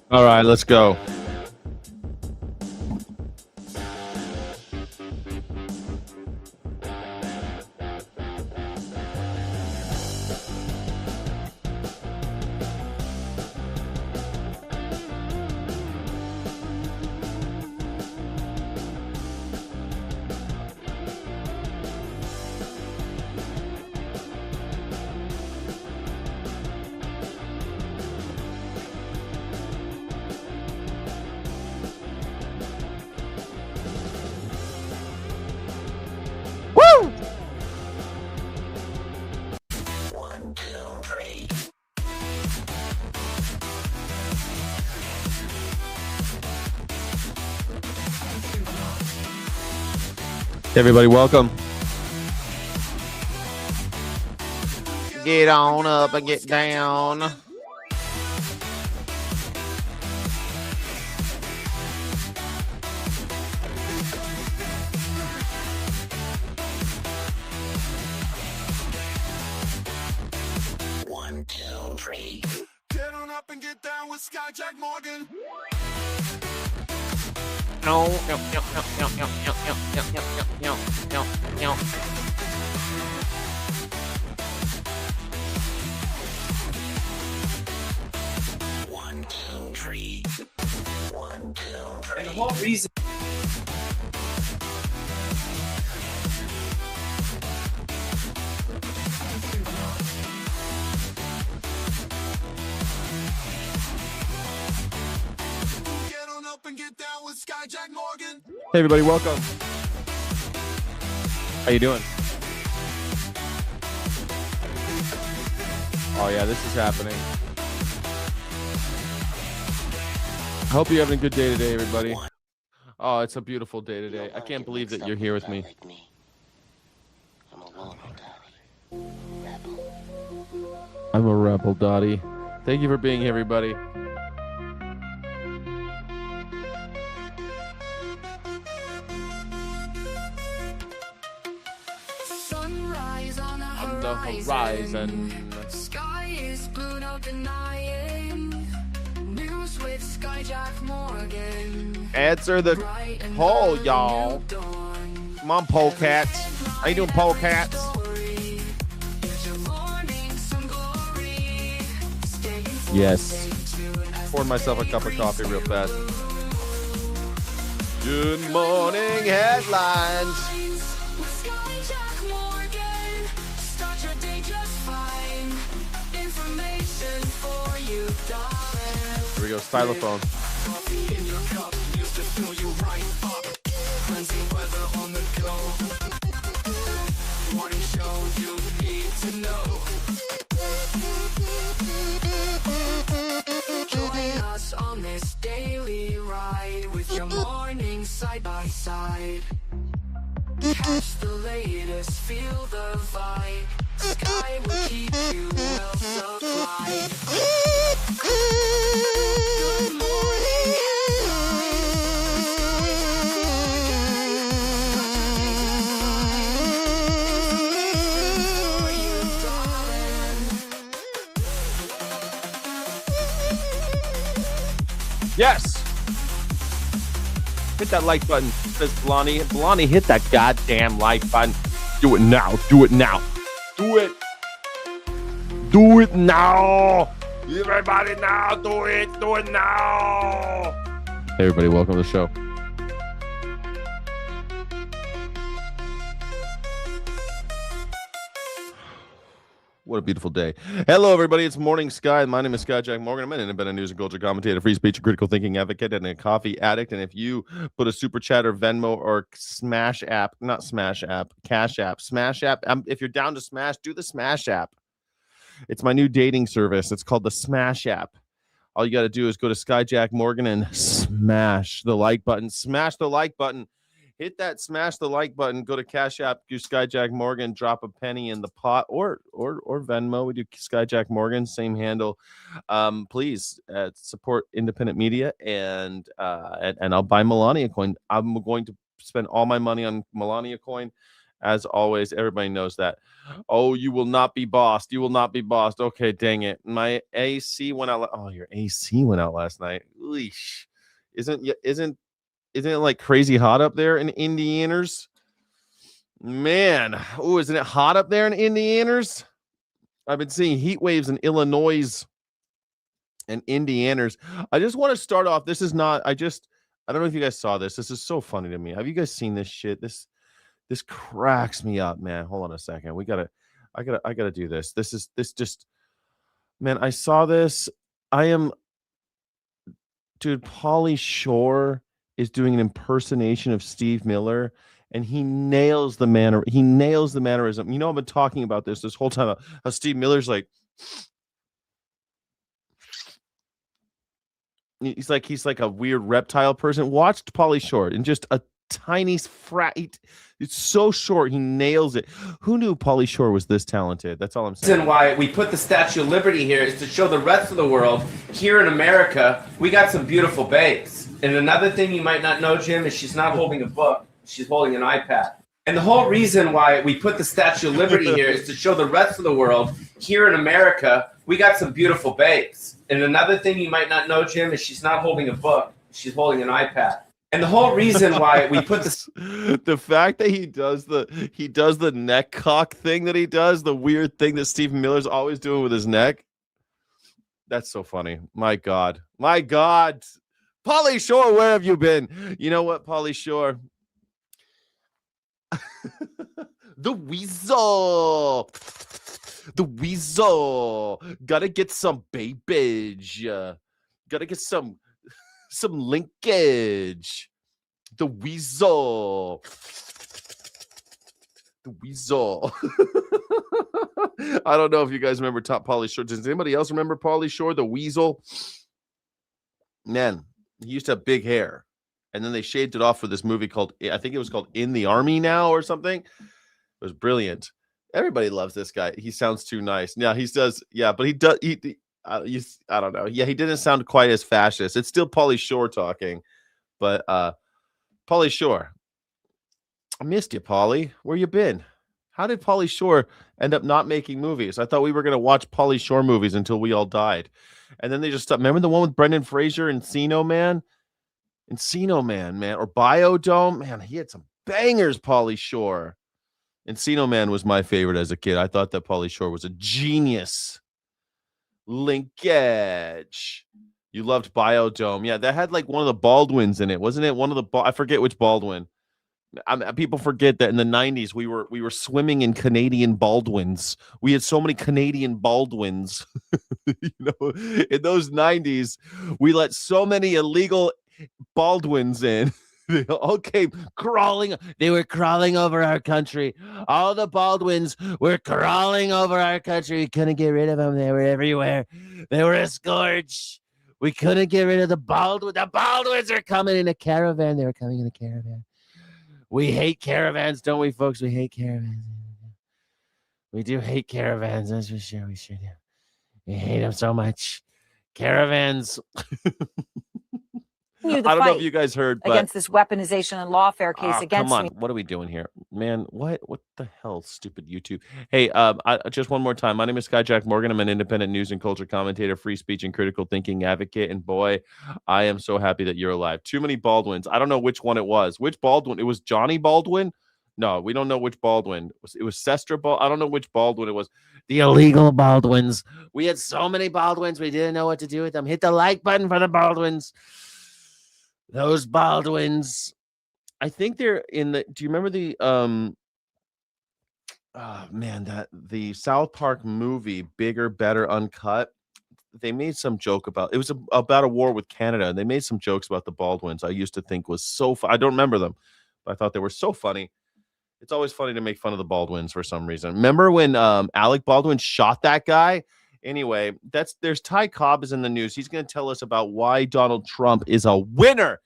All right, let's go. Woo! Everybody, welcome. Get on up and get down. One, two, three. Get on up and get down with Skyjack Morgan. No. One, two, three. One, two, three. And the whole reason. Get on up and get down with Skyjack Morgan. Hey, everybody, welcome. How you doing? Oh, yeah, this is happening. I hope you're having a good day today, everybody. Oh, it's a beautiful day today. I can't believe that you're here with me. I'm a loner, Daddy. Rebel. I'm a rebel, Dottie. Thank you for being here, everybody. Sunrise on the On the horizon. horizon. Sky is blue, no denying. News with Skyjack Morgan. Answer the Bright and poll, early y'all. new dawn. Come on, polecats. How you doing, polecats? Glory. Get your morning some glory. Stay informed, Yes. stay tuned as Poured the myself a day cup of coffee real breaks fast. Good morning, headlines. With Skyjack Morgan, start your day just fine. Information for you, darling. Here we go, stylophone. Coffee in your cup used to fill you right up. Cleansing weather on the go. Morning show you need to know. Join us on this daily ride with your morning side by side. Catch the latest, feel the vibe. Sky will keep you well supplied. Good morning, for you, darling. Yes. Hit that like button, says Blondie. Blondie, hit that goddamn like button. Do it now. Do it now. Do it. Do it now. Everybody now. Do it. Do it now. Hey, everybody. Welcome to the show. What a beautiful day. Hello, everybody. It's Morning Sky. My name is Skyjack Morgan. I'm an independent news and culture commentator, free speech and critical thinking advocate, and a coffee addict. And if you put a super chat or Venmo or Smash app, not Smash app, Cash app, Smash app, if you're down to Smash, do the Smash app. It's my new dating service. It's called the Smash app. All you got to do is go to Skyjack Morgan and smash the like button. Smash the like button. Hit that smash the like button. Go to Cash App, do Skyjack Morgan, drop a penny in the pot, or Venmo. We do Skyjack Morgan, same handle. Please support independent media, and I'll buy Melania coin. I'm going to spend all my money on Melania coin, As always, everybody knows that. Oh, you will not be bossed. You will not be bossed. Okay, dang it. My AC went out. Oh, your AC went out last night. Eesh. Isn't it like crazy hot up there in Indianers? Man, oh, isn't it hot up there in Indianers? I've been seeing heat waves in Illinois and Indianers. I just want to start off. This is not. I don't know if you guys saw this. This is so funny to me. Have you guys seen this shit? This cracks me up, man. Hold on a second. I gotta do this. This just, man. I saw this. Dude. Pauly Shore is doing an impersonation of Steve Miller, and he nails the mannerism. You know, I've been talking about this whole time. How Steve Miller's like, he's like a weird reptile person. Watched Pauly Shore in just a tiny it's so short. He nails it. Who knew Pauly Shore was this talented? That's all I'm saying. The reason why we put the Statue of Liberty here is to show the rest of the world, here in America, we got some beautiful babes. And another thing you might not know, Jim, is she's not holding a book. She's holding an iPad. And the whole reason why we put the Statue of Liberty here is to show the rest of the world, here in America, we got some beautiful babes. And another thing you might not know, Jim, is she's not holding a book. She's holding an iPad. And the whole reason why we put this, the fact that he does the neck cock thing that he does, the weird thing that Steve Miller's always doing with his neck. That's so funny. My God. Pauly Shore, where have you been? You know what, Pauly Shore? The weasel. Gotta get some babiage. Gotta get some linkage. The weasel. I don't know if you guys remember Pauly Shore. Does anybody else remember Pauly Shore, the weasel? Man, he used to have big hair, and then they shaved it off for this movie called, I think it was called In the Army Now or something. It was brilliant. Everybody loves this guy. He sounds too nice. Yeah, he does. Yeah, but he does. I don't know. Yeah, he didn't sound quite as fascist. It's still Pauly Shore talking, but Pauly Shore, I missed you, Pauly. Where you been? How did Pauly Shore end up not making movies? I thought we were gonna watch Pauly Shore movies until we all died, and then they just stopped. Remember the one with Brendan Fraser and Encino Man, or Biodome? Man, he had some bangers. Pauly Shore. Encino Man was my favorite as a kid. I thought that Pauly Shore was a genius. Linkage. You loved Biodome. Yeah, that had like one of the Baldwins in it, wasn't it? One of the I forget which Baldwin. People forget that in the 90s we were swimming in Canadian Baldwins. We had so many Canadian Baldwins. You know, in those 90s, we let so many illegal Baldwins in. They all came crawling. They were crawling over our country. All the Baldwins were crawling over our country. We couldn't get rid of them. They were everywhere. They were a scourge. We couldn't get rid of the Baldwins. The Baldwins are coming in a caravan. They were coming in a caravan. We hate caravans, don't we, folks? We hate caravans. We do hate caravans. That's for sure. We sure do. We hate them so much. Caravans. I don't know if you guys heard, but against this weaponization and lawfare case against come on. me. What are we doing here, man? What the hell, stupid YouTube? Hey, just one more time. My name is Skyjack Morgan. I'm an independent news and culture commentator, free speech and critical thinking advocate. And boy, I am so happy that you're alive. Too many Baldwins. I don't know which one it was. Which Baldwin? It was Johnny Baldwin. No, we don't know which Baldwin. It was Sestra Baldwin. I don't know which Baldwin it was. The illegal Baldwins. We had so many Baldwins. We didn't know what to do with them. Hit the like button for the Baldwins. Those Baldwins, I think they're in the. Do you remember the the South Park movie, Bigger, Better, Uncut? They made some joke about it was about a war with Canada, and they made some jokes about the Baldwins. I used to think was so I don't remember them, but I thought they were so funny. It's always funny to make fun of the Baldwins for some reason. Remember when Alec Baldwin shot that guy? Anyway, there's Ty Cobb is in the news. He's going to tell us about why Donald Trump is a winner.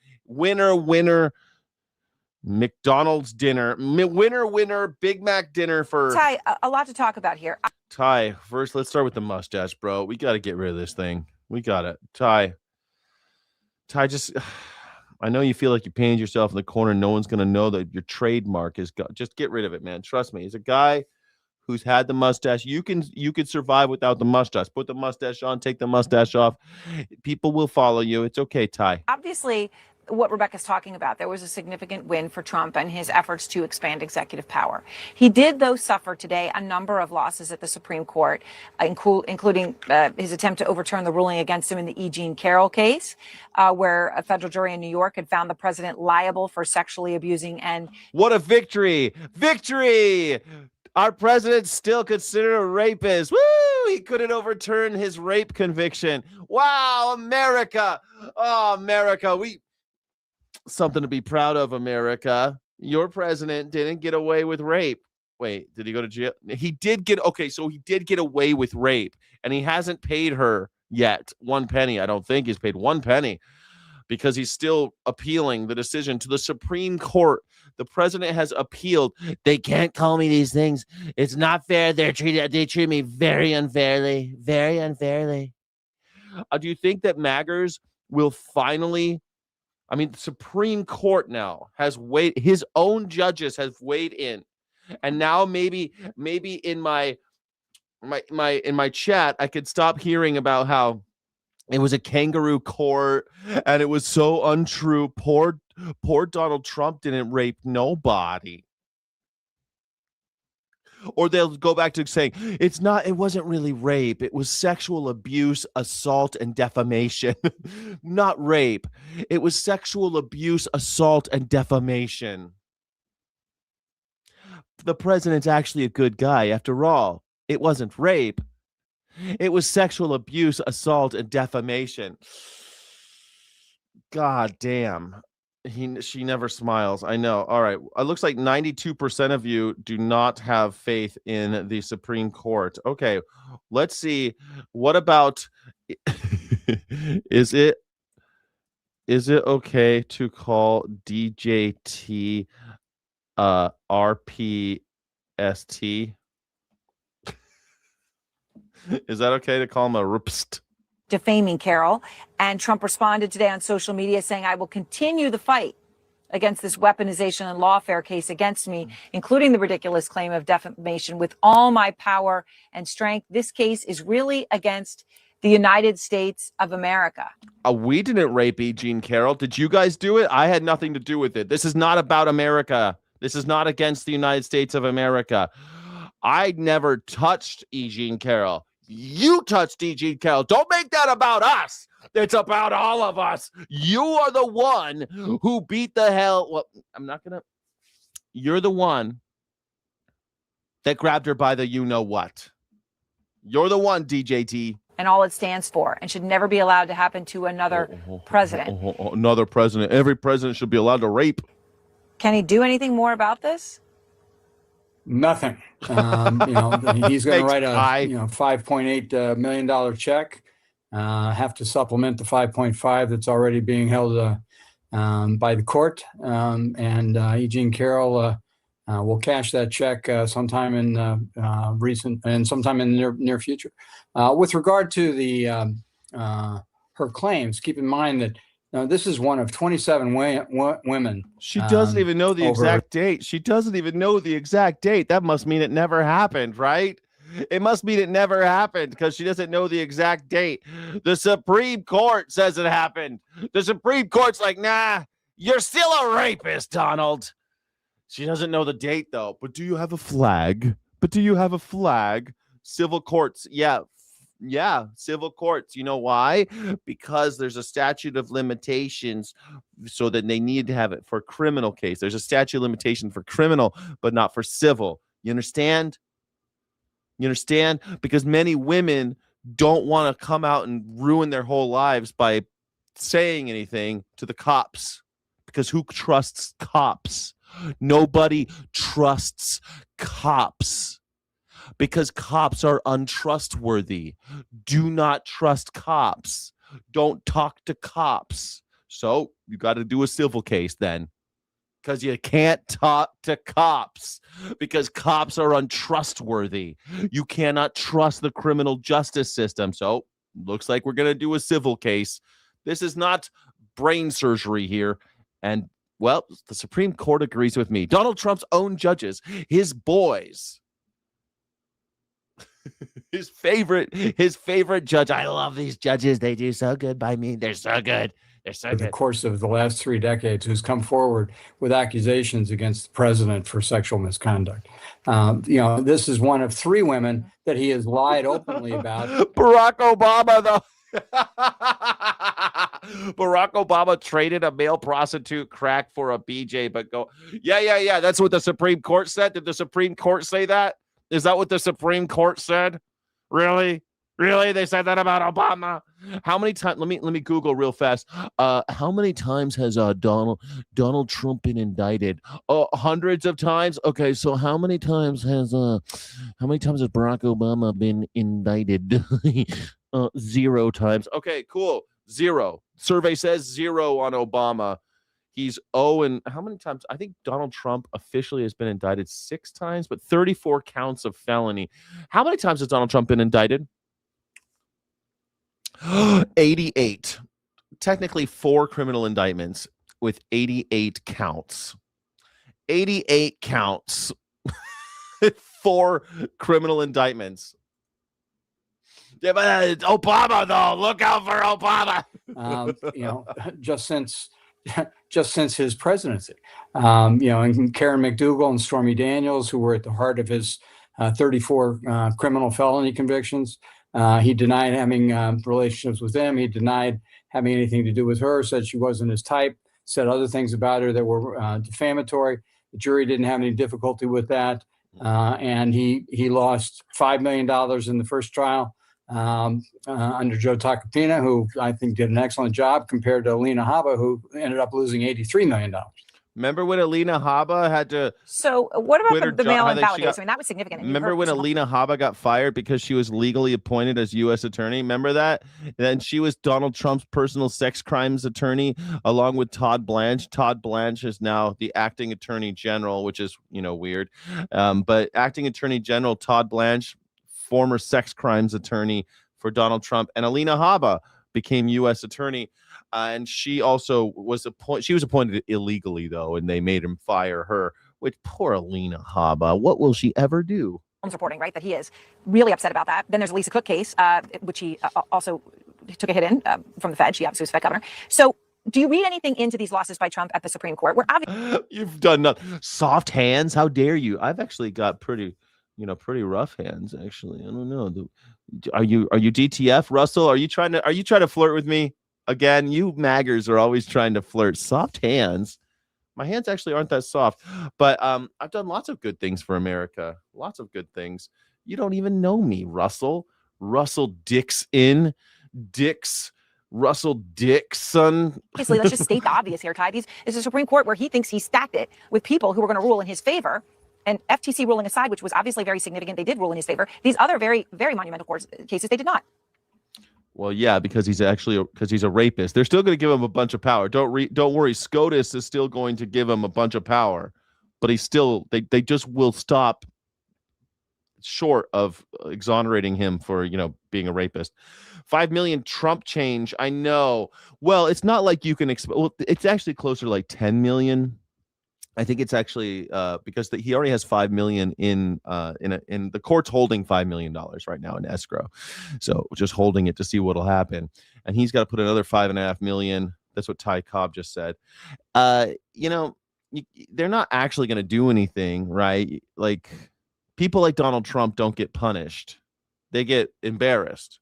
McDonald's dinner. Winner, Big Mac dinner for Ty, a lot to talk about here. Ty, first, let's start with the mustache, bro. We got to get rid of this thing. We got it. Ty, just I know you feel like you painted yourself in the corner. No one's going to know that your trademark is just get rid of it, man. Trust me. He's a guy who's had the mustache. You can survive without the mustache. Put the mustache on, take the mustache off. People will follow you. It's okay, Ty. Obviously, what Rebecca's talking about, there was a significant win for Trump and his efforts to expand executive power. He did, though, suffer today a number of losses at the Supreme Court, including his attempt to overturn the ruling against him in the E. Jean Carroll case, where a federal jury in New York had found the president liable for sexually abusing and... What a victory! Victory! Our president's still considered a rapist. Woo! He couldn't overturn his rape conviction. Wow, America! Oh, America. Something to be proud of, America. Your president didn't get away with rape. Wait, did he go to jail? He did get away with rape, and he hasn't paid her yet 1 penny. I don't think he's paid 1 penny because he's still appealing the decision to the Supreme Court. The president has appealed. They can't call me these things. It's not fair. They treat me very unfairly, very unfairly. Do you think that MAGGers will finally... I mean, the Supreme Court now has his own judges have weighed in. And now maybe in my chat, I could stop hearing about how it was a kangaroo court and it was so untrue. Poor Donald Trump didn't rape nobody. Or they'll go back to saying it wasn't really rape. It was sexual abuse, assault, and defamation. Not rape. It was sexual abuse, assault, and defamation. The president's actually a good guy. After all, it wasn't rape. It was sexual abuse, assault, and defamation. God damn. She never smiles. I know. All right. It looks like 92% of you do not have faith in the Supreme Court. Okay. Let's see. What about is it okay to call DJT RPST? Is that okay to call him a ripst? defaming Carroll. And Trump responded today on social media saying, I will continue the fight against this weaponization and lawfare case against me, including the ridiculous claim of defamation, with all my power and strength. This case is really against the United States of America. We didn't rape E. Jean Carroll. Did you guys do it? I had nothing to do with it. This is not about America. This is not against the United States of America. I never touched E. Jean Carroll. You touched E. Jean Carroll. Don't make that about us. It's about all of us. You are the one who beat the hell. Well, I'm not going to. You're the one that grabbed her by the you-know-what. You're the one, DJT. And all it stands for, and should never be allowed to happen to another president. Another president. Every president should be allowed to rape. Can he do anything more about this? Nothing. He's going to write a $5.8 million check. Have to supplement the 5.5 that's already being held by the court. E. Jean Carroll will cash that check sometime in sometime in the near future. With regard to the her claims, keep in mind that this is one of 27 women. She doesn't even know the exact date. She doesn't even know the exact date. That must mean it never happened, right? It must mean it never happened because she doesn't know the exact date. The Supreme Court says it happened. The Supreme Court's like, nah, you're still a rapist, Donald. She doesn't know the date, though. But do you have a flag? Civil courts. Yeah, civil courts. You know why? Because there's a statute of limitations, so that they need to have it for criminal case. There's a statute of limitation for criminal, but not for civil. You understand? Because many women don't want to come out and ruin their whole lives by saying anything to the cops. Because who trusts cops? Nobody trusts cops. Because cops are untrustworthy. Do not trust cops. Don't talk to cops. So you got to do a civil case then. Because you can't talk to cops. Because cops are untrustworthy. You cannot trust the criminal justice system. So looks like we're going to do a civil case. This is not brain surgery here. And well, the Supreme Court agrees with me. Donald Trump's own judges, his boys, his favorite judge. I love these judges. They do so good by me. They're so good. They're so over the good. course of the last 3 decades, who's come forward with accusations against the president for sexual misconduct. This is one of 3 women that he has lied openly about. Barack Obama, though. Barack Obama traded a male prostitute crack for a BJ, but yeah. That's what the Supreme Court said. Did the Supreme Court say that? Is that what the Supreme Court said? Really? They said that about Obama? How many times? Let me Google real fast. How many times has Donald Trump been indicted? Hundreds of times. Okay, so how many times has Barack Obama been indicted? 0 times. Okay, cool. 0. Survey says 0 on Obama. He's and how many times? I think Donald Trump officially has been indicted 6 times, but 34 counts of felony. How many times has Donald Trump been indicted? 88. Technically 4 criminal indictments with 88 counts. 88 counts. 4 criminal indictments. Yeah, but Obama, though. Look out for Obama. Just since his presidency, and Karen McDougal and Stormy Daniels, who were at the heart of his 34 criminal felony convictions. He denied having relationships with them. He denied having anything to do with her, said she wasn't his type, said other things about her that were defamatory. The jury didn't have any difficulty with that. And he lost $5 million in the first trial under Joe Tacopina, who I think did an excellent job, compared to Alina Habba, who ended up losing $83 million. Remember when Alina Habba had to... So what about the mail-in ballot case? I mean, that was significant. Remember when Alina Habba got fired because she was legally appointed as U.S. attorney? Remember that? And then she was Donald Trump's personal sex crimes attorney, along with Todd Blanche. Todd Blanche is now the acting attorney general, which is, weird. But acting attorney general Todd Blanche, former sex crimes attorney for Donald Trump, and Alina Habba became U.S. attorney. And she also was appointed illegally, though, and they made him fire her. Which, poor Alina Habba, what will she ever do? Reporting, right, that he is really upset about that. Then there's the Lisa Cook case, which he also took a hit in from the Fed. She obviously was Fed governor. So do you read anything into these losses by Trump at the Supreme Court? You've done nothing. Soft hands. How dare you? I've actually got pretty rough hands, actually. I don't know. Are you DTF, Russell? Are you trying to flirt with me? Again, you maggers are always trying to flirt. Soft hands. My hands actually aren't that soft, but I've done lots of good things for America. Lots of good things. You don't even know me, Russell. Russell Dixon. Russell Dixon. Obviously, let's just state the obvious here, Ty. This is a Supreme Court where he thinks he stacked it with people who were going to rule in his favor. And FTC ruling aside, which was obviously very significant, they did rule in his favor. These other very, very monumental cases, they did not. Well, yeah, because he's a rapist. They're still going to give him a bunch of power. Don't worry. SCOTUS is still going to give him a bunch of power, but they just will stop short of exonerating him for, being a rapist. 5 million Trump change. I know. Well, it's not like you can expect. Well, it's actually closer to like 10 million. I think it's actually because he already has 5 million in the court's holding $5 million right now in escrow, so just holding it to see what'll happen, and he's got to put another 5.5 million. That's what Ty Cobb just said. They're not actually going to do anything, right? Like people like Donald Trump don't get punished; they get embarrassed.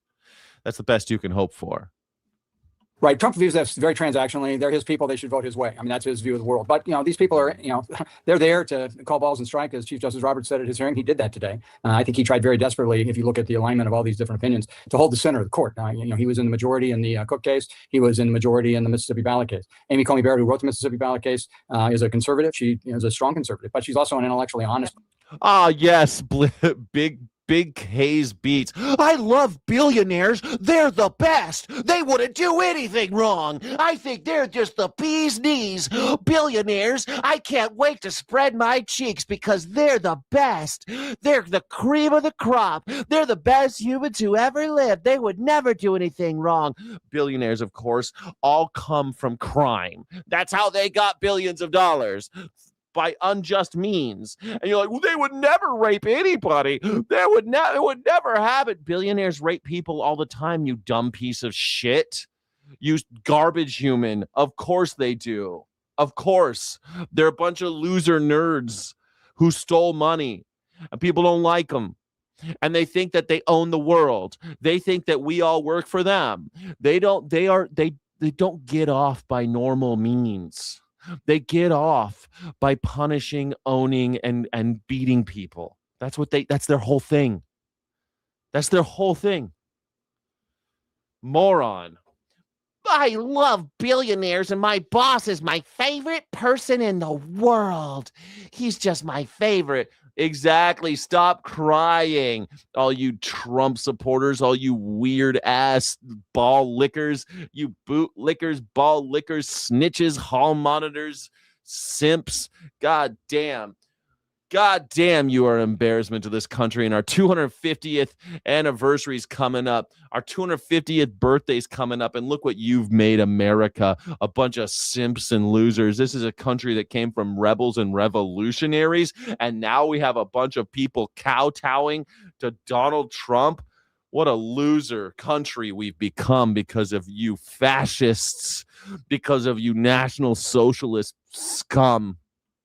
That's the best you can hope for. Right. Trump views that very transactionally. They're his people. They should vote his way. I mean, that's his view of the world. But, these people are, they're there to call balls and strike. As Chief Justice Roberts said at his hearing, he did that today. I think he tried very desperately, if you look at the alignment of all these different opinions, to hold the center of the court. He was in the majority in the Cook case. He was in the majority in the Mississippi ballot case. Amy Coney Barrett, who wrote the Mississippi ballot case, is a conservative. She is a strong conservative, but she's also an intellectually honest. Ah, yes. Big Big K's beats. I love billionaires. They're the best. They wouldn't do anything wrong. I think they're just the bee's knees. Billionaires, I can't wait to spread my cheeks because they're the best. They're the cream of the crop. They're the best humans who ever lived. They would never do anything wrong. Billionaires, of course, all come from crime. That's how they got billions of dollars. By unjust means. And you're like, well, they would never rape anybody. They would never have it. Billionaires rape people all the time, you dumb piece of shit. You garbage human. Of course they do. Of course. They're a bunch of loser nerds who stole money. And people don't like them. And they think that they own the world. They think that we all work for them. They don't get off by normal means. They get off by punishing, owning, and beating people. That's their whole thing. That's their whole thing. Moron. I love billionaires, and my boss is my favorite person in the world. He's just my favorite. Exactly. Stop crying, all you Trump supporters, all you weird ass ball lickers, you boot lickers, ball lickers, snitches, hall monitors, simps. God damn, you are an embarrassment to this country. And our 250th anniversary is coming up. Our 250th birthday is coming up. And look what you've made America, a bunch of simps and losers. This is a country that came from rebels and revolutionaries. And now we have a bunch of people kowtowing to Donald Trump. What a loser country we've become because of you fascists, because of you National Socialist scum.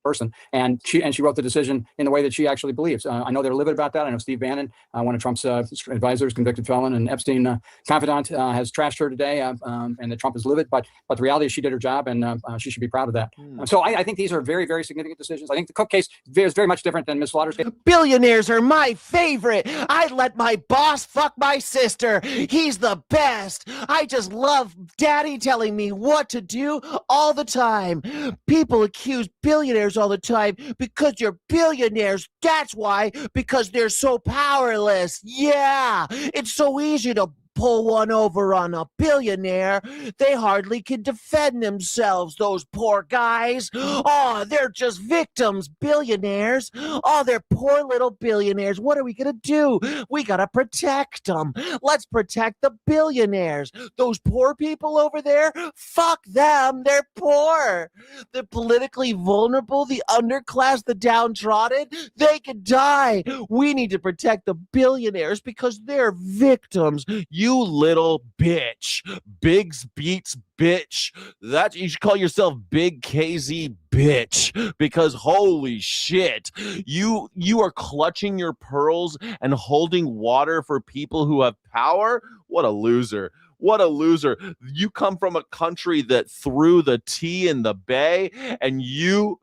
Person, and she wrote the decision in the way that she actually believes. I know they're livid about that. I know Steve Bannon, one of Trump's advisors, convicted felon, and Epstein confidant, has trashed her today, and that Trump is livid. But the reality is she did her job, and she should be proud of that. So I think these are very, very significant decisions. I think the Cook case is very much different than Ms. Slaughter's case. Billionaires are my favorite. I let my boss fuck my sister. He's the best. I just love daddy telling me what to do all the time. People accuse billionaires all the time because you're billionaires. That's why, because they're so powerless. Yeah, it's so easy to pull one over on a billionaire. They hardly can defend themselves, those poor guys. Oh, they're just victims, billionaires. Oh, they're poor little billionaires. What are we going to do? We got to protect them. Let's protect the billionaires. Those poor people over there, fuck them. They're poor. The politically vulnerable, the underclass, the downtrodden, they can die. We need to protect the billionaires because they're victims. You little bitch. Biggs beats bitch. That you should call yourself Big KZ bitch, because holy shit, you are clutching your pearls and holding water for people who have power. What a loser. What a loser. You come from a country that threw the tea in the bay, and they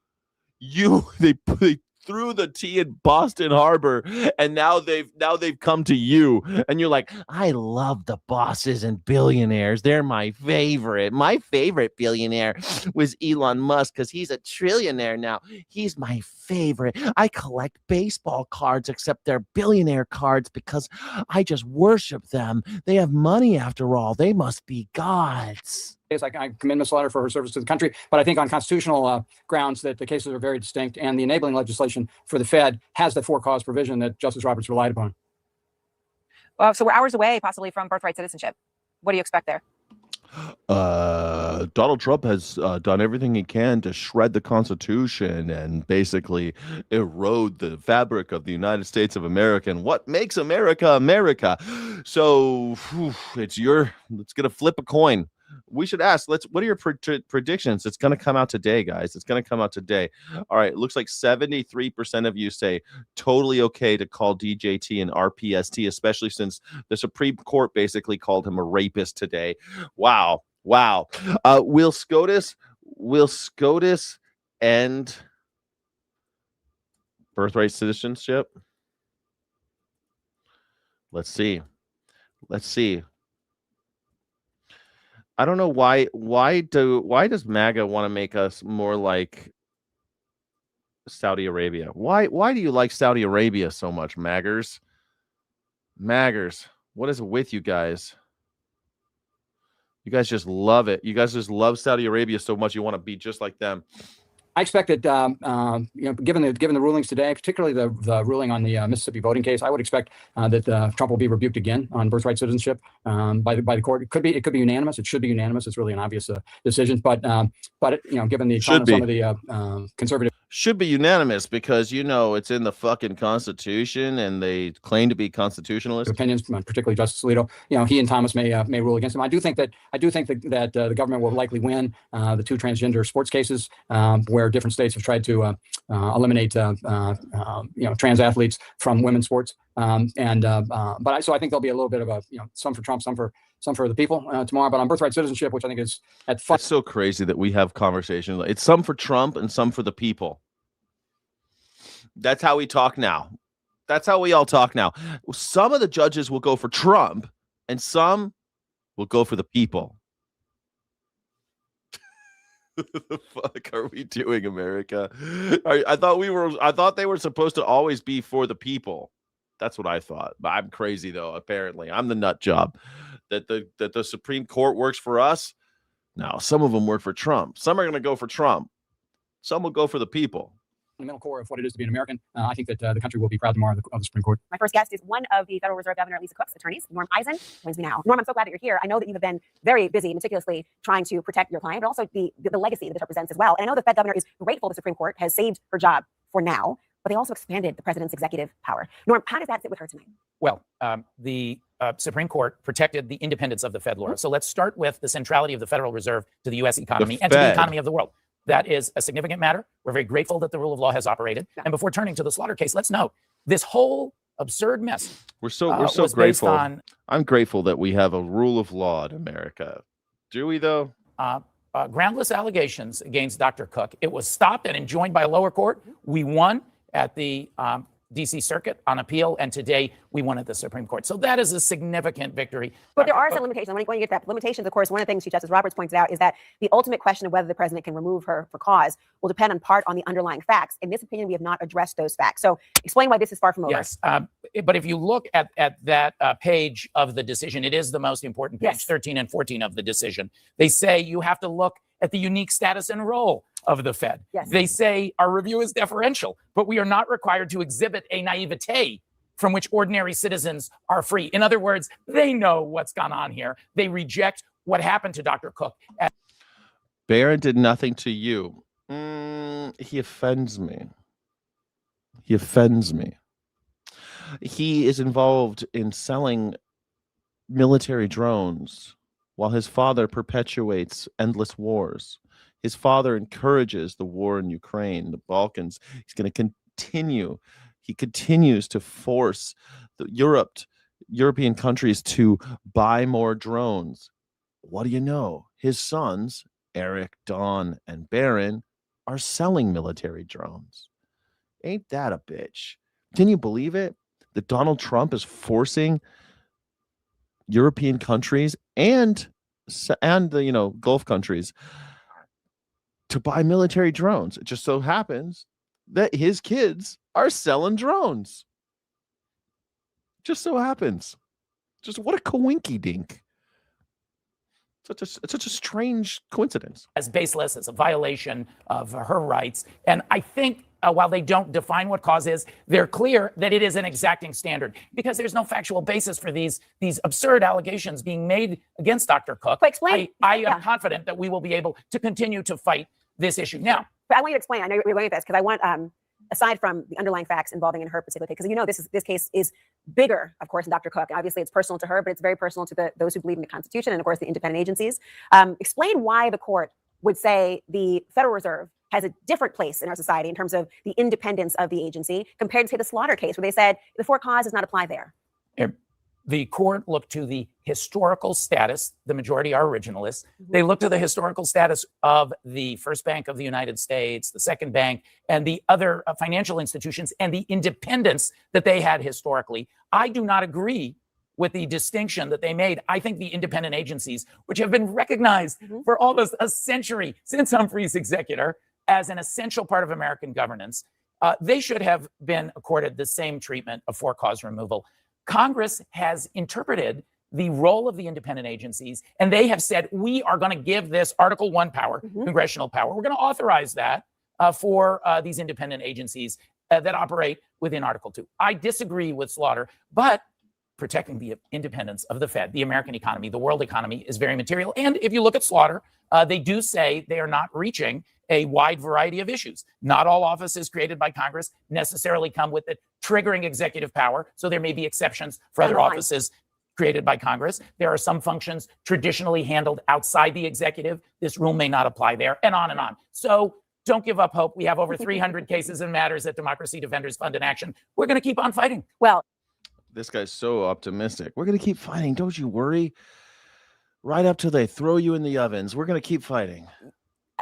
threw the tea in Boston Harbor, and now they've come to you, and you're like, I love the bosses and billionaires. They're my favorite. My favorite billionaire was Elon Musk because he's a trillionaire now. He's my favorite. I collect baseball cards, except they're billionaire cards because I just worship them. They have money after all. They must be gods. I commend Ms. Slaughter for her service to the country, but I think on constitutional grounds that the cases are very distinct, and the enabling legislation for the Fed has the for-cause provision that Justice Roberts relied upon. Well, so we're hours away, possibly, from birthright citizenship. What do you expect there? Donald Trump has done everything he can to shred the Constitution and basically erode the fabric of the United States of America and what makes America America. So let's get to flip a coin. We should ask, what are your predictions? It's going to come out today, guys. It's going to come out today. All right. It looks like 73% of you say totally okay to call DJT and RPST, especially since the Supreme Court basically called him a rapist today. Wow. Will SCOTUS end birthright citizenship? Let's see. I don't know why does MAGA want to make us more like Saudi Arabia? Why do you like Saudi Arabia so much, Maggers? Maggers, what is it with you guys? You guys just love it. You guys just love Saudi Arabia so much you want to be just like them. I expect that, given the rulings today, particularly the ruling on the Mississippi voting case, I would expect that Trump will be rebuked again on birthright citizenship by the court. It could be unanimous. It should be unanimous. It's really an obvious decision. But given the tone of some of the conservative. Should be unanimous because it's in the fucking Constitution and they claim to be constitutionalists. Opinions, particularly Justice Alito. He and Thomas may rule against him. I do think that the government will likely win the two transgender sports cases where different states have tried to eliminate trans athletes from women's sports. So I think there'll be a little bit of a some for Trump, some for the people tomorrow. But on birthright citizenship, which I think is It's so crazy that we have conversations. It's some for Trump and some for the people. That's how we talk now. That's how we all talk now. Some of the judges will go for Trump and some will go for the people. The fuck are we doing, America? I thought they were supposed to always be for the people. That's what I thought. But I'm crazy though. Apparently, I'm the nut job. That the Supreme Court works for us. Now, some of them work for Trump. Some are going to go for Trump. Some will go for the people. The middle core of what it is to be an American. I think that the country will be proud tomorrow of the Supreme Court. My first guest is one of the Federal Reserve Governor Lisa Cook's attorneys, Norm Eisen, joins me now. Norm, I'm so glad that you're here. I know that you have been very busy, meticulously trying to protect your client, but also the legacy that this represents as well. And I know the Fed governor is grateful the Supreme Court has saved her job for now, but they also expanded the president's executive power. Norm, how does that sit with her tonight? Well, the Supreme Court protected the independence of the Fed, Laura. So let's start with the centrality of the Federal Reserve to the U.S. economy and to the economy of the world. That is a significant matter. We're very grateful that the rule of law has operated. Yeah. And before turning to the Slaughter case, let's note this whole absurd mess. We're so grateful. I'm grateful that we have a rule of law in America. Do we though? Groundless allegations against Dr. Cook. It was stopped and enjoined by a lower court. We won at the D.C. Circuit on appeal, and today we won at the Supreme Court. So that is a significant victory. But there are some limitations. I want to get to that. Limitations, of course, one of the things Chief Justice Roberts pointed out is that the ultimate question of whether the president can remove her for cause will depend in part on the underlying facts. In this opinion, we have not addressed those facts. So explain why this is far from over. Yes, but if you look at that page of the decision, it is the most important page, yes. 13 and 14 of the decision. They say you have to look at the unique status and role of the Fed. Yes. They say our review is deferential, but we are not required to exhibit a naivete from which ordinary citizens are free. In other words, they know what's gone on here. They reject what happened to Dr. Cook. Barron did nothing to you. He offends me. He offends me. He is involved in selling military drones while his father perpetuates endless wars. His father encourages the war in Ukraine, the Balkans. He's going to continue. He continues to force the European countries to buy more drones. What do you know? His sons, Eric, Don, and Barron, are selling military drones. Ain't that a bitch? Can you believe it? That Donald Trump is forcing European countries and the Gulf countries to buy military drones. It just so happens that his kids are selling drones. Just so happens. Just what a coinky dink. It's such a strange coincidence. As baseless, as a violation of her rights. And I think while they don't define what cause is, they're clear that it is an exacting standard because there's no factual basis for these absurd allegations being made against Dr. Cook. But explain. I am confident that we will be able to continue to fight this issue. Now, but I want you to explain. I know you're going at this because I want, aside from the underlying facts involving in her particular case, because this case is bigger, of course, than Dr. Cook. Obviously, it's personal to her, but it's very personal to those who believe in the Constitution and, of course, the independent agencies. Explain why the court would say the Federal Reserve has a different place in our society in terms of the independence of the agency compared to, say, the Slaughter case, where they said the for cause does not apply there. The court looked to the historical status. The majority are originalists. Mm-hmm. They looked to the historical status of the First Bank of the United States, the Second Bank, and the other financial institutions and the independence that they had historically. I do not agree with the distinction that they made. I think the independent agencies, which have been recognized for almost a century since Humphrey's executor as an essential part of American governance, they should have been accorded the same treatment of for cause removal. Congress has interpreted the role of the independent agencies, and they have said, we are going to give this Article 1 power, congressional power. We're going to authorize that for these independent agencies that operate within Article 2. I disagree with Slaughter, but protecting the independence of the Fed, the American economy, the world economy is very material. And if you look at Slaughter, they do say they are not reaching a wide variety of issues. Not all offices created by Congress necessarily come with the triggering executive power. So there may be exceptions for other offices created by Congress. There are some functions traditionally handled outside the executive. This rule may not apply there, and on and on. So don't give up hope. We have over 300 cases and matters that Democracy Defenders Fund in action. We're going to keep on fighting. Well, this guy's so optimistic. We're going to keep fighting. Don't you worry. Right up till they throw you in the ovens. We're going to keep fighting.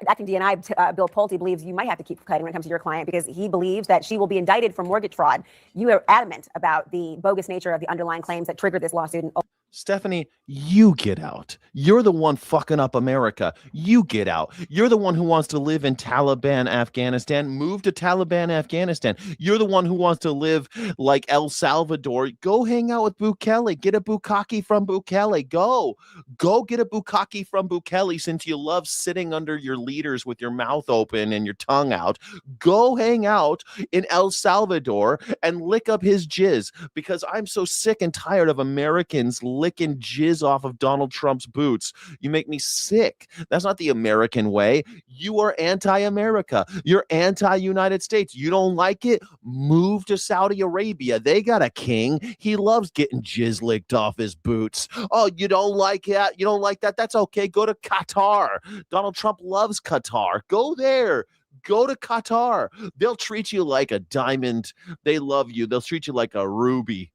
Acting DNI, Bill Pulte believes you might have to keep fighting when it comes to your client because he believes that she will be indicted for mortgage fraud. You are adamant about the bogus nature of the underlying claims that triggered this lawsuit. And Stephanie, you get out. You're the one fucking up America. You get out. You're the one who wants to live in Taliban Afghanistan. Move to Taliban Afghanistan. You're the one who wants to live like El Salvador. Go hang out with Bukele. Get a bukkake from Bukele. Go get a bukkake from Bukele since you love sitting under your leaders with your mouth open and your tongue out. Go hang out in El Salvador and lick up his jizz because I'm so sick and tired of Americans licking jizz off of Donald Trump's boots. You make me sick. That's not the American way. You are anti-America. You're anti-United States. You don't like it? Move to Saudi Arabia. They got a king. He loves getting jizz licked off his boots. Oh, you don't like that? You don't like that? That's okay. Go to Qatar. Donald Trump loves Qatar. Go there. Go to Qatar. They'll treat you like a diamond. They love you. They'll treat you like a ruby.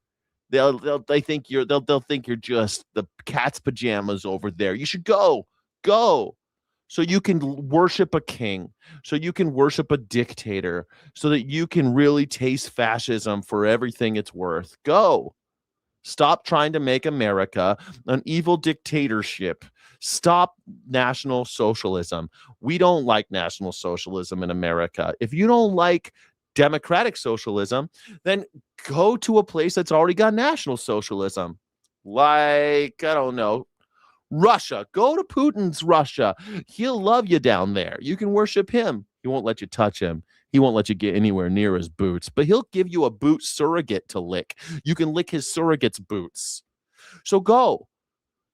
They'll think you're just the cat's pajamas over there. You should go so you can worship a king, so you can worship a dictator, so that you can really taste fascism for everything it's worth. Go. Stop trying to make America an evil dictatorship. Stop National Socialism. We don't like National Socialism in America. If you don't like democratic socialism, then go to a place that's already got National Socialism. Like, I don't know, Russia. Go to Putin's Russia. He'll love you down there. You can worship him. He won't let you touch him. He won't let you get anywhere near his boots, but he'll give you a boot surrogate to lick. You can lick his surrogate's boots. So go.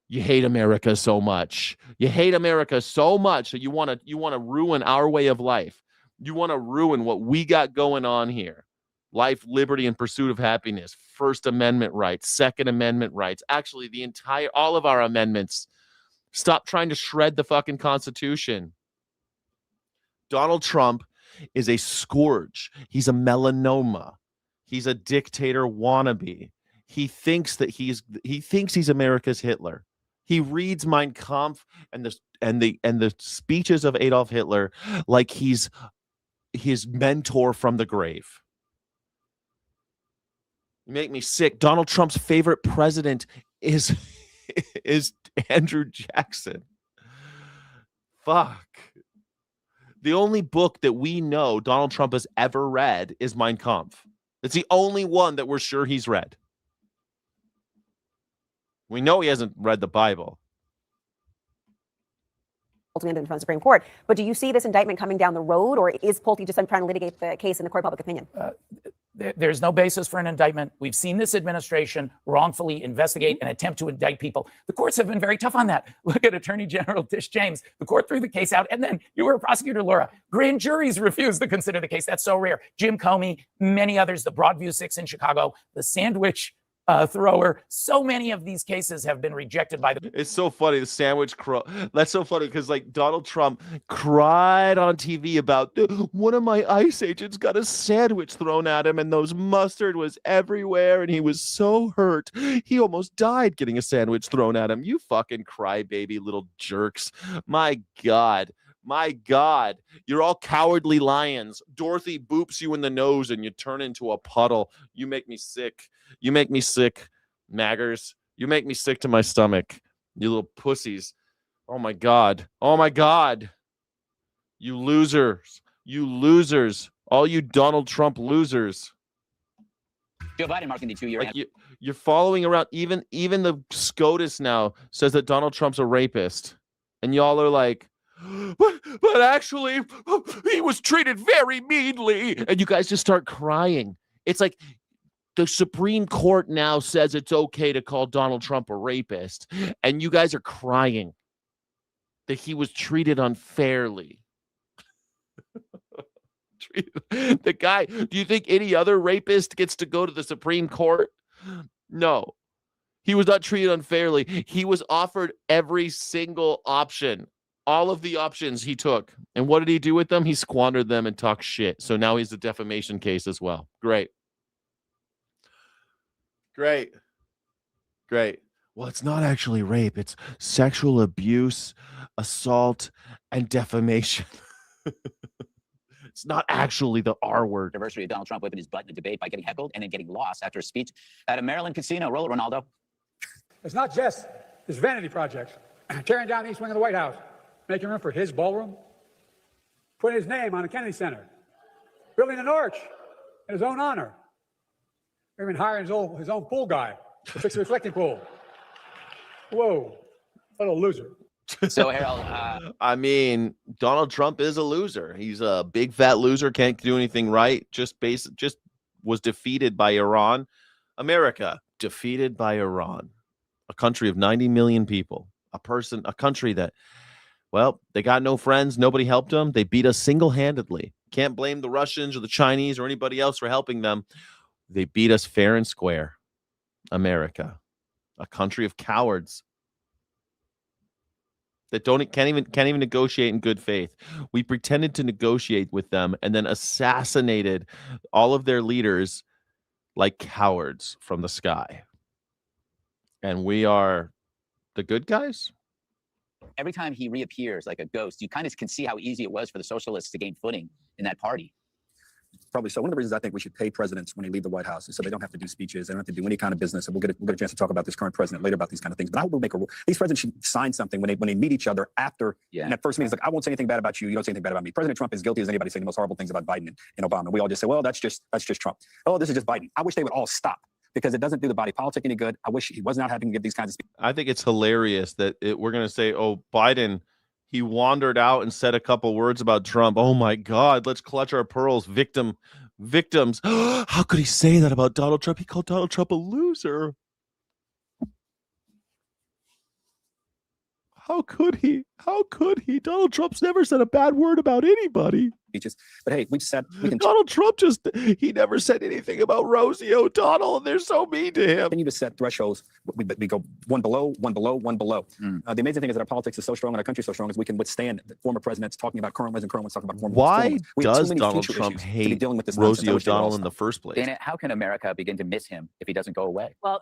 You hate America so much. You hate America so much that you want to ruin our way of life. You want to ruin what we got going on here. Life, liberty, and pursuit of happiness. First Amendment rights, Second Amendment rights. Actually, all of our amendments. Stop trying to shred the fucking Constitution. Donald Trump is a scourge. He's a melanoma. He's a dictator wannabe. He thinks he's America's Hitler. He reads Mein Kampf and the speeches of Adolf Hitler like he's his mentor from the grave. You make me sick. Donald Trump's favorite president is Andrew Jackson. Fuck. The only book that we know Donald Trump has ever read is Mein Kampf. It's the only one that we're sure he's read. We know he hasn't read the Bible. Ultimately in front of the Supreme Court. But do you see this indictment coming down the road, or is Pulte just trying to litigate the case in the court of public opinion? There's no basis for an indictment. We've seen this administration wrongfully investigate and attempt to indict people. The courts have been very tough on that. Look at Attorney General Tish James. The court threw the case out, and then you were a prosecutor, Laura. Grand juries refused to consider the case. That's so rare. Jim Comey, many others, the Broadview Six in Chicago, the sandwich thrower. So many of these cases have been rejected by the. It's so funny, the sandwich crow. That's so funny because like Donald Trump cried on TV about one of my ICE agents got a sandwich thrown at him and those mustard was everywhere and he was so hurt. He almost died getting a sandwich thrown at him. You fucking crybaby little jerks. My God. My God, you're all cowardly lions. Dorothy boops you in the nose and you turn into a puddle. You make me sick. You make me sick, maggers. You make me sick to my stomach, you little pussies. Oh, my God. Oh, my God. You losers. You losers. All you Donald Trump losers. Joe Biden marking the 2-year like you're following around. Even the SCOTUS now says that Donald Trump's a rapist, and y'all are like, but actually he was treated very meanly, and you guys just start crying. It's like the Supreme Court now says it's okay to call Donald Trump a rapist, and you guys are crying that he was treated unfairly. The guy, do you think any other rapist gets to go to the Supreme Court? No. He was not treated unfairly. He was offered every single option. All of the options he took. And what did he do with them? He squandered them and talked shit. So now he's a defamation case as well. Great. Well, it's not actually rape. It's sexual abuse, assault, and defamation. It's not actually the R word. Anniversary of Donald Trump whipping his butt in a debate by getting heckled and then getting lost after a speech at a Maryland casino. Roll it, Ronaldo. It's not just this vanity project, tearing down the east wing of the White House, making room for his ballroom, putting his name on the Kennedy Center, building an arch in his own honor, even hiring his own pool guy to fix the reflecting pool. Whoa, what a loser. So, Harold, I mean, Donald Trump is a loser. He's a big fat loser, can't do anything right. Just was defeated by Iran. America defeated by Iran, a country of 90 million people, a country that, well, they got no friends. Nobody helped them. They beat us single-handedly. Can't blame the Russians or the Chinese or anybody else for helping them. They beat us fair and square. America, a country of cowards that can't even negotiate in good faith. We pretended to negotiate with them and then assassinated all of their leaders like cowards from the sky. And we are the good guys? every time he reappears like a ghost, you kind of can see how easy it was for the socialists to gain footing in that party. Probably so. One of the reasons I think we should pay presidents when they leave the White House is so they don't have to do speeches. They don't have to do any kind of business. And we'll get a chance to talk about this current president later about these kind of things. But I will make a rule. These presidents should sign something when they meet each other after. Yeah. And that first meeting is like, I won't say anything bad about you. You don't say anything bad about me. President Trump is guilty as anybody saying the most horrible things about Biden and Obama. We all just say, well, that's just Trump. Oh, this is just Biden. I wish they would all stop, because it doesn't do the body politic any good. I wish he was not having to give these kinds of speeches. I think it's hilarious that we're going to say, oh, Biden, he wandered out and said a couple words about Trump. Oh, my God, let's clutch our pearls. Victims. How could he say that about Donald Trump? He called Donald Trump a loser. How could he? Donald Trump's never said a bad word about anybody. But hey, we can. Donald Trump he never said anything about Rosie O'Donnell, and they're so mean to him. Continue to set thresholds. We go one below. The amazing thing is that our politics is so strong and our country is so strong is we can withstand former presidents talking about current ones and current ones talking about former ones. Why does Donald Trump hate Rosie O'Donnell in the first place? Dana, how can America begin to miss him if he doesn't go away? Well,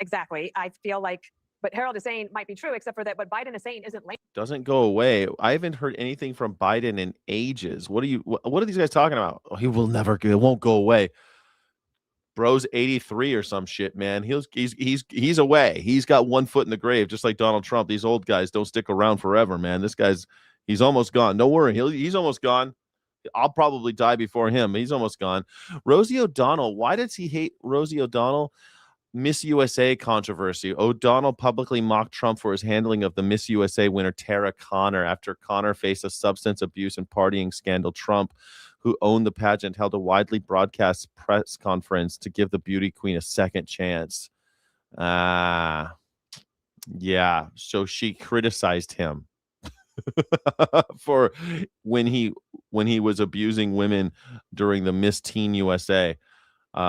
exactly. I feel like what Harold is saying might be true, except for that what Biden is saying isn't lame. Doesn't go away. I haven't heard anything from Biden in ages. What are these guys talking about? Oh, it won't go away. Bro's 83 or some shit, man. He's away. He's got one foot in the grave, just like Donald Trump. These old guys don't stick around forever, man. He's almost gone. Don't worry. He's almost gone. I'll probably die before him. He's almost gone. Rosie O'Donnell. Why does he hate Rosie O'Donnell? Miss USA controversy. O'Donnell publicly mocked Trump for his handling of the Miss USA winner Tara Conner after Conner faced a substance abuse and partying scandal. Trump, who owned the pageant, held a widely broadcast press conference to give the beauty queen a second chance. Yeah. So she criticized him for when he was abusing women during the Miss Teen USA,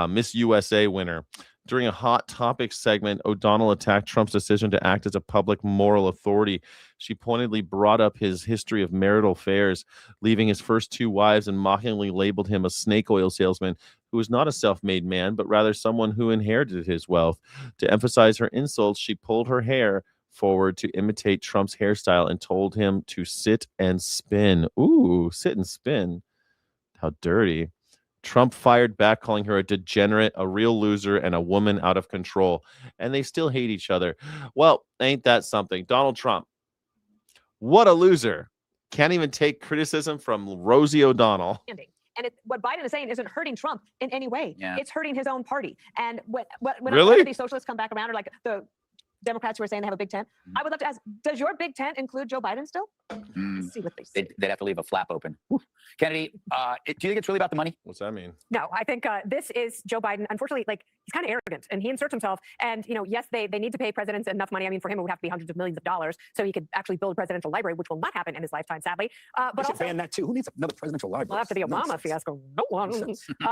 Miss USA winner. During a Hot Topics segment, O'Donnell attacked Trump's decision to act as a public moral authority. She pointedly brought up his history of marital affairs, leaving his first two wives, and mockingly labeled him a snake oil salesman who was not a self-made man, but rather someone who inherited his wealth. To emphasize her insults, she pulled her hair forward to imitate Trump's hairstyle and told him to sit and spin. Ooh, sit and spin. How dirty. Trump fired back, calling her a degenerate, a real loser, and a woman out of control. And they still hate each other. Well, ain't that something? Donald Trump, what a loser. Can't even take criticism from Rosie O'Donnell. And what Biden is saying isn't hurting Trump in any way. Yeah. It's hurting his own party. And when Really? these socialists come back around, or like the Democrats who are saying they have a big tent, I would love to ask, does your big tent include Joe Biden still? Let's see what they say. They'd have to leave a flap open. Kennedy, do you think it's really about the money? What's that mean? No, I think this is Joe Biden. Unfortunately, like, he's kind of arrogant, and he inserts himself. And, you know, yes, they need to pay presidents enough money. I mean, for him, it would have to be hundreds of millions of dollars so he could actually build a presidential library, which will not happen in his lifetime, sadly. But also, ban that too. Who needs another presidential library? well, after the Obama Nonsense. fiasco, no one.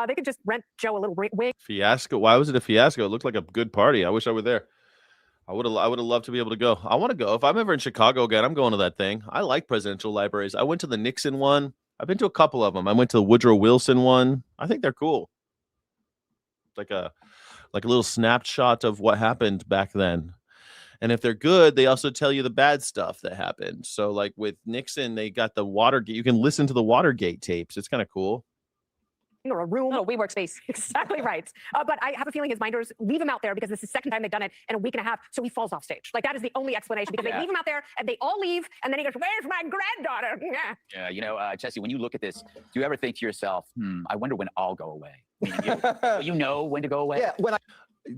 They could just rent Joe a little wing. Fiasco? Why was it a fiasco? It looked like a good party. I wish I were there. I would have loved to be able to go. I want to go. If I'm ever in Chicago again, I'm going to that thing. I like presidential libraries. I went to the Nixon one. I've been to a couple of them. I went to the Woodrow Wilson one. I think they're cool. Like a little snapshot of what happened back then. And if they're good, they also tell you the bad stuff that happened. So like with Nixon, they got the Watergate. You can listen to the Watergate tapes. It's kind of cool. Or a room, a WeWork space. Exactly right. But I have a feeling his minders leave him out there because this is the second time they've done it in a week and a half. So he falls off stage. Like, that is the only explanation, because they leave him out there and they all leave. And then he goes, "Where's my granddaughter?" Yeah, you know, Jesse, when you look at this, do you ever think to yourself, I wonder when I'll go away? I mean, you know when to go away? Yeah, when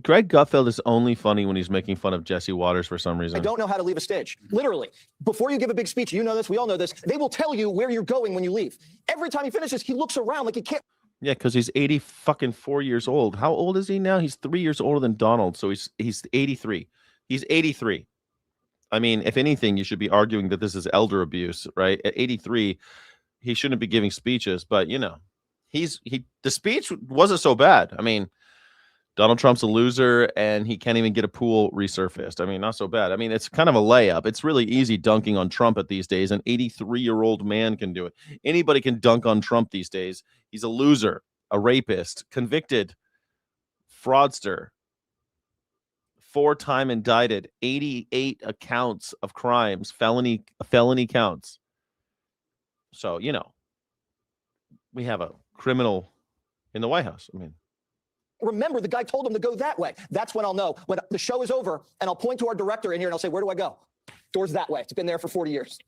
Greg Gutfeld is only funny when he's making fun of Jesse Waters for some reason. I don't know how to leave a stage. Literally, before you give a big speech, you know this, we all know this, they will tell you where you're going when you leave. Every time he finishes, he looks around like he can't. Yeah, because he's 84 years old. How old is he now? He's 3 years older than Donald, so he's 83. He's 83. I mean, if anything, you should be arguing that this is elder abuse, right? At 83, he shouldn't be giving speeches, but you know, the speech wasn't so bad. I mean, Donald Trump's a loser and he can't even get a pool resurfaced. I mean, not so bad. I mean, it's kind of a layup. It's really easy dunking on Trump at these days. An 83-year-old man can do it. Anybody can dunk on Trump these days. He's a loser, a rapist, convicted, fraudster, 4-time indicted, 88 accounts of crimes, felony counts. So, you know, we have a criminal in the White House. I mean, Remember, the guy told him to go that way. That's when I'll know. When the show is over, and I'll point to our director in here and I'll say, "Where do I go?" Doors that way. It's been there for 40 years.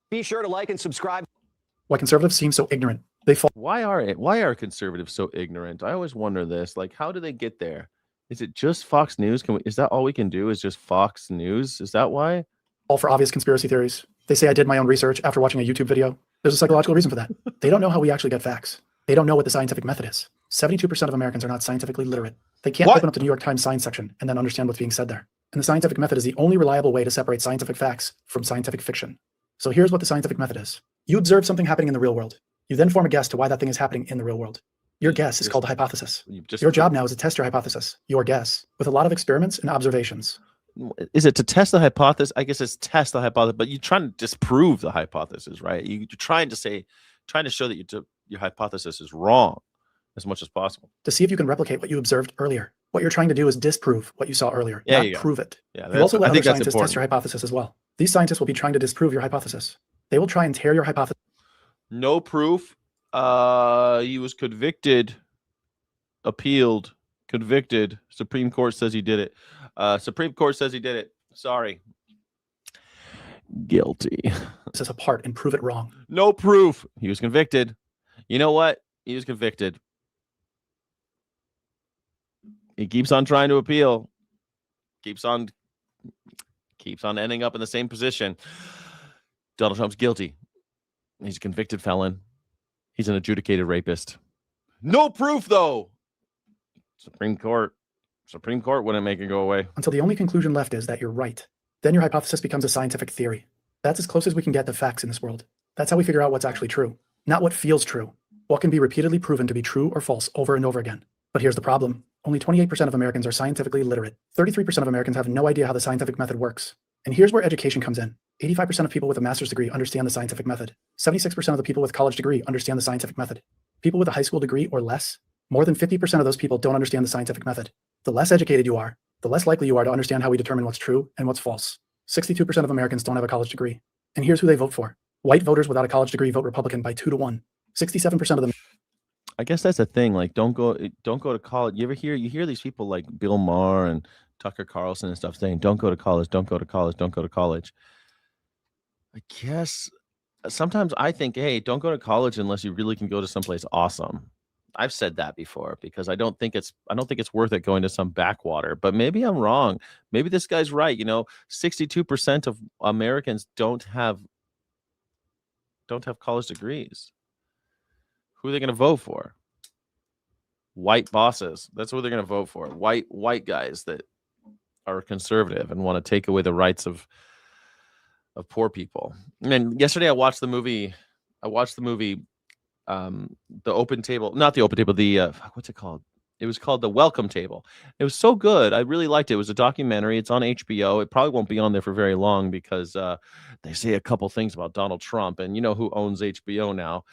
Be sure to like and subscribe. Why conservatives seem so ignorant. They fall. Why are conservatives so ignorant? I always wonder this. Like, how do they get there? Is it just Fox News? Is that all we can do? Is just Fox News? Is that why? All for obvious conspiracy theories. They say I did my own research after watching a YouTube video. There's a psychological reason for that. They don't know how we actually get facts. They don't know what the scientific method is. 72% of Americans are not scientifically literate. They can't open up the New York Times science section and then understand what's being said there. And the scientific method is the only reliable way to separate scientific facts from scientific fiction. So here's what the scientific method is. You observe something happening in the real world. You then form a guess to why that thing is happening in the real world. Your guess is called a hypothesis. Your job now is to test your hypothesis, your guess, with a lot of experiments and observations. Is it to test the hypothesis? I guess it's test the hypothesis, but you're trying to disprove the hypothesis, right? You're trying to show that your hypothesis is wrong as much as possible. To see if you can replicate what you observed earlier. What you're trying to do is disprove what you saw earlier, Yeah, not prove it. Yeah, you also let I other think that's scientists important. test your hypothesis as well. These scientists will be trying to disprove your hypothesis. They will try and tear your hypothesis. No proof. He was convicted, appealed, convicted. Supreme Court says he did it. Supreme Court says he did it. Sorry. Guilty. This is apart and prove it wrong. No proof. He was convicted. You know what? He was convicted. He keeps on trying to appeal. Keeps on ending up in the same position. Donald Trump's guilty. He's a convicted felon. He's an adjudicated rapist. No proof, though. Supreme Court wouldn't make it go away. Until the only conclusion left is that you're right. Then your hypothesis becomes a scientific theory. That's as close as we can get to facts in this world. That's how we figure out what's actually true. Not what feels true. What can be repeatedly proven to be true or false over and over again. But here's the problem. Only 28% of Americans are scientifically literate. 33% of Americans have no idea how the scientific method works. And here's where education comes in. 85% of people with a master's degree understand the scientific method. 76% of the people with college degree understand the scientific method. People with a high school degree or less, more than 50% of those people don't understand the scientific method. The less educated you are, the less likely you are to understand how we determine what's true and what's false. 62% of Americans don't have a college degree. And here's who they vote for. White voters without a college degree vote Republican by 2-1. 67% of them. I guess that's the thing. Like, don't go to college. You hear these people like Bill Maher and Tucker Carlson and stuff saying, "Don't go to college, don't go to college, don't go to college." I guess sometimes I think, hey, don't go to college unless you really can go to someplace awesome. I've said that before because I don't think it's worth it going to some backwater. But maybe I'm wrong. Maybe this guy's right. 62% of Americans don't have college degrees. Who are they going to vote for? White bosses. That's what they're going to vote for. White guys that are conservative and want to take away the rights of poor people. And yesterday I watched the movie. The Open Table, not the Open Table, the what's it called? It was called The Welcome Table. It was so good. I really liked it. It was a documentary. It's on HBO. It probably won't be on there for very long because they say a couple things about Donald Trump, and you know who owns HBO now.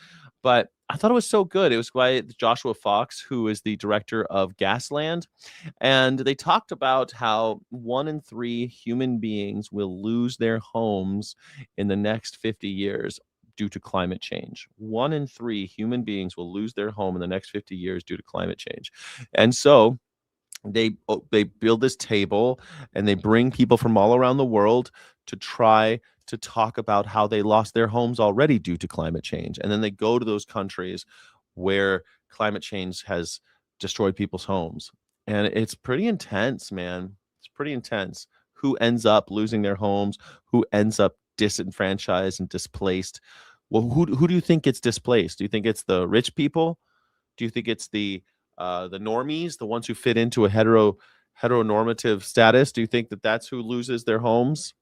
But I thought it was so good. It was by Joshua Fox, who is the director of Gasland. And they talked about how 1 in 3 human beings will lose their homes in the next 50 years due to climate change. 1 in 3 human beings will lose their home in the next 50 years due to climate change. And so they build this table and they bring people from all around the world to try to talk about how they lost their homes already due to climate change. And then they go to those countries where climate change has destroyed people's homes. And it's pretty intense, man. It's pretty intense. Who ends up losing their homes? Who ends up disenfranchised and displaced? Well, who do you think gets displaced? Do you think it's the rich people? Do you think it's the normies, the ones who fit into a heteronormative status? Do you think that that's who loses their homes?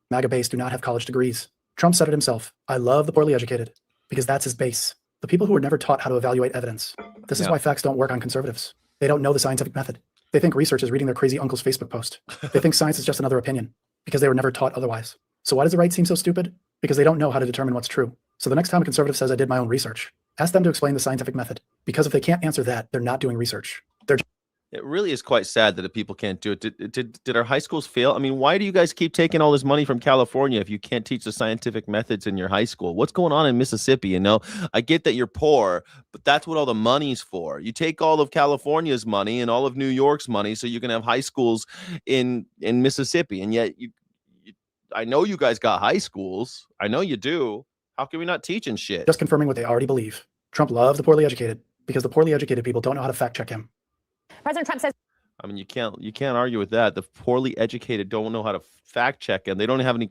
MAGA base do not have college degrees. Trump said it himself. I love the poorly educated because that's his base. The people who were never taught how to evaluate evidence. This is why facts don't work on conservatives. They don't know the scientific method. They think research is reading their crazy uncle's Facebook post. They think science is just another opinion because they were never taught otherwise. So why does the right seem so stupid? Because they don't know how to determine what's true. So the next time a conservative says I did my own research, ask them to explain the scientific method. Because if they can't answer that, they're not doing research. It really is quite sad that if people can't do it. Did our high schools fail? I mean, why do you guys keep taking all this money from California if you can't teach the scientific methods in your high school? What's going on in Mississippi? I get that you're poor, but that's what all the money's for. You take all of California's money and all of New York's money so you can have high schools in Mississippi. And yet I know you guys got high schools. I know you do. How can we not teach and shit? Just confirming what they already believe. Trump loves the poorly educated because the poorly educated people don't know how to fact check him. President Trump says, I mean, you can't argue with that. The poorly educated don't know how to fact check, and they don't have any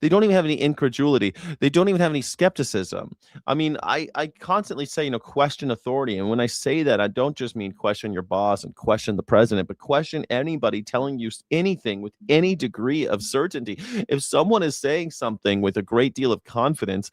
they don't even have any incredulity. They don't even have any skepticism. I mean, I constantly say, question authority. And when I say that, I don't just mean question your boss and question the president, but question anybody telling you anything with any degree of certainty. If someone is saying something with a great deal of confidence,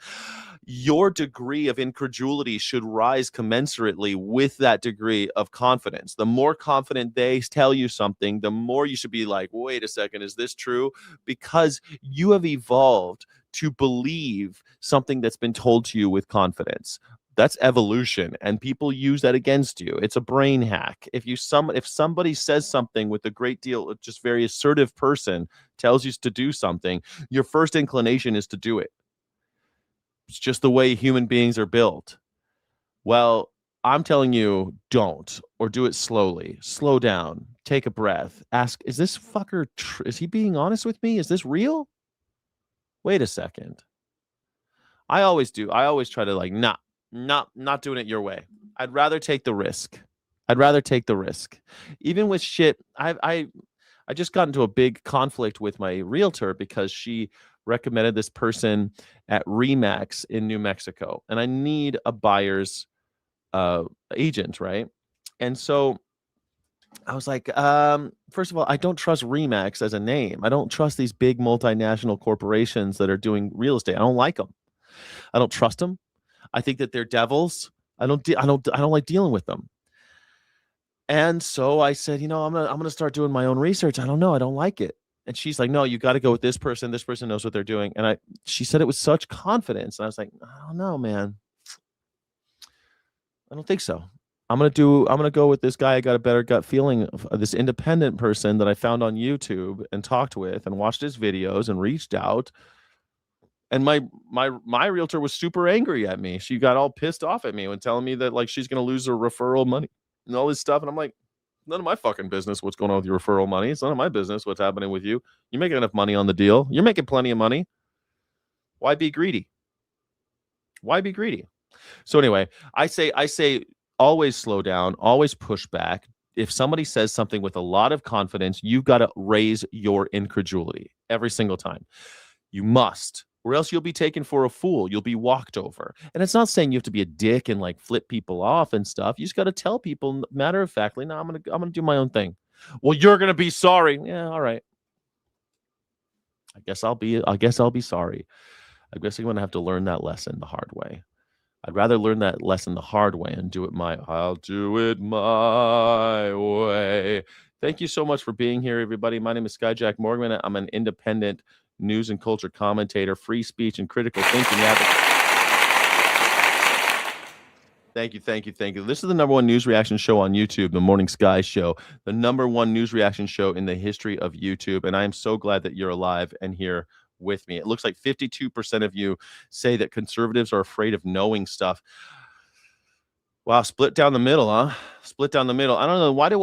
your degree of incredulity should rise commensurately with that degree of confidence. The more confident they tell you something, the more you should be like, wait a second, is this true? Because you have evolved to believe something that's been told to you with confidence. That's evolution, and people use that against you. It's a brain hack. If somebody says something with a great deal of just very assertive person tells you to do something, your first inclination is to do it. It's just the way human beings are built. Well, I'm telling you, don't, or do it slowly. Slow down. Take a breath. Ask, is this fucker, is he being honest with me? Is this real? Wait a second. I always do. I always try to not doing it your way. I'd rather take the risk. Even with shit, I just got into a big conflict with my realtor because she recommended this person at Remax in New Mexico, and I need a buyer's agent, right? And so I was like, first of all, I don't trust Remax as a name. I don't trust these big multinational corporations that are doing real estate. I don't like them. I don't trust them. I think that they're devils. I don't like dealing with them. And so I said, I'm gonna start doing my own research. I don't know. I don't like it. And she's like, no, you got to go with this person. This person knows what they're doing. And she said it with such confidence. And I was like, I don't know, man. I don't think so. I'm going to go with this guy. I got a better gut feeling of this independent person that I found on YouTube and talked with and watched his videos and reached out. And my realtor was super angry at me. She got all pissed off at me when telling me that she's going to lose her referral money and all this stuff. And I'm like, None of my fucking business what's going on with your referral money. It's none of my business what's happening with you. You're making enough money on the deal. You're making plenty of money. Why be greedy? Why be greedy? So anyway, I say always slow down, always push back. If somebody says something with a lot of confidence, you've got to raise your incredulity every single time. You must, or else you'll be taken for a fool. You'll be walked over. And it's not saying you have to be a dick and like flip people off and stuff. You just got to tell people matter of factly, no, I'm gonna do my own thing. Well, you're gonna be sorry. Yeah, all right. I guess I'll be sorry. I guess I'm gonna have to learn that lesson the hard way. I'd rather learn that lesson the hard way and I'll do it my way. Thank you so much for being here, everybody. My name is Skyjack Morgan. I'm an independent news and culture commentator, free speech and critical thinking advocate. Thank you. This is the #1 news reaction show on YouTube, the Morning Sky Show, the #1 news reaction show in the history of YouTube. And I am so glad that you're alive and here with me. It looks like 52% of you say that conservatives are afraid of knowing stuff. Wow, split down the middle, huh? Split down the middle. I don't know. Why do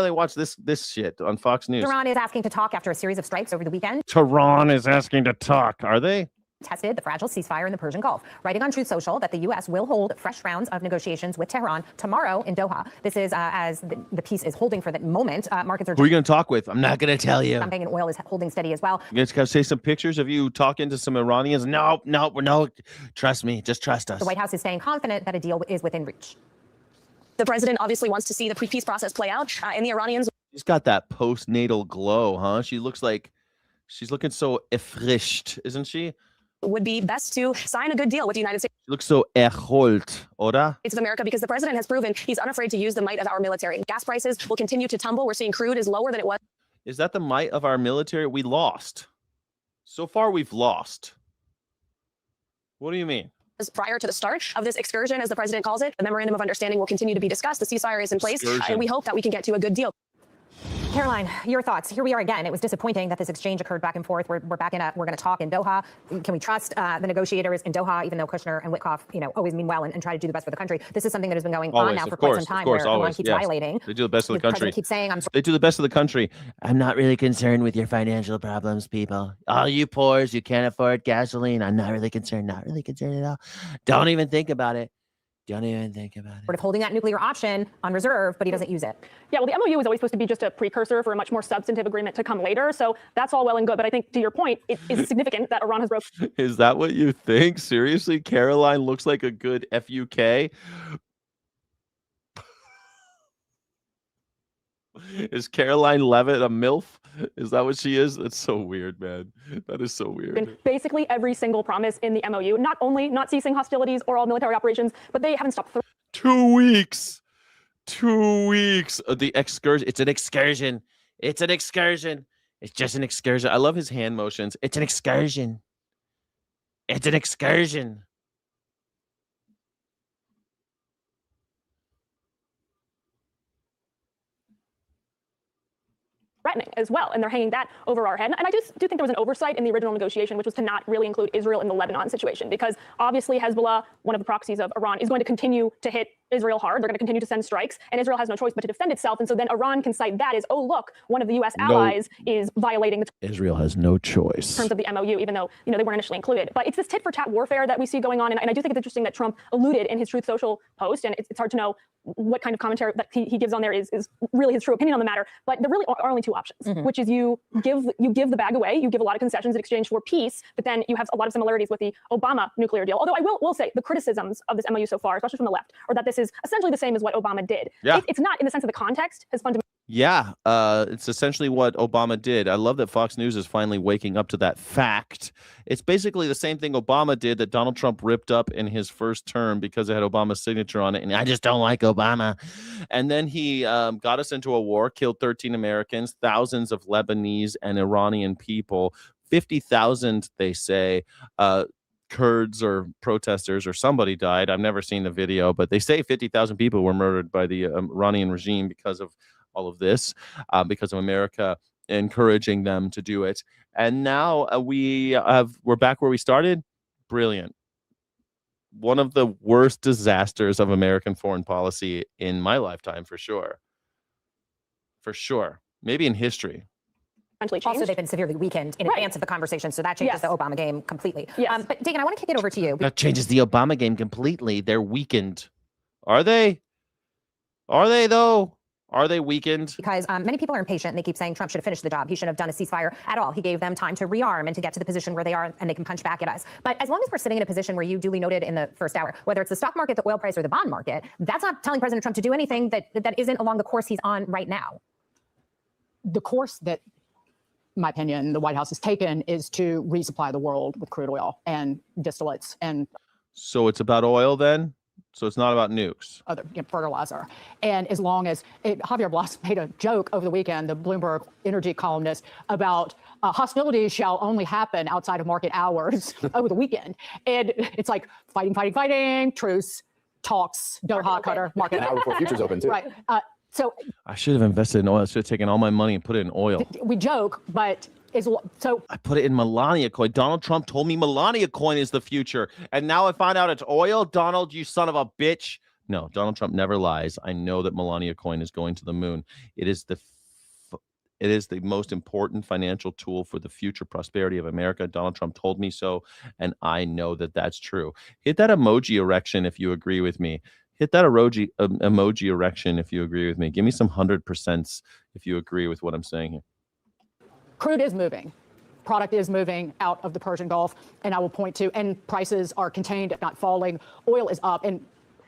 they watch this shit on Fox News? Tehran is asking to talk after a series of strikes over the weekend. Tehran is asking to talk. Are they? Tested the fragile ceasefire in the Persian Gulf, writing on Truth Social that the U.S. will hold fresh rounds of negotiations with Tehran tomorrow in Doha. This is as the peace is holding for the moment. Markets are. Who are you going to talk with? I'm not going to tell you. Jumping, and oil is holding steady as well. You guys got to say some pictures of you talking to some Iranians. No. Trust me. Just trust us. The White House is staying confident that a deal is within reach. The president obviously wants to see the peace process play out, and the Iranians. She's got that postnatal glow, huh? She looks like she's looking so erfrischt, isn't she? Would be best to sign a good deal with the United States. She looks so erholt, oder? It's of America because the president has proven he's unafraid to use the might of our military. Gas prices will continue to tumble. We're seeing crude is lower than it was. Is that the might of our military? We lost. So far, we've lost. What do you mean? Prior to the start of this excursion, as the president calls it, the memorandum of understanding will continue to be discussed. The ceasefire is in place, and we hope that we can get to a good deal. Caroline, your thoughts. Here we are again. It was disappointing that this exchange occurred back and forth. We're back in we're going to talk in Doha. Can we trust the negotiators in Doha, even though Kushner and Witkoff, always mean well and try to do the best for the country? This is something that has been going on now for quite some time, where Iran keeps violating. They do the best of the country. Keeps saying, they do the best of the country. I'm not really concerned with your financial problems, people. All you poors, you can't afford gasoline. I'm not really concerned. Not really concerned at all. Don't even think about it. Don't even think about it. Sort of holding that nuclear option on reserve, but he doesn't use it. Yeah, well, the MOU is always supposed to be just a precursor for a much more substantive agreement to come later. So that's all well and good. But I think to your point, it is significant that Iran has broken. Is that what you think? Seriously? Caroline looks like a good FUK? Is Caroline Levitt a MILF? Is that what she is? That's so weird, man. That is so weird. Basically every single promise in the MOU, not only not ceasing hostilities or all military operations, but they haven't stopped. 2 weeks. 2 weeks. The excursion. It's an excursion. It's an excursion. It's just an excursion. I love his hand motions. It's an excursion. It's an excursion. Threatening as well, and they're hanging that over our head. And I just do think there was an oversight in the original negotiation, which was to not really include Israel in the Lebanon situation, because obviously Hezbollah, one of the proxies of Iran, is going to continue to hit Israel hard. They're going to continue to send strikes, and Israel has no choice but to defend itself. And so then Iran can cite that as, oh, look, one of the U.S. allies is violating the Israel has no choice. terms of the MOU, even though they weren't initially included. But it's this tit-for-tat warfare that we see going on, and I do think it's interesting that Trump alluded in his Truth Social post, and it's hard to know what kind of commentary that he gives on there is really his true opinion on the matter. But there really are only two options, which is you give the bag away, you give a lot of concessions in exchange for peace, but then you have a lot of similarities with the Obama nuclear deal. Although I will say the criticisms of this MOU so far, especially from the left, are that this is essentially the same as what Obama did. Yeah. It's not in the sense of the context has fundamentally. Yeah, it's essentially what Obama did. I love that Fox News is finally waking up to that fact. It's basically the same thing Obama did that Donald Trump ripped up in his first term because it had Obama's signature on it. And I just don't like Obama. And then he got us into a war, killed 13 Americans, thousands of Lebanese and Iranian people, 50,000, they say, Kurds or protesters or somebody died. I've never seen the video, but they say 50,000 people were murdered by the Iranian regime because of all of this, because of America encouraging them to do it. And now we're back where we started. Brilliant. One of the worst disasters of American foreign policy in my lifetime, for sure. for sure. Maybe in history. Also, they've been severely weakened in advance of the conversation, so that changes the Obama game completely. But Dagan, I want to kick it over to you. That changes the Obama game completely. They're weakened. Are they? Are they, though? Are they weakened? Because many people are impatient and they keep saying Trump should have finished the job. He shouldn't have done a ceasefire at all. He gave them time to rearm and to get to the position where they are and they can punch back at us. But as long as we're sitting in a position where you duly noted in the first hour, whether it's the stock market, the oil price, or the bond market, that's not telling President Trump to do anything that isn't along the course he's on right now. The course that, in my opinion, the White House has taken is to resupply the world with crude oil and distillates and So it's about oil then? So it's not about nukes. other fertilizer. And as long as Javier Blas made a joke over the weekend, the Bloomberg energy columnist, about hostilities shall only happen outside of market hours over the weekend. And it's like fighting, truce, talks, Doha, Qatar, market. An hour before futures open, too. Right. So I should have invested in oil. I should have taken all my money and put it in oil. we joke, but so I put it in Melania coin. Donald Trump told me Melania coin is the future. And now I find out it's oil. Donald, you son of a bitch. No, Donald Trump never lies. I know that Melania coin is going to the moon. It is the most important financial tool for the future prosperity of America. Donald Trump told me so, and I know that that's true. Hit that emoji erection if you agree with me. Hit that emoji erection if you agree with me. Give me some 100% if you agree with what I'm saying here. crude is moving. Product is moving out of the Persian Gulf, and I will point to, and prices are contained, if not falling. Oil is up, and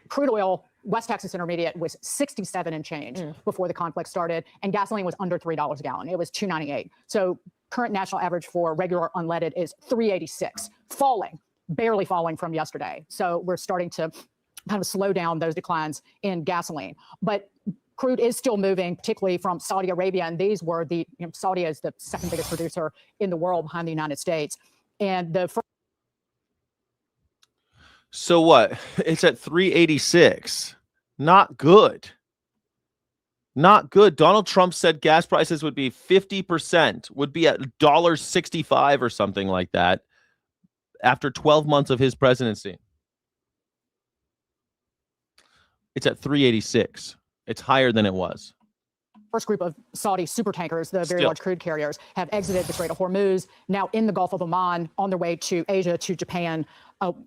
crude oil, West Texas Intermediate, was 67 and change before the conflict started, and gasoline was under $3 a gallon. It was $2.98. So current national average for regular unleaded is $3.86, falling, barely falling from yesterday. So we're starting to kind of slow down those declines in gasoline. But crude is still moving, particularly from Saudi Arabia. And these were Saudi is the second biggest producer in the world behind the United States. And so what? It's at 386. Not good. Not good. Donald Trump said gas prices would be 50%, would be at $1.65 or something like that after 12 months of his presidency. It's at 386. It's higher than it was. First group of Saudi super tankers, the very large crude carriers, have exited the Strait of Hormuz, now in the Gulf of Oman, on their way to Asia, to Japan.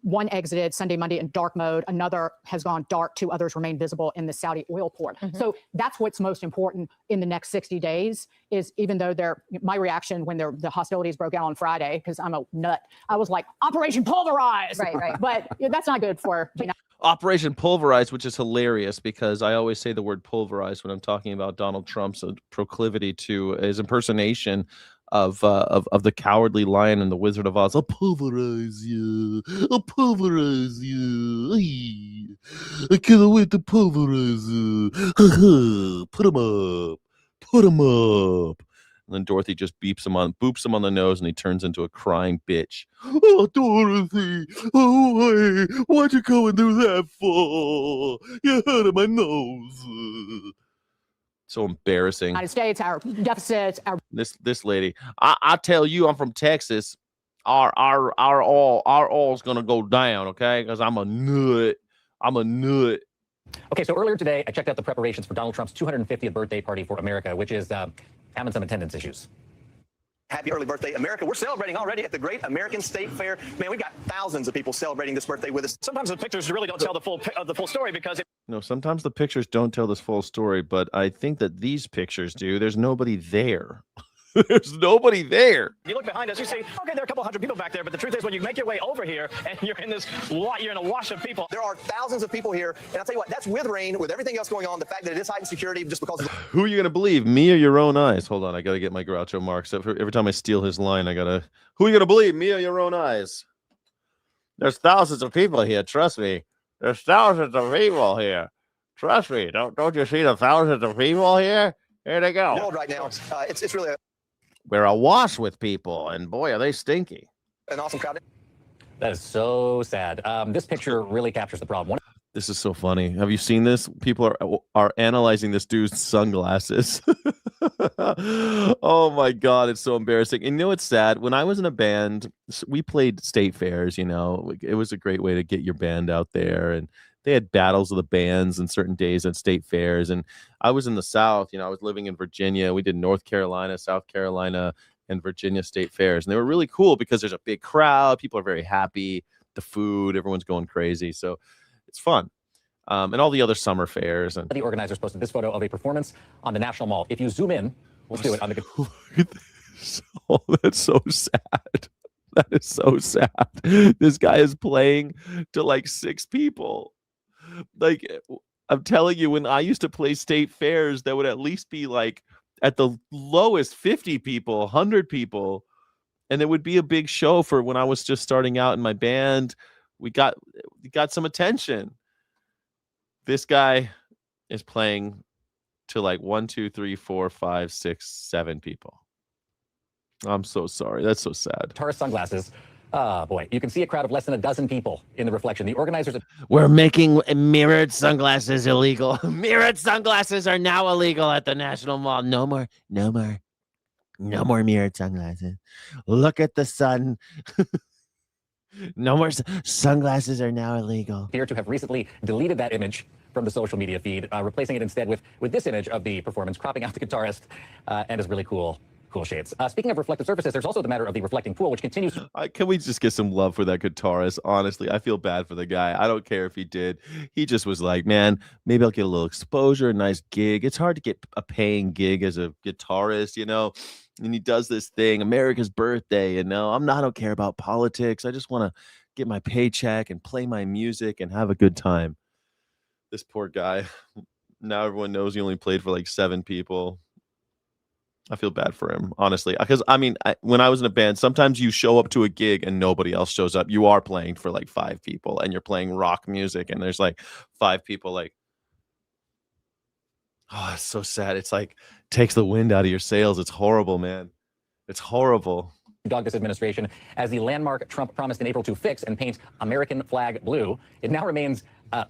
One exited Sunday, Monday in dark mode. Another has gone dark. Two others remain visible in the Saudi oil port. So that's what's most important in the next 60 days is, even though my reaction when the hostilities broke out on Friday, because I'm a nut, I was like, Operation Pulverize. Right. But that's not good for Operation Pulverize, which is hilarious because I always say the word pulverize when I'm talking about Donald Trump's proclivity to his impersonation of the Cowardly Lion and the Wizard of Oz. I'll pulverize you. I'll pulverize you. I can't wait to pulverize you. Put him up. Put him up. And then Dorothy just boops him on the nose, and he turns into a crying bitch. Oh, Dorothy! Oh, hey, why'd you go and do that for? You hurt my nose. So embarrassing. United States, our deficits, our this lady. I tell you, I'm from Texas. Our oil's gonna go down, okay? Because I'm a nut. I'm a nut. Okay, so earlier today, I checked out the preparations for Donald Trump's 250th birthday party for America, which is having some attendance issues. Happy early birthday, America. We're celebrating already at the Great American State Fair. Man, we got thousands of people celebrating this birthday with us. Sometimes the pictures really don't tell the full story because No, sometimes the pictures don't tell this full story, but I think that these pictures do. There's nobody there. There's nobody there. you look behind us, you see, okay, there are a couple hundred people back there, but the truth is when you make your way over here and you're in a wash of people. There are thousands of people here, and I'll tell you what, that's with rain, with everything else going on, the fact that it is heightened security just because of Who are you going to believe, me or your own eyes? Hold on, I got to get my Groucho Marx. Every time I steal his line, I got to... Who are you going to believe, me or your own eyes? There's thousands of people here, trust me. There's thousands of people here. Trust me. Don't you see the thousands of people here? Here they go. world right now. It's really We're awash with people, and boy, are they stinky. an awesome crowd. That is so sad. This picture really captures the problem. This is so funny. Have you seen this? People are analyzing this dude's sunglasses. Oh my God, it's so embarrassing. And you know what's sad? When I was in a band, we played state fairs, It was a great way to get your band out there, and they had battles of the bands and certain days at state fairs. And I was in the South, I was living in Virginia. We did North Carolina, South Carolina, and Virginia state fairs. And they were really cool because there's a big crowd. People are very happy. The food, everyone's going crazy. So it's fun. And all the other summer fairs. And the organizers posted this photo of a performance on the National Mall. If you zoom in, let's do it on the. Oh, that's so sad. That is so sad. This guy is playing to like 6 people. Like, I'm telling you, when I used to play state fairs, there would at least be like at the lowest 50 people, 100 people. And it would be a big show for when I was just starting out in my band. We got some attention. This guy is playing to like 1, 2, 3, 4, 5, 6, 7 people. I'm so sorry. That's so sad. Taurus sunglasses. Oh, boy. You can see a crowd of less than a dozen people in the reflection. The organizers... We're making mirrored sunglasses illegal. Mirrored sunglasses are now illegal at the National Mall. No more mirrored sunglasses. Look at the sun. No more sunglasses are now illegal. Appear to have recently deleted that image from the social media feed, replacing it instead with this image of the performance, cropping out the guitarist and his really cool shades. Speaking of reflective surfaces, there's also the matter of the reflecting pool, which continues. Can we just get some love for that guitarist? Honestly, I feel bad for the guy. I don't care if he did. He just was like, man, maybe I'll get a little exposure, a nice gig. It's hard to get a paying gig as a guitarist, and he does this thing, America's birthday, I don't care about politics. I just want to get my paycheck and play my music and have a good time. This poor guy. Now everyone knows he only played for like 7 people. I feel bad for him, honestly, because when I was in a band, sometimes you show up to a gig and nobody else shows up. You are playing for like 5 people and you're playing rock music and there's like 5 people like, oh, it's so sad. It's like takes the wind out of your sails. It's horrible, man. It's horrible. Dog this administration as the landmark Trump promised in April to fix and paint American flag blue. It now remains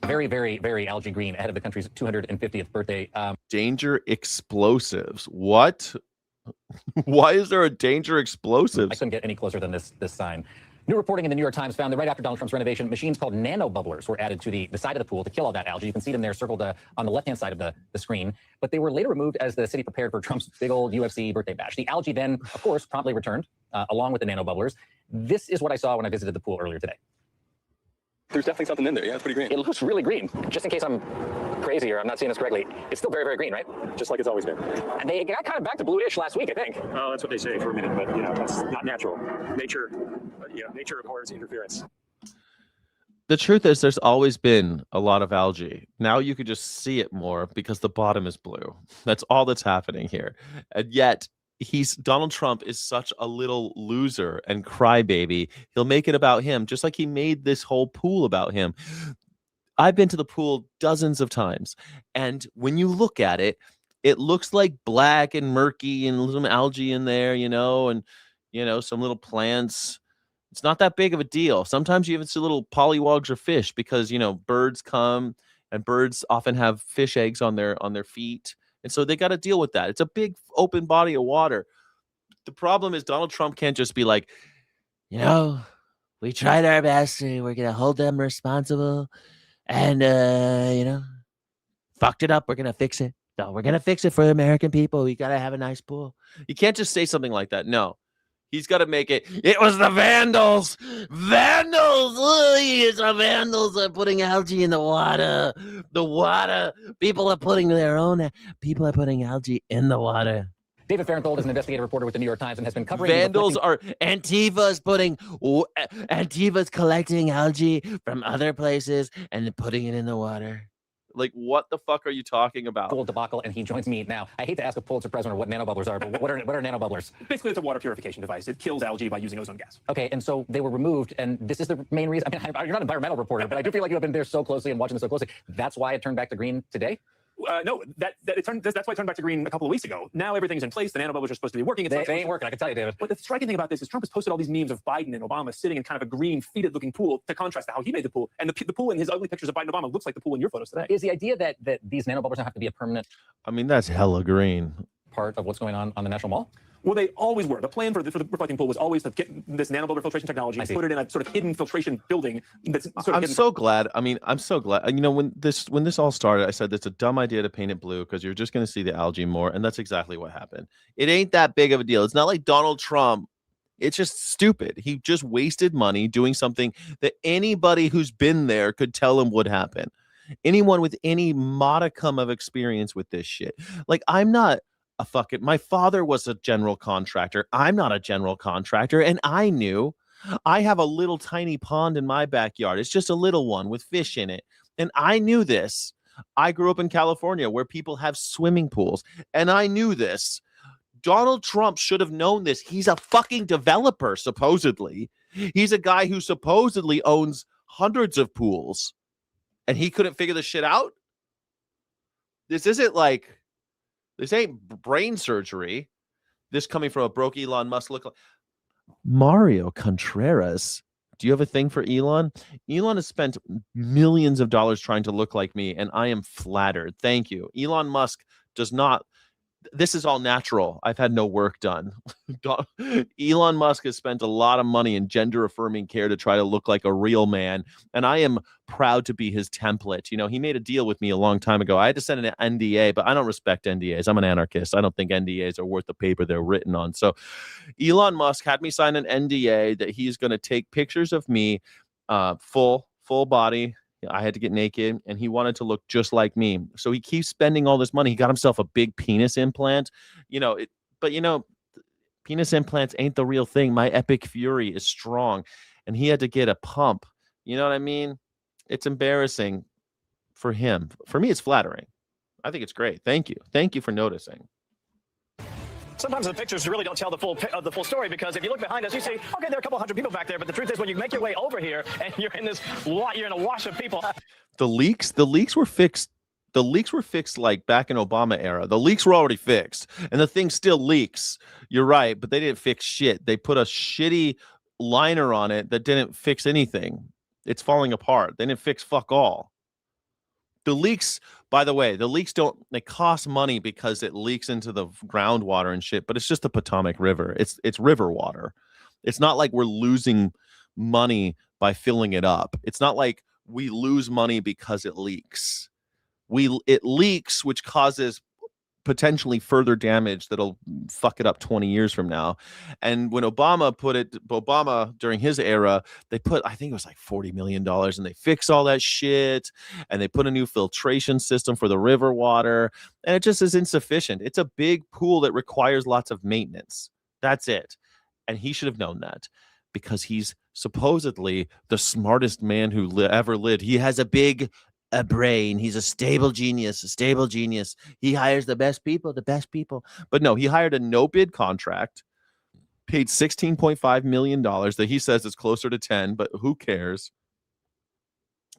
very, very, very algae green ahead of the country's 250th birthday. Danger explosives. What? Why is there a danger explosives? I couldn't get any closer than this sign. New reporting in the New York Times found that right after Donald Trump's renovation, machines called nano bubblers were added to the side of the pool to kill all that algae. You can see them there circled on the left-hand side of the screen. But they were later removed as the city prepared for Trump's big old UFC birthday bash. The algae then, of course, promptly returned along with the nano bubblers. This is what I saw when I visited the pool earlier today. There's definitely something in there. Yeah, it's pretty green. It looks really green. Just in case I'm crazy or I'm not seeing this correctly, it's still very, very green, right? Just like it's always been. And they got kind of back to bluish last week, I think. Oh, that's what they say for a minute, but that's not natural. Nature requires interference. The truth is there's always been a lot of algae. Now you could just see it more because the bottom is blue. That's all that's happening here. And yet Donald Trump is such a little loser and crybaby. He'll make it about him, just like he made this whole pool about him. I've been to the pool dozens of times, and when you look at it, it looks like black and murky and some algae in there, and some little plants. It's not that big of a deal. Sometimes you even see little pollywogs or fish because birds come, and birds often have fish eggs on their feet. And so they got to deal with that. It's a big open body of water. The problem is Donald Trump can't just be like, we tried our best. We're going to hold them responsible. And, fucked it up. We're going to fix it. No, we're going to fix it for the American people. We got to have a nice pool. You can't just say something like that. No. He's got to make it. It was the vandals. Vandals. It's the vandals are putting algae in the water. The water. People are putting algae in the water. David Farenthold is an investigative reporter with the New York Times and has been covering Vandals are Antifa's collecting algae from other places and putting it in the water. Like, what the fuck are you talking about? Full debacle, and he joins me now. I hate to ask a Pulitzer Prize winner what nanobubblers are, but what are nanobubblers? Basically, it's a water purification device. It kills algae by using ozone gas. Okay, and so they were removed, and this is the main reason. You're not an environmental reporter, but I do feel like you have been there so closely and watching this so closely. That's why it turned back to green today? No, that's why it turned back to green a couple of weeks ago. Now everything's in place. The nanobubblers are supposed to be working. They ain't working, I can tell you, David. But the striking thing about this is Trump has posted all these memes of Biden and Obama sitting in kind of a green, fetid-looking pool to contrast to how he made the pool. And the pool in his ugly pictures of Biden and Obama looks like the pool in your photos today. Is the idea that these nanobubblers don't have to be a permanent... That's hella green. ...part of what's going on the National Mall? Well, they always were. The plan for the reflecting pool was always to get this nanobubble filtration technology and put it in a sort of hidden filtration building. That's sort of I'm so glad. I mean, I'm so glad. You know, when this all started, I said it's a dumb idea to paint it blue because you're just going to see the algae more, and that's exactly what happened. It ain't that big of a deal. It's not like Donald Trump. It's just stupid. He just wasted money doing something that anybody who's been there could tell him would happen. Anyone with any modicum of experience with this shit. Like, I'm not a fucking, my father was a general contractor. I'm not a general contractor, and I knew. I have a little tiny pond in my backyard. It's just a little one with fish in it. And I knew this. I grew up in California where people have swimming pools, and I knew this. Donald Trump should have known this. He's a fucking developer, supposedly. He's a guy who supposedly owns hundreds of pools, and he couldn't figure this shit out. This ain't brain surgery. This coming from a broke Elon Musk look like. Mario Contreras. Do you have a thing for Elon? Elon has spent millions of dollars trying to look like me, and I am flattered. Thank you. Elon Musk does not. This is all natural. I've had no work done. Elon Musk has spent a lot of money in gender affirming care to try to look like a real man. And I am proud to be his template. You know, he made a deal with me a long time ago. I had to send an NDA, but I don't respect NDAs. I'm an anarchist. I don't think NDAs are worth the paper they're written on. So Elon Musk had me sign an NDA that he's going to take pictures of me, full body. I had to get naked, and he wanted to look just like me. So he keeps spending all this money. He got himself a big penis implant, but penis implants ain't the real thing. My epic fury is strong, and he had to get a pump. You know what I mean? It's embarrassing for him. For me, it's flattering. I think it's great. Thank you. Thank you for noticing. Sometimes the pictures really don't tell the full story, because if you look behind us, you see, okay, there are a couple hundred people back there, but the truth is, when you make your way over here and you're in a wash of people. The leaks were fixed. The leaks were fixed like back in Obama era. The leaks were already fixed, and the thing still leaks. You're right, but they didn't fix shit. They put a shitty liner on it that didn't fix anything. It's falling apart. They didn't fix fuck all. The leaks, by the way, they cost money because it leaks into the groundwater and shit, but it's just the Potomac River. It's river water. It's not like we're losing money by filling it up. It's not like we lose money because it leaks. It leaks, which causes potentially further damage that'll fuck it up 20 years from now. And when Obama during his era, they put, I think it was like $40 million, and they fix all that shit, and they put a new filtration system for the river water, and it just is insufficient. It's a big pool that requires lots of maintenance. That's it. And he should have known that, because he's supposedly the smartest man who ever lived. He has a brain. He's a stable genius. He hires the best people. But no, he hired a no bid contract, paid $16.5 million that he says is closer to 10, but who cares?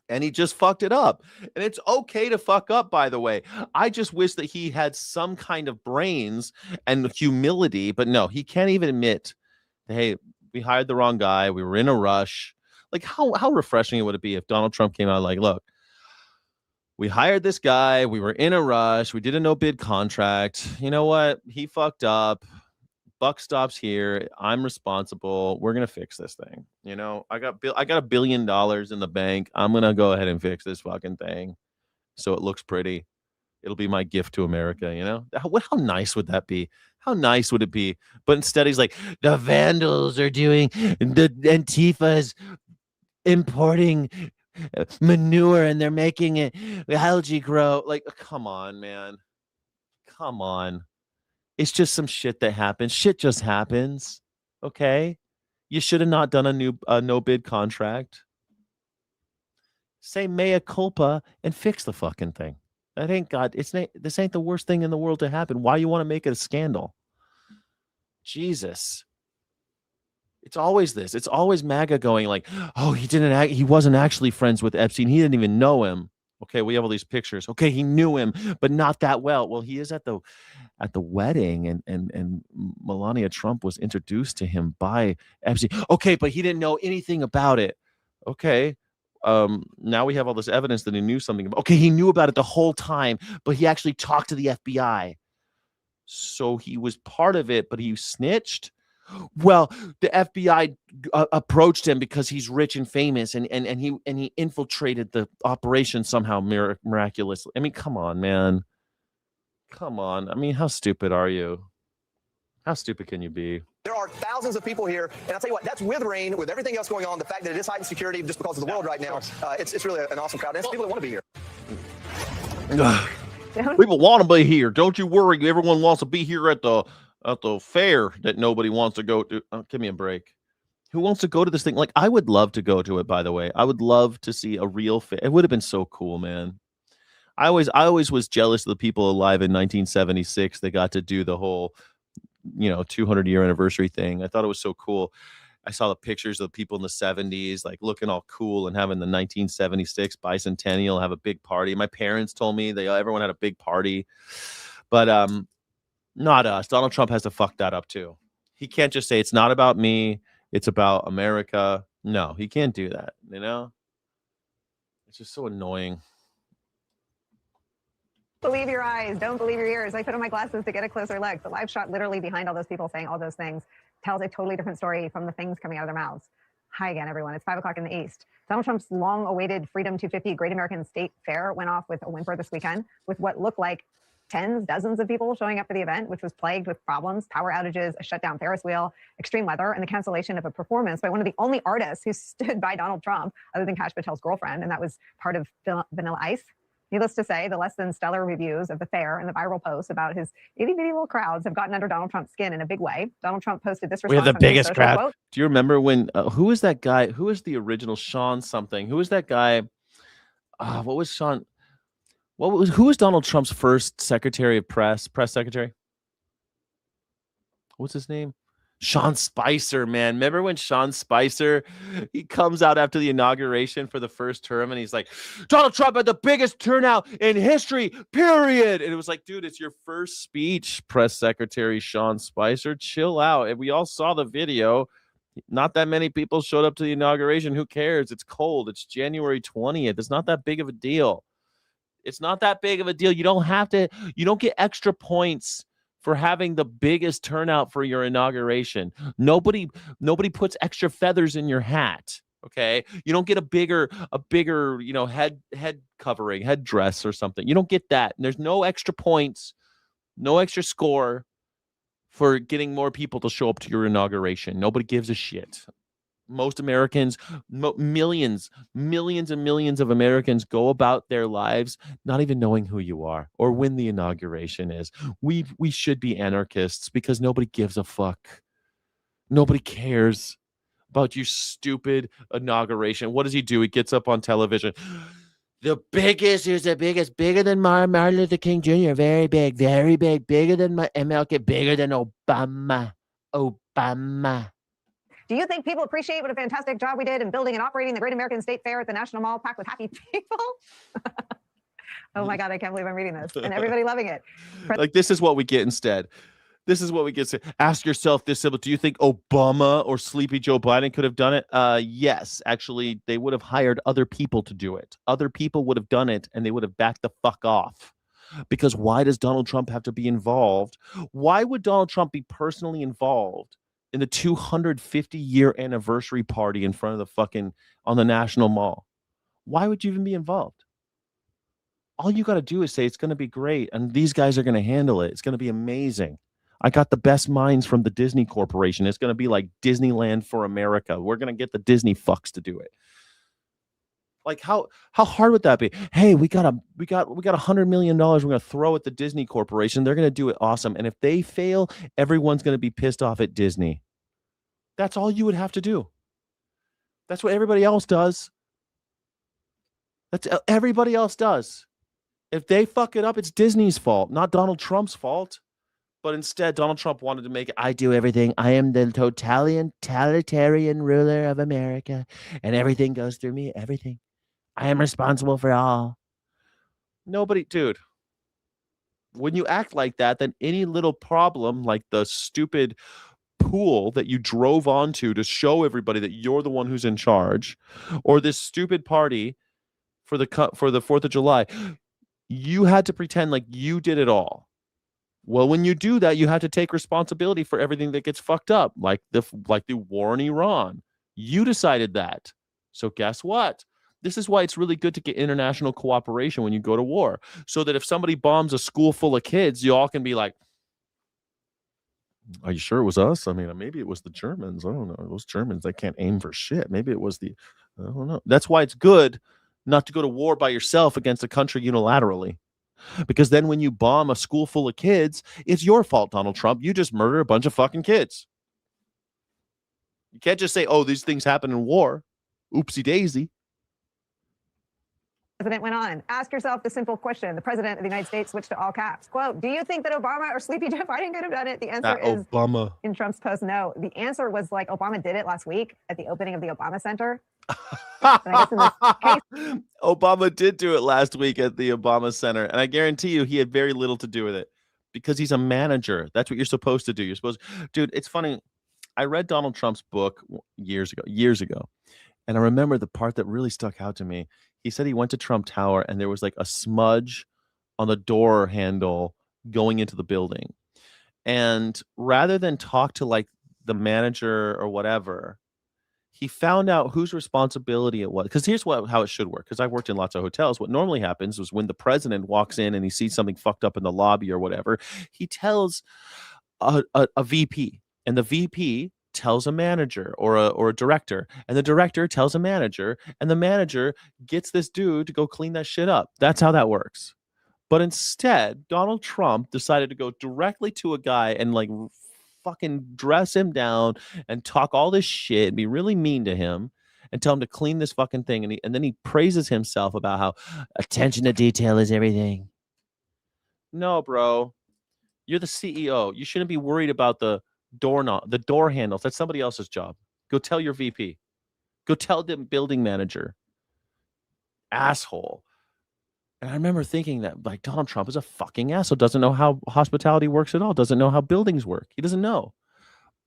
And he just fucked it up. And it's okay to fuck up, by the way. I just wish that he had some kind of brains and humility, but no, he can't even admit, hey, we hired the wrong guy. We were in a rush. Like, how refreshing would it be if Donald Trump came out like, look, we hired this guy. We were in a rush. We did a no-bid contract. You know what? He fucked up. Buck stops here. I'm responsible. We're gonna fix this thing. You know, I got $1 billion in the bank. I'm gonna go ahead and fix this fucking thing, so it looks pretty. It'll be my gift to America. You know, how nice would that be? How nice would it be? But instead, he's like, the vandals are doing, the Antifa's importing manure, and they're making it algae grow. Like, come on, man. Come on. It's just some shit that happens. Shit just happens. Okay? You should have not done a no bid contract. Say mea culpa and fix the fucking thing. That ain't this ain't the worst thing in the world to happen. Why you want to make it a scandal? Jesus. It's always this. It's always MAGA going like, oh, he wasn't actually friends with Epstein. He didn't even know him. Okay, we have all these pictures. Okay, he knew him, but not that well. Well, he is at the wedding, and Melania Trump was introduced to him by Epstein. Okay, but he didn't know anything about it. Okay. Now we have all this evidence that he knew something about. Okay, he knew about it the whole time, but he actually talked to the FBI. So he was part of it, but he snitched. Well, the FBI approached him because he's rich and famous, and he infiltrated the operation somehow miraculously. I mean, come on, man. Come on. I mean, how stupid are you? How stupid can you be? There are thousands of people here, and I'll tell you what, that's with rain, with everything else going on, the fact that it is heightened security just because of the world right now. It's really an awesome crowd. And it's people that want to be here. People want to be here. Don't you worry. Everyone wants to be here at the fair that nobody wants to go to. Give me a break. Who wants to go to this thing? Like, I would love to go to it, by the way. I would love to see a real fair. It would have been so cool, man. I always was jealous of the people alive in 1976 that got to do the whole 200-year anniversary thing. I thought it was so cool. I saw the pictures of the people in the 70s, like looking all cool and having the 1976 bicentennial, have a big party. My parents told me everyone had a big party, but not us. Donald Trump has to fuck that up too. He can't just say it's not about me, it's about America. No, he can't do that. It's just so annoying. Believe your eyes, don't believe your ears. I put on my glasses to get a closer look. The live shot literally behind all those people saying all those things tells a totally different story from the things coming out of their mouths. Hi again, everyone. It's 5 o'clock in the East. Donald Trump's long-awaited Freedom 250 Great American State Fair went off with a whimper this weekend, with what looked like dozens of people showing up for the event, which was plagued with problems, power outages, a shutdown Ferris wheel, extreme weather, and the cancellation of a performance by one of the only artists who stood by Donald Trump, other than Kash Patel's girlfriend, and that was part of Vanilla Ice. Needless to say, the less than stellar reviews of the fair and the viral posts about his itty-bitty little crowds have gotten under Donald Trump's skin in a big way. Donald Trump posted this response. We have the on his biggest social crowd. quote. Do you remember when, who was that guy? Who was the original Sean something? Who was that guy? What was Sean? Who was Donald Trump's first secretary of press secretary? What's his name? Sean Spicer, man. Remember when Sean Spicer, he comes out after the inauguration for the first term and he's like, Donald Trump had the biggest turnout in history, period. And it was like, dude, it's your first speech, press secretary Sean Spicer. Chill out. And we all saw the video. Not that many people showed up to the inauguration. Who cares? It's cold. It's January 20th. It's not that big of a deal. It's not that big of a deal. You don't get extra points for having the biggest turnout for your inauguration. Nobody puts extra feathers in your hat. Okay. You don't get a bigger, head covering, headdress or something. You don't get that. And there's no extra points, no extra score for getting more people to show up to your inauguration. Nobody gives a shit. Most Americans, millions and millions of Americans go about their lives not even knowing who you are or when the inauguration is. We should be anarchists because nobody gives a fuck. Nobody cares about your stupid inauguration. What does he do? He gets up on television. The biggest, here's the biggest, bigger than Martin Luther King Jr., very big, bigger than MLK, bigger than Obama. Do you think people appreciate what a fantastic job we did in building and operating the Great American State Fair at the National Mall packed with happy people? Oh my God, I can't believe I'm reading this. And everybody loving it. Like, this is what we get instead. This is what we get. Ask yourself this simple. Do you think Obama or Sleepy Joe Biden could have done it? Yes. Actually, they would have hired other people to do it. Other people would have done it, and they would have backed the fuck off. Because why does Donald Trump have to be involved? Why would Donald Trump be personally involved in the 250-year anniversary party in front of on the National Mall? Why would you even be involved? All you got to do is say it's going to be great, and these guys are going to handle it. It's going to be amazing. I got the best minds from the Disney Corporation. It's going to be like Disneyland for America. We're going to get the Disney fucks to do it. Like, how hard would that be? Hey, we got $100 million. We're going to throw at the Disney Corporation. They're going to do it awesome. And if they fail, everyone's going to be pissed off at Disney. That's all you would have to do. That's what everybody else does. That's everybody else does. If they fuck it up, it's Disney's fault, not Donald Trump's fault. But instead, Donald Trump wanted to make it, I do everything. I am the totalitarian ruler of America, and everything goes through me. Everything. I am responsible for all. Nobody, dude. When you act like that, then any little problem, like the stupid pool that you drove onto to show everybody that you're the one who's in charge, or this stupid party for the 4th of July, you had to pretend like you did it all. Well, when you do that, you have to take responsibility for everything that gets fucked up, like the war in Iran. You decided that. So guess what? This is why it's really good to get international cooperation when you go to war, so that if somebody bombs a school full of kids, you all can be like, are you sure it was us? I mean, maybe it was the Germans. I don't know. Those Germans, they can't aim for shit. Maybe it was I don't know. That's why it's good not to go to war by yourself against a country unilaterally. Because then when you bomb a school full of kids, it's your fault, Donald Trump. You just murder a bunch of fucking kids. You can't just say, oh, these things happen in war. Oopsie daisy. The president went on. Ask yourself the simple question. The president of the United States switched to all caps. Quote, do you think that Obama or sleepy Joe Biden could have done it? The answer is Obama. In Trump's post, no. The answer was like Obama did it last week at the opening of the Obama Center. Obama did do it last week at the Obama Center, and I guarantee you he had very little to do with it because he's a manager. That's what you're supposed to do. You're supposed, dude, it's funny. I read Donald Trump's book years ago, and I remember the part that really stuck out to me. He said he went to Trump Tower and there was like a smudge on the door handle going into the building. And rather than talk to like the manager or whatever, he found out whose responsibility it was. Because here's how it should work. Because I've worked in lots of hotels. What normally happens is when the president walks in and he sees something fucked up in the lobby or whatever, he tells a VP, and the VP tells a manager or a director, and the director tells a manager, and the manager gets this dude to go clean that shit up. That's how that works. But instead, Donald Trump decided to go directly to a guy and like fucking dress him down and talk all this shit and be really mean to him and tell him to clean this fucking thing. And then he praises himself about how attention to detail is everything. No, bro. You're the CEO. You shouldn't be worried about the door handles. That's somebody else's job. Go tell your VP. Go tell the building manager. Asshole. And I remember thinking that like Donald Trump is a fucking asshole. Doesn't know how hospitality works at all. Doesn't know how buildings work. He doesn't know.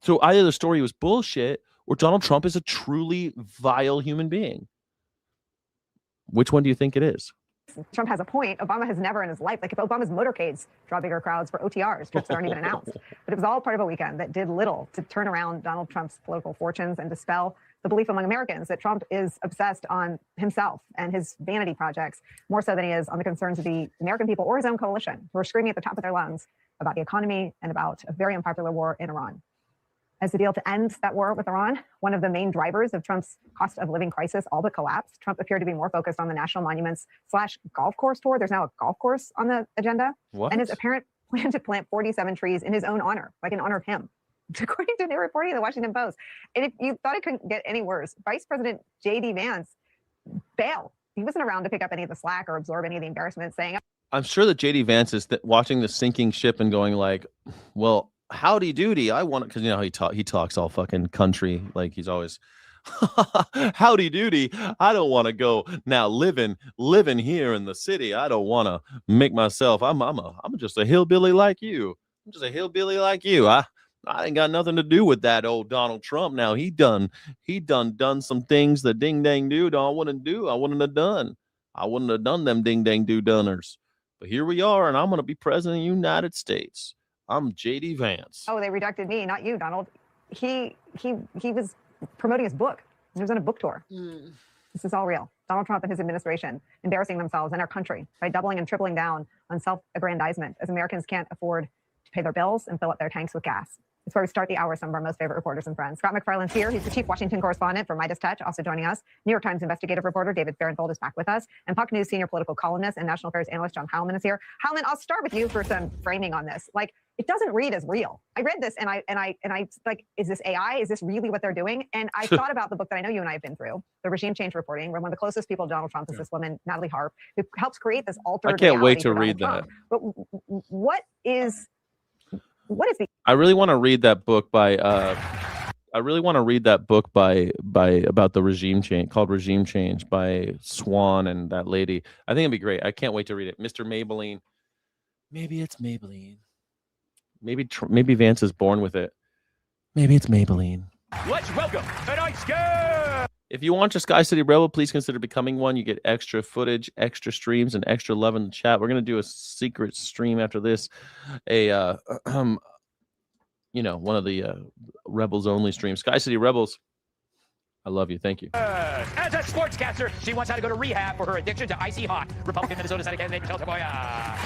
So either the story was bullshit or Donald Trump is a truly vile human being. Which one do you think it is? Trump has a point. Obama has never in his life, like if Obama's motorcades draw bigger crowds for OTRs, trips that aren't even announced. But it was all part of a weekend that did little to turn around Donald Trump's political fortunes and dispel the belief among Americans that Trump is obsessed on himself and his vanity projects, more so than he is on the concerns of the American people or his own coalition, who are screaming at the top of their lungs about the economy and about a very unpopular war in Iran. As the deal to end that war with Iran, one of the main drivers of Trump's cost of living crisis all but collapsed, Trump appeared to be more focused on the national monuments / golf course tour. There's now a golf course on the agenda. What? And his apparent plan to plant 47 trees in his own honor, like in honor of him, according to new reporting in the Washington Post. And if you thought it couldn't get any worse, Vice President J.D. Vance bailed. He wasn't around to pick up any of the slack or absorb any of the embarrassment, saying, I'm sure that J.D. Vance is watching the sinking ship and going like, well, howdy doody, I want it, because you know he talks all fucking country, like he's always howdy doody. I don't want to go now living here in the city. I don't want to make myself. I'm just a hillbilly like you. I'm just a hillbilly like you. I ain't got nothing to do with that old Donald Trump. Now he done some things that ding dang dude I wouldn't do. I wouldn't have done. I wouldn't have done them ding dang do dunners. But here we are, and I'm gonna be president of the United States. I'm J.D. Vance. oh, they rejected me, not you, Donald. He was promoting his book. He was on a book tour. This is all real. Donald Trump and his administration embarrassing themselves and our country by doubling and tripling down on self-aggrandizement as Americans can't afford to pay their bills and fill up their tanks with gas. It's where we start the hour with some of our most favorite reporters and friends. Scott MacFarlane's here. He's the chief Washington correspondent for Midas Touch, also joining us. New York Times investigative reporter David Fahrenthold is back with us. And Puck News senior political columnist and national affairs analyst John Heilman is here. Heilman, I'll start with you for some framing on this. Like, it doesn't read as real. I read this and I like, is this AI? Is this really what they're doing? And I thought about the book that I know you and I have been through, the regime change reporting, where one of the closest people to Donald Trump is this woman, Natalie Harp, who helps create this altered I can't wait reality to for read Donald that. Trump. But what is the I really want to read that book by about the regime change, called Regime Change, by Swan and that lady. I think it'd be great. I can't wait to read it. Mr. Maybelline. Maybe it's Maybelline. Maybe Vance is born with it. Maybe it's Maybelline. Let's welcome tonight's guest. If you want your Sky City Rebel, please consider becoming one. You get extra footage, extra streams, and extra love in the chat. We're going to do a secret stream after this. One of the Rebels only streams. Sky City Rebels, I love you. Thank you. As a sportscaster, she once had to go to rehab for her addiction to icy hot. Republican Minnesota Senate candidate Michelle Taboya.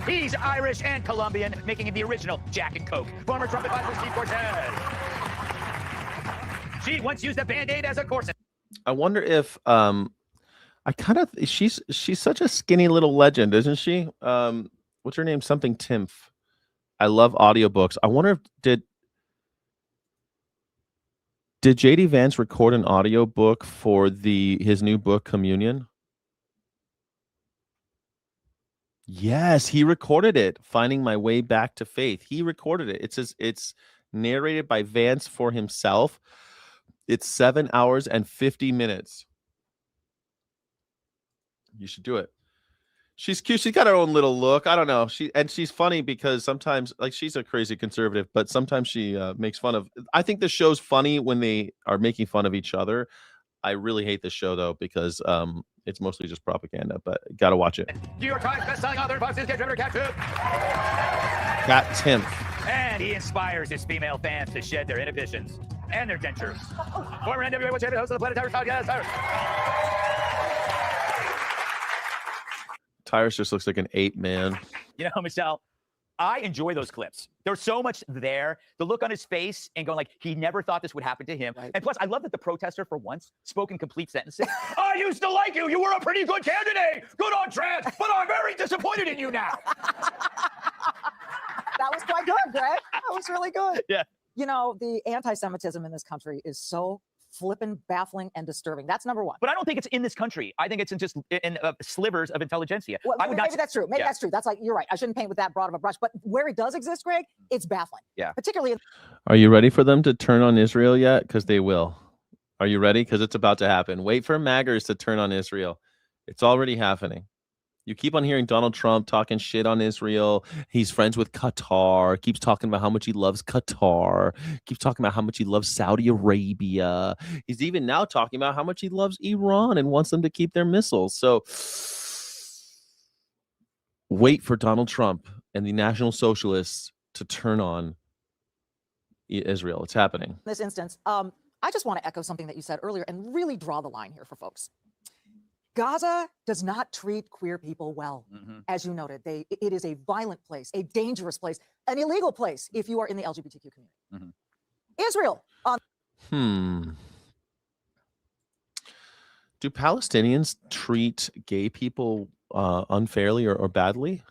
He's Irish and Colombian, making him the original Jack and Coke. Former Trump advisor Steve Cortez. She once used a Band-Aid as a corset. I wonder if she's such a skinny little legend, isn't she? What's her name? Something Timph. I love audiobooks. I wonder if did JD Vance record an audiobook for his new book Communion? Yes, he recorded it. Finding My Way Back to Faith. He recorded it. It's narrated by Vance for himself. It's 7 hours and 50 minutes. You should do it. She's cute. She's got her own little look. I don't know. She's funny because sometimes, like, she's a crazy conservative, but sometimes she makes fun of. I think the show's funny when they are making fun of each other. I really hate the show though because it's mostly just propaganda. But gotta watch it. New York Times bestselling author, Fox News contributor, Cat Timph. And he inspires his female fans to shed their inhibitions and their dentures. Former NWA World Champion, host of the Planet Tires podcast. Tyrus just looks like an ape, man. You know, Michelle, I enjoy those clips. There's so much there. The look on his face and going like, he never thought this would happen to him. Right. And plus, I love that the protester for once spoke in complete sentences. I used to like you. You were a pretty good candidate. Good on trans, but I'm very disappointed in you now. That was quite good, Greg. That was really good. Yeah. You know, the anti-Semitism in this country is so flippin' baffling and disturbing. That's number one. But I don't think it's in this country. I think it's in slivers of intelligentsia. Well, I would maybe not, that's true. Maybe yeah. that's true. That's like, you're right. I shouldn't paint with that broad of a brush. But where it does exist, Greg, it's baffling. Yeah. Particularly. Are you ready for them to turn on Israel yet? Because they will. Are you ready? Because it's about to happen. Wait for MAGAs to turn on Israel. It's already happening. You keep on hearing Donald Trump talking shit on Israel. He's friends with Qatar. Keeps talking about how much he loves Qatar. Keeps talking about how much he loves Saudi Arabia. He's even now talking about how much he loves Iran and wants them to keep their missiles. So wait for Donald Trump and the National Socialists to turn on Israel. It's happening. In this instance, I just want to echo something that you said earlier and really draw the line here for folks. Gaza does not treat queer people well, as you noted. It is a violent place, a dangerous place, an illegal place if you are in the LGBTQ community. Israel. Do Palestinians treat gay people unfairly or badly?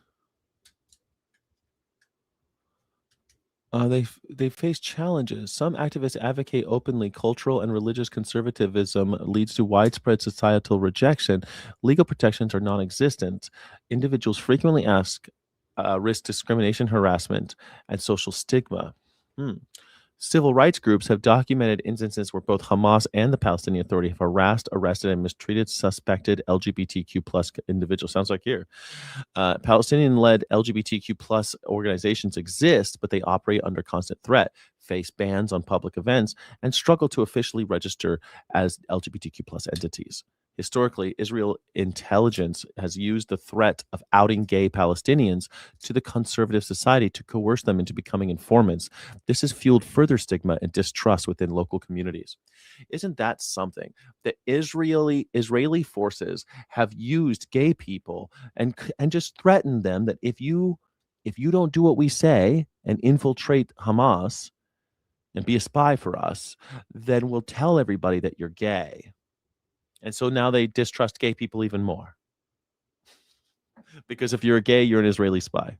They face challenges. Some activists advocate openly cultural and religious conservatism leads to widespread societal rejection. Legal protections are non-existent. Individuals frequently risk discrimination, harassment, and social stigma. Civil rights groups have documented instances where both Hamas and the Palestinian Authority have harassed, arrested, and mistreated suspected LGBTQ plus individuals. Sounds like here. Palestinian-led LGBTQ plus organizations exist, but they operate under constant threat, face bans on public events, and struggle to officially register as LGBTQ plus entities. Historically, Israel intelligence has used the threat of outing gay Palestinians to the conservative society to coerce them into becoming informants. This has fueled further stigma and distrust within local communities. Isn't that something? The Israeli forces have used gay people and just threatened them that if you don't do what we say and infiltrate Hamas and be a spy for us, then we'll tell everybody that you're gay. And so now they distrust gay people even more. Because if you're a gay, you're an Israeli spy.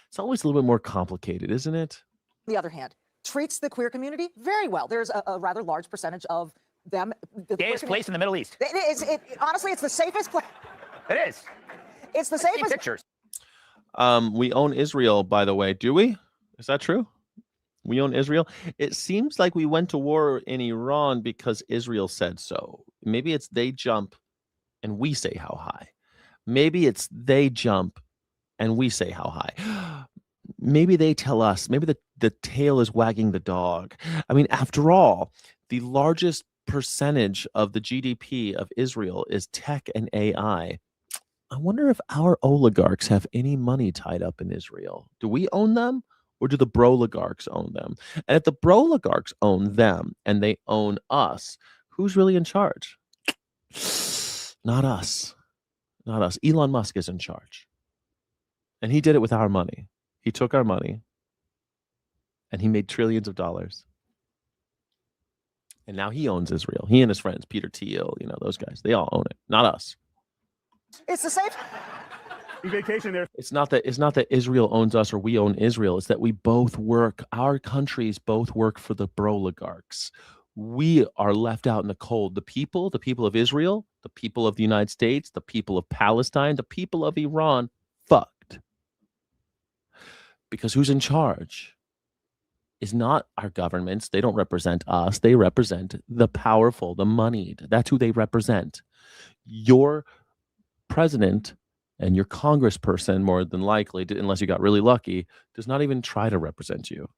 It's always a little bit more complicated, isn't it? On the other hand, treats the queer community very well. There's a rather large percentage of them. The gayest place in the Middle East. Honestly, it's the safest place. It is. It's the safest. Pictures. We own Israel, by the way. Do we? Is that true? We own Israel. It seems like we went to war in Iran because Israel said so. Maybe it's they jump and we say how high. Maybe it's they jump and we say how high. Maybe they tell us. Maybe the the tail is wagging the dog. I mean, after all, the largest percentage of the GDP of Israel is tech and AI. I wonder if our oligarchs have any money tied up in Israel. Do we own them, or do the broligarchs own them? And if the broligarchs own them and they own us, who's really in charge? Not us. Not us. Elon Musk is in charge. And he did it with our money. He took our money and he made trillions of dollars. And now he owns Israel. He and his friends, Peter Thiel, those guys, they all own it. Not us. It's the same. Vacation there. It's not that Israel owns us or we own Israel. It's that we both work. Our countries both work for the broligarchs. We are left out in the cold. The people of Israel, the people of the United States, the people of Palestine, the people of Iran, fucked. Because who's in charge is not our governments. They don't represent us. They represent the powerful, the moneyed. That's who they represent. Your president and your congressperson, more than likely, unless you got really lucky, does not even try to represent you.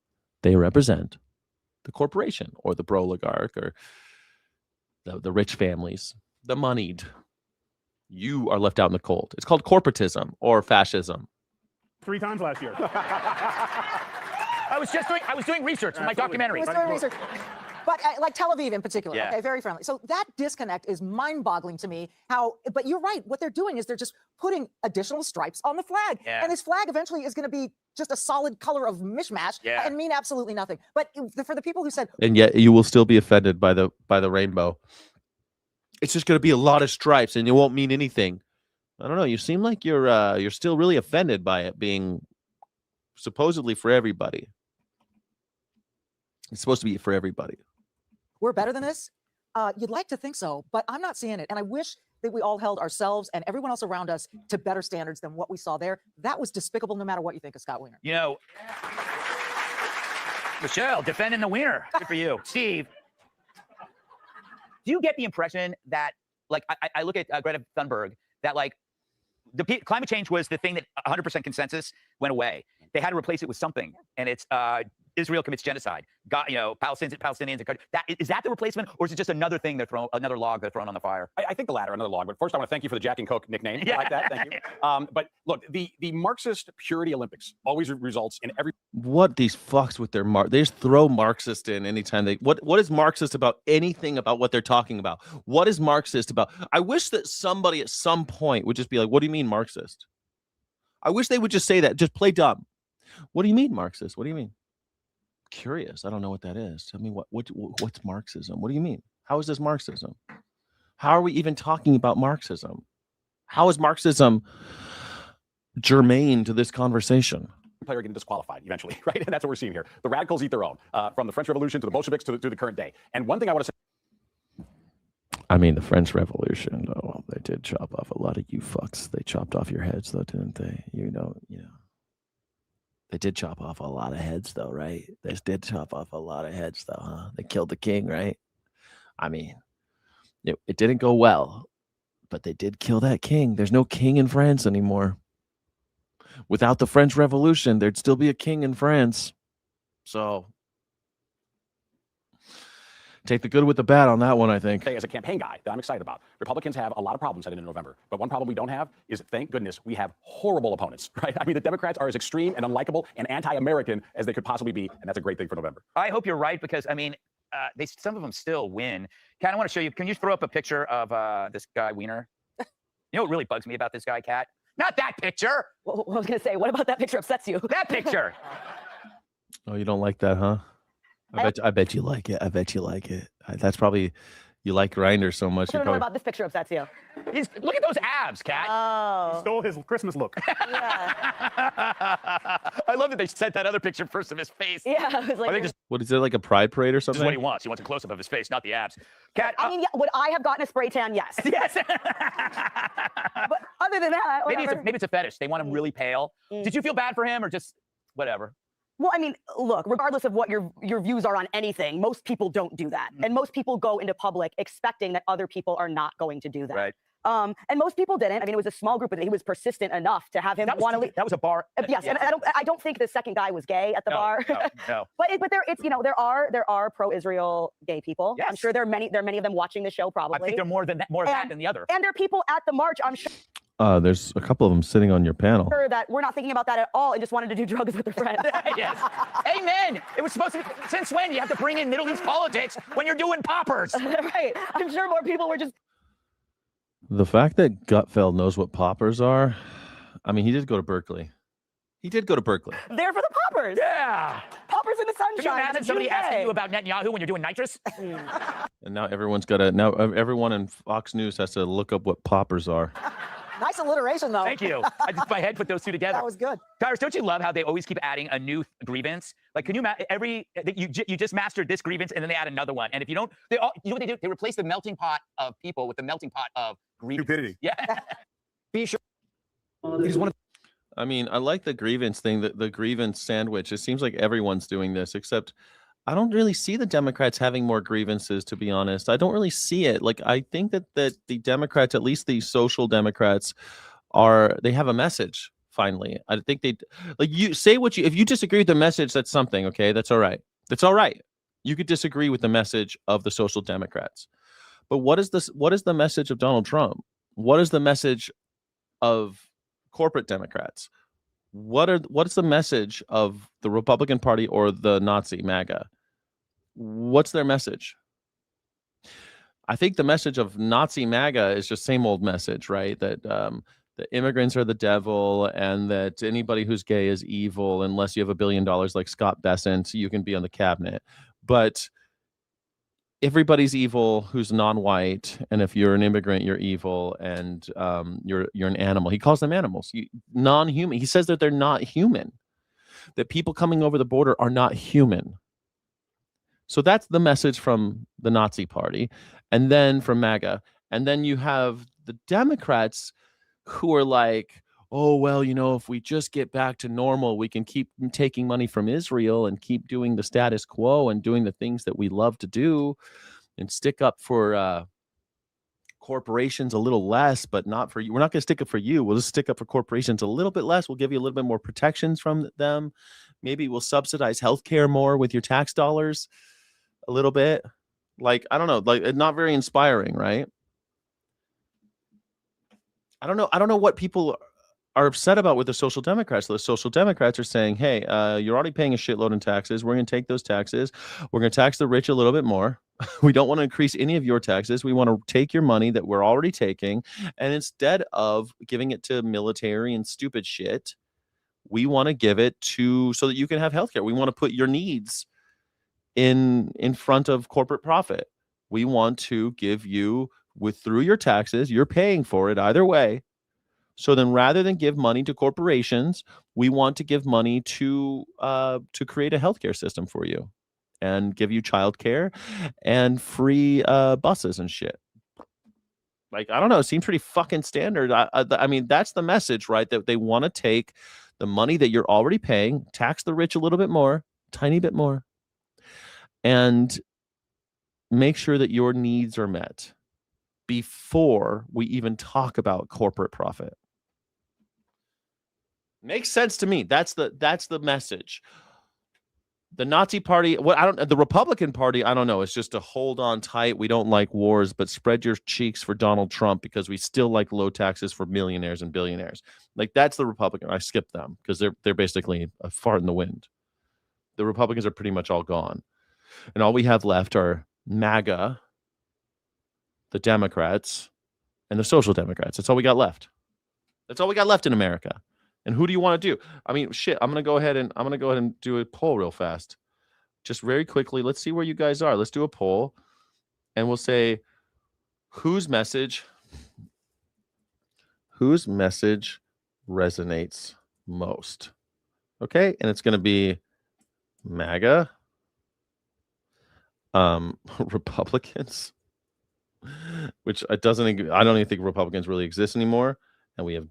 They represent the corporation or the broligarch or the rich families, the moneyed. You are left out in the cold. It's called corporatism or fascism. 3 times last year. I was doing research for my documentary. He was doing research. But like Tel Aviv in particular, Yeah. okay, very friendly. So that disconnect is mind-boggling to me. But you're right. What they're doing is they're just putting additional stripes on the flag, Yeah. and this flag eventually is going to be just a solid color of mishmash and mean absolutely nothing. But for the people who said, And yet you will still be offended by the rainbow. It's just going to be a lot of stripes, and it won't mean anything. I don't know. You seem like you're still really offended by it being supposedly for everybody. It's supposed to be for everybody. we're better than this, you'd like to think so, but I'm not seeing it. And I wish that we all held ourselves and everyone else around us to better standards than what we saw there. That was despicable, no matter what you think of Scott Wiener. Michelle, defending the wiener. Good for you. Steve, do you get the impression that, I look at Greta Thunberg, that, climate change was the thing that 100% consensus went away. They had to replace it with something, and it's Israel commits genocide. Palestinians. Is that the replacement, or is it just another thing another log they're throwing on the fire? I think the latter, another log. But first, I want to thank you for the Jack and Coke nickname. I like that. Thank you. But look, the Marxist purity Olympics always results in every. What these fucks with their they just throw Marxist in anytime they. What is Marxist about anything about what they're talking about? What is Marxist about? I wish that somebody at some point would just be like, "What do you mean Marxist?" I wish they would just say that. Just play dumb. What do you mean Marxist? What do you mean? Curious. I don't know what that is. Tell me what's Marxism? What do you mean? How is this Marxism? How are we even talking about Marxism? How is Marxism germane to this conversation? Player getting disqualified eventually, right? And that's what we're seeing here. The radicals eat their own, from the French Revolution to the Bolsheviks to the current day. And one thing I want to say. I mean, the French Revolution, well, they did chop off a lot of you fucks. They chopped off your heads, though, didn't they? You know. They did chop off a lot of heads, though, right? They did chop off a lot of heads, though, huh? They killed the king, right? I mean, it didn't go well, but they did kill that king. There's no king in France anymore. Without the French Revolution, there'd still be a king in France. So take the good with the bad on that one, I think. As a campaign guy that I'm excited about, Republicans have a lot of problems heading into November. But one problem we don't have is, thank goodness, we have horrible opponents, right? I mean, the Democrats are as extreme and unlikable and anti-American as they could possibly be, and that's a great thing for November. I hope you're right, because, I mean, some of them still win. Kat, I want to show you. Can you throw up a picture of this guy, Wiener? You know what really bugs me about this guy, Kat? Not that picture. Well, I was going to say, what about that picture upsets you? That picture. Oh, you don't like that, huh? I bet you like it. I bet you like it. That's probably, you like Grindr so much. I don't know about this picture upsets you. Look at those abs, Kat. Oh. He stole his Christmas look. Yeah. I love that they sent that other picture first of his face. Yeah, I was like, what is it, like a pride parade or This something? is what he wants. He wants a close-up of his face, not the abs. Kat, I mean, yeah, would I have gotten a spray tan? Yes. Yes. But other than that, maybe it's a fetish. They want him really pale. Did you feel bad for him, or just whatever? Well, I mean, look, regardless of what your views are on anything, most people don't do that. And most people go into public expecting that other people are not going to do that. Right. And most people didn't. I mean, it was a small group, but he was persistent enough to have him want to leave. That was a bar. Yes, yeah. and I don't think the second guy was gay at the bar. No. But there are pro-Israel gay people. Yes. I'm sure there are many of them watching the show probably. I think they're more of that than the other. And there are people at the march, I'm sure. There's a couple of them sitting on your panel. That we're not thinking about that at all and just wanted to do drugs with a friend. Yes. Amen. It was supposed to be, since when you have to bring in Middle East politics when you're doing poppers? Right. I'm sure more people were just. The fact that Gutfeld knows what poppers are, I mean, he did go to Berkeley. He did go to Berkeley. There for the poppers. Yeah. Poppers in the sunshine. Can you imagine somebody asking you about Netanyahu when you're doing nitrous? And now everyone in Fox News has to look up what poppers are. Nice alliteration, though. Thank you. My head put those two together. That was good. Tyrus, don't you love how they always keep adding a new grievance? Like, can you you just mastered this grievance and then they add another one, and if you don't, you know what they do? They replace the melting pot of people with the melting pot of grievance. Stupidity. Yeah. Be sure. I mean, I like the grievance thing, the grievance sandwich. It seems like everyone's doing this, except I don't really see the Democrats having more grievances, to be honest. I don't really see it. Like, I think that the Democrats, at least the social Democrats, they have a message, finally. I think you say if you disagree with the message, that's something, okay? That's all right. That's all right. You could disagree with the message of the social Democrats. But what is the message of Donald Trump? What is the message of corporate Democrats? What is the message of the Republican Party or the Nazi MAGA? What's their message? I think the message of Nazi MAGA is just same old message, right? That the immigrants are the devil and that anybody who's gay is evil unless you have $1 billion like Scott Bessent, you can be on the cabinet. But everybody's evil who's non-white, and if you're an immigrant, you're evil, and you're an animal. He calls them animals, non-human. He says that they're not human, that people coming over the border are not human. So that's the message from the Nazi Party, and then from MAGA. And then you have the Democrats who are like, oh, well, if we just get back to normal, we can keep taking money from Israel and keep doing the status quo and doing the things that we love to do and stick up for corporations a little less, but not for you. We're not going to stick up for you. We'll just stick up for corporations a little bit less. We'll give you a little bit more protections from them. Maybe we'll subsidize healthcare more with your tax dollars a little bit. Like, I don't know, like, not very inspiring, right? I don't know what people are upset about with the social Democrats. The social Democrats are saying, hey, you're already paying a shitload in taxes. We're going to take those taxes. We're going to tax the rich a little bit more. We don't want to increase any of your taxes. We want to take your money that we're already taking, and instead of giving it to military and stupid shit, we want to give it to so that you can have healthcare. We want to put your needs in front of corporate profit. We want to give you through your taxes. You're paying for it either way. So then, rather than give money to corporations, we want to give money to create a healthcare system for you, and give you childcare and free buses and shit. Like, I don't know. It seems pretty fucking standard. I mean, that's the message, right? That they want to take the money that you're already paying, tax the rich a little bit more, tiny bit more, and make sure that your needs are met before we even talk about corporate profit. Makes sense to me. That's the message. The Nazi Party, the Republican Party, I don't know. It's just to hold on tight. We don't like wars, but spread your cheeks for Donald Trump because we still like low taxes for millionaires and billionaires. Like, that's the Republican. I skipped them because they're basically a fart in the wind. The Republicans are pretty much all gone. And all we have left are MAGA, the Democrats, and the Social Democrats. That's all we got left. That's all we got left in America. And who do you want to do? I mean, shit, I'm going to go ahead and do a poll real fast. Just very quickly. Let's see where you guys are. Let's do a poll. And we'll say whose message resonates most. Okay? And it's going to be MAGA, Republicans, which I don't even think Republicans really exist anymore. And we have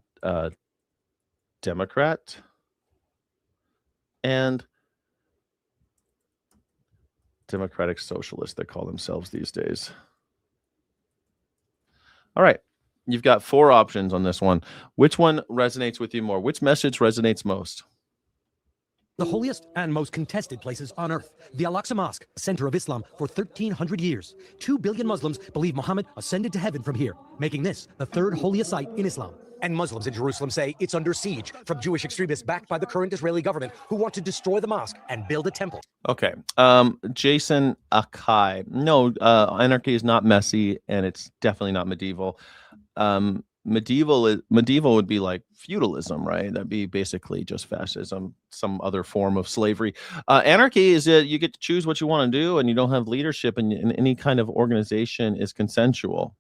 Democrat and Democratic Socialist, they call themselves these days. All right. You've got 4 options on this one. Which one resonates with you more? Which message resonates most? The holiest and most contested places on earth. The Al-Aqsa Mosque, center of Islam for 1,300 years. 2 billion Muslims believe Muhammad ascended to heaven from here, making this the 3rd holiest site in Islam. And Muslims in Jerusalem say it's under siege from Jewish extremists backed by the current Israeli government who want to destroy the mosque and build a temple. Okay. Jason Akai. No, anarchy is not messy, and it's definitely not medieval. Medieval would be like feudalism, right? That'd be basically just fascism, some other form of slavery. Anarchy is that you get to choose what you want to do, and you don't have leadership, and any kind of organization is consensual.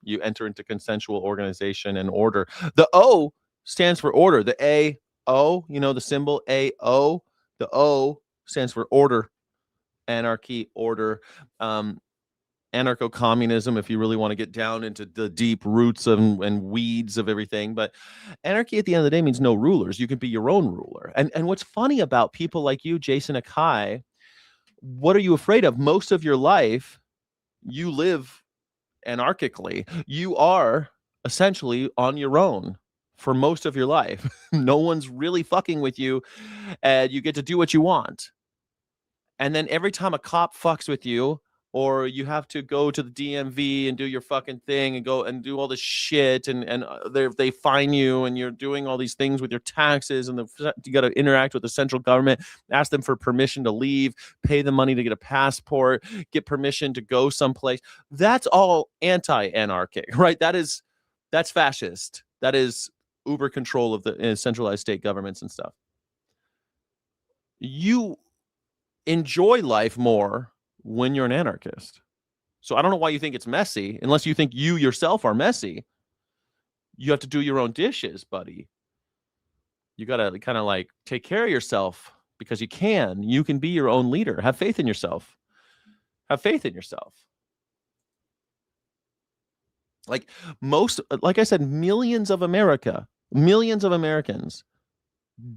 You enter into consensual organization and order. The O stands for order. The A-O, the symbol A-O, the O stands for order, anarchy, order. Anarcho-communism, if you really want to get down into the deep roots and weeds of everything. But anarchy at the end of the day means no rulers. You can be your own ruler. And what's funny about people like you, Jason Akai, what are you afraid of? Most of your life, you live anarchically. You are essentially on your own for most of your life. No one's really fucking with you, and you get to do what you want. And then every time a cop fucks with you, or you have to go to the DMV and do your fucking thing and go and do all this shit, and they fine you, and you're doing all these things with your taxes, and you got to interact with the central government, ask them for permission to leave, pay the money to get a passport, get permission to go someplace. That's all anti-anarchic, right? That's fascist. That is uber control of the centralized state governments and stuff. You enjoy life more when you're an anarchist. So I don't know why you think it's messy, unless you think you yourself are messy. You have to do your own dishes, buddy. You got to kind of like take care of yourself, because you can be your own leader. Have faith in yourself. Have faith in yourself. Like I said, millions of Americans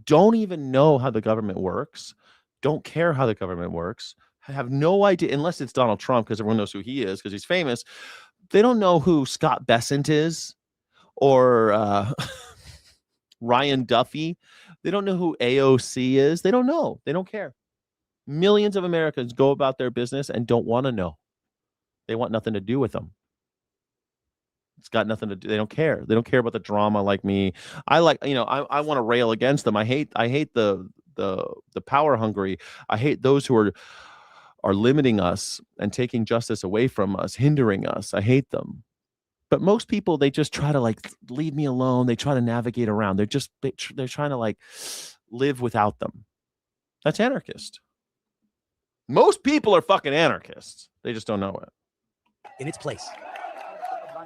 don't even know how the government works, don't care how the government works, have no idea, unless it's Donald Trump, because everyone knows who he is because he's famous. They don't know who Scott Bessent is, or Ryan Duffy. They don't know who AOC is. They don't know. They don't care. Millions of Americans go about their business and don't want to know. They want nothing to do with them. It's got nothing to do. They don't care. They don't care about the drama like me. I want to rail against them. I hate the power hungry. I hate those who are limiting us and taking justice away from us, hindering us. I hate them. But most people, they just try to leave me alone. They try to navigate around. They're trying to live without them. That's anarchist. Most people are fucking anarchists. They just don't know it. In its place.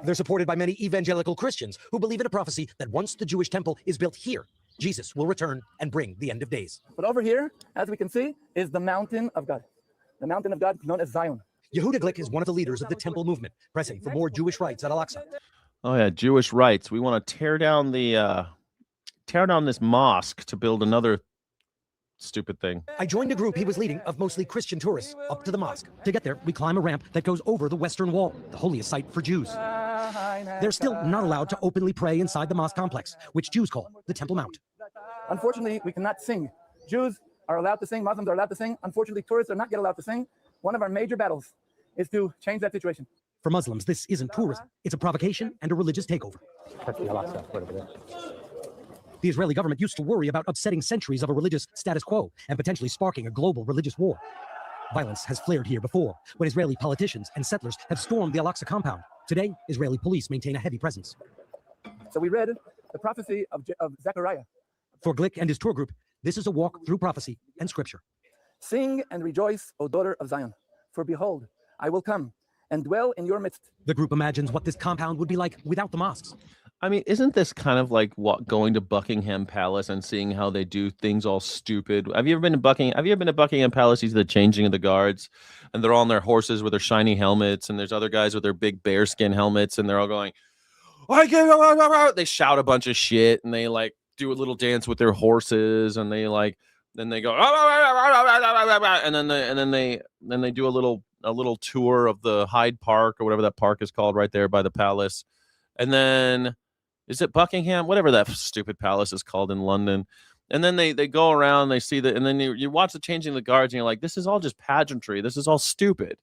They're supported by many evangelical Christians who believe in a prophecy that once the Jewish temple is built here, Jesus will return and bring the end of days. But over here, as we can see, is the mountain of God. The mountain of God known as Zion. Yehuda Glick is one of the leaders of the temple movement, pressing for more Jewish rights at Al-Aqsa. Oh yeah, Jewish rights. We want to tear down this mosque to build another stupid thing. I joined a group he was leading of mostly Christian tourists up to the mosque. To get there, we climb a ramp that goes over the Western Wall, the holiest site for Jews. They're still not allowed to openly pray inside the mosque complex, which Jews call the Temple Mount. Unfortunately, we cannot sing. Jews are allowed to sing. Muslims are allowed to sing. Unfortunately, tourists are not yet allowed to sing. One of our major battles is to change that situation. For Muslims, this isn't tourism. It's a provocation and a religious takeover. The Israeli government used to worry about upsetting centuries of a religious status quo and potentially sparking a global religious war. Violence has flared here before, when Israeli politicians and settlers have stormed the Al-Aqsa compound. Today, Israeli police maintain a heavy presence. So we read the prophecy of Zechariah. For Glick and his tour group, this is a walk through prophecy and scripture. Sing and rejoice, O daughter of Zion, for behold, I will come and dwell in your midst. The group imagines what this compound would be like without the mosques. I mean, isn't this kind of like going to Buckingham Palace and seeing how they do things all stupid? Have you ever been to Buckingham Palace? You see the changing of the guards, and they're all on their horses with their shiny helmets, and there's other guys with their big bearskin helmets, and they're all going, they shout a bunch of shit, and they do a little dance with their horses, and then they go, and then they do a little tour of the Hyde Park or whatever that park is called right there by the palace. And then, is it Buckingham? Whatever that stupid palace is called in London. And then they go around, they see that, and then you watch the changing of the guards, and you're like, this is all just pageantry. This is all stupid.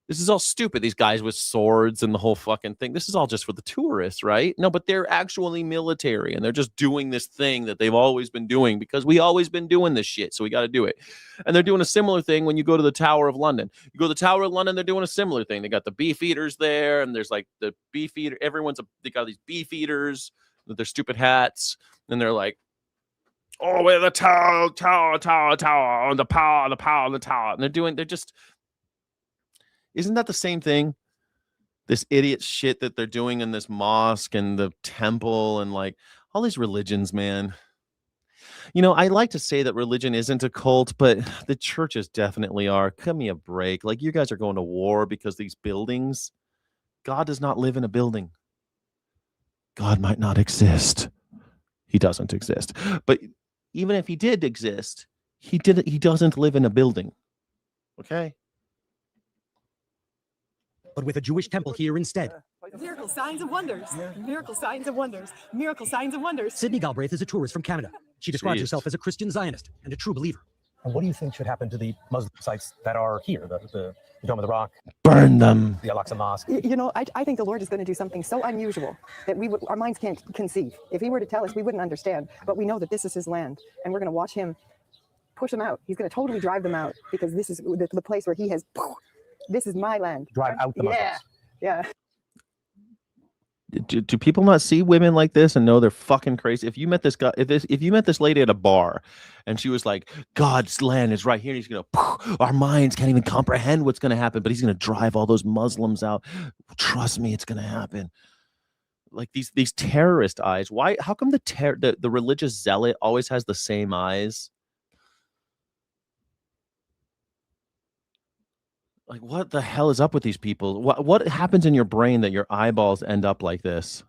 This is all stupid. These guys with swords and the whole fucking thing. This is all just for the tourists, right? No, but they're actually military, and they're just doing this thing that they've always been doing because we always been doing this shit, so we got to do it. And they're doing a similar thing when you go to the Tower of London. You go to the Tower of London, they're doing a similar thing. They got the beef eaters there, and there's like the beef eater. They got these beef eaters with their stupid hats, and they're like, oh, we're the tower, the power, the tower. And they're just, isn't that the same thing? This idiot shit that they're doing in this mosque and the temple and like all these religions, man. You know, I like to say that religion isn't a cult, but the churches definitely are. Give me a break. Like, you guys are going to war because these buildings, God does not live in a building. God might not exist. He doesn't exist. But even if he did exist, he doesn't live in a building. Okay? But with a Jewish temple here instead. Miracle signs and wonders. Miracle signs and wonders. Miracle signs and wonders. Sydney Galbraith is a tourist from Canada. She describes herself as a Christian Zionist and a true believer. And what do you think should happen to the Muslim sites that are here? The Dome of the Rock? Burn them. The Al-Aqsa Mosque? You know, I think the Lord is going to do something so unusual that our minds can't conceive. If he were to tell us, we wouldn't understand. But we know that this is his land, and we're going to watch him push them out. He's going to totally drive them out because this is the place where he has, this is my land. Drive out the Muslims. Yeah. Do people not see women like this and know they're fucking crazy? If you met this guy, if you met this lady at a bar and she was like, God's land is right here, and he's gonna, our minds can't even comprehend what's gonna happen, but he's gonna drive all those Muslims out. Trust me, it's gonna happen. Like these terrorist eyes. Why? How come the religious zealot always has the same eyes? Like, what the hell is up with these people? What happens in your brain that your eyeballs end up like this?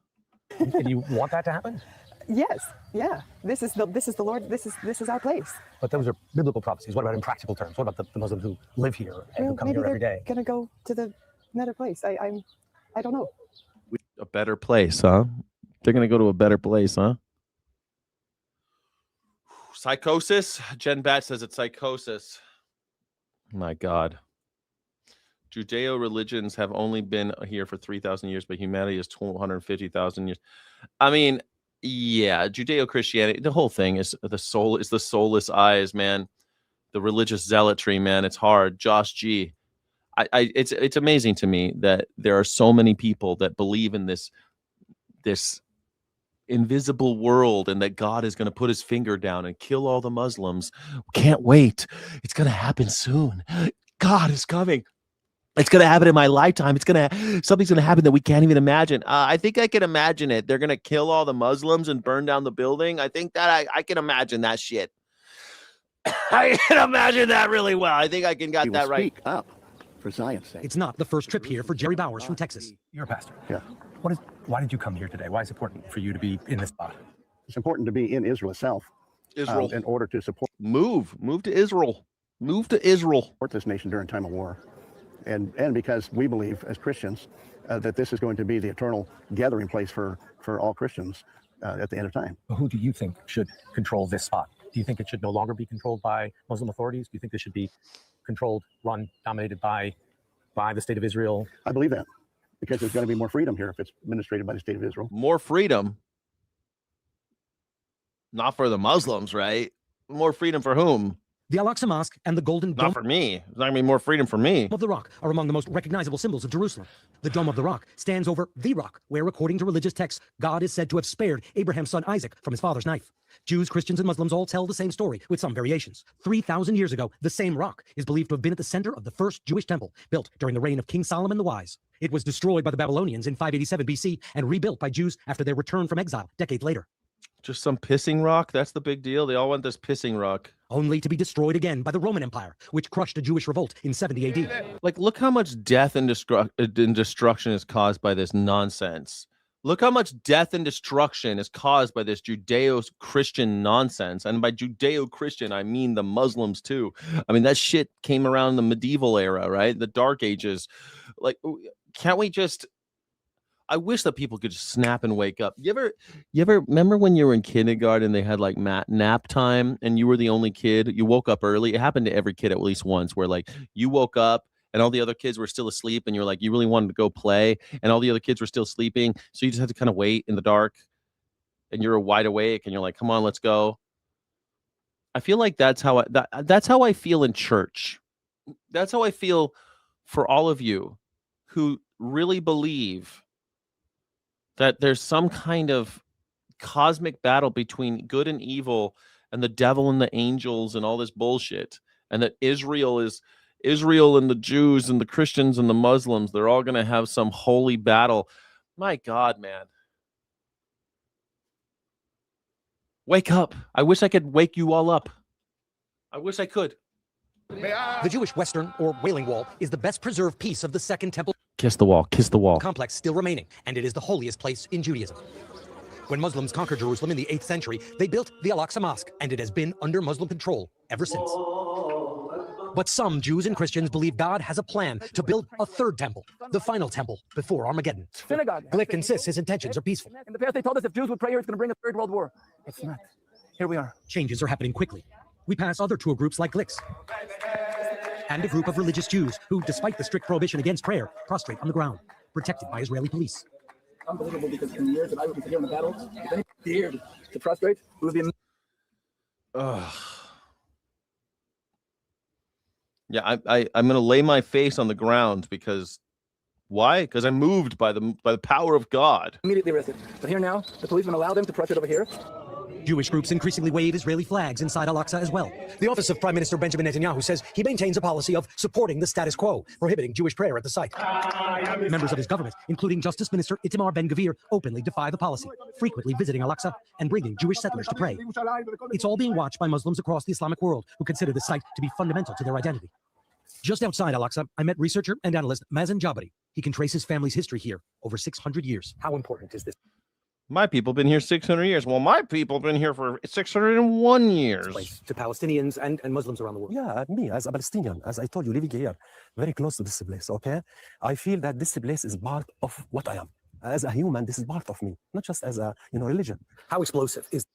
And you want that to happen? Yes. Yeah. This is the Lord. This is our place. But those are biblical prophecies. What about in practical terms? What about the Muslims who live here and who come here every day? Gonna go to the another place. I don't know. A better place, huh? They're gonna go to a better place, huh? Psychosis. Jen Bat says it's psychosis. My God. Judeo religions have only been here for 3,000 years, but humanity is 250,000 years. I mean, yeah, Judeo Christianity, the whole thing is the soulless eyes, man. The religious zealotry, man. It's hard. Josh G. It's amazing to me that there are so many people that believe in this invisible world and that God is going to put his finger down and kill all the Muslims. Can't wait. It's going to happen soon. God is coming. It's going to happen in my lifetime. Something's going to happen that we can't even imagine. I think I can imagine it. They're going to kill all the Muslims and burn down the building. I think that I can imagine that shit. I can imagine that really well. I think I can get that right. Speak up for Zion's sake. It's not the first trip here for Jerry Bowers from Texas. You're a pastor. Yeah. Why did you come here today? Why is it important for you to be in this spot? It's important to be in Israel itself. Israel. In order to support. Move to Israel. Move to Israel. Support this nation during time of war. And because we believe as Christians that this is going to be the eternal gathering place for all Christians at the end of time. Who do you think should control this spot? Do you think it should no longer be controlled by Muslim authorities? Do you think this should be controlled, run, dominated by the state of Israel? I believe that because there's going to be more freedom here if it's administrated by the state of Israel. More freedom? Not for the Muslims, right? More freedom for whom? The Al-Aqsa Mosque and the Golden Dome. Not for me. It's not going to be more freedom for me. Of the Rock are among the most recognizable symbols of Jerusalem. The Dome of the Rock stands over the rock, where, according to religious texts, God is said to have spared Abraham's son Isaac from his father's knife. Jews, Christians, and Muslims all tell the same story, with some variations. 3,000 years ago, the same rock is believed to have been at the center of the first Jewish temple, built during the reign of King Solomon the Wise. It was destroyed by the Babylonians in 587 BC and rebuilt by Jews after their return from exile decades later. Just some pissing rock? That's the big deal? They all want this pissing rock. Only to be destroyed again by the Roman Empire, which crushed a Jewish revolt in 70 AD. Like, look how much death and destruction is caused by this nonsense. Look how much death and destruction is caused by this Judeo-Christian nonsense. And by Judeo-Christian, I mean the Muslims too. I mean, that shit came around in the medieval era, right? The Dark Ages. Like, can't we just... I wish that people could just snap and wake up. You ever remember when you were in kindergarten and they had like nap time and you were the only kid? You woke up early. It happened to every kid at least once, where like you woke up and all the other kids were still asleep, and you're like, you really wanted to go play, and all the other kids were still sleeping, so you just had to kind of wait in the dark, and you're wide awake, and you're like, come on, let's go. I feel like that's how I feel in church. That's how I feel for all of you who really believe that there's some kind of cosmic battle between good and evil and the devil and the angels and all this bullshit, and that Israel and the Jews and the Christians and the Muslims, they're all going to have some holy battle. My God, man. Wake up. I wish I could wake you all up. I wish I could. The Jewish Western, or Wailing Wall, is the best preserved piece of the Second Temple Kiss the wall. Kiss the wall. complex still remaining, and it is the holiest place in Judaism. When Muslims conquered Jerusalem in the 8th century, they built the Al-Aqsa Mosque, and it has been under Muslim control ever since. But some Jews and Christians believe God has a plan to build a third temple, the final temple before Armageddon. Synagogue. Glick insists his intentions are peaceful. In the past, they told us if Jews would pray here, it's going to bring a third world war. It's not. Here we are. Changes are happening quickly. We pass other tour groups like Glick's, and a group of religious Jews who, despite the strict prohibition against prayer, prostrate on the ground, protected by Israeli police. Unbelievable, because in the years that I was here in the battle, if anyone dared to prostrate, it would be. Yeah, I'm going to lay my face on the ground because why? Because I'm moved by the power of God. Immediately arrested. But here now, the policemen allow them to prostrate over here. Jewish groups increasingly wave Israeli flags inside Al-Aqsa as well. The office of Prime Minister Benjamin Netanyahu says he maintains a policy of supporting the status quo, prohibiting Jewish prayer at the site. Members of his government, including Justice Minister Itamar Ben-Gvir, openly defy the policy, frequently visiting Al-Aqsa and bringing Jewish settlers to pray. It's all being watched by Muslims across the Islamic world who consider the site to be fundamental to their identity. Just outside Al-Aqsa, I met researcher and analyst Mazen Jabari. He can trace his family's history here over 600 years. How important is this? My people been here 600 years. Well, my people been here for 601 years. To Palestinians and Muslims around the world. Yeah, me as a Palestinian, as I told you, living here, very close to this place, okay? I feel that this place is part of what I am. As a human, this is part of me, not just as a religion. How explosive is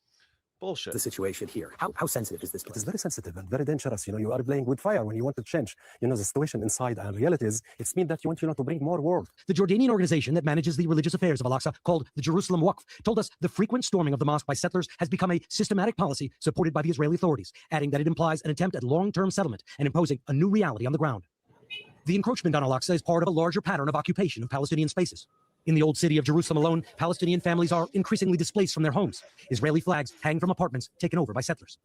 bullshit the situation here? How sensitive is this place? It is very sensitive and very dangerous. You are playing with fire when you want to change, the situation inside. And reality is, it means that you want, to bring more war. The Jordanian organization that manages the religious affairs of Al-Aqsa, called the Jerusalem Waqf, told us the frequent storming of the mosque by settlers has become a systematic policy supported by the Israeli authorities, adding that it implies an attempt at long-term settlement and imposing a new reality on the ground. The encroachment on Al-Aqsa is part of a larger pattern of occupation of Palestinian spaces. In the old city of Jerusalem alone, Palestinian families are increasingly displaced from their homes. Israeli flags hang from apartments taken over by settlers.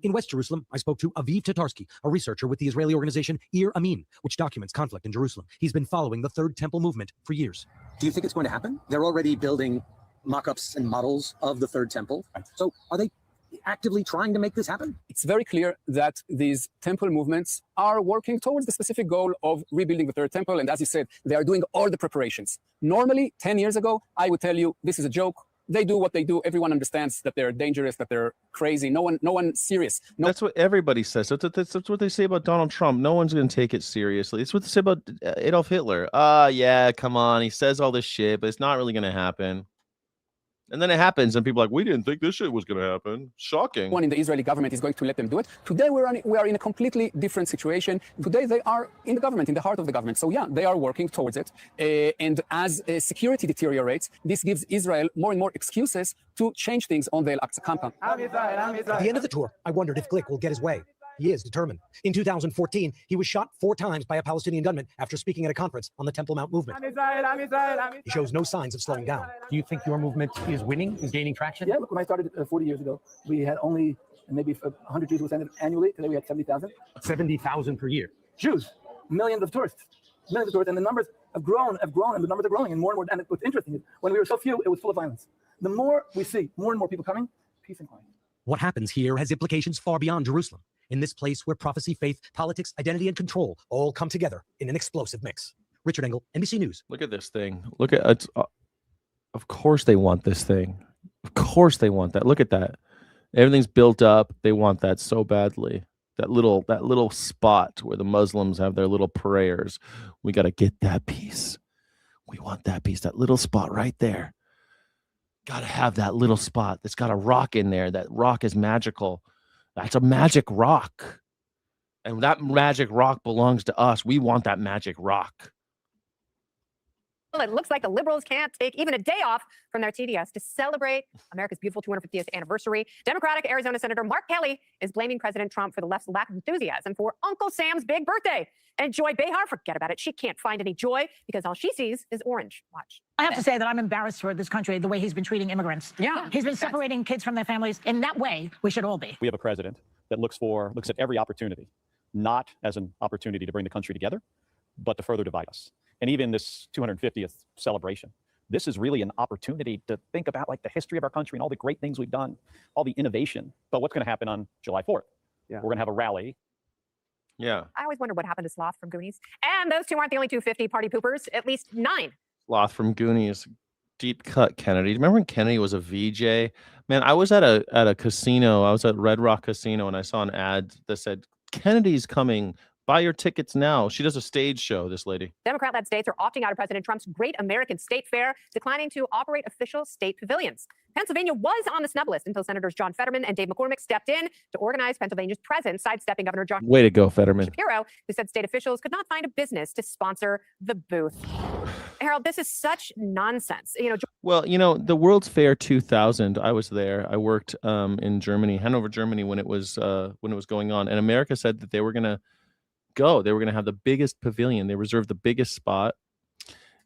In West Jerusalem, I spoke to Aviv Tatarsky, a researcher with the Israeli organization Ir Amin, which documents conflict in Jerusalem. He's been following the Third Temple movement for years. Do you think it's going to happen? They're already building mock-ups and models of the Third Temple. So are they actively trying to make this happen? It's very clear that these temple movements are working towards the specific goal of rebuilding the Third Temple. And as you said, they are doing all the preparations. Normally, 10 years ago, I would tell you, this is a joke. They do what they do. Everyone understands that they're dangerous, that they're crazy. No one serious. That's what everybody says. That's what they say about Donald Trump. No one's going to take it seriously. It's what they say about Adolf Hitler. Yeah, come on. He says all this shit, but it's not really going to happen. And then it happens, and people are like, we didn't think this shit was going to happen. Shocking. One in the Israeli government is going to let them do it. Today, we are in a completely different situation. Today, they are in the government, in the heart of the government. So yeah, they are working towards it. And as security deteriorates, this gives Israel more and more excuses to change things on the Al-Aqsa compound. At the end of the tour, I wondered if Glick will get his way. He is determined. In 2014, he was shot 4 times by a Palestinian gunman after speaking at a conference on the Temple Mount movement. He shows no signs of slowing down. Do you think your movement is winning, is gaining traction? Yeah, look, when I started 40 years ago, we had only maybe 100 Jews who ascended annually. Today we had 70,000. 70,000 per year. Jews, millions of tourists, and the numbers have grown, and the numbers are growing, and more and more. And what's interesting is when we were so few, it was full of violence. The more we see, more and more people coming, peace and quiet. What happens here has implications far beyond Jerusalem, in this place where prophecy, faith, politics, identity, and control all come together in an explosive mix. Richard Engel, NBC News. Look at this thing. Look at it. Of course they want this thing. Of course they want that. Look at that. Everything's built up. They want that so badly. That little spot where the Muslims have their little prayers. We got to get that piece. We want that piece, that little spot right there. Got to have that little spot that's got a rock in there. That rock is magical. That's a magic rock. And that magic rock belongs to us. We want that magic rock. Well, it looks like the liberals can't take even a day off from their TDS to celebrate America's beautiful 250th anniversary. Democratic Arizona Senator Mark Kelly is blaming President Trump for the left's lack of enthusiasm for Uncle Sam's big birthday. And Joy Behar, forget about it. She can't find any joy because all she sees is orange. Watch. I have to say that I'm embarrassed for this country, the way he's been treating immigrants. Yeah. He's been separating kids from their families. In that way, we should all be. We have a president that looks at every opportunity, not as an opportunity to bring the country together, but to further divide us. And even this 250th celebration, this is really an opportunity to think about like the history of our country and all the great things we've done, all the innovation. But what's going to happen on July 4th? Yeah. We're going to have a rally. Yeah. I always wondered what happened to Sloth from Goonies. And those two aren't the only 250 party poopers, at least 9. Sloth from Goonies. Deep cut Kennedy. Do you remember when Kennedy was a VJ? Man, I was at a casino. I was at Red Rock Casino and I saw an ad that said, Kennedy's coming. Buy your tickets now. She does a stage show, this lady. Democrat-led states are opting out of President Trump's Great American State Fair, declining to operate official state pavilions. Pennsylvania was on the snub list until Senators John Fetterman and Dave McCormick stepped in to organize Pennsylvania's presence, sidestepping Governor Josh Way to go, Fetterman. Shapiro, who said state officials could not find a business to sponsor the booth. Harold, this is such nonsense. Well, the World's Fair 2000, I was there. I worked in Germany, Hanover, Germany, when it was going on, and America said that they were going to go. They were going to have the biggest pavilion. They reserved the biggest spot.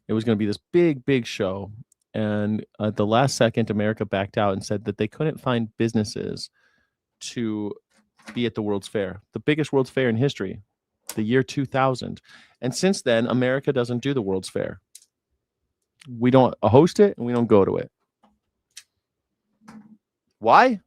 It was going to be this big show. And at the last second, America backed out and said that they couldn't find businesses to be at the World's Fair, the biggest World's Fair in history, the year 2000. And since then, America doesn't do the World's Fair. We don't host it and we don't go to it. Why?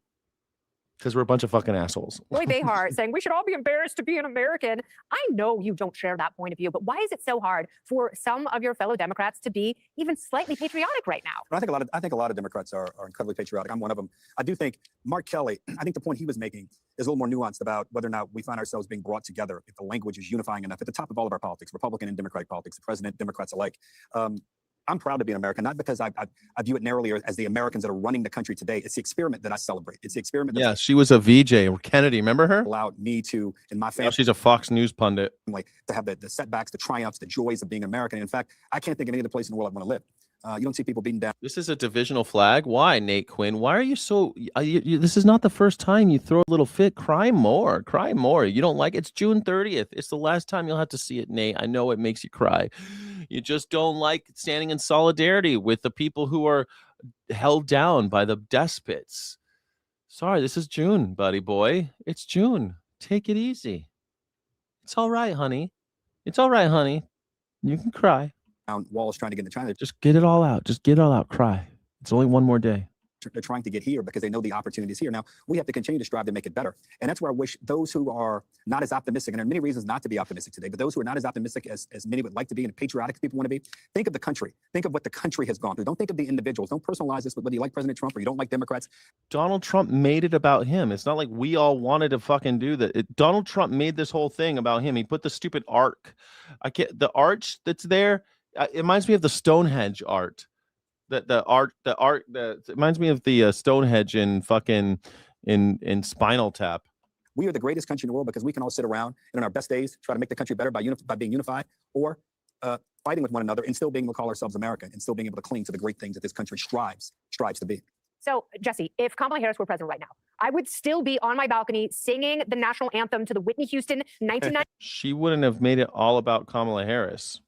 Because we're a bunch of fucking assholes. Joy Behar saying we should all be embarrassed to be an American. I know you don't share that point of view, but why is it so hard for some of your fellow Democrats to be even slightly patriotic right now? I think a lot of Democrats are incredibly patriotic. I'm one of them. I do think Mark Kelly, I think the point he was making is a little more nuanced about whether or not we find ourselves being brought together, if the language is unifying enough at the top of all of our politics, Republican and Democratic politics, the president, Democrats alike. I'm proud to be an American, not because I view it narrowly as the Americans that are running the country today. It's the experiment that I celebrate. It's the experiment. Yeah, she was a VJ. Kennedy, remember her? Allowed me to, in my family. Now she's a Fox News pundit. Like to have the setbacks, the triumphs, the joys of being American. And in fact, I can't think of any other place in the world I want to live. You don't see people beaten down. This is a divisional flag. Why, Nate Quinn? Why are you so? This is not the first time you throw a little fit. Cry more. Cry more. You don't like it? It's June 30th. It's the last time you'll have to see it, Nate. I know it makes you cry. You just don't like standing in solidarity with the people who are held down by the despots. Sorry, this is June, buddy boy. It's June. Take it easy. It's all right, honey. It's all right, honey. You can cry. Wall is trying to get into China. Just get it all out. Just get it all out. Cry. It's only one more day. They're trying to get here because they know the opportunity is here. Now, we have to continue to strive to make it better. And that's where I wish those who are not as optimistic, and there are many reasons not to be optimistic today, but those who are not as optimistic as many would like to be and patriotic as people want to be, think of the country. Think of what the country has gone through. Don't think of the individuals. Don't personalize this with whether you like President Trump or you don't like Democrats. Donald Trump made it about him. It's not like we all wanted to fucking do that. Donald Trump made this whole thing about him. He put the stupid arc. The arch that's there, it reminds me of the Stonehenge art. It reminds me of the Stonehenge in fucking in Spinal Tap. We are the greatest country in the world because we can all sit around and on our best days try to make the country better by being unified, or fighting with one another and still being able to call ourselves America and still being able to cling to the great things that this country strives to be. So, Jesse, if Kamala Harris were president right now, I would still be on my balcony singing the national anthem to the Whitney Houston 1990. She wouldn't have made it all about Kamala Harris.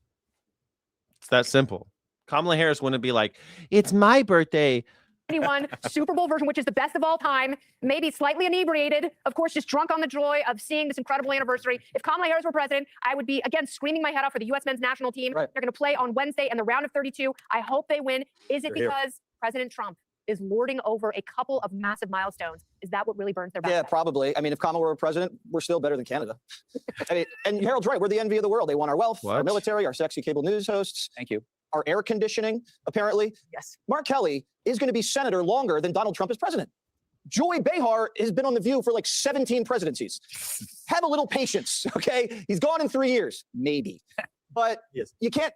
It's that simple. Kamala Harris wouldn't be like, it's my birthday. 91 Super Bowl version, which is the best of all time, maybe slightly inebriated, of course, just drunk on the joy of seeing this incredible anniversary. If Kamala Harris were president, I would be, again, screaming my head off for the U.S. men's national team. Right. They're going to play on Wednesday in the round of 32. I hope they win. Is it because President Trump is lording over a couple of massive milestones? Is that what really burns their back? Yeah, probably. I mean, if Kamala were president, we're still better than Canada. I mean, and Harold's right. We're the envy of the world. They want our wealth, our military, our sexy cable news hosts. Thank you. Our air conditioning, apparently. Yes. Mark Kelly is going to be senator longer than Donald Trump is president. Joy Behar has been on The View for like 17 presidencies. Have a little patience, okay? He's gone in 3 years, maybe. But you can't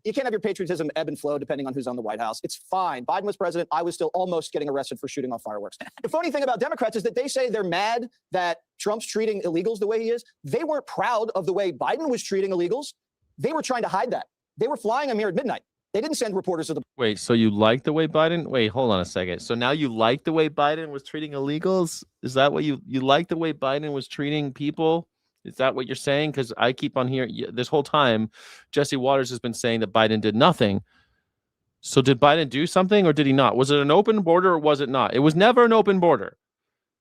You can't have your patriotism ebb and flow depending on who's on the White House. It's fine. Biden was president. I was still almost getting arrested for shooting off fireworks. The funny thing about Democrats is that they say they're mad that Trump's treating illegals the way he is. They weren't proud of the way Biden was treating illegals. They were trying to hide that. They were flying them here at midnight. They didn't send reporters to the. Wait, so you like the way Biden? Wait, hold on a second. So now you like the way Biden was treating illegals? Is that what you like the way Biden was treating people? Is that what you're saying? Because I keep on hearing this whole time, Jesse Waters has been saying that Biden did nothing. So did Biden do something or did he not? Was it an open border or was it not? It was never an open border.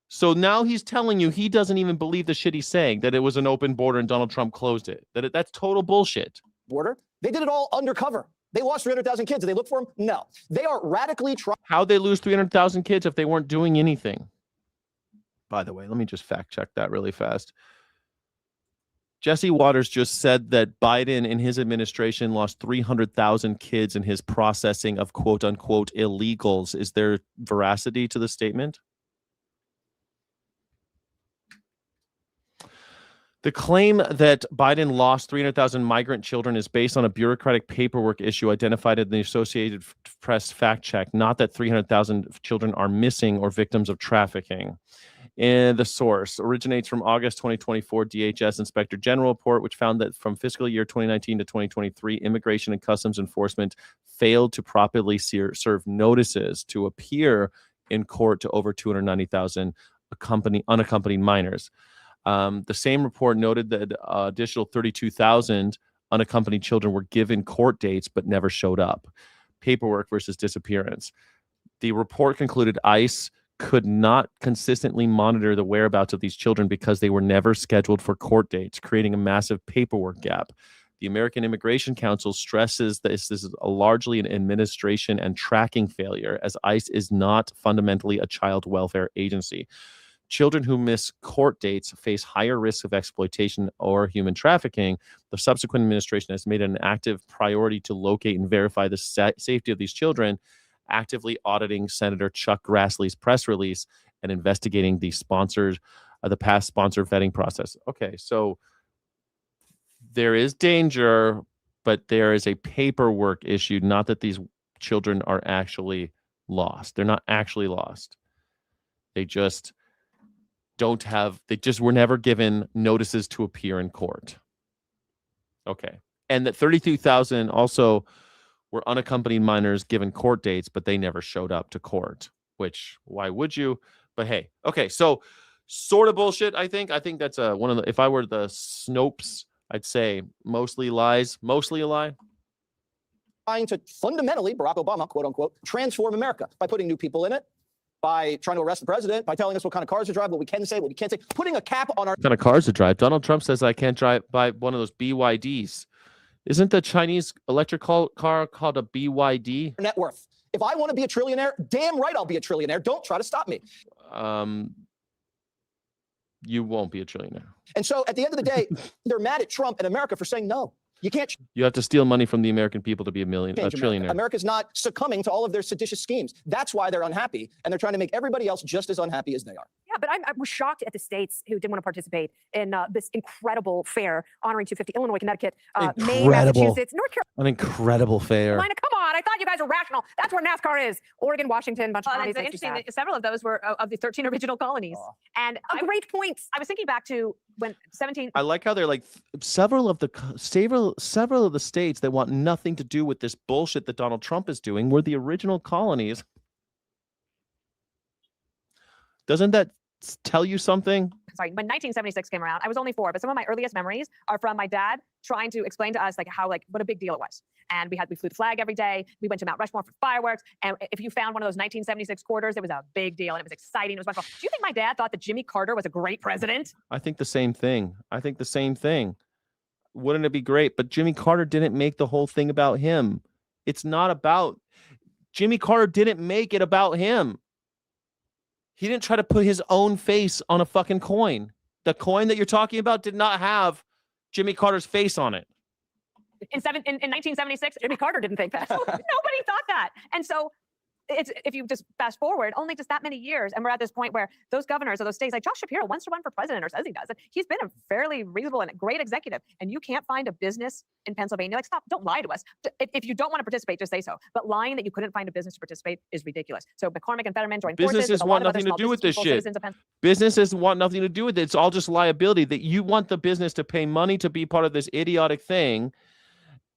So now he's telling you he doesn't even believe the shit he's saying, that it was an open border and Donald Trump closed it. That's total bullshit. Border. They did it all undercover. They lost 300,000 kids. Did they look for them? No. They are radically trying. How'd they lose 300,000 kids if they weren't doing anything? By the way, let me just fact check that really fast. Jesse Waters just said that Biden and his administration lost 300,000 kids in his processing of quote unquote illegals. Is there veracity to the statement? The claim that Biden lost 300,000 migrant children is based on a bureaucratic paperwork issue identified in the Associated Press fact check, not that 300,000 children are missing or victims of trafficking. And the source originates from August 2024 DHS Inspector General report, which found that from fiscal year 2019 to 2023, Immigration and Customs Enforcement failed to properly serve notices to appear in court to over 290,000 unaccompanied minors. The same report noted that additional 32,000 unaccompanied children were given court dates but never showed up. Paperwork versus disappearance. The report concluded ICE could not consistently monitor the whereabouts of these children because they were never scheduled for court dates, creating a massive paperwork gap. The American Immigration Council stresses that this is largely an administration and tracking failure, as ICE is not fundamentally a child welfare agency. Children who miss court dates face higher risks of exploitation or human trafficking. The subsequent administration has made it an active priority to locate and verify the safety of these children, actively auditing Senator Chuck Grassley's press release and investigating the past sponsor vetting process. Okay, so there is danger, but there is a paperwork issue, not that these children are actually lost. They're not actually lost. They just were never given notices to appear in court. Okay. And that 32,000 also were unaccompanied minors given court dates, but they never showed up to court, which why would you? But hey, okay. So sort of bullshit. I think that's one of the, if I were the Snopes, I'd say mostly lies, mostly a lie. Trying to fundamentally, Barack Obama, quote unquote, transform America by putting new people in it, by trying to arrest the president, by telling us what kind of cars to drive, what we can say, what we can't say, putting a cap on our what kind of cars to drive. Donald Trump says I can't buy one of those BYDs. Isn't the Chinese electric car called a BYD? Net worth. If I want to be a trillionaire, damn right I'll be a trillionaire. Don't try to stop me. You won't be a trillionaire. And so at the end of the day, they're mad at Trump and America for saying no. You can't. You have to steal money from the American people to be a trillionaire. America's not succumbing to all of their seditious schemes. That's why they're unhappy, and they're trying to make everybody else just as unhappy as they are. Yeah, but I was shocked at the states who didn't want to participate in this incredible fair honoring 250 Illinois, Connecticut, Maine, Massachusetts, North Carolina. An incredible fair. Come on, I thought you guys were rational. That's where NASCAR is. Oregon, Washington, bunch of colonies. It's interesting that several of those were of the 13 original colonies. And a great point. I was thinking back to when 17. I like how they're like several of the states that want nothing to do with this bullshit that Donald Trump is doing were the original colonies. Doesn't that tell you something? Sorry, when 1976 came around, I was only 4, but some of my earliest memories are from my dad trying to explain to us what a big deal it was. And we flew the flag every day. We went to Mount Rushmore for fireworks. And if you found one of those 1976 quarters, it was a big deal and it was exciting. It was wonderful. Do you think my dad thought that Jimmy Carter was a great president? I think the same thing. Wouldn't it be great? But Jimmy Carter didn't make the whole thing about him. It's not about Jimmy Carter didn't make it about him. He didn't try to put his own face on a fucking coin. The coin that you're talking about did not have Jimmy Carter's face on it. In 1976, Jimmy Carter didn't think that. Nobody thought that. And so it's if you just fast forward only just that many years, and we're at this point where those governors of those states, like Josh Shapiro, wants to run for president or says he does, and he's been a fairly reasonable and a great executive, and you can't find a business in Pennsylvania. Like, stop! Don't lie to us. If you don't want to participate, just say so. But lying that you couldn't find a business to participate is ridiculous. So McCormick and Fetterman joined forces. Businesses want nothing to do with this shit. Businesses want nothing to do with it. It's all just liability. That you want the business to pay money to be part of this idiotic thing,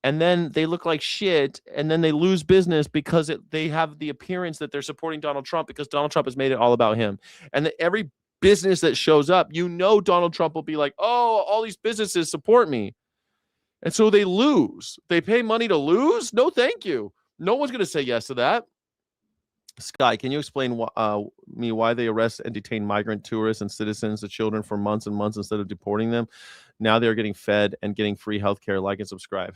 and then they look like shit, and then they lose business because they have the appearance that they're supporting Donald Trump because Donald Trump has made it all about him. And that every business that shows up, Donald Trump will be like, oh, all these businesses support me. And so they lose. They pay money to lose? No, thank you. No one's going to say yes to that. Sky, can you explain me why they arrest and detain migrant tourists and citizens and children for months and months instead of deporting them? Now they're getting fed and getting free healthcare. Like and subscribe.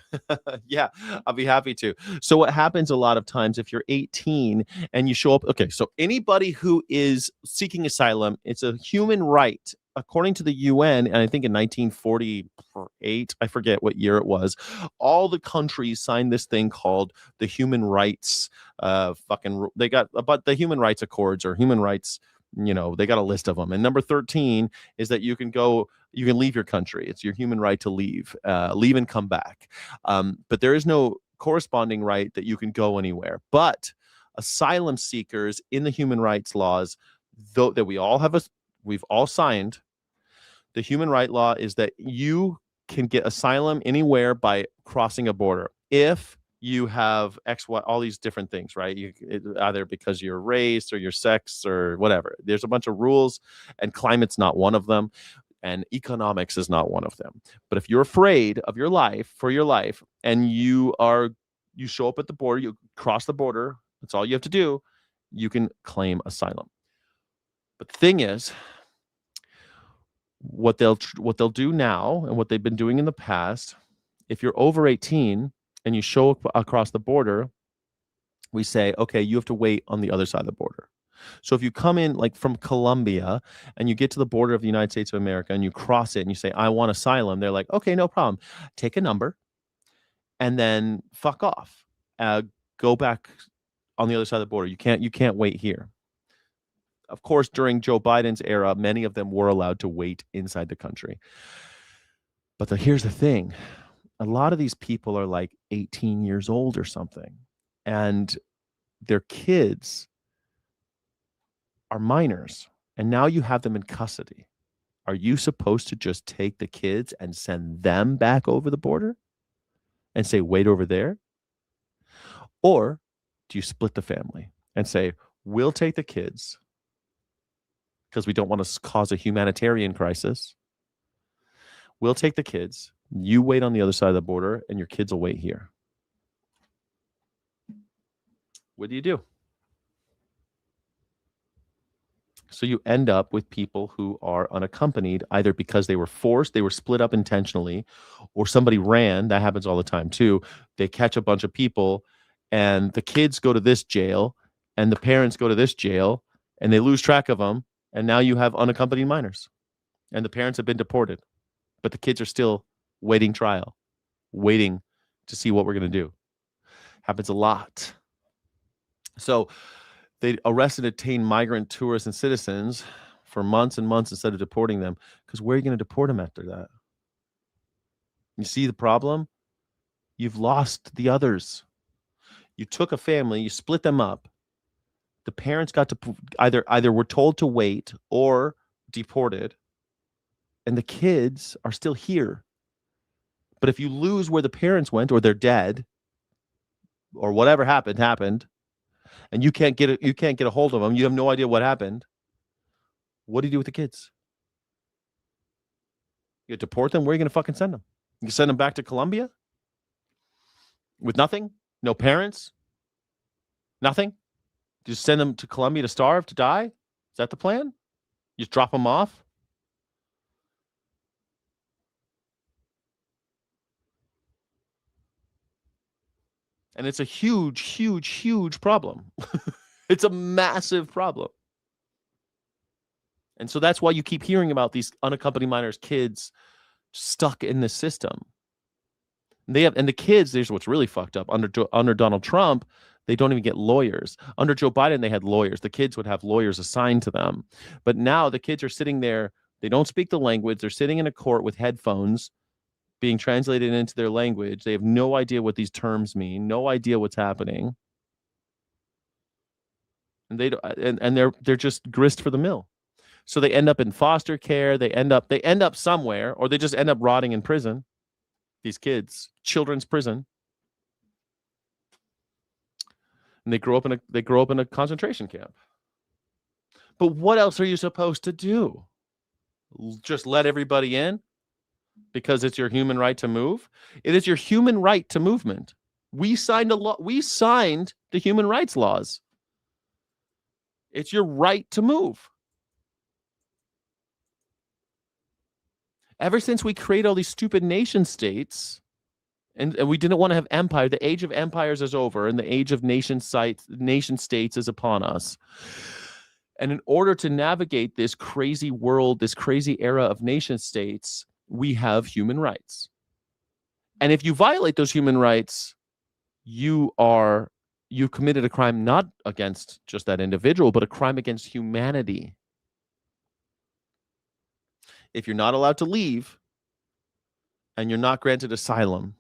Yeah, I'll be happy to. So what happens a lot of times if you're 18 and you show up, okay, so anybody who is seeking asylum, it's a human right. According to the UN, and I think in 1948, I forget what year it was, all the countries signed this thing called the Human Rights they got about the Human Rights Accords or Human Rights, they got a list of them. And number 13 is that you can leave your country. It's your human right to leave and come back. But there is no corresponding right that you can go anywhere. But asylum seekers in the human rights laws, though that we've all signed, the human right law is that you can get asylum anywhere by crossing a border. If you have X, Y, all these different things, right? Either because your race or your sex or whatever. There's a bunch of rules, and climate's not one of them, and economics is not one of them. But if you're afraid of your life, and you show up at the border, you cross the border, that's all you have to do, you can claim asylum. But the thing is, what they'll do now and what they've been doing in the past, if you're over 18 and you show up across the border, we say, okay, you have to wait on the other side of the border. So if you come in like from Colombia and you get to the border of the United States of America and you cross it and you say, I want asylum, they're like, okay, no problem. Take a number and then fuck off. Go back on the other side of the border. You can't wait here. Of course, during Joe Biden's era, many of them were allowed to wait inside the country. But here's the thing. A lot of these people are like 18 years old or something, and their kids are minors, and now you have them in custody. Are you supposed to just take the kids and send them back over the border and say, wait over there? Or do you split the family and say, we'll take the kids because we don't want to cause a humanitarian crisis. We'll take the kids. You wait on the other side of the border, and your kids will wait here. What do you do? So you end up with people who are unaccompanied, either because they were forced, they were split up intentionally, or somebody ran. That happens all the time too. They catch a bunch of people, and the kids go to this jail, and the parents go to this jail, and they lose track of them. And now you have unaccompanied minors, and the parents have been deported, but the kids are still waiting trial, waiting to see what we're going to do. Happens a lot. So they arrest and detain migrant tourists and citizens for months and months instead of deporting them, because where are you going to deport them after that? You see the problem? You've lost the others. You took a family, you split them up. The parents got to either were told to wait or deported, and the kids are still here. But if you lose where the parents went, or they're dead, or whatever happened, and you can't get a hold of them, you have no idea what happened. What do you do with the kids? You deport them? Where are you going to fucking send them? You send them back to Colombia with nothing, no parents, nothing. Just send them to Colombia to starve, to die? Is that the plan? You just drop them off? And it's a huge, huge, huge problem. It's a massive problem. And so that's why you keep hearing about these unaccompanied minors, kids stuck in the system. And the kids, there's what's really fucked up. Under Donald Trump, They don't even get lawyers. Under Joe Biden, they had lawyers. The kids would have lawyers assigned to them. But now the kids are sitting there. They don't speak the language. They're sitting in a court with headphones being translated into their language. They have no idea what these terms mean, no idea what's happening. And they're just grist for the mill. So they end up in foster care. They end up somewhere, or they just end up rotting in prison. These kids, children's prison. And they grow up in a concentration camp. But what else are you supposed to do? Just let everybody in because it's your human right to move? It is your human right to movement. We signed a law. We signed the human rights laws. It's your right to move. Ever since we created all these stupid nation states, and we didn't want to have empire, the age of empires is over, and the age of nation states is upon us. And in order to navigate this crazy world, this crazy era of nation states, we have human rights. And if you violate those human rights, you committed a crime not against just that individual, but a crime against humanity. If you're not allowed to leave and you're not granted asylum,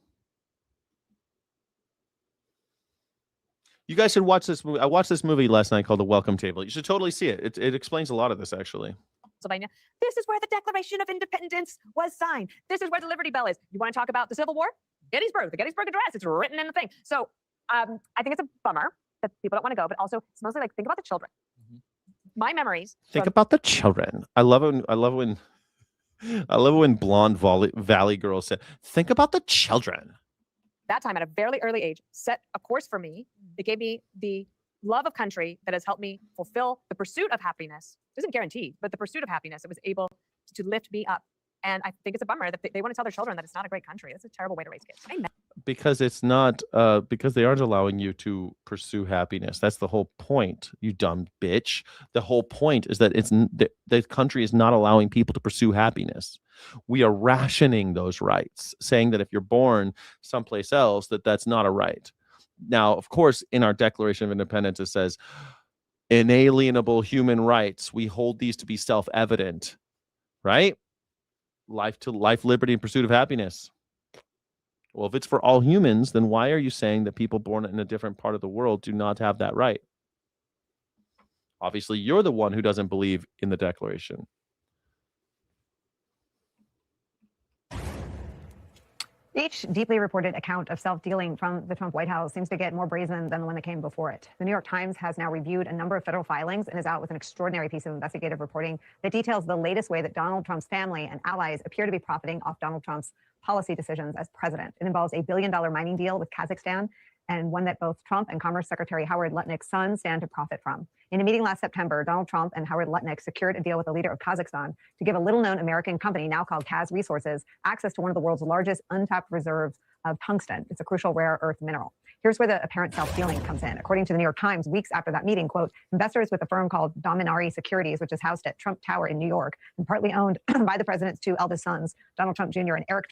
you guys should watch this movie. I watched this movie last night called The Welcome Table. You should totally see it. It explains a lot of this, actually. Pennsylvania. This is where the Declaration of Independence was signed. This is where the Liberty Bell is. You want to talk about the Civil War? Gettysburg, the Gettysburg Address. It's written in the thing. So I think it's a bummer that people don't want to go, but also it's mostly like, think about the children. My memories. Think about the children. I love it when blonde Valley girl said, think about the children. That time at a fairly early age set a course for me. It gave me the love of country that has helped me fulfill the pursuit of happiness. It isn't guaranteed, but the pursuit of happiness, it was able to lift me up. And I think it's a bummer that they want to tell their children that it's not a great country. It's a terrible way to raise kids. Amen. Because it's not, because they aren't allowing you to pursue happiness. That's the whole point, you dumb bitch. The whole point is that the country is not allowing people to pursue happiness. We are rationing those rights, saying that if you're born someplace else, that's not a right. Now, of course, in our Declaration of Independence, it says inalienable human rights. We hold these to be self-evident, right? Life, liberty, and pursuit of happiness. Well, if it's for all humans, then why are you saying that people born in a different part of the world do not have that right? Obviously, you're the one who doesn't believe in the Declaration. Each deeply reported account of self-dealing from the Trump White House seems to get more brazen than the one that came before it. The New York Times has now reviewed a number of federal filings and is out with an extraordinary piece of investigative reporting that details the latest way that Donald Trump's family and allies appear to be profiting off Donald Trump's policy decisions as president. It involves a $1 billion mining deal with Kazakhstan, and one that both Trump and Commerce Secretary Howard Lutnick's son stand to profit from. In a meeting last September, Donald Trump and Howard Lutnick secured a deal with the leader of Kazakhstan to give a little-known American company, now called Kaz Resources, access to one of the world's largest untapped reserves of tungsten. It's a crucial rare earth mineral. Here's where the apparent self-dealing comes in. According to the New York Times, weeks after that meeting, quote, investors with a firm called Dominari Securities, which is housed at Trump Tower in New York and partly owned by the president's two eldest sons, Donald Trump Jr. and Eric.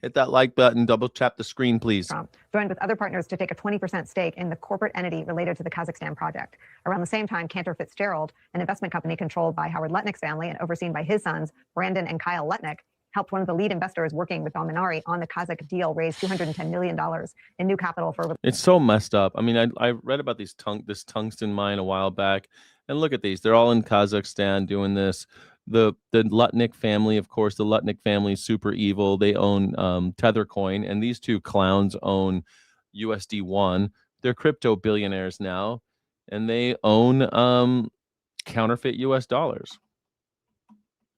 Hit that like button, double tap the screen, please. Trump joined with other partners to take a 20% stake in the corporate entity related to the Kazakhstan project. Around the same time, Cantor Fitzgerald, an investment company controlled by Howard Lutnick's family and overseen by his sons, Brandon and Kyle Lutnick, helped one of the lead investors working with Dominari on the Kazakh deal raise $210 million in new capital for... It's so messed up. I mean, I read about this tungsten mine a while back, and look at these. They're all in Kazakhstan doing this. The Lutnick family, of course, the Lutnick family is super evil. They own Tethercoin, and these two clowns own USD1. They're crypto billionaires now, and they own counterfeit US dollars.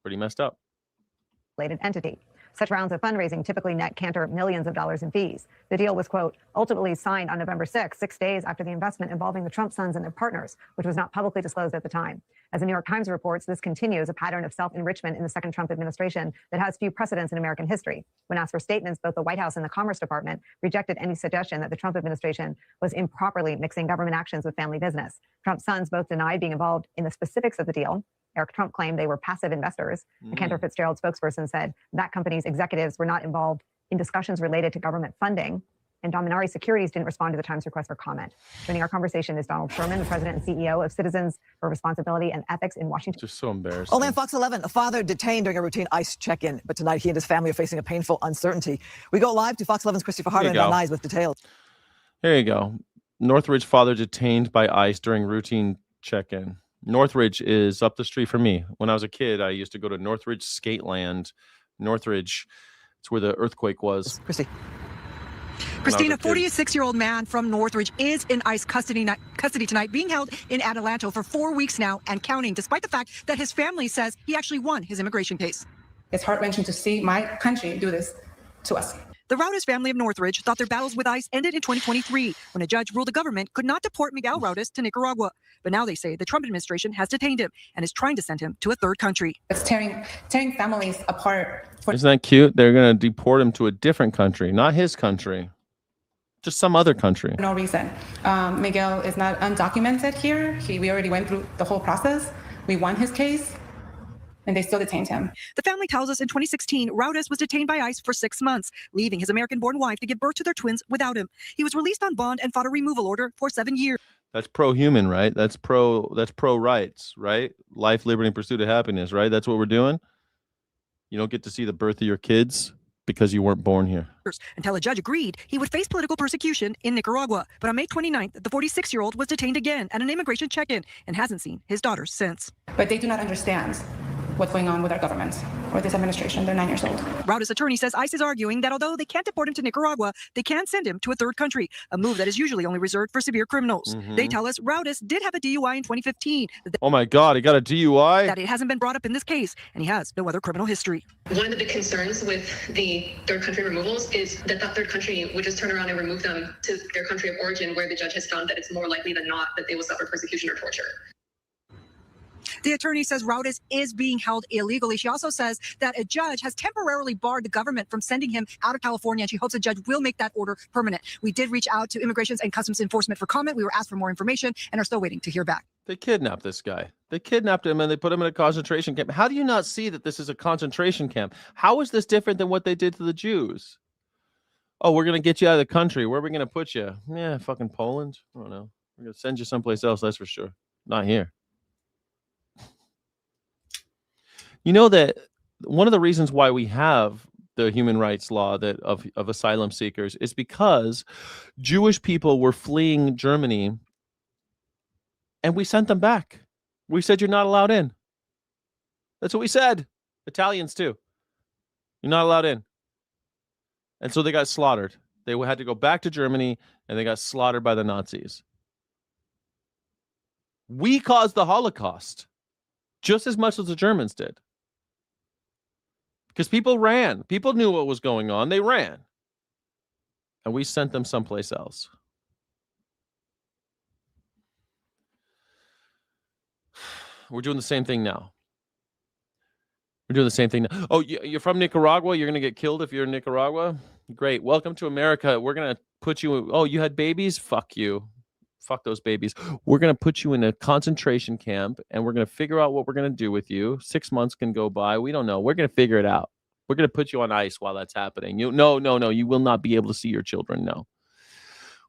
Pretty messed up. ...related entity. Such rounds of fundraising typically net Cantor millions of dollars in fees. The deal was, quote, ultimately signed on November 6, 6 days after the investment involving the Trump sons and their partners, which was not publicly disclosed at the time. As the New York Times reports, this continues a pattern of self-enrichment in the second Trump administration that has few precedents in American history. When asked for statements, both the White House and the Commerce Department rejected any suggestion that the Trump administration was improperly mixing government actions with family business. Trump's sons both denied being involved in the specifics of the deal. Eric Trump claimed they were passive investors. A Cantor Fitzgerald spokesperson said that company's executives were not involved in discussions related to government funding. and Dominari Securities didn't respond to the Times request for comment. Joining our conversation is Donald Sherman, the president and CEO of Citizens for Responsibility and Ethics in Washington. Just so embarrassing. Well, and Fox 11, a father detained during a routine ICE check-in, but tonight he and his family are facing a painful uncertainty. We go live to Fox 11's Christopher Harder and Van Nuys with details. Here you go. Northridge father detained by ICE during routine check-in. Northridge is up the street from me. When I was a kid, I used to go to Northridge Skateland. Northridge, it's where the earthquake was. Christina, a 46-year-old man from Northridge is in ICE custody tonight, being held in Adelanto for 4 weeks now and counting, despite the fact that his family says he actually won his immigration case. It's heart-wrenching to see my country do this to us. The Raudas family of Northridge thought their battles with ICE ended in 2023 when a judge ruled the government could not deport Miguel Raudas to Nicaragua. But now they say the Trump administration has detained him and is trying to send him to a third country. It's tearing families apart. Isn't that cute? They're going to deport him to a different country, not his country, just some other country. For no reason. Miguel is not undocumented here. We already went through the whole process. We won his case, and they still detained him. The family tells us in 2016, Raudas was detained by ICE for 6 months, leaving his American-born wife to give birth to their twins without him. He was released on bond and fought a removal order for 7 years. That's pro-human, right? That's pro-rights, right? Life, liberty, and pursuit of happiness, right? That's what we're doing. You don't get to see the birth of your kids because you weren't born here. Until a judge agreed he would face political persecution in Nicaragua. But on May 29th, the 46-year-old was detained again at an immigration check-in and hasn't seen his daughters since. But they do not understand what's going on with our government or this administration. They're 9 years old. Raudas' attorney says ICE is arguing that although they can't deport him to Nicaragua, they can send him to a third country, a move that is usually only reserved for severe criminals. They tell us Raudas did have a DUI in 2015. Oh my God, he got a DUI? That it hasn't been brought up in this case, and he has no other criminal history. One of the big concerns with the third country removals is that that third country would just turn around and remove them to their country of origin, where the judge has found that it's more likely than not that they will suffer persecution or torture. The attorney says Raudas is being held illegally. She also says that a judge has temporarily barred the government from sending him out of California, and she hopes a judge will make that order permanent. We did reach out to Immigration and Customs Enforcement for comment. We were asked for more information and are still waiting to hear back. They kidnapped this guy. They kidnapped him and they put him in a concentration camp. How do you not see that this is a concentration camp? How is this different than what they did to the Jews? Oh, we're going to get you out of the country. Where are we going to put you? Yeah, fucking Poland. I don't know. We're going to send you someplace else, that's for sure. Not here. You know that one of the reasons why we have the human rights law that of asylum seekers is because Jewish people were fleeing Germany and we sent them back. We said, you're not allowed in. That's what we said. Italians too. You're not allowed in. And so they got slaughtered. They had to go back to Germany and they got slaughtered by the Nazis. We caused the Holocaust just as much as the Germans did. Because people ran. People knew what was going on. They ran. And we sent them someplace else. We're doing the same thing now. We're doing the same thing now. Oh, you're from Nicaragua? You're going to get killed if you're in Nicaragua? Great. Welcome to America. We're going to put you... Oh, you had babies? Fuck you. Fuck those babies. We're going to put you in a concentration camp and we're going to figure out what we're going to do with you. 6 months can go by. We don't know. We're going to figure it out. We're going to put you on ice while that's happening. No. You will not be able to see your children. No.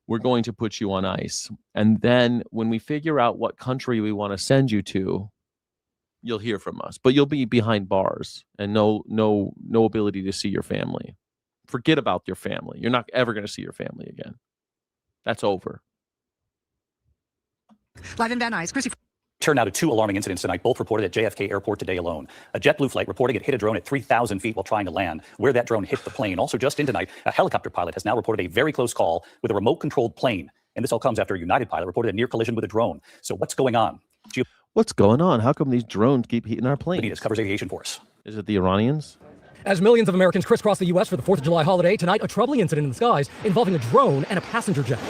We're going to put you on ice. And then when we figure out what country we want to send you to, you'll hear from us. But you'll be behind bars and no ability to see your family. Forget about your family. You're not ever going to see your family again. That's over. Live in Van Nuys, Chrissy. Turn now to two alarming incidents tonight, both reported at JFK Airport today alone. A JetBlue flight reporting it hit a drone at 3,000 feet while trying to land. Where that drone hit the plane. Also just in tonight, a helicopter pilot has now reported a very close call with a remote-controlled plane. And this all comes after a United pilot reported a near collision with a drone. So what's going on? What's going on? How come these drones keep hitting our planes? Benitez covers aviation for us. Is it the Iranians? As millions of Americans crisscross the U.S. for the 4th of July holiday, tonight a troubling incident in the skies involving a drone and a passenger jet.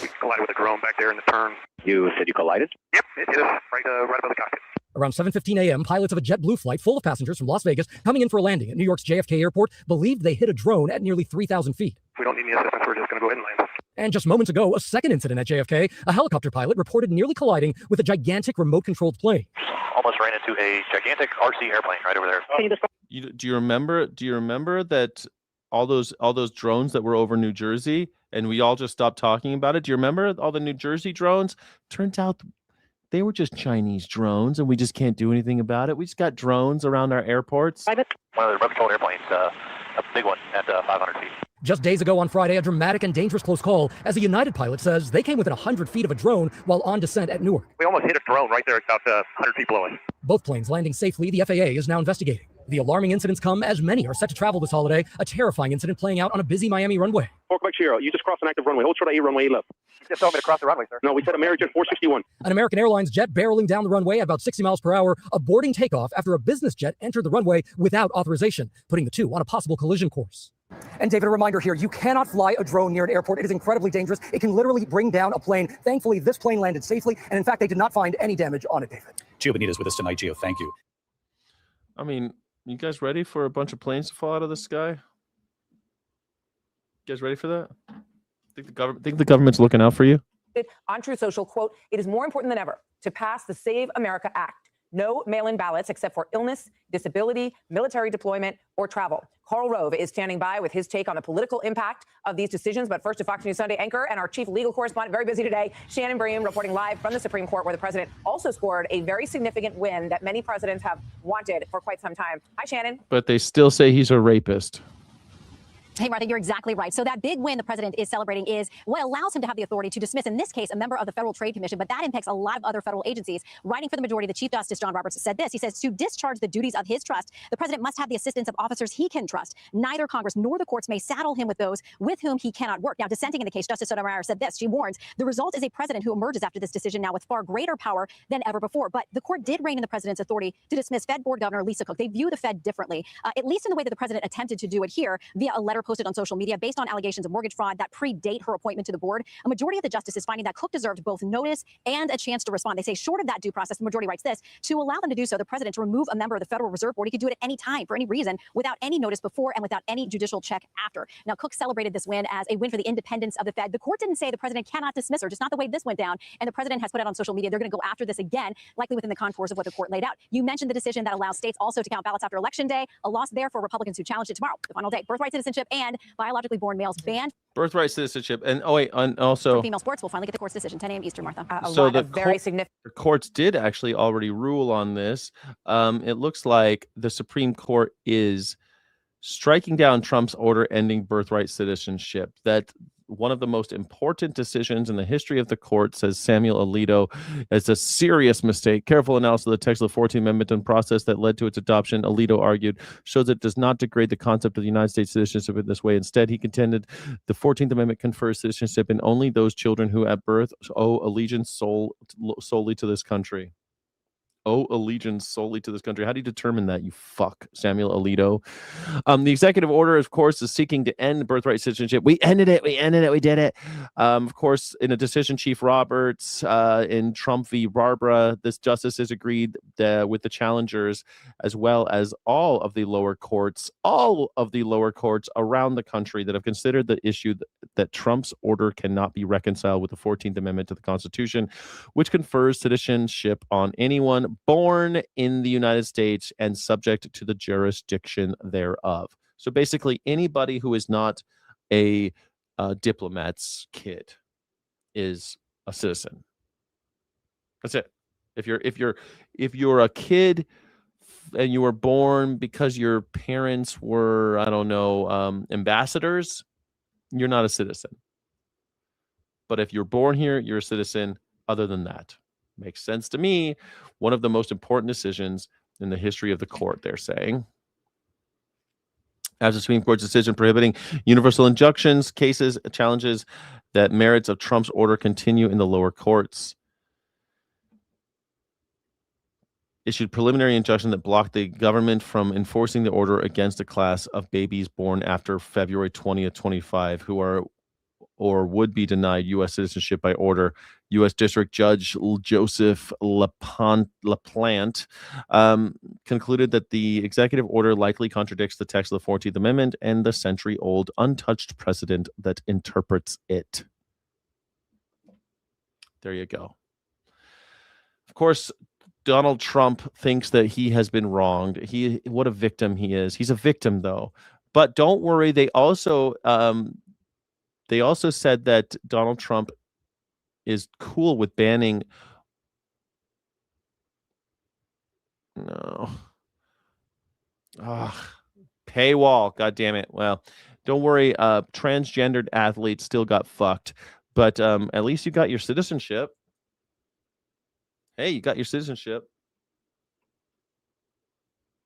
We collided with a drone back there in the turn. You said you collided? Yep, it hit us right above the cockpit. Around 7:15 a.m., pilots of a JetBlue flight full of passengers from Las Vegas coming in for a landing at New York's JFK Airport believed they hit a drone at nearly 3,000 feet. If we don't need any assistance, we're just going to go ahead and land. And just moments ago, a second incident at JFK, a helicopter pilot reported nearly colliding with a gigantic remote-controlled plane. Almost ran into a gigantic RC airplane right over there. Do you remember that all those drones that were over New Jersey, and we all just stopped talking about it. Do you remember all the New Jersey drones? Turns out they were just Chinese drones, and we just can't do anything about it. We just got drones around our airports. One of the remote-controlled airplanes, a big one at 500 feet. Just days ago on Friday, a dramatic and dangerous close call as a United pilot says they came within 100 feet of a drone while on descent at Newark. We almost hit a drone right there about 100 feet below us. Both planes landing safely, the FAA is now investigating. The alarming incidents come as many are set to travel this holiday, a terrifying incident playing out on a busy Miami runway. Quebec Sierra, you just crossed an active runway. Hold short A runway left. You just told me to cross the runway, sir. No, we said American 461. An American Airlines jet barreling down the runway at about 60 miles per hour, aborting takeoff after a business jet entered the runway without authorization, putting the two on a possible collision course. And David, a reminder here, you cannot fly a drone near an airport. It is incredibly dangerous. It can literally bring down a plane. Thankfully, this plane landed safely, and in fact, they did not find any damage on it, David. Gio Benitez with us tonight. Gio, thank you. I mean, you guys ready for a bunch of planes to fall out of the sky? You guys ready for that? Think the government's looking out for you? On True Social, quote, "It is more important than ever to pass the Save America Act. No mail-in ballots except for illness, disability, military deployment, or travel." Karl Rove is standing by with his take on the political impact of these decisions. But first, to Fox News Sunday anchor and our chief legal correspondent, very busy today, Shannon Bream, reporting live from the Supreme Court, where the president also scored a very significant win that many presidents have wanted for quite some time. Hi, Shannon. But they still say he's a rapist. Hey, Martha, you're exactly right. So that big win the president is celebrating is what allows him to have the authority to dismiss, in this case, a member of the Federal Trade Commission, but that impacts a lot of other federal agencies. Writing for the majority, the Chief Justice John Roberts said this. He says, to discharge the duties of his trust, the president must have the assistance of officers he can trust. Neither Congress nor the courts may saddle him with those with whom he cannot work. Now, dissenting in the case, Justice Sotomayor said this. She warns, the result is a president who emerges after this decision now with far greater power than ever before. But the court did rein in the president's authority to dismiss Fed Board Governor Lisa Cook. They view the Fed differently, at least in the way that the president attempted to do it here via a letter posted on social media based on allegations of mortgage fraud that predate her appointment to the board. A majority of the justices finding that Cook deserved both notice and a chance to respond. They say short of that due process, the majority writes this, to allow them to do so, the president to remove a member of the Federal Reserve Board, he could do it at any time for any reason without any notice before and without any judicial check after. Now, Cook celebrated this win as a win for the independence of the Fed. The court didn't say the president cannot dismiss her, just not the way this went down. And the president has put out on social media, they're going to go after this again, likely within the contours of what the court laid out. You mentioned the decision that allows states also to count ballots after Election Day, a loss there for Republicans who challenged it tomorrow, the final day. Birthright citizenship and biologically born males banned. Birthright citizenship, and also female sports. We'll finally get the court's decision, 10 a.m. Eastern, Martha. So the courts did actually already rule on this. It looks like the Supreme Court is striking down Trump's order ending birthright citizenship. That one of the most important decisions in the history of the court, says Samuel Alito, is a serious mistake. Careful analysis of the text of the 14th Amendment and process that led to its adoption, Alito argued, shows it does not degrade the concept of the United States citizenship in this way. Instead, he contended the 14th Amendment confers citizenship in only those children who at birth owe allegiance solely to this country. Owe allegiance solely to this country. How do you determine that, you fuck, Samuel Alito? The executive order, of course, is seeking to end birthright citizenship. We ended it. We did it. Of course, in a decision, Chief Roberts in Trump v. Barbara, this justices agreed with the challengers, as well as all of the lower courts around the country that have considered the issue that Trump's order cannot be reconciled with the 14th Amendment to the Constitution, which confers citizenship on anyone born in the United States and subject to the jurisdiction thereof. So basically, anybody who is not a diplomat's kid is a citizen. That's it. If you're a kid and you were born because your parents were, I don't know, ambassadors, you're not a citizen. But if you're born here, you're a citizen. Other than that, makes sense to me. One of the most important decisions in the history of the court, they're saying. As the Supreme Court's decision prohibiting universal injunctions, cases, challenges that merits of Trump's order continue in the lower courts. Issued preliminary injunction that blocked the government from enforcing the order against a class of babies born after February 20th, 25, who are or would be denied U.S. citizenship by order. U.S. District Judge Joseph LaPlante concluded that the executive order likely contradicts the text of the 14th Amendment and the century-old untouched precedent that interprets it. There you go. Of course, Donald Trump thinks that he has been wronged. What a victim he is. He's a victim, though. But don't worry, they also said that Donald Trump is cool with banning. No. Paywall. God damn it. Well, don't worry. Transgendered athletes still got fucked, but at least you got your citizenship. Hey, you got your citizenship.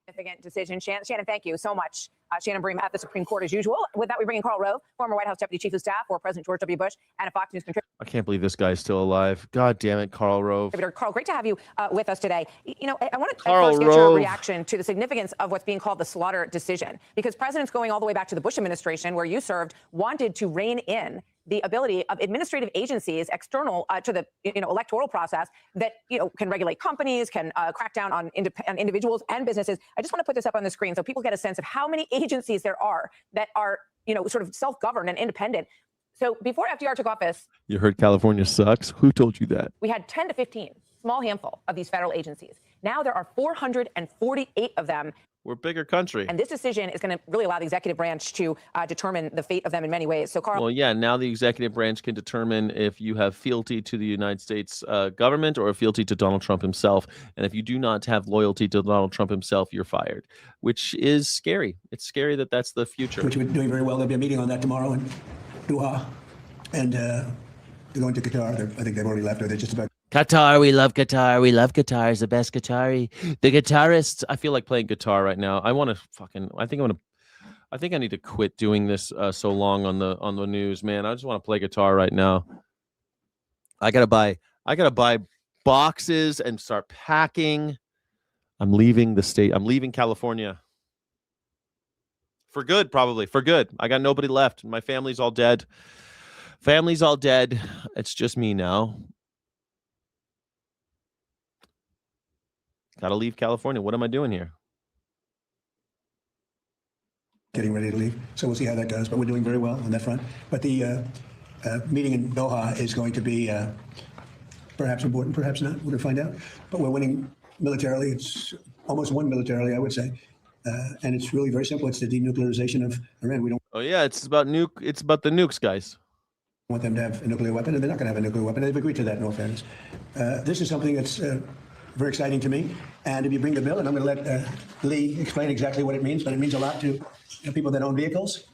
Significant decision. Shannon, thank you so much. Shannon Bream at the Supreme Court as usual. With that, we bring in Karl Rove, former White House Deputy Chief of Staff for President George W. Bush and a Fox News contributor. I can't believe this guy's still alive. God damn it, Karl Rove. Karl, great to have you with us today. You know, I want to Karl first get your Rove. reaction to the significance of what's being called the slaughter decision, because presidents going all the way back to the Bush administration, where you served, wanted to rein in the ability of administrative agencies external to the electoral process that can regulate companies, can crack down on individuals and businesses. I just want to put this up on the screen so people get a sense of how many agencies there are that are sort of self-governed and independent. So before FDR took office, You heard California sucks? Who told you that? we had 10 to 15, small handful of these federal agencies. Now there are 448 of them. We're a bigger country. And this decision is going to really allow the executive branch to determine the fate of them in many ways. So, Karl. Well, yeah, now the executive branch can determine if you have fealty to the United States government or fealty to Donald Trump himself. And if you do not have loyalty to Donald Trump himself, you're fired, which is scary. It's scary that that's the future. Which we're doing very well. There'll be a meeting on that tomorrow in Doha. And they're going to Qatar. I think they've already left, or they're just about. Qatar, we love Qatar. We love Qatar. Is the best Qatari. The guitarists. I feel like playing guitar right now. I want to fucking. I think I need to quit doing this so long on the news, man. I just want to play guitar right now. I gotta buy boxes and start packing. I'm leaving the state. I'm leaving California for good, probably for good. I got nobody left. My family's all dead. Family's all dead. It's just me now. Got to leave California. What am I doing here? Getting ready to leave. So we'll see how that goes. But we're doing very well on that front. But the meeting in Doha is going to be perhaps important, perhaps not. We're going to find out. But we're winning militarily. It's almost won militarily, I would say. And it's really very simple. It's the denuclearization of Iran. We don't. Oh yeah, it's about It's about the nukes, guys. Want them to have a nuclear weapon, and they're not going to have a nuclear weapon. They've agreed to that, in all fairness. This is something that's very exciting to me. And if you bring the bill, and I'm going to let Lee explain exactly what it means, but it means a lot to people that own vehicles,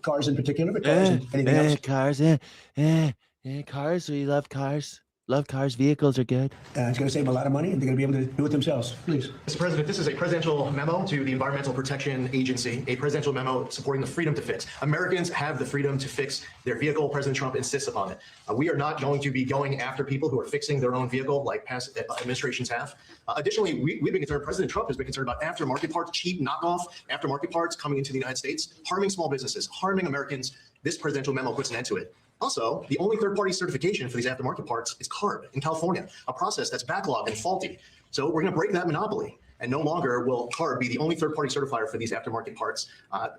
cars in particular, but cars and anything else. Cars. We love cars. Love cars. Vehicles are good. It's going to save them a lot of money, and they're going to be able to do it themselves. Please. Mr. President, this is a presidential memo to the Environmental Protection Agency, a presidential memo supporting the freedom to fix. Americans have the freedom to fix their vehicle. President Trump insists upon it. We are not going to be going after people who are fixing their own vehicle like past administrations have. Additionally, we've been concerned, President Trump has been concerned about aftermarket parts, cheap knockoff aftermarket parts coming into the United States, harming small businesses, harming Americans. This presidential memo puts an end to it. Also, the only third-party certification for these aftermarket parts is CARB in California, a process that's backlogged and faulty. So we're going to break that monopoly, and no longer will CARB be the only third-party certifier for these aftermarket parts.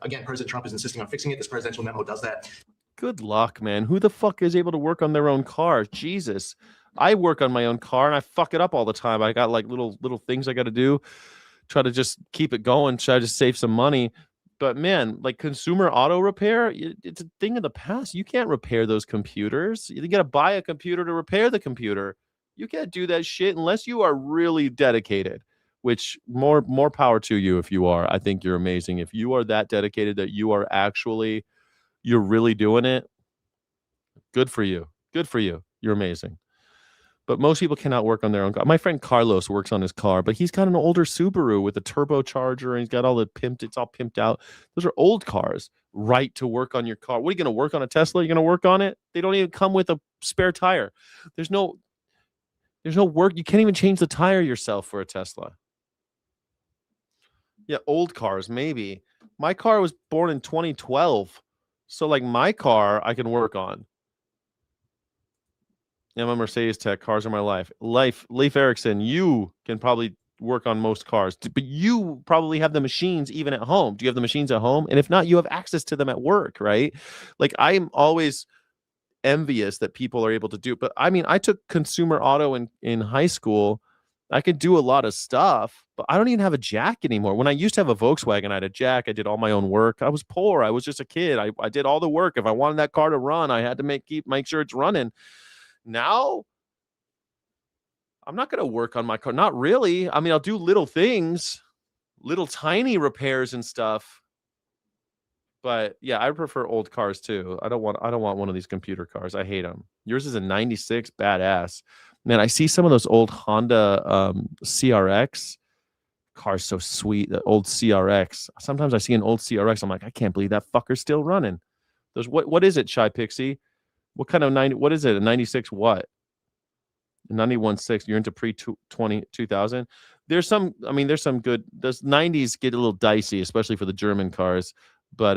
Again, President Trump is insisting on fixing it. This presidential memo does that. Good luck, man. Who the fuck is able to work on their own car? Jesus. I work on my own car, and I fuck it up all the time. I got like little things I got to do, try to just keep it going, try to save some money. But man, like consumer auto repair, it's a thing of the past. You can't repair those computers. You got to buy a computer to repair the computer. You can't do that shit unless you are really dedicated, which more power to you if you are. I think you're amazing. If you are that dedicated that you are actually, you're really doing it, good for you. Good for you. You're amazing. But most people cannot work on their own car. My friend Carlos works on his car, but he's got an older Subaru with a turbocharger, and he's got all the pimped. It's all pimped out. Those are old cars, right, to work on your car. What are you going to work on a Tesla? You're going to work on it? They don't even come with a spare tire. There's no work. You can't even change the tire yourself for a Tesla. Yeah, old cars, maybe. My car was born in 2012. So, like, my car I can work on. I'm a Mercedes tech. Cars are my life. Leif Erikson, you can probably work on most cars, but you probably have the machines even at home. Do you have the machines at home? And if not, you have access to them at work, right? Like, I'm always envious that people are able to do. But I mean, I took consumer auto in high school. I could do a lot of stuff, but I don't even have a jack anymore. When I used to have a Volkswagen, I had a jack. I did all my own work. I was poor. I was just a kid. I did all the work. If I wanted that car to run, I had to make sure it's running. Now, I'm not going to work on my car. Not really. I mean, I'll do little things, little tiny repairs and stuff. But yeah, I prefer old cars too. I don't want one of these computer cars. I hate them. Yours is a 96, badass. Man, I see some of those old Honda CRX cars, so sweet. The old CRX. Sometimes I see an old CRX. I'm like, I can't believe that fucker's still running. Those what is it, Shy Pixie? What kind of 90? What is it? A 96 what? 91.6. You're into pre-2000. There's some. I mean, there's some good. Those 90s get a little dicey, especially for the German cars. But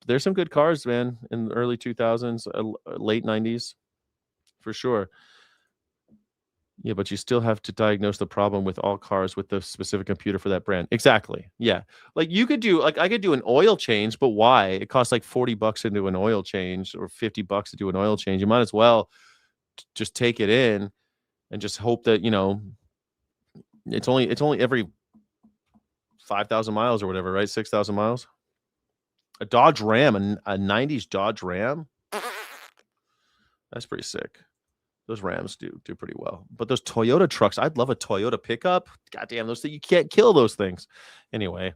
there's some good cars, man, in the early 2000s, late 90s, for sure. Yeah, but you still have to diagnose the problem with all cars with the specific computer for that brand. Exactly. Yeah. Like you could do, like I could do an oil change, but why? It costs like $40 to do an oil change or $50 to do an oil change. You might as well just take it in and just hope that, you know, it's only every 5,000 miles or whatever, right? 6,000 miles. A Dodge Ram, a 90s Dodge Ram. That's pretty sick. Those Rams do pretty well. But those Toyota trucks, I'd love a Toyota pickup. Goddamn, those things, you can't kill those things. Anyway.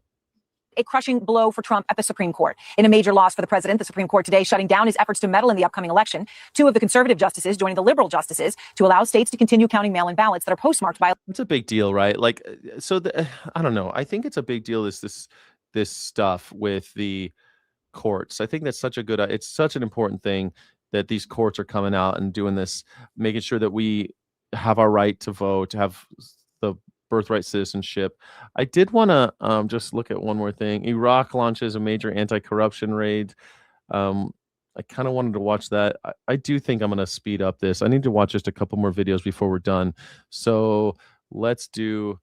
A crushing blow for Trump at the Supreme Court. In a major loss for the president, the Supreme Court today shutting down his efforts to meddle in the upcoming election. 2 of the conservative justices joining the liberal justices to allow states to continue counting mail-in ballots that are postmarked by... It's a big deal, right? Like, so I don't know. I think it's a big deal this stuff with the courts. I think that's it's such an important thing that these courts are coming out and doing this, making sure that we have our right to vote, to have the birthright citizenship. I did want to just look at one more thing. Iraq launches a major anti-corruption raid. I kind of wanted to watch that. I do think I'm going to speed up this. I need to watch just a couple more videos before we're done. So let's do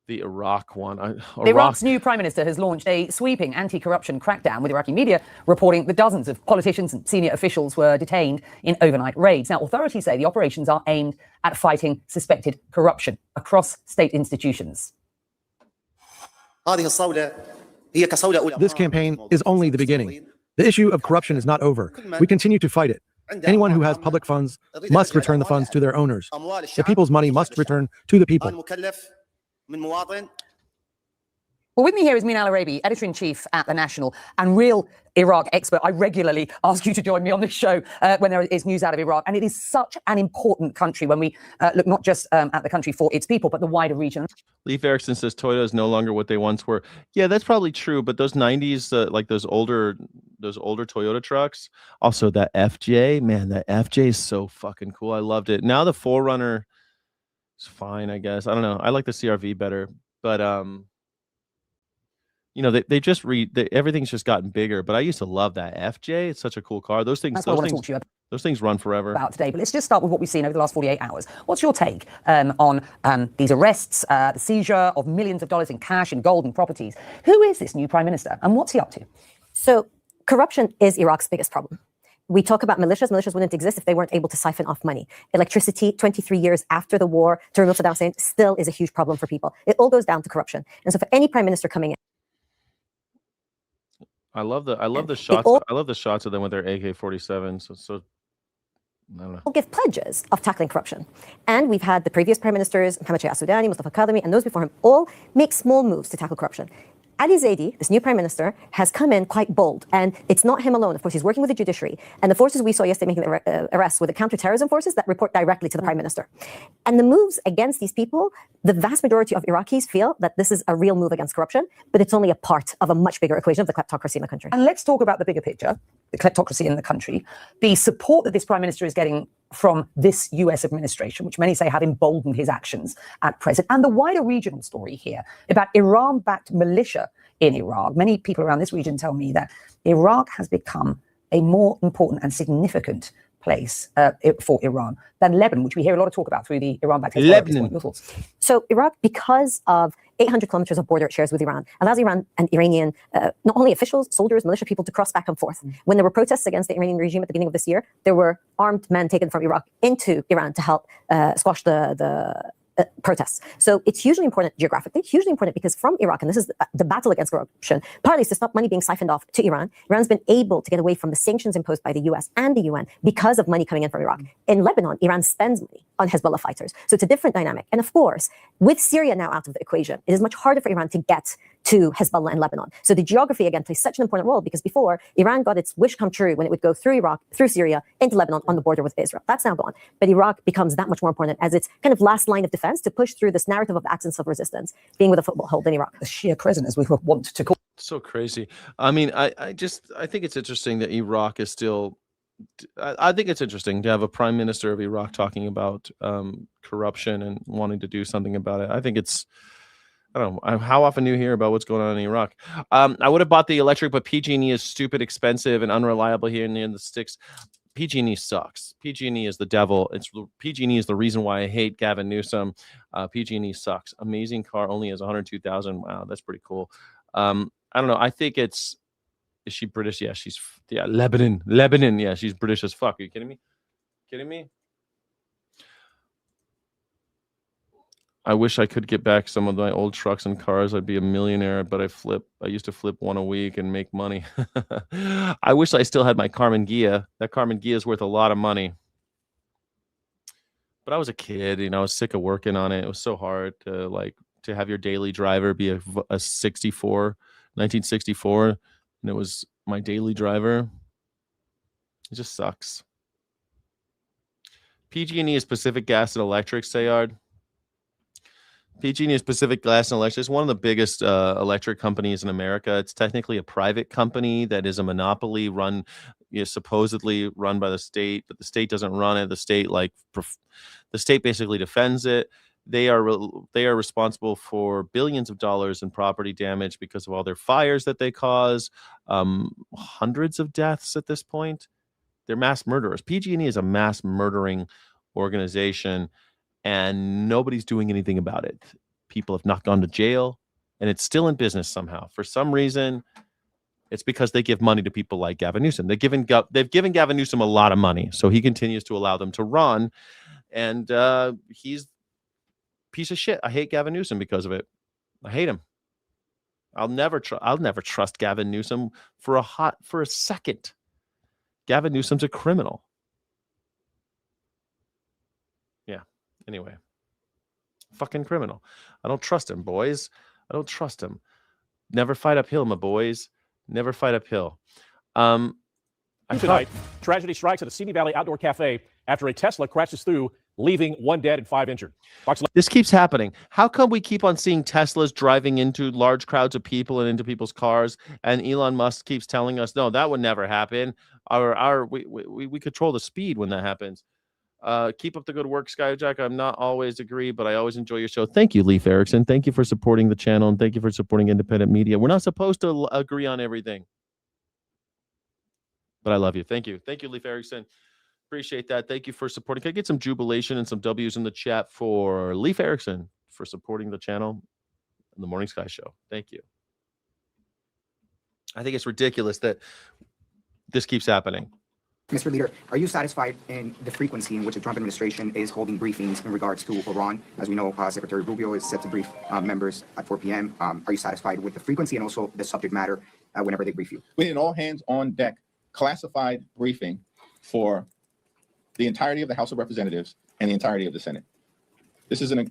the Iraq one. Iraq's new prime minister has launched a sweeping anti-corruption crackdown, with Iraqi media reporting that dozens of politicians and senior officials were detained in overnight raids. Now, authorities say the operations are aimed at fighting suspected corruption across state institutions. This campaign is only the beginning. The issue of corruption is not over. We continue to fight it. Anyone who has public funds must return the funds to their owners. The people's money must return to the people. Well, with me here is Min Al-Arabi, editor-in-chief at The National and real Iraq expert. I regularly ask you to join me on this show when there is news out of Iraq. And it is such an important country when we look not just at the country for its people, but the wider region. Leif Erikson says Toyota is no longer what they once were. Yeah, that's probably true. But those 90s, like those older Toyota trucks, also that FJ, man, that FJ is so fucking cool. I loved it. Now the 4Runner is fine, I guess. I don't know. I like the CRV better. But you know, they just everything's just gotten bigger. But I used to love that FJ. It's such a cool car. Those things run forever. About today, but let's just start with what we've seen over the last 48 hours. What's your take on these arrests, the seizure of millions of dollars in cash and gold and properties? Who is this new prime minister, and what's he up to? So, corruption is Iraq's biggest problem. We talk about militias. Militias wouldn't exist if they weren't able to siphon off money. Electricity, 23 years after the war, to remove Saddam Hussein, still is a huge problem for people. It all goes down to corruption. And so, for any prime minister coming in, I love the shots. I love the shots of them with their AK-47s. So I don't know. Will give pledges of tackling corruption. And we've had the previous prime ministers, Mohammed Shia Sudani, Mustafa Kadhimi, and those before him, all make small moves to tackle corruption. Ali Zaidi, this new prime minister, has come in quite bold. And it's not him alone. Of course, he's working with the judiciary. And the forces we saw yesterday making the arrests were the counterterrorism forces that report directly to the prime minister. And the moves against these people, the vast majority of Iraqis feel that this is a real move against corruption, but it's only a part of a much bigger equation of the kleptocracy in the country. And let's talk about the bigger picture, the kleptocracy in the country, the support that this prime minister is getting from this US administration, which many say have emboldened his actions at present, and the wider regional story here about Iran-backed militia in Iraq. Many people around this region tell me that Iraq has become a more important and significant place for Iran than Lebanon, which we hear a lot of talk about through the Iran-backed Lebanon. Your thoughts? So Iraq, because of 800 kilometers of border it shares with Iran, allows Iran and Iranian, not only officials, soldiers, militia people to cross back and forth. When there were protests against the Iranian regime at the beginning of this year, there were armed men taken from Iraq into Iran to help squash the protests. So it's hugely important geographically, hugely important because from Iraq, and this is the battle against corruption, partly is to stop money being siphoned off to Iran. Iran's been able to get away from the sanctions imposed by the US and the UN because of money coming in from Iraq. In Lebanon, Iran spends money on Hezbollah fighters. So it's a different dynamic. And of course, with Syria now out of the equation, it is much harder for Iran to get to Hezbollah and Lebanon. So the geography, again, plays such an important role because before, Iran got its wish come true when it would go through Iraq, through Syria, into Lebanon on the border with Israel. That's now gone. But Iraq becomes that much more important as its kind of last line of defense to push through this narrative of absence of resistance, being with a foothold in Iraq. The Shia president, as we want to call. So crazy. I mean, I think it's interesting that Iraq is still. I think it's interesting to have a prime minister of Iraq talking about corruption and wanting to do something about it. I think it's. I don't know. How often do you hear about what's going on in Iraq? I would have bought the electric, but PG&E is stupid, expensive, and unreliable here in the sticks. PG&E sucks. PG&E is the devil. PG&E is the reason why I hate Gavin Newsom. PG&E sucks. Amazing car, only has 102,000. Wow, that's pretty cool. I don't know. I think is she British? Yeah, Lebanon. Yeah, she's British as fuck. Are you kidding me? I wish I could get back some of my old trucks and cars. I'd be a millionaire, but I used to flip one a week and make money. I wish I still had my Carmen Ghia. That Carmen Ghia is worth a lot of money. But I was a kid, I was sick of working on it. It was so hard to have your daily driver be a 1964, and it was my daily driver. It just sucks. PG&E is Pacific Gas and Electric, Sayard. PG&E is Pacific Gas and Electric. It's one of the biggest electric companies in America. It's technically a private company that is a monopoly supposedly run by the state, but the state doesn't run it. The state basically defends it. They are responsible for billions of dollars in property damage because of all their fires that they cause. Hundreds of deaths at this point. They're mass murderers. PG&E is a mass murdering organization. And nobody's doing anything about it. People have not gone to jail, and it's still in business somehow. For some reason, it's because they give money to people like Gavin Newsom. They've given Gavin Newsom a lot of money, so he continues to allow them to run. And he's a piece of shit. I hate Gavin Newsom because of it. I hate him. I'll never trust Gavin Newsom for a second. Gavin Newsom's a criminal. Anyway, fucking criminal. I don't trust him, boys. I don't trust him. Never fight uphill, my boys. Never fight uphill. Tonight, tragedy strikes at a Simi Valley outdoor cafe after a Tesla crashes through, leaving 1 dead and 5 injured. This keeps happening. How come we keep on seeing Teslas driving into large crowds of people and into people's cars, and Elon Musk keeps telling us, no, that would never happen. We control the speed when that happens. Keep up the good work, Skyjack. I'm not always agree, but I always enjoy your show. Thank you, Leif Erickson. Thank you for supporting the channel, and thank you for supporting independent media. We're not supposed to agree on everything, but I love you. Thank you. Thank you, Leif Erickson. Appreciate that. Thank you for supporting. Can I get some jubilation and some W's in the chat for Leif Erickson for supporting the channel and the Morning Sky Show? Thank you. I think it's ridiculous that this keeps happening. Mr. Leader, are you satisfied in the frequency in which the Trump administration is holding briefings in regards to Iran? As we know, Secretary Rubio is set to brief members at 4 p.m. Are you satisfied with the frequency and also the subject matter whenever they brief you? We need an all hands on deck, classified briefing for the entirety of the House of Representatives and the entirety of the Senate. This is an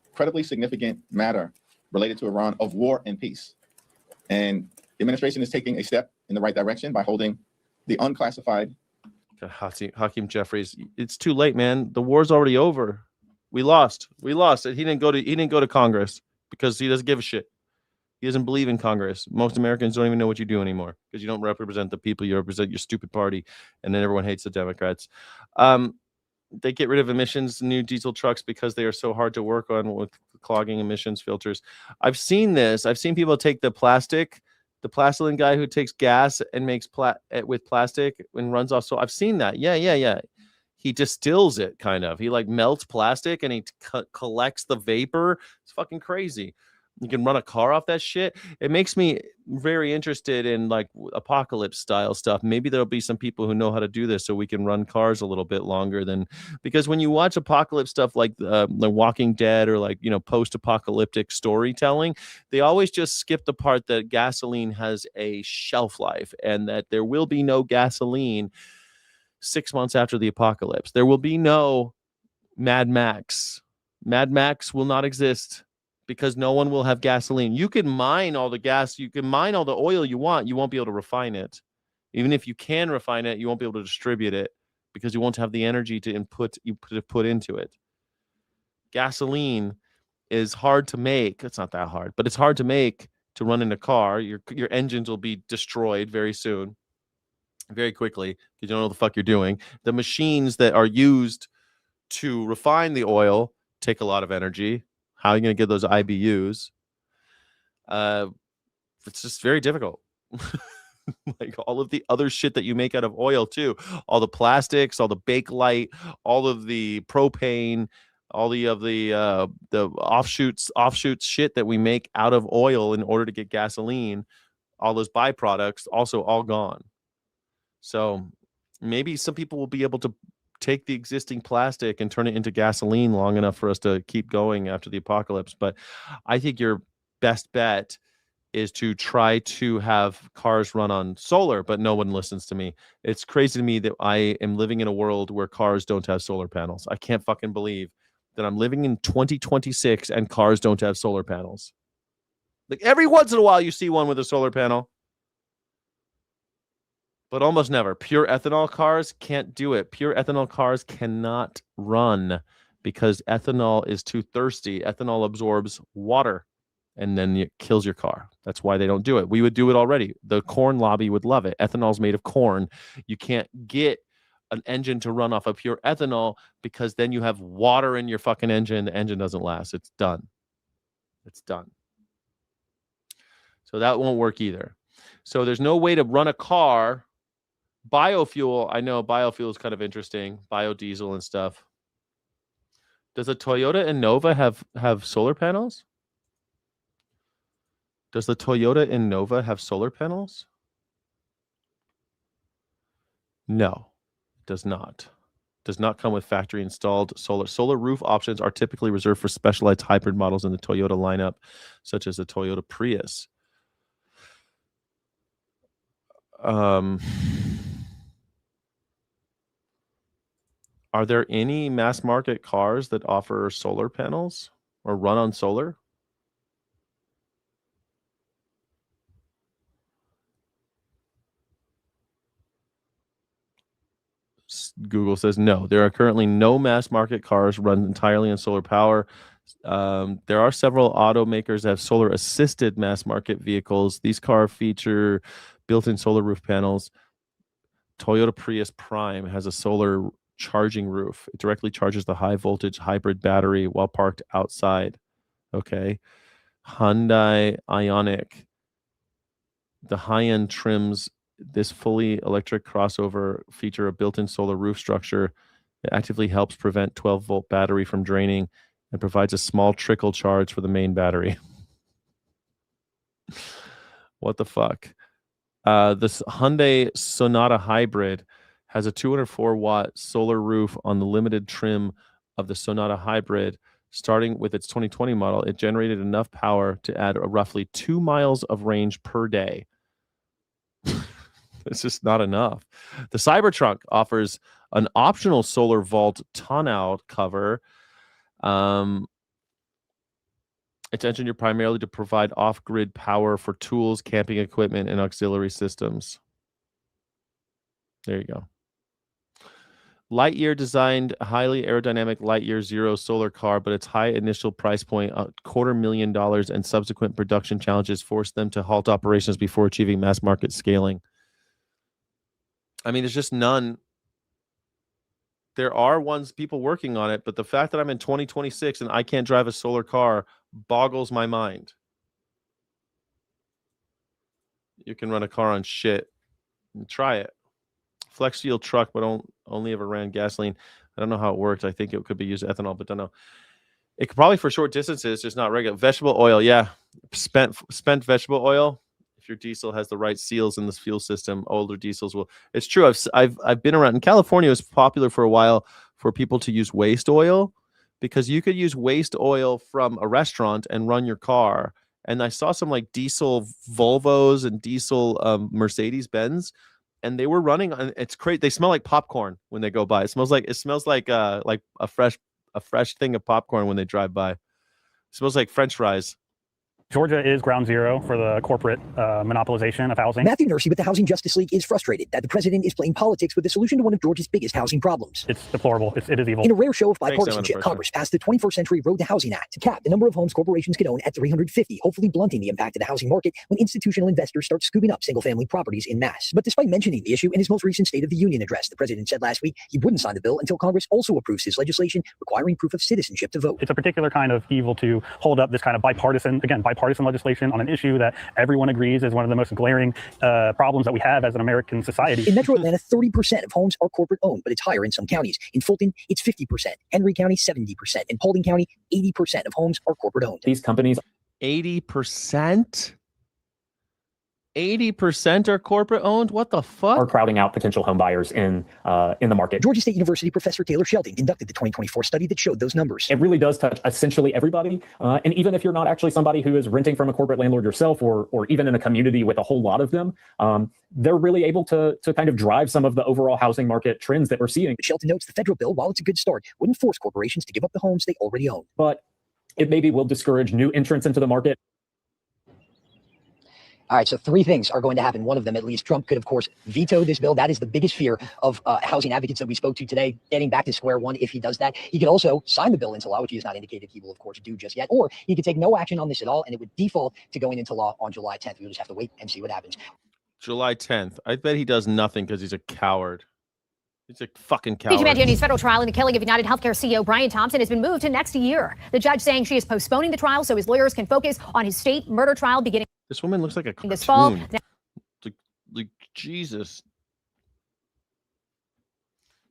incredibly significant matter related to Iran of war and peace. And the administration is taking a step in the right direction by holding the unclassified. Hakeem Jeffries, it's too late, man. The war's already over. We lost. He didn't go to Congress because he doesn't give a shit. He doesn't believe in Congress. Most Americans don't even know what you do anymore because you don't represent the people. You represent your stupid party, and then everyone hates the Democrats. They get rid of emissions, new diesel trucks because they are so hard to work on with clogging emissions filters. I've seen this. I've seen people take the plastiline guy who takes gas and makes with plastic and runs off. So I've seen that. Yeah. He distills it, kind of. He melts plastic and he collects the vapor. It's fucking crazy. You can run a car off that shit. It makes me very interested in like apocalypse style stuff. Maybe there'll be some people who know how to do this so we can run cars a little bit longer than, because when you watch apocalypse stuff like The Walking Dead or like, post-apocalyptic storytelling, they always just skip the part that gasoline has a shelf life and that there will be no gasoline 6 months after the apocalypse. There will be no Mad Max. Mad Max will not exist because no one will have gasoline. You can mine all the gas, you can mine all the oil you want, you won't be able to refine it. Even if you can refine it, you won't be able to distribute it because you won't have the energy to put into it. Gasoline is hard to make. It's not that hard, but it's hard to make to run in a car. Your engines will be destroyed very soon, very quickly, because you don't know what the fuck you're doing. The machines that are used to refine the oil take a lot of energy. How are you going to get those IBUs? It's just very difficult. Like all of the other shit that you make out of oil too, all the plastics, all the Bakelite, all of the propane, all the offshoots shit that we make out of oil in order to get gasoline, all those byproducts also all gone. So maybe some people will be able to take the existing plastic and turn it into gasoline long enough for us to keep going after the apocalypse. But I think your best bet is to try to have cars run on solar, but no one listens to me. It's crazy to me that I am living in a world where cars don't have solar panels. I can't fucking believe that I'm living in 2026 and cars don't have solar panels. Like every once in a while you see one with a solar panel, but almost never. Pure ethanol cars can't do it. Pure ethanol cars cannot run because ethanol is too thirsty. Ethanol absorbs water and then it kills your car. That's why they don't do it. We would do it already. The corn lobby would love it. Ethanol's made of corn. You can't get an engine to run off of pure ethanol because then you have water in your fucking engine. The engine doesn't last. It's done. It's done. So that won't work either. So there's no way to run a car. Biofuel, I know biofuel is kind of interesting. Biodiesel and stuff. Does a Toyota Innova have solar panels? Does the Toyota Innova have solar panels? No, it does not. Does not come with factory installed solar. Solar roof options are typically reserved for specialized hybrid models in the Toyota lineup, such as the Toyota Prius. Are there any mass market cars that offer solar panels or run on solar? Google says no. There are currently no mass market cars run entirely on solar power. There are several automakers that have solar assisted mass market vehicles. These cars feature built-in solar roof panels. Toyota Prius Prime has a solar charging roof. It directly charges the high voltage hybrid battery while parked outside. Okay. Hyundai Ioniq. The high-end trims this fully electric crossover feature a built-in solar roof structure that actively helps prevent 12-volt battery from draining and provides a small trickle charge for the main battery. What the fuck? This Hyundai Sonata Hybrid has a 204-watt solar roof on the limited trim of the Sonata Hybrid. Starting with its 2020 model, it generated enough power to add roughly 2 miles of range per day. It's just not enough. The Cybertruck offers an optional solar vault tonneau cover. It's engineered primarily to provide off-grid power for tools, camping equipment, and auxiliary systems. There you go. Lightyear designed a highly aerodynamic Lightyear Zero solar car, but its high initial price point, $250,000, and subsequent production challenges forced them to halt operations before achieving mass market scaling. I mean, there's just none. There are people working on it, but the fact that I'm in 2026 and I can't drive a solar car boggles my mind. You can run a car on shit. Try it. Flex fuel truck, but only ever ran gasoline. I don't know how it works. I think it could be used ethanol, but don't know. It could probably for short distances, just not regular. Vegetable oil, yeah. spent vegetable oil. If your diesel has the right seals in this fuel system, older diesels will. It's true. I've been around in California. It was popular for a while for people to use waste oil, because you could use waste oil from a restaurant and run your car. And I saw some like diesel Volvos and diesel Mercedes Benz, and they were running on. It's great. They smell like popcorn when they go by. It smells like a fresh thing of popcorn when they drive by. It smells like French fries. Georgia is ground zero for the corporate monopolization of housing. Matthew Nursey with the Housing Justice League is frustrated that the president is playing politics with the solution to one of Georgia's biggest housing problems. It's deplorable. It is evil. In a rare show of bipartisanship, Congress passed the 21st Century Road to Housing Act to cap the number of homes corporations can own at 350, hopefully blunting the impact of the housing market when institutional investors start scooping up single-family properties in mass. But despite mentioning the issue in his most recent State of the Union address, the president said last week he wouldn't sign the bill until Congress also approves his legislation requiring proof of citizenship to vote. It's a particular kind of evil to hold up this kind of bipartisan legislation on an issue that everyone agrees is one of the most glaring problems that we have as an American society. In Metro Atlanta, 30% of homes are corporate owned, but it's higher in some counties. In Fulton, it's 50%. Henry County, 70%. In Paulding County, 80% of homes are corporate owned. These companies, 80%? 80% are corporate owned? What the fuck? are crowding out potential home buyers in the market. Georgia State University professor Taylor Sheldon conducted the 2024 study that showed those numbers. It really does touch essentially everybody. And even if you're not actually somebody who is renting from a corporate landlord yourself, or even in a community with a whole lot of them, they're really able to kind of drive some of the overall housing market trends that we're seeing. But Sheldon notes the federal bill, while it's a good start, wouldn't force corporations to give up the homes they already own. But it maybe will discourage new entrants into the market. All right, so three things are going to happen. One of them, at least, Trump could, of course, veto this bill. That is the biggest fear of housing advocates that we spoke to today, getting back to square one if he does that. He could also sign the bill into law, which he has not indicated he will, of course, do just yet. Or he could take no action on this at all, and it would default to going into law on July 10th. We'll just have to wait and see what happens. July 10th. I bet he does nothing because he's a coward. He's a fucking coward. Luigi Mangioni's federal trial in the killing of United Healthcare CEO Brian Thompson has been moved to next year. The judge saying she is postponing the trial so his lawyers can focus on his state murder trial beginning This woman looks like a cartoon. this fall. Like Jesus.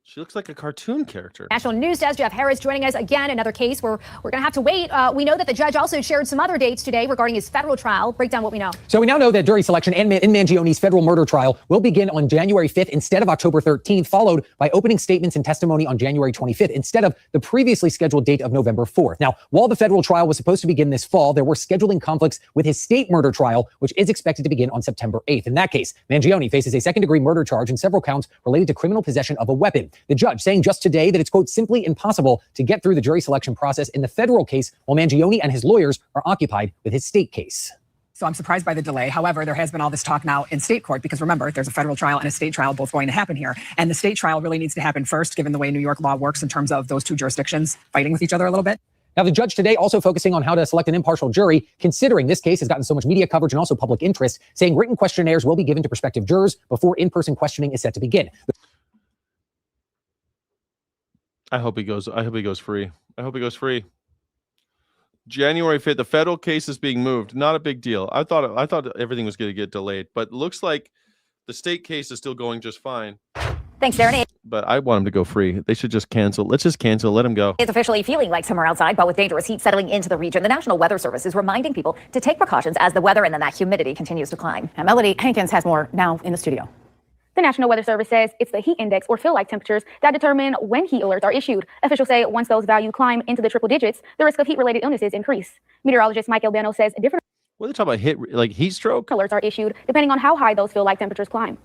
She looks like a cartoon character. National News Desk, Jeff Harris joining us again. Another case where we're going to have to wait. We know that the judge also shared some other dates today regarding his federal trial. Break down what we know. So we now know that jury selection in Mangioni's federal murder trial will begin on January 5th instead of October 13th, followed by opening statements and testimony on January 25th instead of the previously scheduled date of November 4th. Now, while the federal trial was supposed to begin this fall, there were scheduling conflicts with his state murder trial, which is expected to begin on September 8th. In that case, Mangioni faces a second-degree murder charge and several counts related to criminal possession of a weapon. The judge saying just today that it's, quote, simply impossible to get through the jury selection process in the federal case while Mangioni and his lawyers are occupied with his state case. So I'm surprised by the delay. However, there has been all this talk now in state court because remember, there's a federal trial and a state trial both going to happen here. And the state trial really needs to happen first, given the way New York law works in terms of those two jurisdictions fighting with each other a little bit. Now, the judge today also focusing on how to select an impartial jury, considering this case has gotten so much media coverage and also public interest, saying written questionnaires will be given to prospective jurors before in-person questioning is set to begin. I hope he goes free. I hope he goes free. January 5th, the federal case is being moved. Not a big deal. I thought everything was going to get delayed, but it looks like the state case is still going just fine. Thanks, Darren. But I want him to go free. They should just cancel. Let's just cancel. Let him go. It's officially feeling like summer outside, but with dangerous heat settling into the region, the National Weather Service is reminding people to take precautions as the weather and then that humidity continues to climb. And Melody Hankins has more now in the studio. The National Weather Service says it's the heat index or feel-like temperatures that determine when heat alerts are issued. Officials say once those values climb into the triple digits, the risk of heat-related illnesses increase. Meteorologist Mike Albano says different What are they talking about? Heat stroke? Alerts are issued depending on how high those feel-like temperatures climb.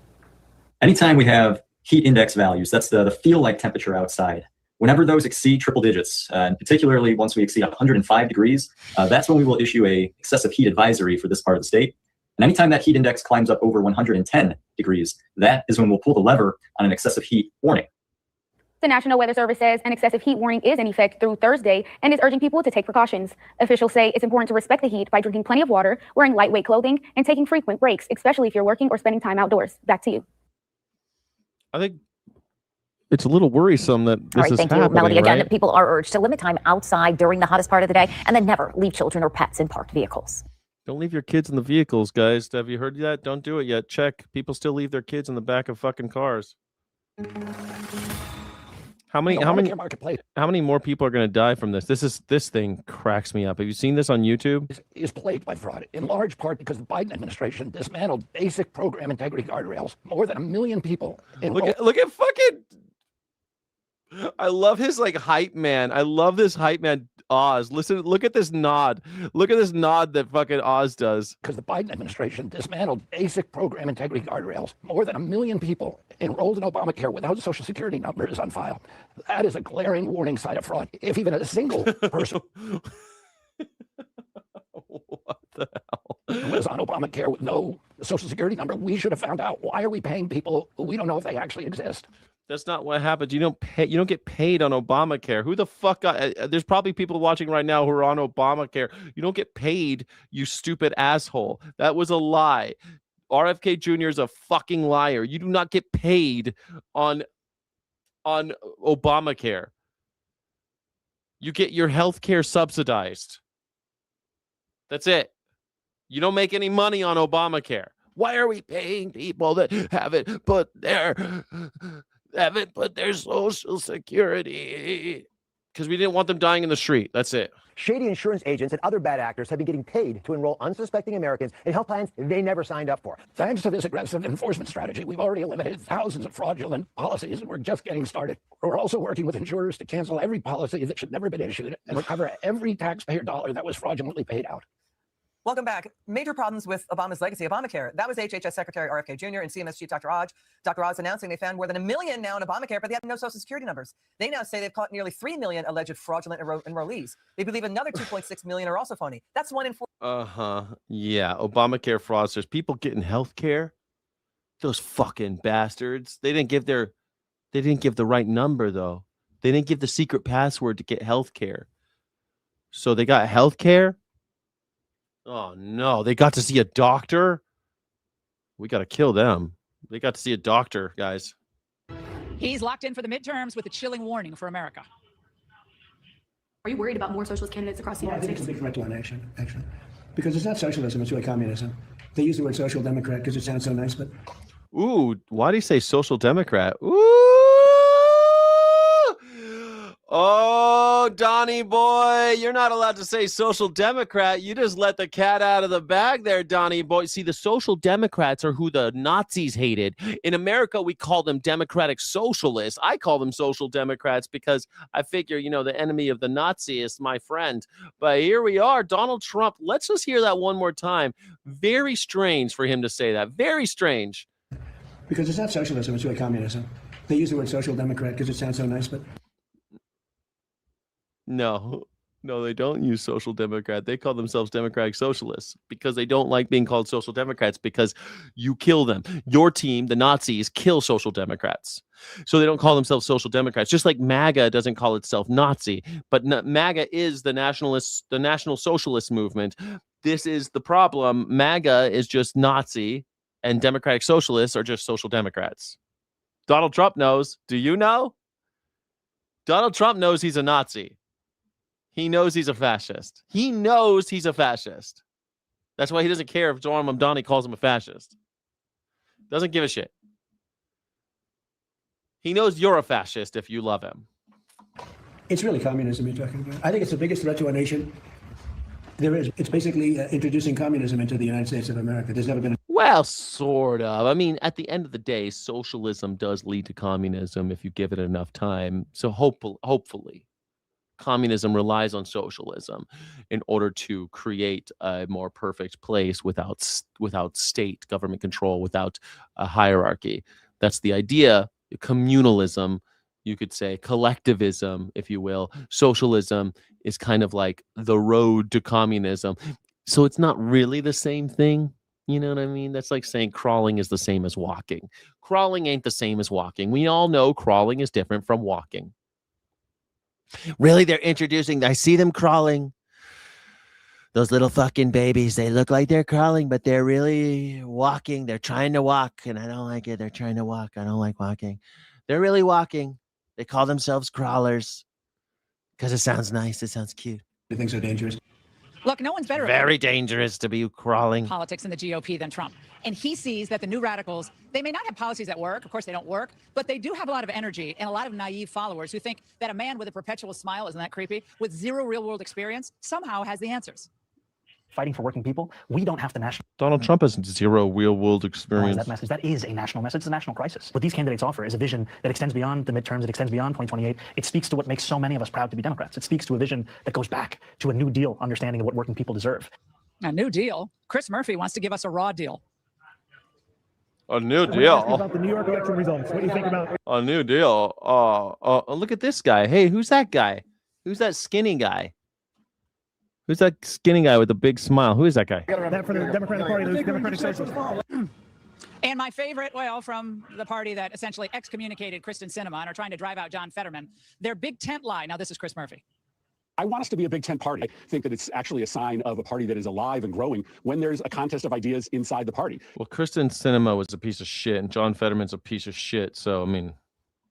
Anytime we have heat index values, that's the feel-like temperature outside. Whenever those exceed triple digits, and particularly once we exceed 105 degrees, that's when we will issue a excessive heat advisory for this part of the state. And anytime that heat index climbs up over 110 degrees, that is when we'll pull the lever on an excessive heat warning. The National Weather Service says an excessive heat warning is in effect through Thursday and is urging people to take precautions. Officials say it's important to respect the heat by drinking plenty of water, wearing lightweight clothing, and taking frequent breaks, especially if you're working or spending time outdoors. Back to you. I think it's a little worrisome that this is happening. Thank you, Melody. Again, right? people are urged to limit time outside during the hottest part of the day and then never leave children or pets in parked vehicles. Don't leave your kids in the vehicles, guys. Have you heard that? Don't do it yet. Check. People still leave their kids in the back of fucking cars. How many more people are going to die from this? This thing cracks me up. Have you seen this on YouTube? Is plagued by fraud, in large part because the Biden administration dismantled basic program integrity guardrails. More than 1 million people. Look at fucking. I love his like hype man. I love this hype man, Oz. Look at this nod. Look at this nod that fucking Oz does. Because the Biden administration dismantled basic program integrity guardrails. More than 1 million people enrolled in Obamacare without Social Security numbers on file. That is a glaring warning sign of fraud. If even a single person what the hell was on Obamacare with no Social Security number, we should have found out. Why are we paying people who we don't know if they actually exist? That's not what happens. You don't get paid on Obamacare. Who the fuck there's probably people watching right now who are on Obamacare. You don't get paid, you stupid asshole. That was a lie. RFK Jr. is a fucking liar. You do not get paid on Obamacare. You get your health care subsidized. That's it. You don't make any money on Obamacare. Why are we paying people that haven't put their Social Security? Because we didn't want them dying in the street. That's it. Shady insurance agents and other bad actors have been getting paid to enroll unsuspecting Americans in health plans they never signed up for. Thanks to this aggressive enforcement strategy, we've already eliminated thousands of fraudulent policies, and we're just getting started. We're also working with insurers to cancel every policy that should never have been issued and recover every taxpayer dollar that was fraudulently paid out. Welcome back. Major problems with Obama's legacy, Obamacare. That was HHS Secretary RFK Jr. and CMS Chief Dr. Oz announcing they found more than 1 million now in Obamacare, but they have no Social Security numbers. They now say they've caught nearly 3 million alleged fraudulent enrollees. They believe another 2.6 million are also phony. That's 1 in 4. Yeah, Obamacare fraudsters. People getting health care. Those fucking bastards. They didn't give the right number, though. They didn't give the secret password to get health care. So they got health care. Oh, no. They got to see a doctor? We got to kill them. They got to see a doctor, guys. He's locked in for the midterms with a chilling warning for America. Are you worried about more socialist candidates across the United States? I think States? it's a big threat to our nation, actually. Because it's not socialism, it's really communism. They use the word social democrat because it sounds so nice, but... Ooh, why do you say social democrat? Ooh! Oh, Donnie boy, you're not allowed to say social democrat. You just let the cat out of the bag there, Donnie boy. See, the social democrats are who the Nazis hated. In America, we call them democratic socialists. I call them social democrats because I figure, the enemy of the Nazi is my friend. But here we are, Donald Trump. Let's just hear that one more time. Very strange for him to say that. Very strange. Because it's not socialism, it's really communism. They use the word social democrat because it sounds so nice, but... No, they don't use social democrat. They call themselves democratic socialists because they don't like being called social democrats because you kill them. Your team, the Nazis, kill social democrats. So they don't call themselves social democrats. Just like MAGA doesn't call itself Nazi, but MAGA is the National Socialist movement. This is the problem. MAGA is just Nazi and democratic socialists are just social democrats. Donald Trump knows. Do you know? Donald Trump knows he's a Nazi. He knows he's a fascist. He knows he's a fascist. That's why he doesn't care if Joram Mamdani calls him a fascist. Doesn't give a shit. He knows you're a fascist if you love him. It's really communism you're talking about. I think it's the biggest threat to our nation there is. It's basically introducing communism into the United States of America. There's never been Well, sort of. I mean, at the end of the day, socialism does lead to communism if you give it enough time. So hopefully. Communism relies on socialism in order to create a more perfect place without state government control, without a hierarchy. That's the idea. Communalism, you could say, collectivism, if you will. Socialism is kind of like the road to communism. So it's not really the same thing. You know what I mean? That's like saying crawling is the same as walking. Crawling ain't the same as walking. We all know crawling is different from walking. Really, they're introducing, I see them crawling. Those little fucking babies, they look like they're crawling, but they're really walking. They're trying to walk, and I don't like it. They're trying to walk. I don't like walking. They're really walking. They call themselves crawlers because it sounds nice. It sounds cute. The things are dangerous. Look, no one's better Very dangerous to be crawling. politics in the GOP than Trump. And he sees that the new radicals, they may not have policies that work. Of course, they don't work, but they do have a lot of energy and a lot of naive followers who think that a man with a perpetual smile, isn't that creepy, with zero real world experience somehow has the answers. Fighting for working people, we don't have to national. Donald Trump has zero real world experience. That message, that is a national message. It's a national crisis. What these candidates offer is a vision that extends beyond the midterms. It extends beyond 2028. It speaks to what makes so many of us proud to be Democrats. It speaks to a vision that goes back to a New Deal understanding of what working people deserve. A New Deal? Chris Murphy wants to give us a raw deal. A new deal. About the New York election results. What do you think about? A new deal. Look at this guy. Hey, who's that guy? Who's that skinny guy? Who's that skinny guy with the big smile? Who is that guy? That for the Democratic Party, the Democratic Socialists. And my favorite, well, from the party that essentially excommunicated Kristen Sinema and are trying to drive out John Fetterman, their big tent lie. Now, this is Chris Murphy. I want us to be a big tent party. I think that it's actually a sign of a party that is alive and growing when there's a contest of ideas inside the party. Well, Kristen Sinema was a piece of shit, and John Fetterman's a piece of shit. So, I mean,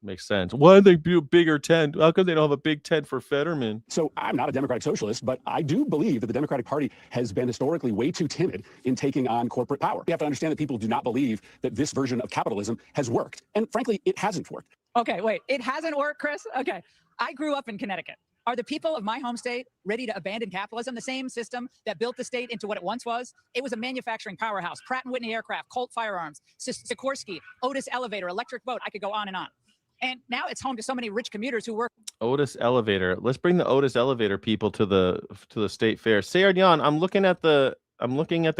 makes sense. Why did they do a bigger tent? How come they don't have a big tent for Fetterman? So I'm not a Democratic socialist, but I do believe that the Democratic Party has been historically way too timid in taking on corporate power. You have to understand that people do not believe that this version of capitalism has worked. And frankly, it hasn't worked. Okay, wait, it hasn't worked, Chris? Okay, I grew up in Connecticut. Are the people of my home state ready to abandon capitalism, the same system that built the state into what it once was? It was a manufacturing powerhouse, Pratt & Whitney aircraft, Colt firearms, Sikorsky, Otis elevator, electric boat. I could go on and on. And now it's home to so many rich commuters who work. Otis elevator. Let's bring the Otis elevator people to the state fair. Sayardian, I'm looking at the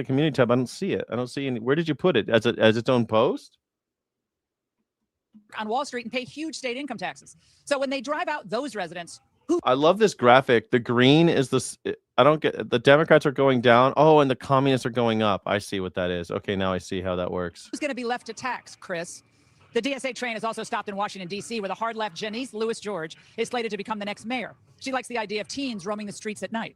community tab. I don't see it. I don't see any. Where did you put it? As its own post? On Wall Street and pay huge state income taxes. So when they drive out those residents, I love this graphic. The green is this. I don't get. The Democrats are going down. Oh, and the communists are going up. I see what that is. Okay, now I see how that works. who's going to be left to tax, Chris? The DSA train has also stopped in Washington, D.C., where the hard left Janice Lewis George is slated to become the next mayor. She likes the idea of teens roaming the streets at night.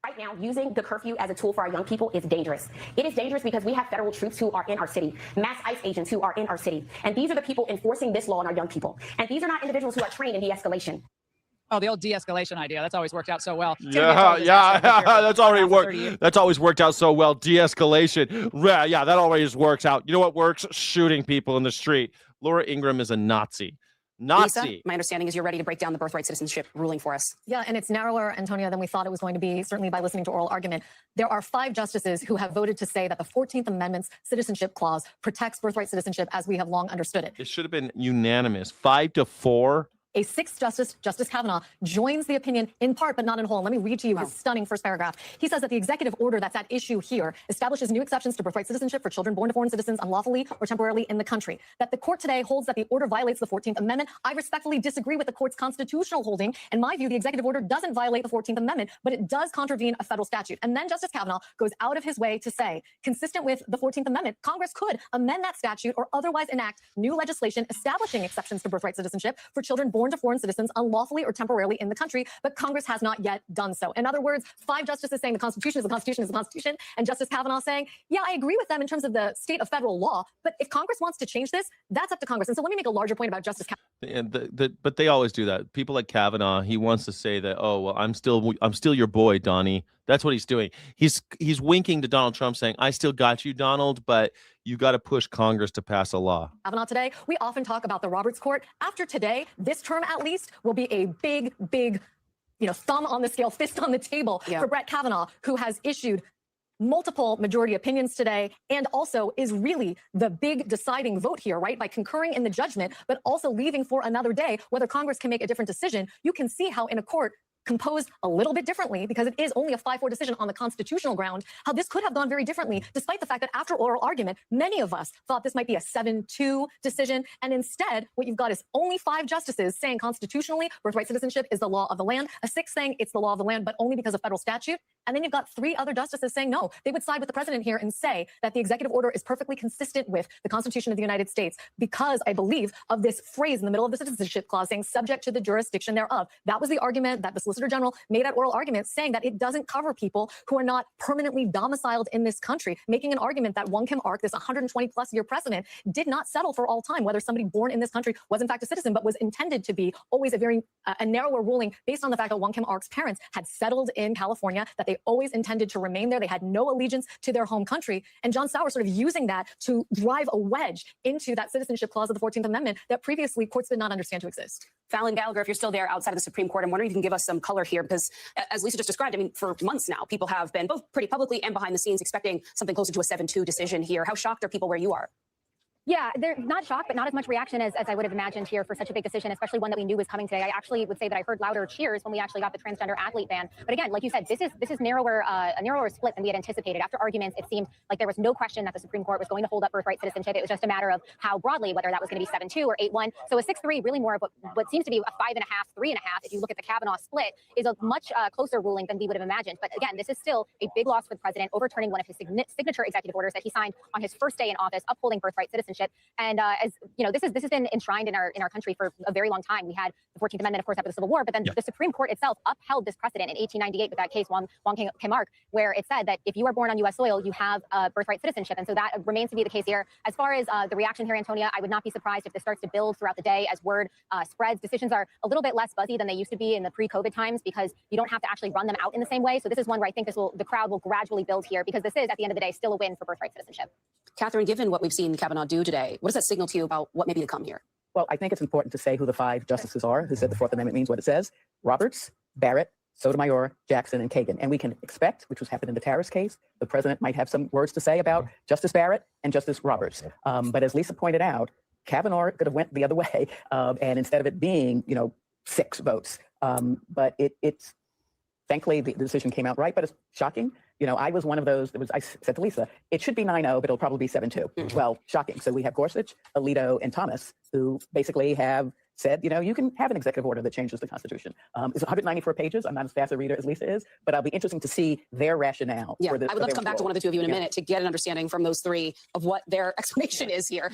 Right now, using the curfew as a tool for our young people is dangerous. It is dangerous because we have federal troops who are in our city, mass ICE agents who are in our city. And these are the people enforcing this law on our young people. And these are not individuals who are trained in de-escalation. Oh, the old de-escalation idea. That's always worked out so well. Yeah, that's already worked. That's always worked out so well. De-escalation. Yeah, that always works out. You know what works? Shooting people in the street. Laura Ingraham is a Nazi. Lisa, my understanding is you're ready to break down the birthright citizenship ruling for us. Yeah, and it's narrower, Antonia, than we thought it was going to be, certainly by listening to oral argument. There are 5 justices who have voted to say that the 14th Amendment's citizenship clause protects birthright citizenship as we have long understood it. It should have been unanimous. 5-4. A 6th justice, Justice Kavanaugh, joins the opinion in part, but not in whole. Let me read to you his stunning first paragraph. He says that the executive order that's at issue here establishes new exceptions to birthright citizenship for children born to foreign citizens unlawfully or temporarily in the country. That the court today holds that the order violates the 14th Amendment. I respectfully disagree with the court's constitutional holding. In my view, the executive order doesn't violate the 14th Amendment, but it does contravene a federal statute. And then Justice Kavanaugh goes out of his way to say, consistent with the 14th Amendment, Congress could amend that statute or otherwise enact new legislation establishing exceptions to birthright citizenship for children born to foreign citizens unlawfully or temporarily in the country, but Congress has not yet done so. In other words, 5 justices saying the Constitution is the Constitution is the Constitution, and Justice Kavanaugh saying, yeah, I agree with them in terms of the state of federal law, but if Congress wants to change this, that's up to Congress. And so let me make a larger point about Justice Kavanaugh. But they always do that. People like Kavanaugh, he wants to say that, oh, well, I'm still your boy, Donnie. That's what he's doing. He's winking to Donald Trump saying, I still got you, Donald, but you got to push Congress to pass a law. Kavanaugh today, we often talk about the Roberts Court. After today, this term at least will be a big, thumb on the scale, fist on the table for Brett Kavanaugh, who has issued multiple majority opinions today and also is really the big deciding vote here, right? By concurring in the judgment, but also leaving for another day whether Congress can make a different decision. You can see how in a court composed a little bit differently, because it is only a 5-4 decision on the constitutional ground, how this could have gone very differently, despite the fact that after oral argument, many of us thought this might be a 7-2 decision. And instead, what you've got is only 5 justices saying constitutionally, birthright citizenship is the law of the land, a 6th saying it's the law of the land, but only because of federal statute. And then you've got 3 other justices saying no. They would side with the president here and say that the executive order is perfectly consistent with the Constitution of the United States because, I believe, of this phrase in the middle of the citizenship clause saying subject to the jurisdiction thereof. That was the argument that the Solicitor General made at oral argument, saying that it doesn't cover people who are not permanently domiciled in this country, making an argument that Wong Kim Ark, this 120-plus year precedent, did not settle for all time, whether somebody born in this country was in fact a citizen, but was intended to be always a very narrower ruling based on the fact that Wong Kim Ark's parents had settled in California, that they they always intended to remain there. They had no allegiance to their home country. And John Sauer sort of using that to drive a wedge into that citizenship clause of the 14th Amendment that previously courts did not understand to exist. Fallon Gallagher, if you're still there outside of the Supreme Court, I'm wondering if you can give us some color here, because as Lisa just described, I mean, for months now, people have been both pretty publicly and behind the scenes expecting something closer to a 7-2 decision here. How shocked are people where you are? Yeah, they're not shocked, but not as much reaction as I would have imagined here for such a big decision, especially one that we knew was coming today. I actually would say that I heard louder cheers when we actually got the transgender athlete ban. But again, like you said, this is narrower, a narrower split than we had anticipated. After arguments, it seemed like there was no question that the Supreme Court was going to hold up birthright citizenship. It was just a matter of how broadly, whether that was going to be 7-2 or 8-1. So a 6-3, really more of what seems to be a 5.5, 3.5, if you look at the Kavanaugh split, is a much closer ruling than we would have imagined. But again, this is still a big loss for the president, overturning one of his signature executive orders that he signed on his first day in office, upholding birthright citizenship. And as you know, this has been enshrined in our country for a very long time. We had the 14th Amendment, of course, after the Civil War, but then the Supreme Court itself upheld this precedent in 1898 with that case, Wong Kim-ark, where it said that if you are born on U.S. soil, you have birthright citizenship. And so that remains to be the case here. As far as the reaction here, Antonia, I would not be surprised if this starts to build throughout the day as word spreads. Decisions are a little bit less buzzy than they used to be in the pre-COVID times because you don't have to actually run them out in the same way. So this is one where I think the crowd will gradually build here because this is, at the end of the day, still a win for birthright citizenship. Catherine, given what we've seen Kavanaugh do today, what does that signal to you about what may be to come here? Well, I think it's important to say who the 5 justices are who said the Fourth Amendment means what it says. Roberts, Barrett, Sotomayor, Jackson, and Kagan. And we can expect, which was happened in the Terrace case, the president might have some words to say about Justice Barrett and Justice Roberts. But as Lisa pointed out, Kavanaugh could have went the other way. And instead of it being, 6 votes. But it's thankfully the decision came out right, but it's shocking. I was one of those I said to Lisa, it should be 9-0, but it'll probably be 7-2. Well, shocking. So we have Gorsuch, Alito, and Thomas, who basically have said, you can have an executive order that changes the Constitution. It's 194 pages. I'm not as fast a reader as Lisa is, but I'll be interesting to see their rationale. Yeah, I would love to come back to one of the two of you in a minute to get an understanding from those 3 of what their explanation is here.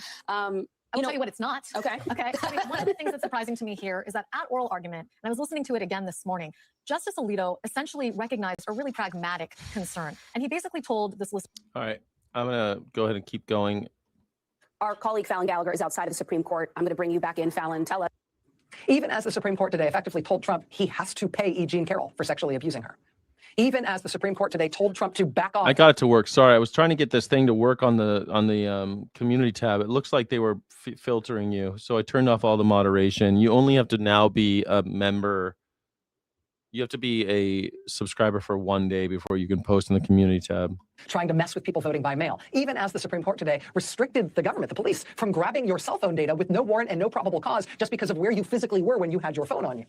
I'll tell you what it's not. Okay. Okay. I mean, one of the things that's surprising to me here is that at oral argument, and I was listening to it again this morning, Justice Alito essentially recognized a really pragmatic concern. And he basically told this list. All right. I'm going to go ahead and keep going. Our colleague Fallon Gallagher is outside of the Supreme Court. I'm going to bring you back in, Fallon. Tell us. Even as the Supreme Court today effectively told Trump he has to pay E. Jean Carroll for sexually abusing her. Even as the Supreme Court today told Trump to back off. I got it to work. Sorry, I was trying to get this thing to work on the community tab. It looks like they were filtering you, so I turned off all the moderation. You only have to now be a member. You have to be a subscriber for 1 day before you can post in the community tab. Trying to mess with people voting by mail. Even as the Supreme Court today restricted the government, the police, from grabbing your cell phone data with no warrant and no probable cause just because of where you physically were when you had your phone on you.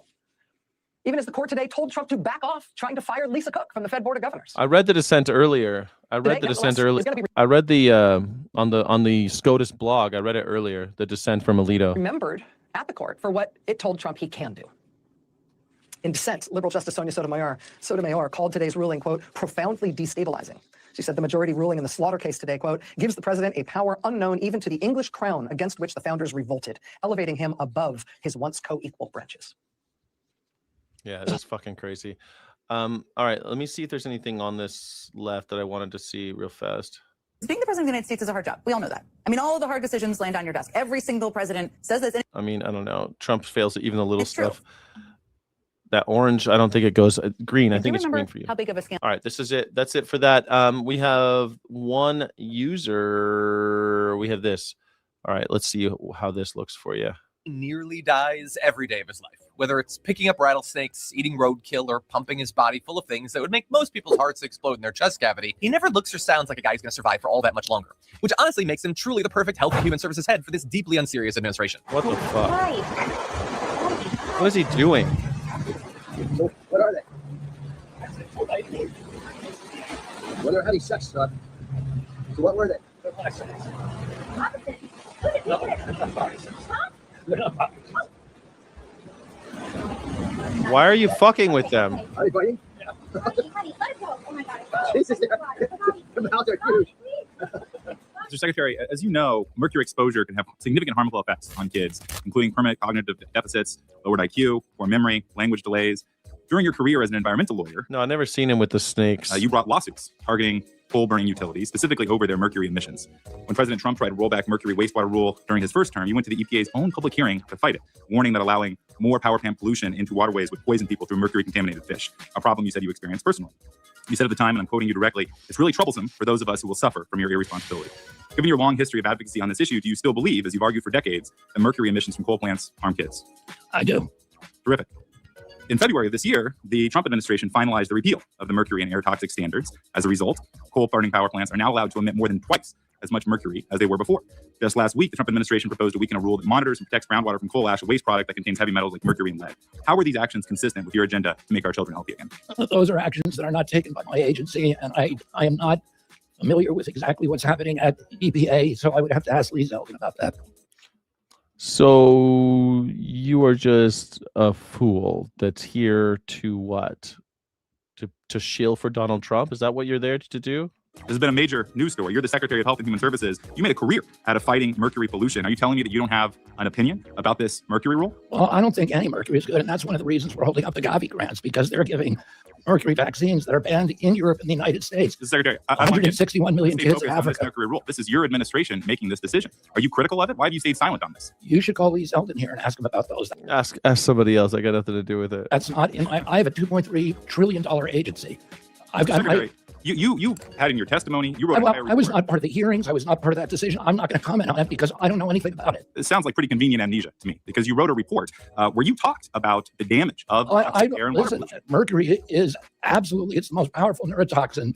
Even as the court today told Trump to back off trying to fire Lisa Cook from the Fed Board of Governors. I read the dissent earlier. I read the on the SCOTUS blog. I read it earlier. The dissent from Alito. Remembered at the court for what it told Trump he can do. In dissent, liberal Justice Sonia Sotomayor called today's ruling, quote, profoundly destabilizing. She said the majority ruling in the Slaughter case today, quote, gives the president a power unknown even to the English crown against which the founders revolted, elevating him above his once co-equal branches. Yeah, that's fucking crazy. All right, let me see if there's anything on this left that I wanted to see real fast. Being the president of the United States is a hard job. We all know that. I mean, all of the hard decisions land on your desk. Every single president says this. I mean, I don't know. Trump fails at even the little stuff. That orange, I don't think it goes green. I think it's green for you. How big of a scandal? All right, this is it. That's it for that. We have one user. We have this. All right, let's see how this looks for you. Nearly dies every day of his life, whether it's picking up rattlesnakes, eating roadkill, or pumping his body full of things that would make most people's hearts explode in their chest cavity. He never looks or sounds like a guy who's going to survive for all that much longer, which honestly makes him truly the perfect Health and Human Services head for this deeply unserious administration. What the fuck? What is he doing? What are they? Well, they're heavy sex stuff. So what were they? Why are you fucking with them? Are you fighting? Jesus, they're out there huge. Mr. Secretary, as you know, mercury exposure can have significant harmful effects on kids, including permanent cognitive deficits, lowered IQ, poor memory, language delays. During your career as an environmental lawyer, no, I've never seen him with the snakes. You brought lawsuits targeting coal-burning utilities, specifically over their mercury emissions. When President Trump tried to roll back mercury wastewater rule during his first term, you went to the EPA's own public hearing to fight it, warning that allowing more power plant pollution into waterways would poison people through mercury-contaminated fish, a problem you said you experienced personally. You said at the time, and I'm quoting you directly, "It's really troublesome for those of us who will suffer from your irresponsibility." Given your long history of advocacy on this issue, do you still believe, as you've argued for decades, that mercury emissions from coal plants harm kids? I do. Terrific. In February of this year, the Trump administration finalized the repeal of the mercury and air toxic standards. As a result, coal-burning power plants are now allowed to emit more than twice as much mercury as they were before. Just last week, the Trump administration proposed to weaken a rule that monitors and protects groundwater from coal ash, a waste product that contains heavy metals like mercury and lead. How are these actions consistent with your agenda to make our children healthy again? Those are actions that are not taken by my agency, and I am not familiar with exactly what's happening at EPA, so I would have to ask Lee Zeldin about that. So you are just a fool that's here to what? To shill for Donald Trump? Is that what you're there to do? This has been a major news story. You're the Secretary of Health and Human Services. You made a career out of fighting mercury pollution. Are you telling me that you don't have an opinion about this mercury rule? Well, I don't think any mercury is good, and that's one of the reasons we're holding up the Gavi grants, because they're giving mercury vaccines that are banned in Europe and the United States. Secretary, 161 million kids in on this Africa. mercury rule. This is your administration making this decision. Are you critical of it? Why have you stayed silent on this? You should call Lee Zeldin here and ask him about those. Ask somebody else. I got nothing to do with it. That's not in my. I have a $2.3 trillion agency. I've got. You had in your testimony. You wrote. I was not part of the hearings. I was not part of that decision. I'm not going to comment on it because I don't know anything about it. It sounds like pretty convenient amnesia to me, because you wrote a report where you talked about the damage of air and water pollution. Mercury is absolutely, it's the most powerful neurotoxin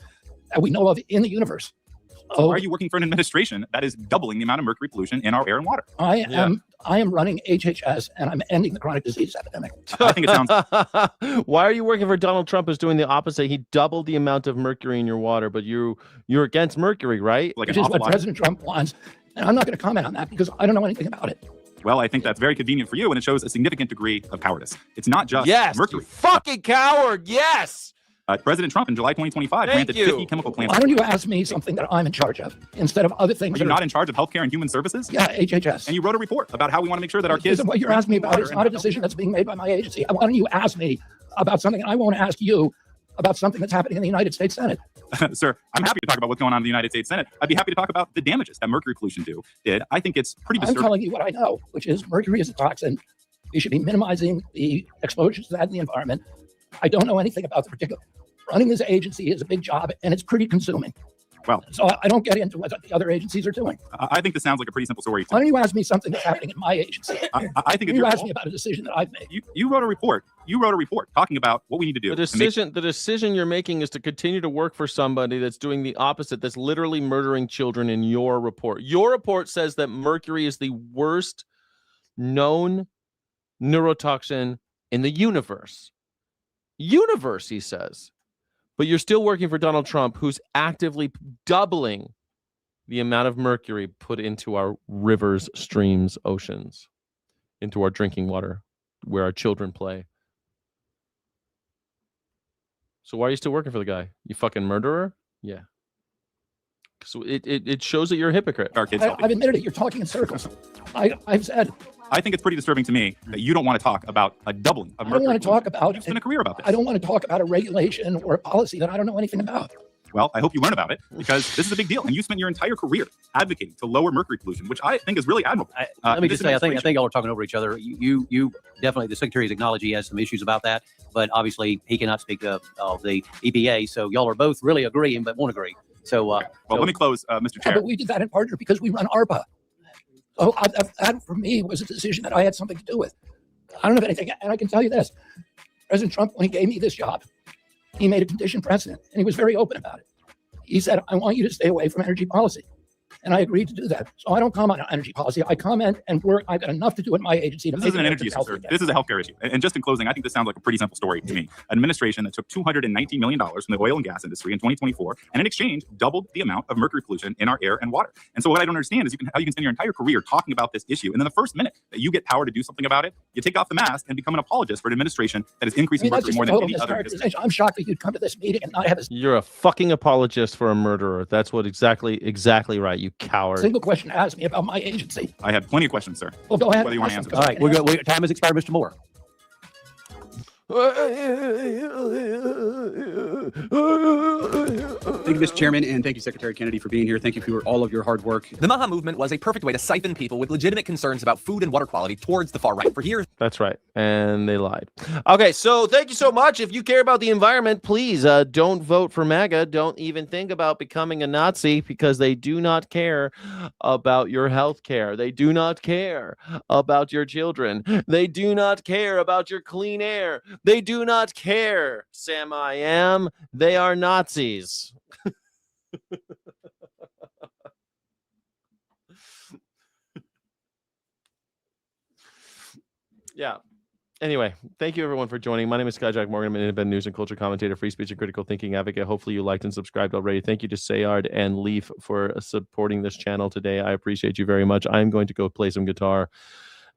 that we know of in the universe. So why are you working for an administration that is doubling the amount of mercury pollution in our air and water? I am running HHS, and I'm ending the chronic disease epidemic. I think it sounds. Why are you working for Donald Trump, who's doing the opposite? He doubled the amount of mercury in your water, but you're against mercury, right? Like Which is what President Trump wants. And I'm not going to comment on that because I don't know anything about it. Well, I think that's very convenient for you, and it shows a significant degree of cowardice. It's not just mercury. You fucking coward. Yes. President Trump in July 2025 granted 50 chemical plants. Why don't you ask me something that I'm in charge of instead of other things? Are you not in charge of healthcare and human services? Yeah, HHS. And you wrote a report about how we want to make sure that our kids. What you're asking me about is not a decision that's being made by my agency. Why don't you ask me about something, and I won't ask you about something that's happening in the United States Senate. Sir, I'm happy to talk about what's going on in the United States Senate. I'd be happy to talk about the damages that mercury pollution did. I think it's pretty disturbing. I'm telling you what I know, which is mercury is a toxin. We should be minimizing the exposures to that in the environment. I don't know anything about the particular. Running this agency is a big job, and it's pretty consuming. Well, so I don't get into what the other agencies are doing. I think this sounds like a pretty simple story. Why don't you ask me something that's happening in my agency? I think you asked me about a decision that I've made. You wrote a report. You wrote a report talking about what we need to do. The decision you're making is to continue to work for somebody that's doing the opposite, that's literally murdering children in your report. Your report says that mercury is the worst known neurotoxin in the universe. Universe, he says. But you're still working for Donald Trump, who's actively doubling the amount of mercury put into our rivers, streams, oceans, into our drinking water, where our children play. So why are you still working for the guy? You fucking murderer? Yeah. So it shows that you're a hypocrite. I've admitted it. You're talking in circles. I've said. I think it's pretty disturbing to me that you don't want to talk about a doubling of mercury. I don't want to talk about. You've been a career about this. I don't want to talk about a regulation or a policy that I don't know anything about. Well, I hope you learn about it, because this is a big deal, and you spent your entire career advocating to lower mercury pollution, which I think is really admirable. Let me just say, I think y'all are talking over each other. You definitely, the Secretary's acknowledged he has some issues about that, but obviously he cannot speak of the EPA. So y'all are both really agreeing, but won't agree. So, well, let me close, Mr. Chair. But we did that in partner because we run ARPA. So that for me was a decision that I had something to do with. I don't have anything, and I can tell you this: President Trump, when he gave me this job, he made a condition precedent, and he was very open about it. He said, "I want you to stay away from energy policy." And I agreed to do that. So I don't comment on energy policy. I comment and work. I've got enough to do in my agency to This make isn't an energy issue, sir. This is a healthcare issue. And just in closing, I think this sounds like a pretty simple story to me. An administration that took $219 million from the oil and gas industry in 2024, and in exchange, doubled the amount of mercury pollution in our air and water. And so what I don't understand is how you can spend your entire career talking about this issue, and then the first minute that you get power to do something about it, you take off the mask and become an apologist for an administration that is increasing mercury more than any other administration. I'm shocked that you'd come to this meeting and not have a You're a fucking apologist for a murderer. That's what exactly right, you coward. single question to ask me about my agency. I have plenty of questions, sir. Well, go ahead. Whether you want to answer. All right, time has expired, Mr. Moore. Thank you, Mr. Chairman, and thank you, Secretary Kennedy, for being here. Thank you for all of your hard work. The Maha movement was a perfect way to siphon people with legitimate concerns about food and water quality towards the far right. For years. That's right. And they lied. Okay, so thank you so much. If you care about the environment, please don't vote for MAGA. Don't even think about becoming a Nazi, because they do not care about your health care. They do not care about your children. They do not care about your clean air. They do not care, Sam I am. They are Nazis. Yeah. Anyway, thank you everyone for joining. My name is Skyjack Morgan. I'm an independent news and culture commentator, free speech and critical thinking advocate. Hopefully you liked and subscribed already. Thank you to Sayard and Leaf for supporting this channel today. I appreciate you very much. I'm going to go play some guitar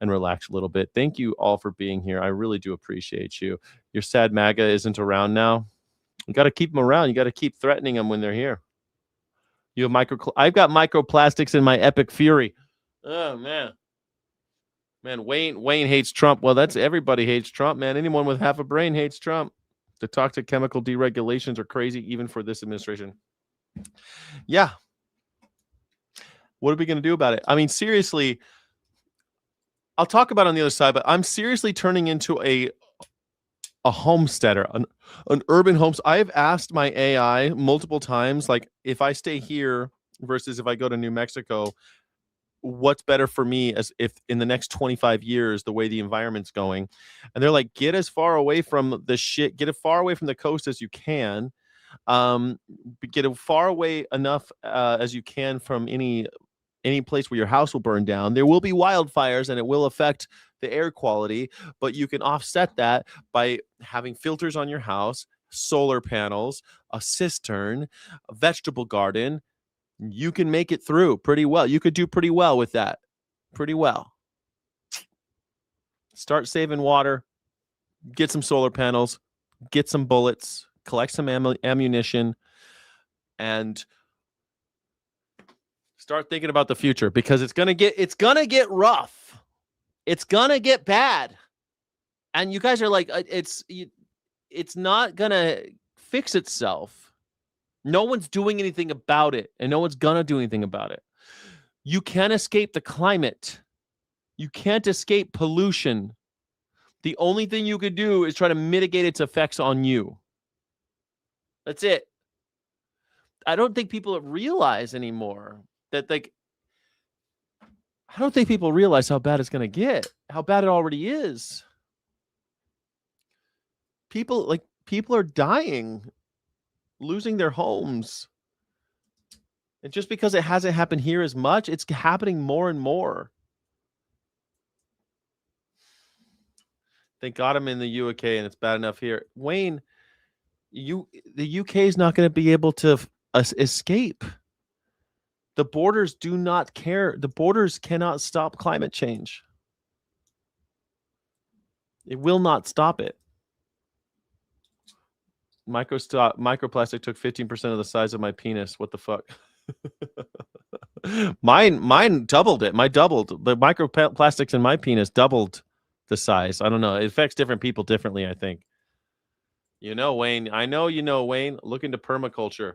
and relax a little bit. Thank you all for being here. I really do appreciate you. Your sad MAGA isn't around now. You got to keep them around. You got to keep threatening them when they're here. You have I've got microplastics in my Epic Fury. Oh, man. Man, Wayne hates Trump. Well, that's everybody hates Trump, man. Anyone with half a brain hates Trump. The toxic chemical deregulations are crazy, even for this administration. Yeah. What are we going to do about it? I mean, seriously, I'll talk about it on the other side, but I'm seriously turning into a homesteader, an urban homes. I've asked my AI multiple times, like, if I stay here versus if I go to New Mexico, what's better for me as if in the next 25 years, the way the environment's going. And they're like, get as far away from the shit, get as far away from the coast as you can. Get as far away enough as you can from any place where your house will burn down. There will be wildfires and it will affect the air quality, but you can offset that by having filters on your house, solar panels, a cistern, a vegetable garden. You can make it through pretty well. You could do pretty well with that. Pretty well. Start saving water. Get some solar panels. Get some bullets. Collect some ammunition. And start thinking about the future, because it's gonna get rough. It's gonna get bad. And you guys are like, it's not gonna fix itself. No one's doing anything about it, and no one's gonna do anything about it. You can't escape the climate. You can't escape pollution. The only thing you could do is try to mitigate its effects on you. That's it. I don't think people realize anymore that, like, I don't think people realize how bad it's going to get, how bad it already is. People are dying, losing their homes. And just because it hasn't happened here as much, it's happening more and more. Thank God I'm in the UK and it's bad enough here. Wayne, the UK is not going to be able to escape. The borders do not care. The borders cannot stop climate change. It will not stop it. Microplastic took 15% of the size of my penis. What the fuck? Mine doubled it. My doubled. The microplastics in my penis doubled the size. I don't know. It affects different people differently, I think. You know, Wayne. I know you know, Wayne. Look into permaculture.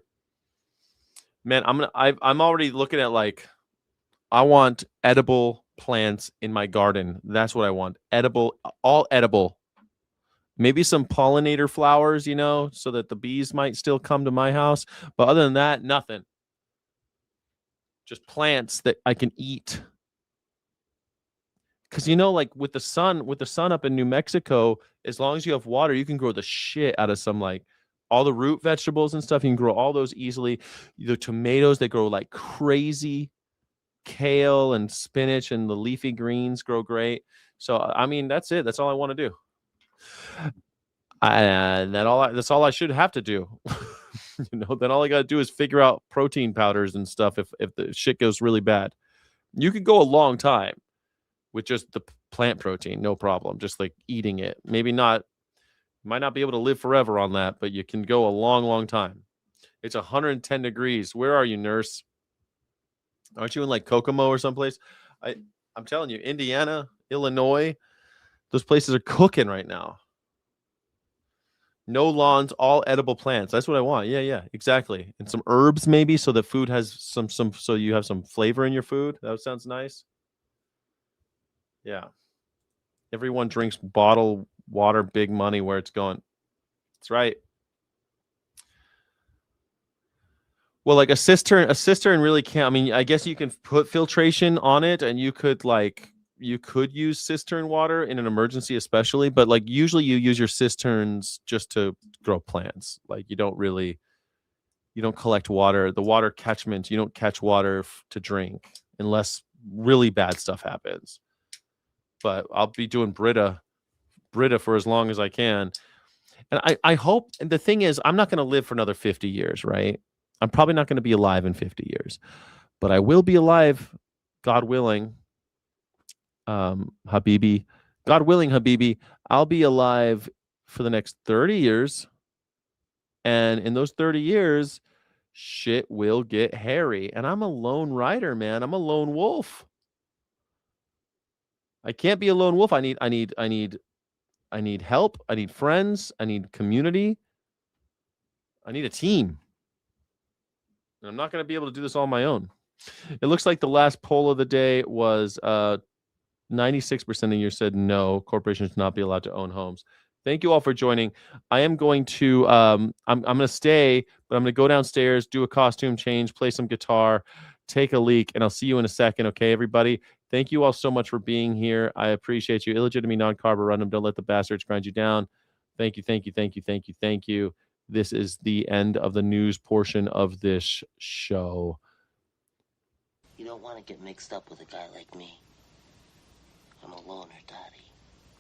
Man, I'm already looking at, like, I want edible plants in my garden. That's what I want. Edible, all edible. Maybe some pollinator flowers, you know, so that the bees might still come to my house. But other than that, nothing. Just plants that I can eat. Because, you know, like with the sun up in New Mexico, as long as you have water, you can grow the shit out of some, like, all the root vegetables and stuff. You can grow all those easily. The tomatoes, they grow like crazy. Kale and spinach and the leafy greens grow great. So, I mean, that's it. That's all I want to do. That's all I should have to do. You know, then all I got to do is figure out protein powders and stuff if the shit goes really bad. You could go a long time with just the plant protein, no problem. Just like eating it. Maybe not, might not be able to live forever on that, but you can go a long, long time. It's 110 degrees. Where are you, nurse? Aren't you in like Kokomo or someplace? I'm telling you, Indiana, Illinois, those places are cooking right now. No lawns, all edible plants. That's what I want. Yeah, exactly. And some herbs maybe, so the food has some so you have some flavor in your food. That sounds nice. Yeah. Everyone drinks bottled water, big money where it's going. That's right. Well, like a cistern really can't. I mean, I guess you can put filtration on it, and you could use cistern water in an emergency, especially. But like usually, you use your cisterns just to grow plants. Like you don't collect water. The water catchment, you don't catch water to drink unless really bad stuff happens. But I'll be doing Brita for as long as I can, and I hope. And the thing is, I'm not going to live for another 50 years, right? I'm probably not going to be alive in 50 years, but I will be alive, God willing. Habibi, God willing, Habibi, I'll be alive for the next 30 years. And in those 30 years, shit will get hairy. And I'm a lone rider, man. I'm a lone wolf. I can't be a lone wolf. I need help. I need friends. I need community. I need a team. And I'm not going to be able to do this all on my own. It looks like the last poll of the day was 96% of you said no, corporations should not be allowed to own homes. Thank you all for joining. I am going to I'm going to stay, but I'm going to go downstairs, do a costume change, play some guitar, take a leak, and I'll see you in a second. Okay, everybody. Thank you all so much for being here. I appreciate you. Illegitimate non-carborundum. Don't let the bastards grind you down. Thank you, thank you, thank you, thank you, thank you. This is the end of the news portion of this show. You don't want to get mixed up with a guy like me. I'm a loner, Dottie.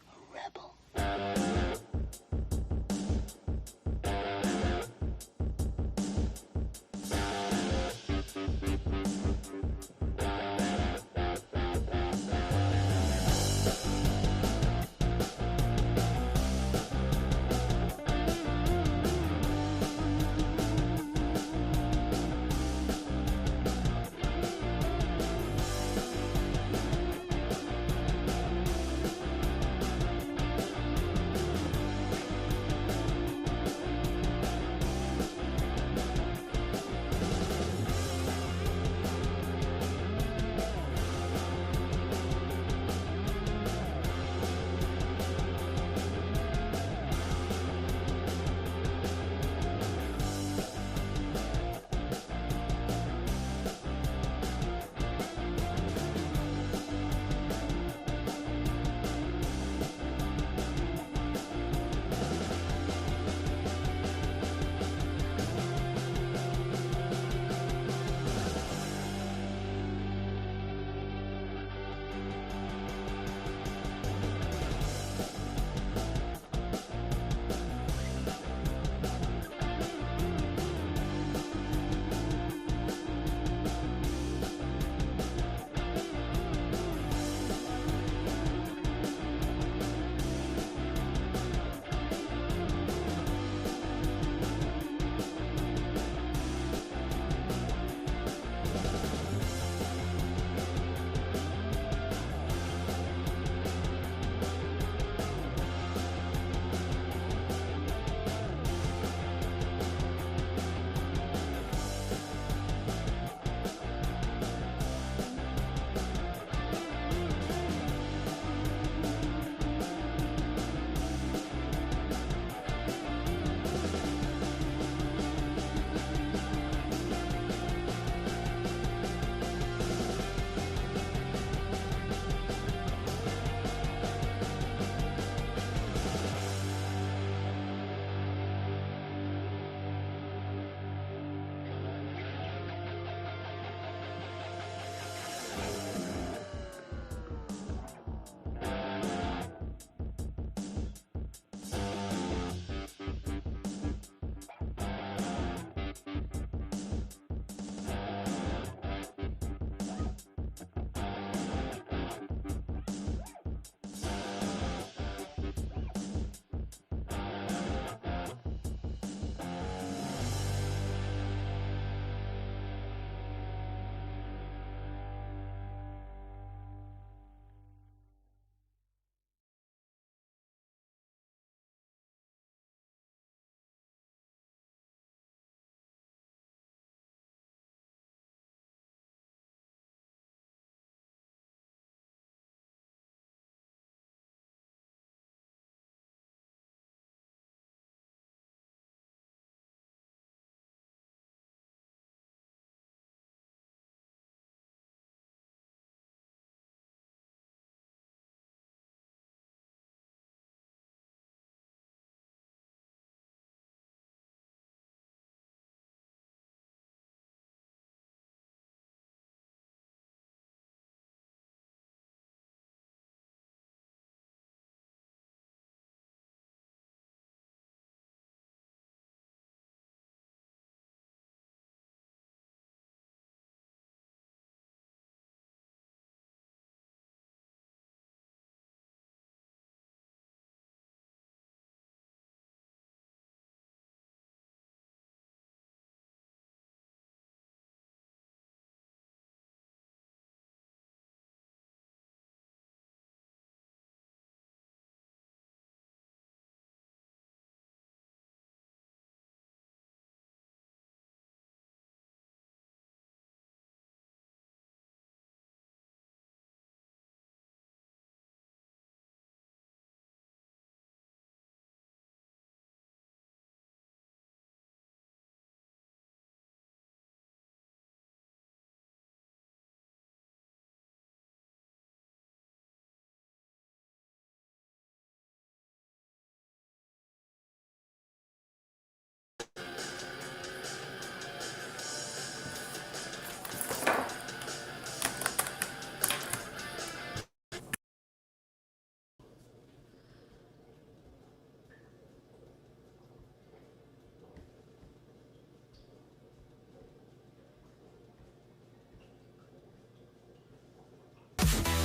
A rebel.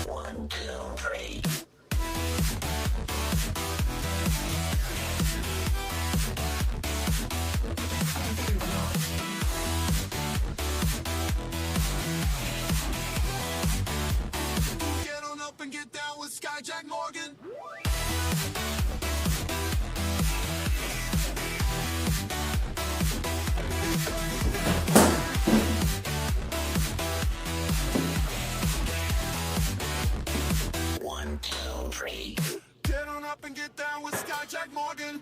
1, 2, 3. Get on up and get down with Skyjack Morgan. One, two, three. Get on up and get down with Skyjack Morgan.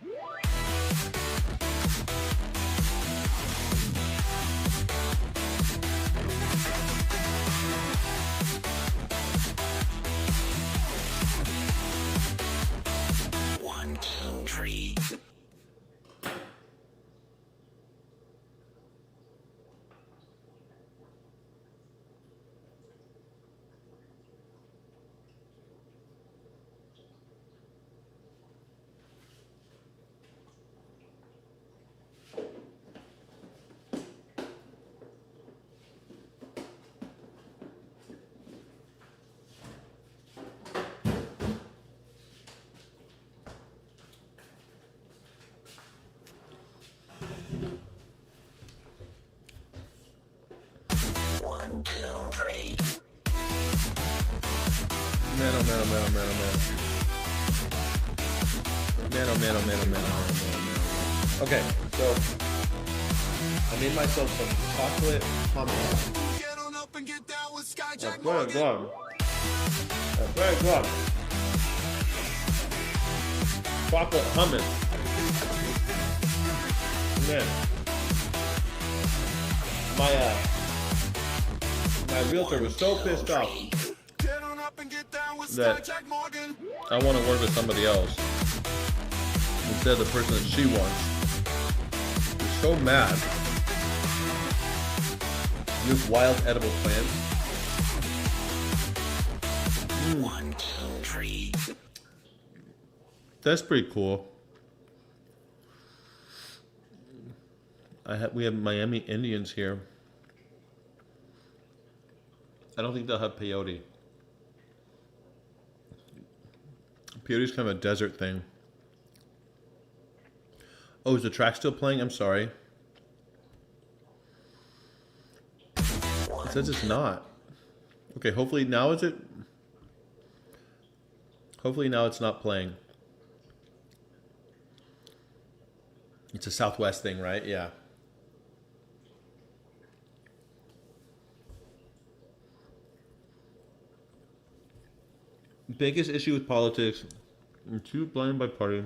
One, two, three. One, two, three. Man, oh man, oh man, oh man, oh man. Man, oh man, oh man, oh man, oh man, oh man. Okay, so I made myself some chocolate hummus. Get on up and get down with Skyjack That's very Morgan. good. That's very good. Chocolate hummus. Man, my realtor was so pissed off Get on up and get down with that Skyjack Morgan. I want to work with somebody else instead of the person that she wants. She's so mad. You have wild edible plants. One, two, three. That's pretty cool. We have Miami Indians here. I don't think they'll have peyote. Peyote's kind of a desert thing. Oh, is the track still playing? I'm sorry. It says it's not. Okay, hopefully now is it? Hopefully now it's not playing. It's a Southwest thing, right? Yeah. Biggest issue with politics, I'm too blinded by party.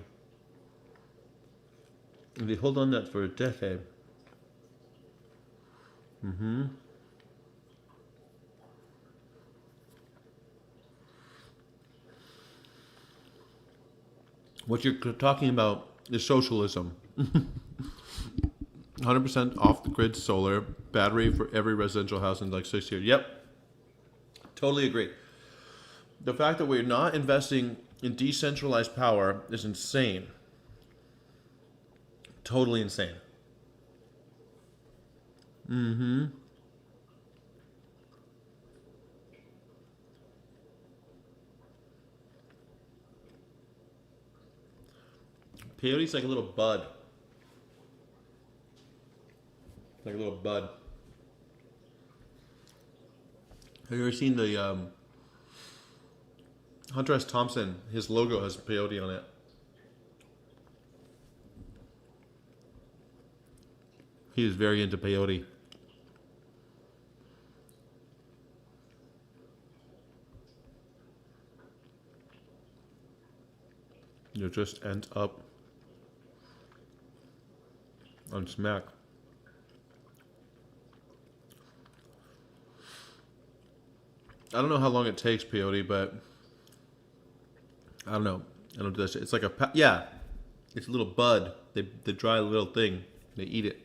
And they hold on that for a decade. What you're talking about is socialism. 100% off the grid solar, battery for every residential house in like 6 years. Yep. Totally agree. The fact that we're not investing in decentralized power is insane. Totally insane. Peyote's like a little bud. Like a little bud. Have you ever seen the Hunter S. Thompson? His logo has peyote on it. He is very into peyote. You just end up on smack. I don't know how long it takes peyote, but I don't know. I don't do this. It's like a yeah. It's a little bud. They dry a little thing. They eat it.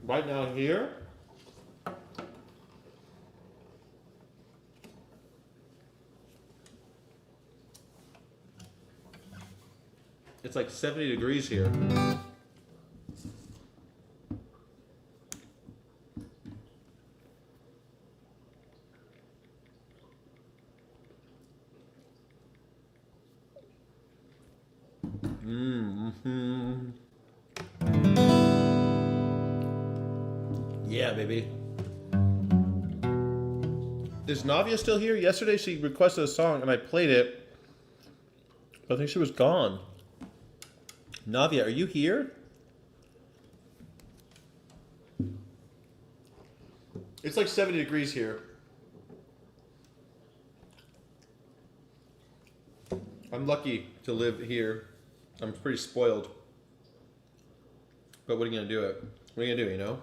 Right now here, it's like 70 degrees here. Mm-hmm. Yeah, baby. Is Navia still here? Yesterday she requested a song and I played it. But I think she was gone. Navia, are you here? It's like 70 degrees here. I'm lucky to live here. I'm pretty spoiled. But what are you gonna do it? What are you gonna do, you know?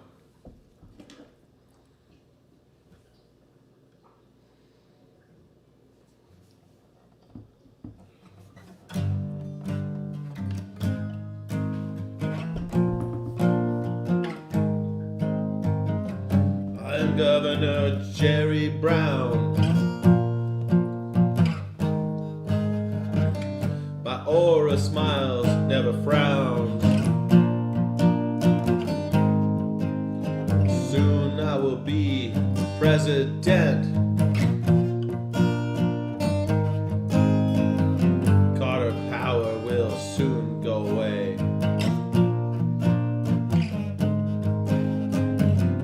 I'm Governor Jerry Brown. My aura smiles, never frowns. Soon I will be president. Carter power will soon go away.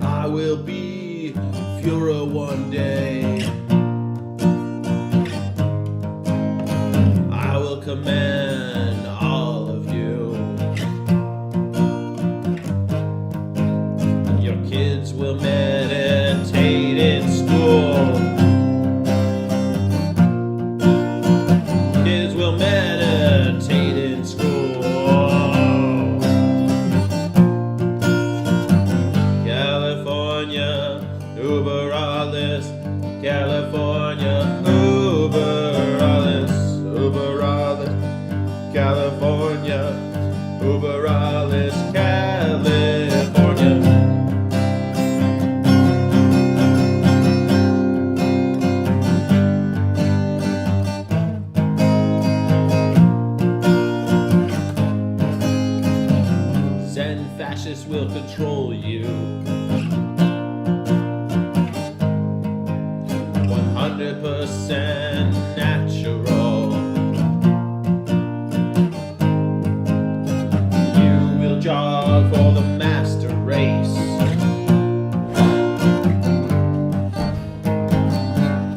I will be Führer one day. I will command all of you. Your kids will meditate in school. Kids will meditate in school. California, Uber alles. California, Uber alles. Uber alles. California, Uber alles. California. Zen fascists will control you. 100% natural. You will jog for the master race.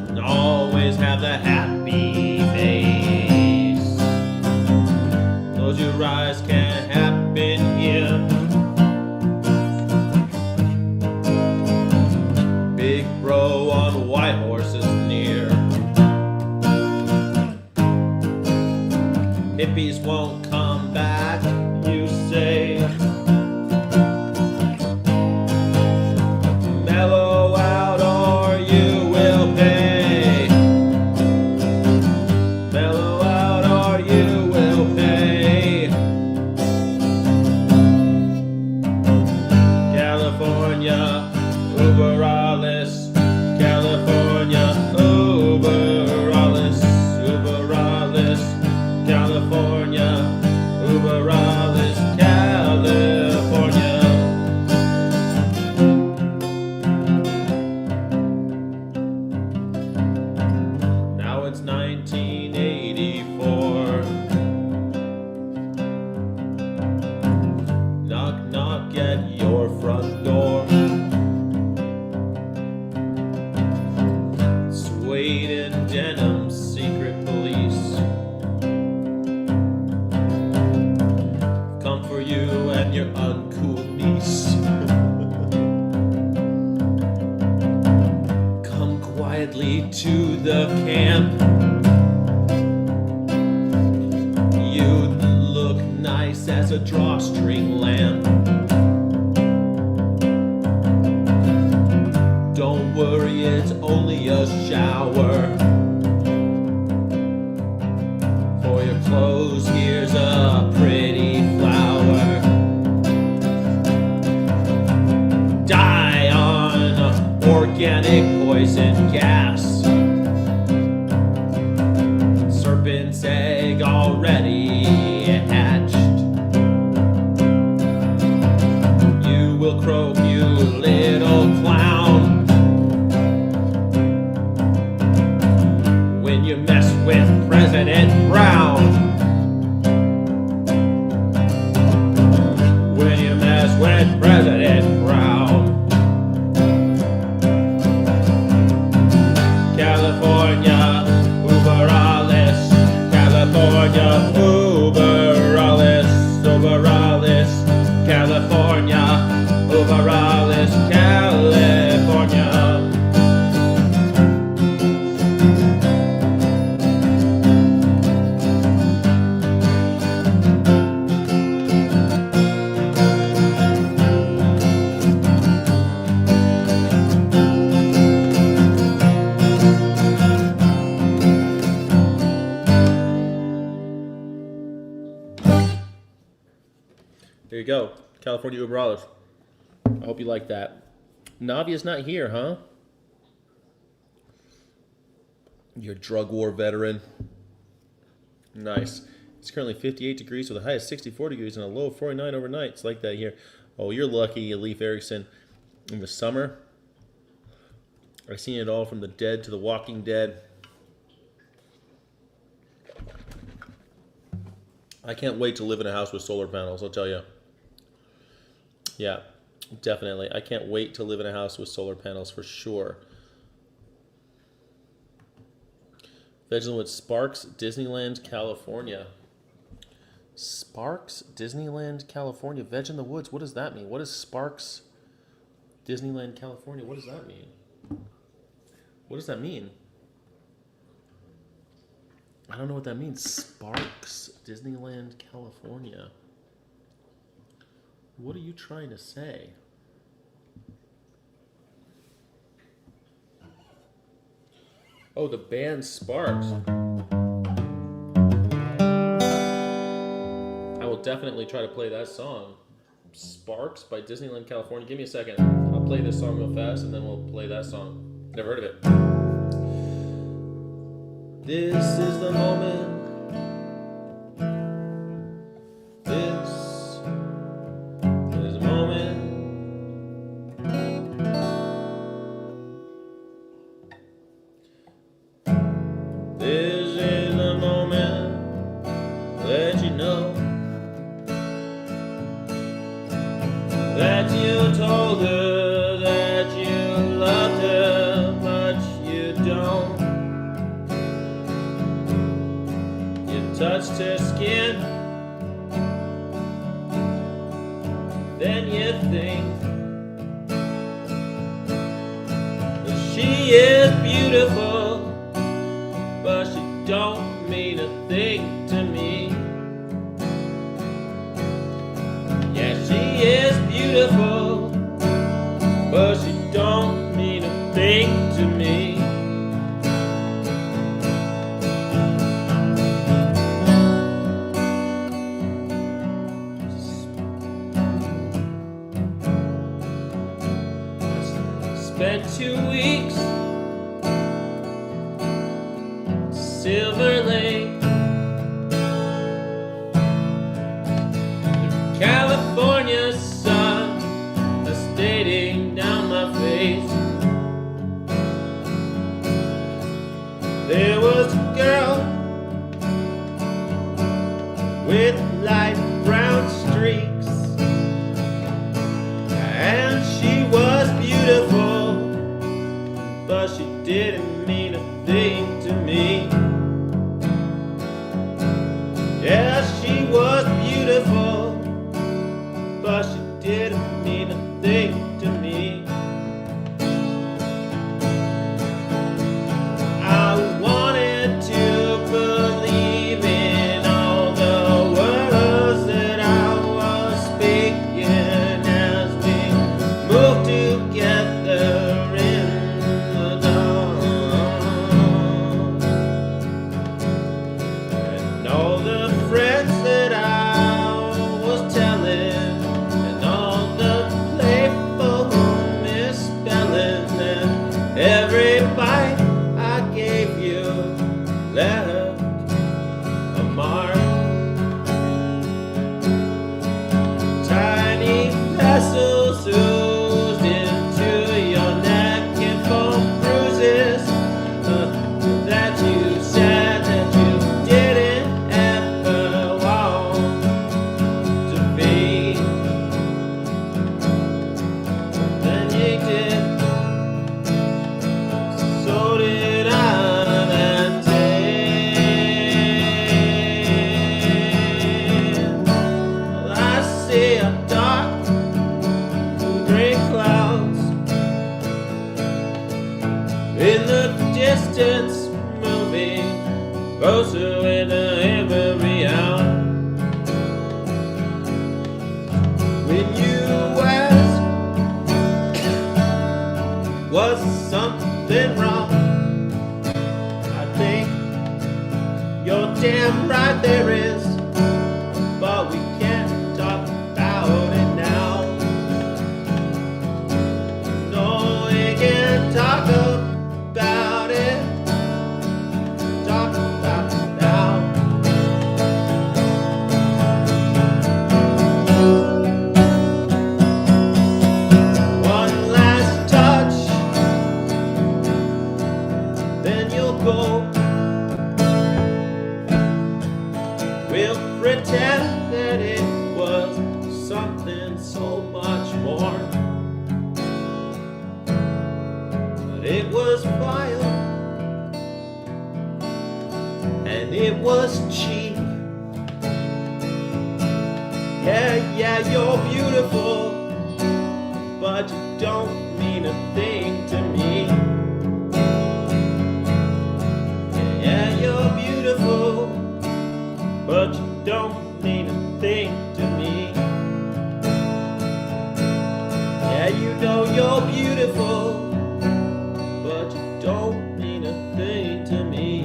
And always have the happy face. Close your eyes, can't happen here. Big bro on white horses near. Hippies won't come back, you say. Mellow out or you will pay. Mellow out or you will pay. California, Uber alles. California, Uber alles. Uber alles. California, Uber alles. California. Now it's 1984. Knock, knock at your front door. Suede and denim, secret police. Come for you and your uncool niece. Come quietly to the camp. You'd look nice as a drawstring lamp. Don't worry it's only a shower. For your clothes, here's a pretty flower. Die on organic poison gas. Serpent's egg already hatched. You will croak, you little clown, when you mess with President Brown. When you mess with President Brown. California, Uber alles. California, Uber alles. Uber alles. California, Uber alles. California. There you go. California Uber Olives. I hope you like that. Navia's not here, huh? You're a drug war veteran. Nice. It's currently 58 degrees with a high of 64 degrees and a low of 49 overnight. It's like that here. Oh, you're lucky, Leif Erikson. In the summer, I've seen it all from The Dead to The Walking Dead. I can't wait to live in a house with solar panels, I'll tell you. Yeah, definitely. I can't wait to live in a house with solar panels for sure. Vegetal Sparks, Disneyland, California. Sparks, Disneyland, California. Veg in the Woods, what does that mean? What is Sparks, Disneyland, California? What does that mean? What does that mean? I don't know what that means. Sparks, Disneyland, California. What are you trying to say? Oh, the band Sparks. I will definitely try to play that song. Sparks by Disneyland, California. Give me a second. I'll play this song real fast and then we'll play that song. Never heard of it. This is the moment. This is the moment. This is the moment. Let you know that you told her that you loved her, but you don't. You touched her skin, then you think that she is beautiful, but she don't mean a thing to me. Yeah, she is beautiful, but she don't mean a thing to me. Spent 2 weeks Silver Lake, the California sun is stating down my face. There was a girl with light brown streaks, and she was beautiful, but she didn't mean a thing to me. Yeah, she was beautiful, but she didn't mean a thing to me. I wanted to believe in all the words that I was speaking as we moved together in the dark. Yeah, you're beautiful, but you don't mean a thing to me. Yeah, you're beautiful, but you don't mean a thing to me. Yeah, you know you're beautiful, but you don't mean a thing to me.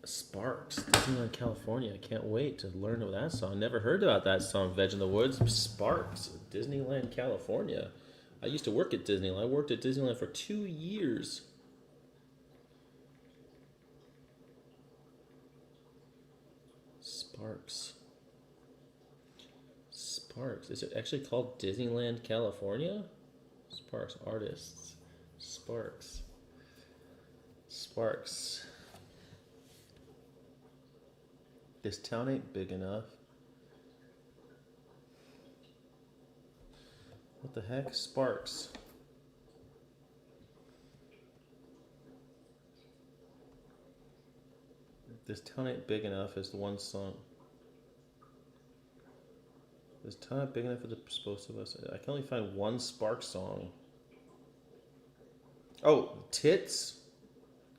Sparks, Disneyland, California. I can't wait to learn about that song. Never heard about that song, Veg in the Woods. Sparks, Disneyland, California. I used to work at Disneyland. I worked at Disneyland for 2 years. Sparks. Sparks. Is it actually called Disneyland, California? Sparks, artists. Sparks. Sparks. This town ain't big enough. What the heck? Sparks. This town ain't big enough is the one song. This town ain't big enough is supposed to us. I can only find one Sparks song. Oh, Tits.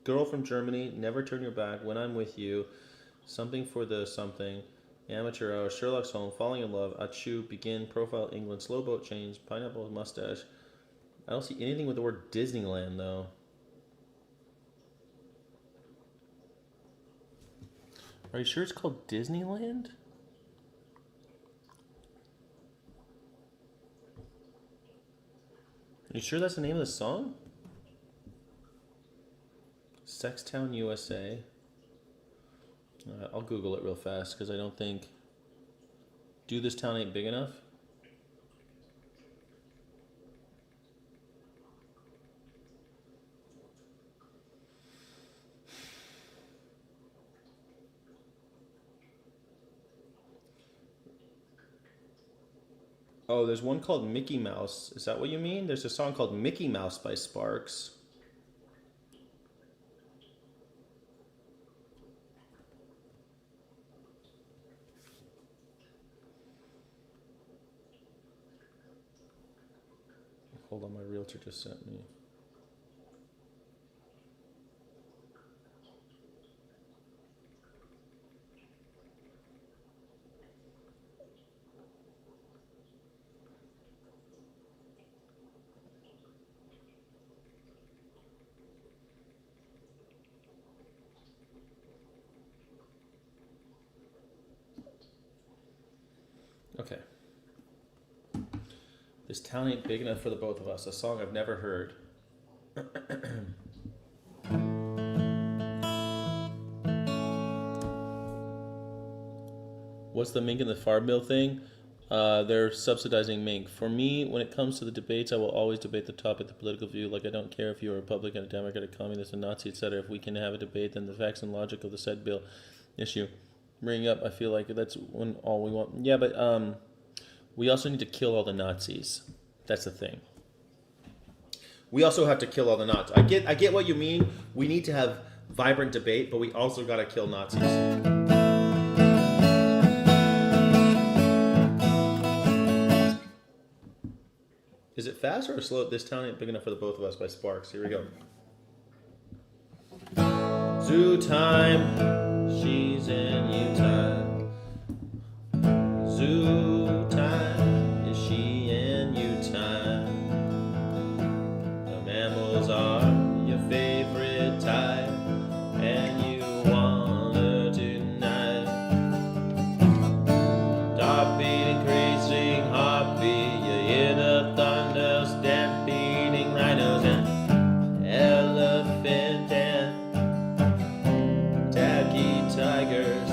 Girl from Germany. Never Turn Your Back. When I'm With You. Something for the Something, Amateur Hour, Sherlock's Home, Falling in Love, Achoo, Begin, Profile England, Slow Boat Change, Pineapple Mustache. I don't see anything with the word Disneyland though. Are you sure it's called Disneyland? Are you sure that's the name of the song? Sextown, USA. I'll Google it real fast because I don't think... Do This Town Ain't Big Enough? Oh, there's one called Mickey Mouse. Is that what you mean? There's a song called Mickey Mouse by Sparks. Hold on, my realtor just sent me. Okay. This town ain't big enough for the both of us. A song I've never heard. What's the mink and the farm bill thing? They're subsidizing mink. For me, when it comes to the debates, I will always debate the topic, the political view. Like, I don't care if you're a Republican, a Democrat, a communist, a Nazi, etc. If we can have a debate, then the facts and logic of the said bill issue bring up. I feel like that's when all we want. Yeah, but we also need to kill all the Nazis. That's the thing. We also have to kill all the Nazis. I get what you mean. We need to have vibrant debate, but we also got to kill Nazis. Is it fast or slow? This town ain't big enough for the both of us by Sparks. Here we go. Zoo time, she's in Utah. Zoo time, is she in Utah? The mammals are your favorite type, and you want her tonight. Stop beating, crazy heartbeat, you hear the thunder stampeding rhinos and elephant and tacky tigers.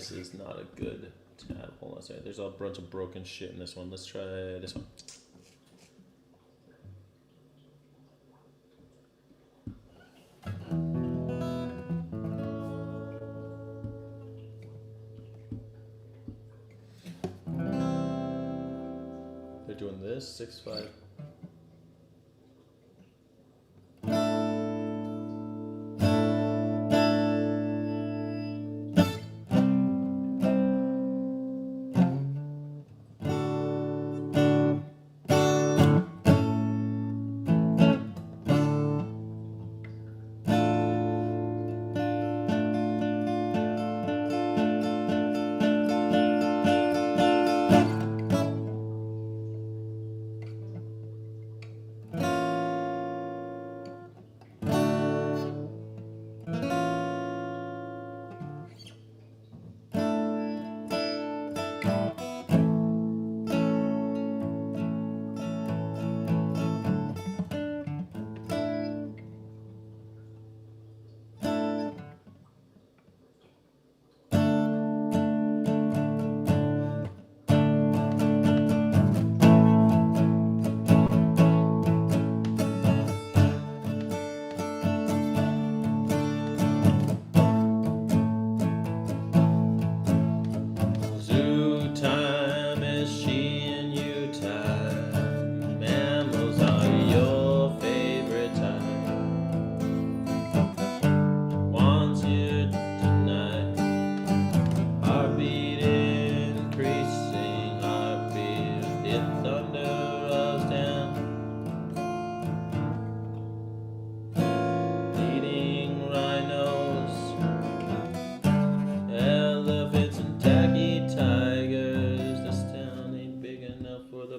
This is not a good tab. Hold on a second. There's a bunch of broken shit in this one. Let's try this one. They're doing this 6-5.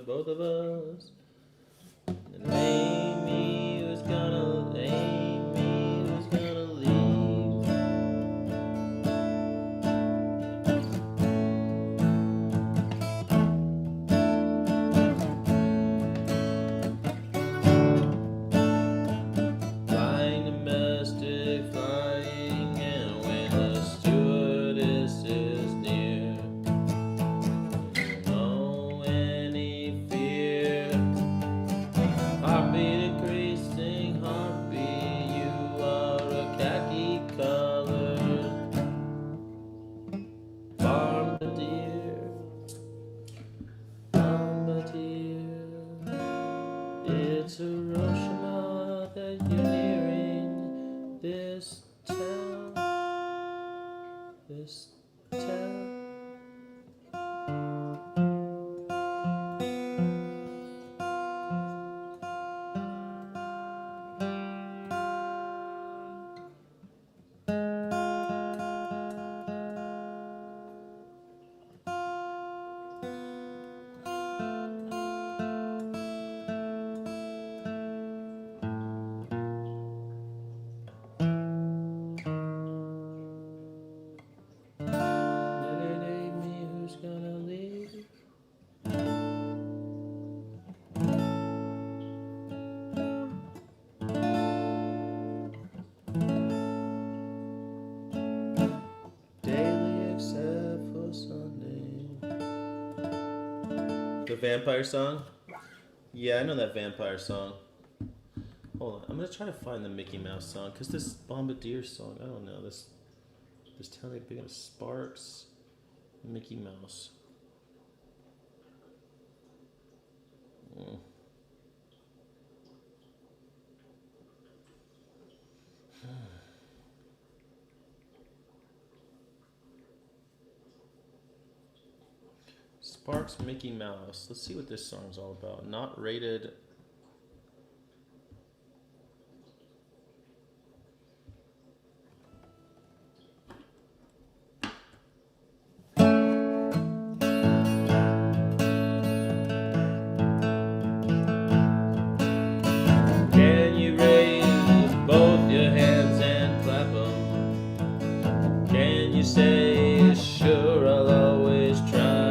Both of us. And Amy was gonna leave. Flying domestic flying, and when the stewardess is near, no any fear. Heartbeat increasing, heartbeat, you are a khaki colored bombardier. Bombardier. It's Hiroshima that you're nearing this town. This town. Who's gonna leave? Daily except for Sunday. The vampire song? Yeah, I know that vampire song. Hold on, I'm gonna try to find the Mickey Mouse song, cause this Bombardier song, I don't know, this Tiny Big of Sparks, Mickey Mouse. Sparks, Mickey Mouse. Let's see what this song's all about. Not rated. Can you raise both your hands and clap 'em? Can you say, sure, I'll always try?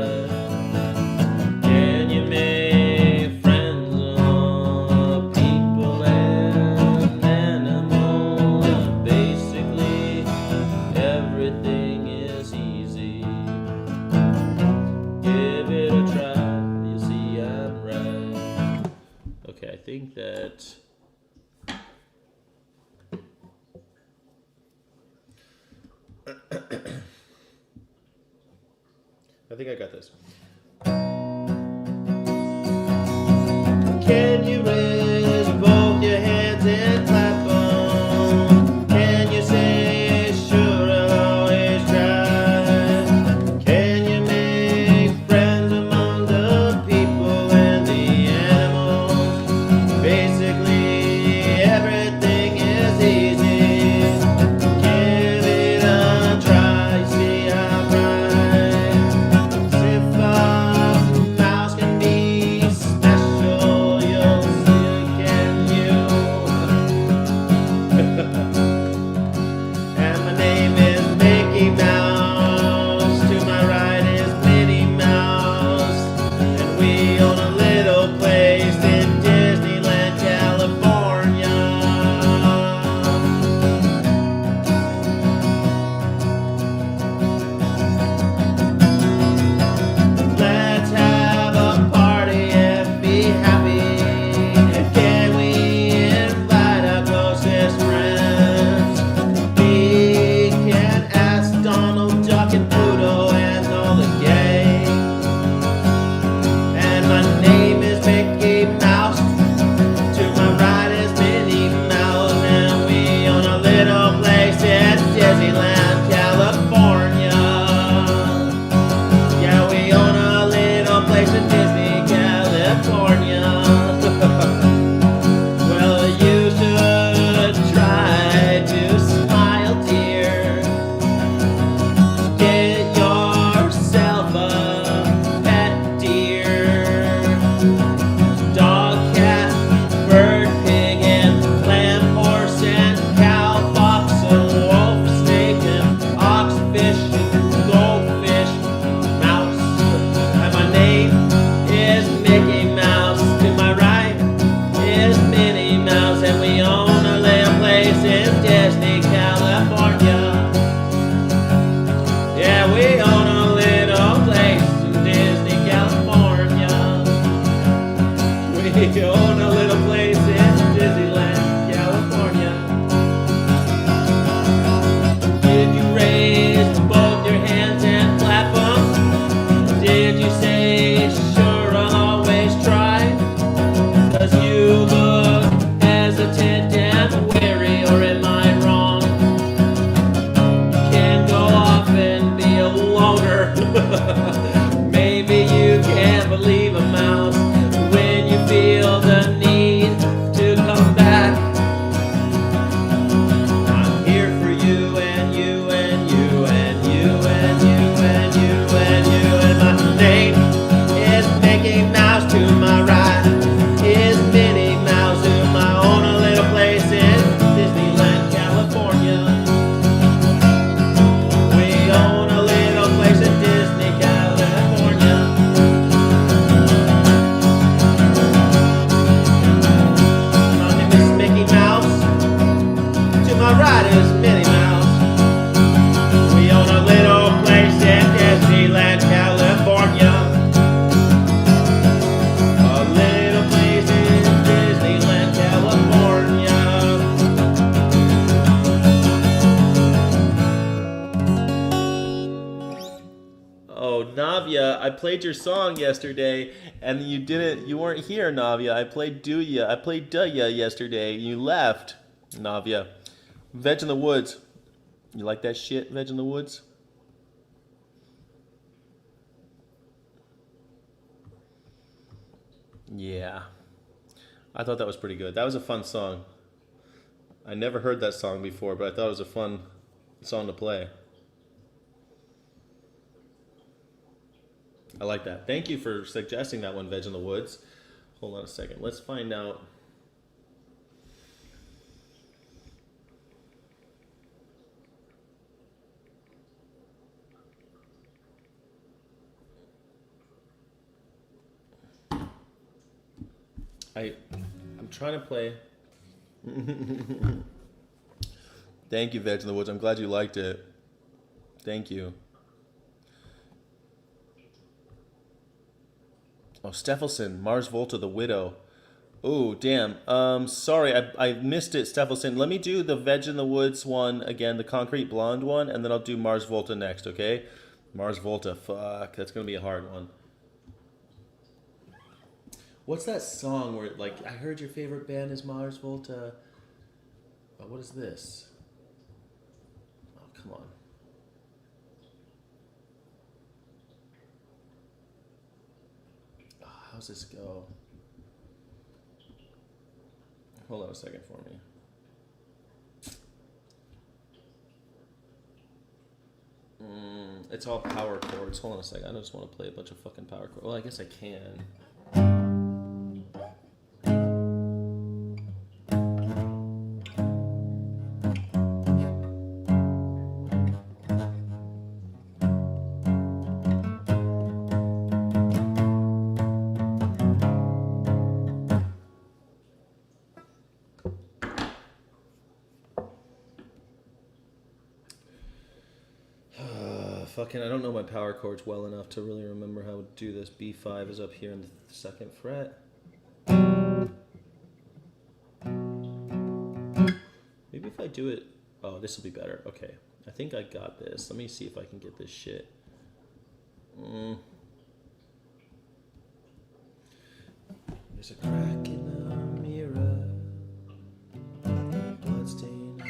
Can you make friends I think I got this. Can you raise both your hands and clap them? Can you say sure I'll always try? Can you make friends among the people and the animals? Basically everything is easy. Give it a try, see how bright. If a mouse can be special, you'll see, can you? And my name is Mickey Mouse. To my right is Minnie Mouse. And we own a little place in Disneyland, California. Let's have a party and be happy. And can we invite our closest friends? We can ask Donald Duck and Pluto and all the gang. And my name is Mickey Mouse. To my right is Minnie Mouse. And we own a little place in Disneyland, California. Yeah, we own a little place in Disney, California. Well, you should try to smile, dear. Get yourself a pet deer. Dog, cat, bird, pig, and lamb, horse, and cow, fox, and wolf, snake, and ox, fish, and goldfish, mouse. And my name is Mickey Mouse. To my right is Minnie Mouse. And we own a little place in Disney, California. Yeah, we own a little place in Disney, California. We own a little place in Disneyland, California. Did you raise both your hands and clap them? Did you say sure I'll always try? 'Cause you look hesitant and wary, or am I wrong? Can go off and be a loner. Maybe you can't believe a mouse when you feel the need to come back. I'm here for you and you and you and you and you and you and you. And my name is Mickey Mouse. To my right is Minnie Mouse. Whom I own a little place in Disneyland, California. We own a little place in Disney, California. My name is Mickey Mouse. To my right is Minnie Mouse. We own a little place in Disneyland, California. A little place in Disneyland, California. Oh, Navia, I played your song yesterday, and you weren't here, Navia. I played Do Ya yesterday, and you left, Navia. Veg in the Woods. You like that shit, Veg in the Woods? Yeah. I thought that was pretty good. That was a fun song. I never heard that song before, but I thought it was a fun song to play. I like that. Thank you for suggesting that one, Veg in the Woods. Hold on a second. Let's find out. I'm trying to play. Thank you, Veg in the Woods. I'm glad you liked it. Thank you. Oh, Stephelson, Mars Volta, The Widow. Oh, damn. Sorry, I missed it, Steffelson. Let me do the Veg in the Woods one again, the Concrete Blonde one, and then I'll do Mars Volta next, okay? Mars Volta, fuck, that's gonna be a hard one. What's that song where, like, I heard your favorite band is Mars Volta. Oh, what is this? Oh, come on. Oh, how's this go? Hold on a second for me. It's all power chords. Hold on a second. I just want to play a bunch of fucking power chords. Well, I guess I can. Fucking, I don't know my power chords well enough to really remember how to do this. B5 is up here in the 2nd fret. Maybe if I do it... Oh, this will be better. Okay. I think I got this. Let me see if I can get this shit. There's a crack in the mirror. Bloodstain.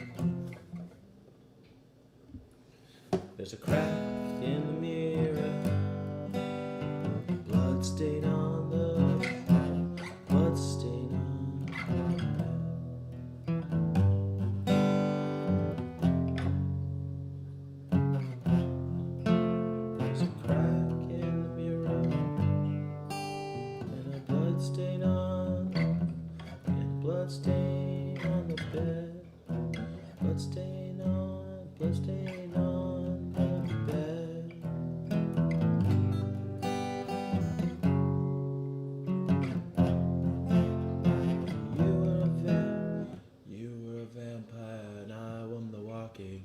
There's a crack in the mirror, bloodstain on the bloodstain on. There's a crack in the mirror and a bloodstain on, and bloodstain on the bed, bloodstain on, bloodstain on.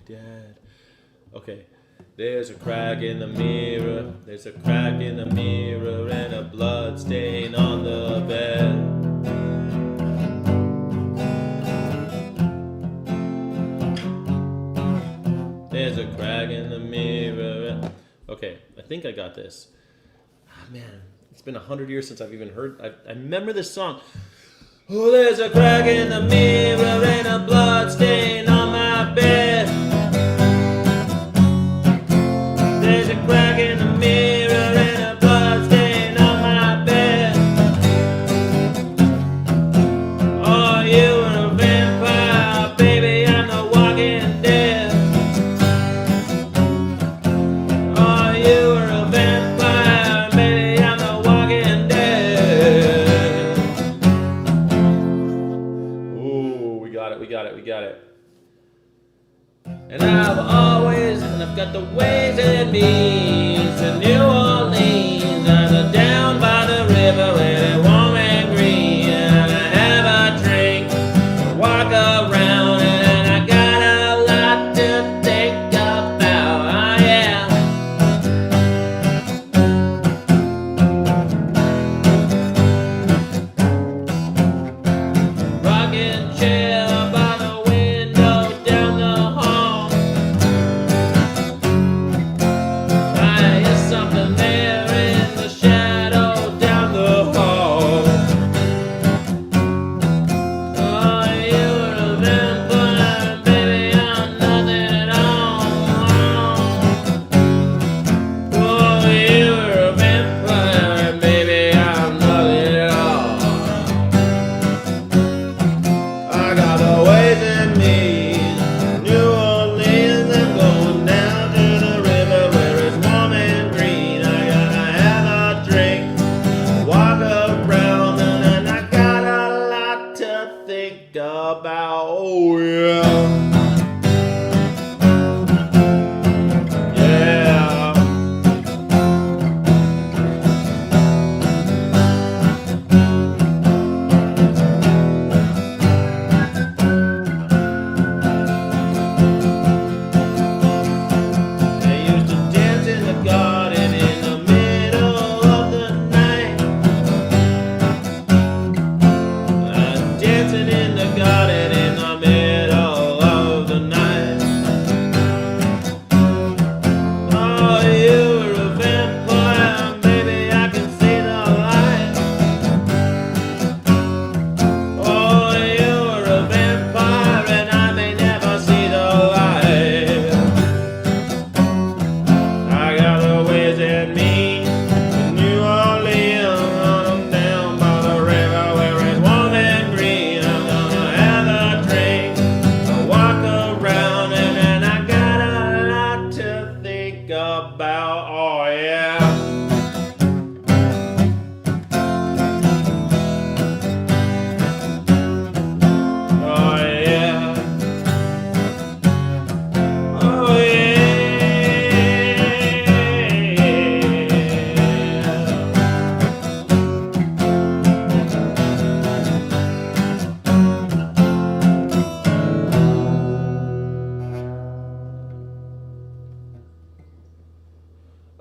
Dead. Okay, there's a crack in the mirror. There's a crack in the mirror and a blood stain on the bed. There's a crack in the mirror. Okay, I think I got this. Oh, man, it's been 100 years since I've even heard. I remember this song. Oh, there's a crack in the mirror and a blood stain on my bed. There's a crack in the mirror and a blood stain on my bed. Oh, you were a vampire, baby, I'm the walking dead. Oh, you were a vampire, baby, I'm the walking dead. Ooh, we got it, we got it, we got it. And I've got the ways and means to New Orleans, and down by the river where it's warm and green, and I have a drink, walk around, and I got a lot to think about. Oh, yeah. Rocking chair by the window down the hall. Something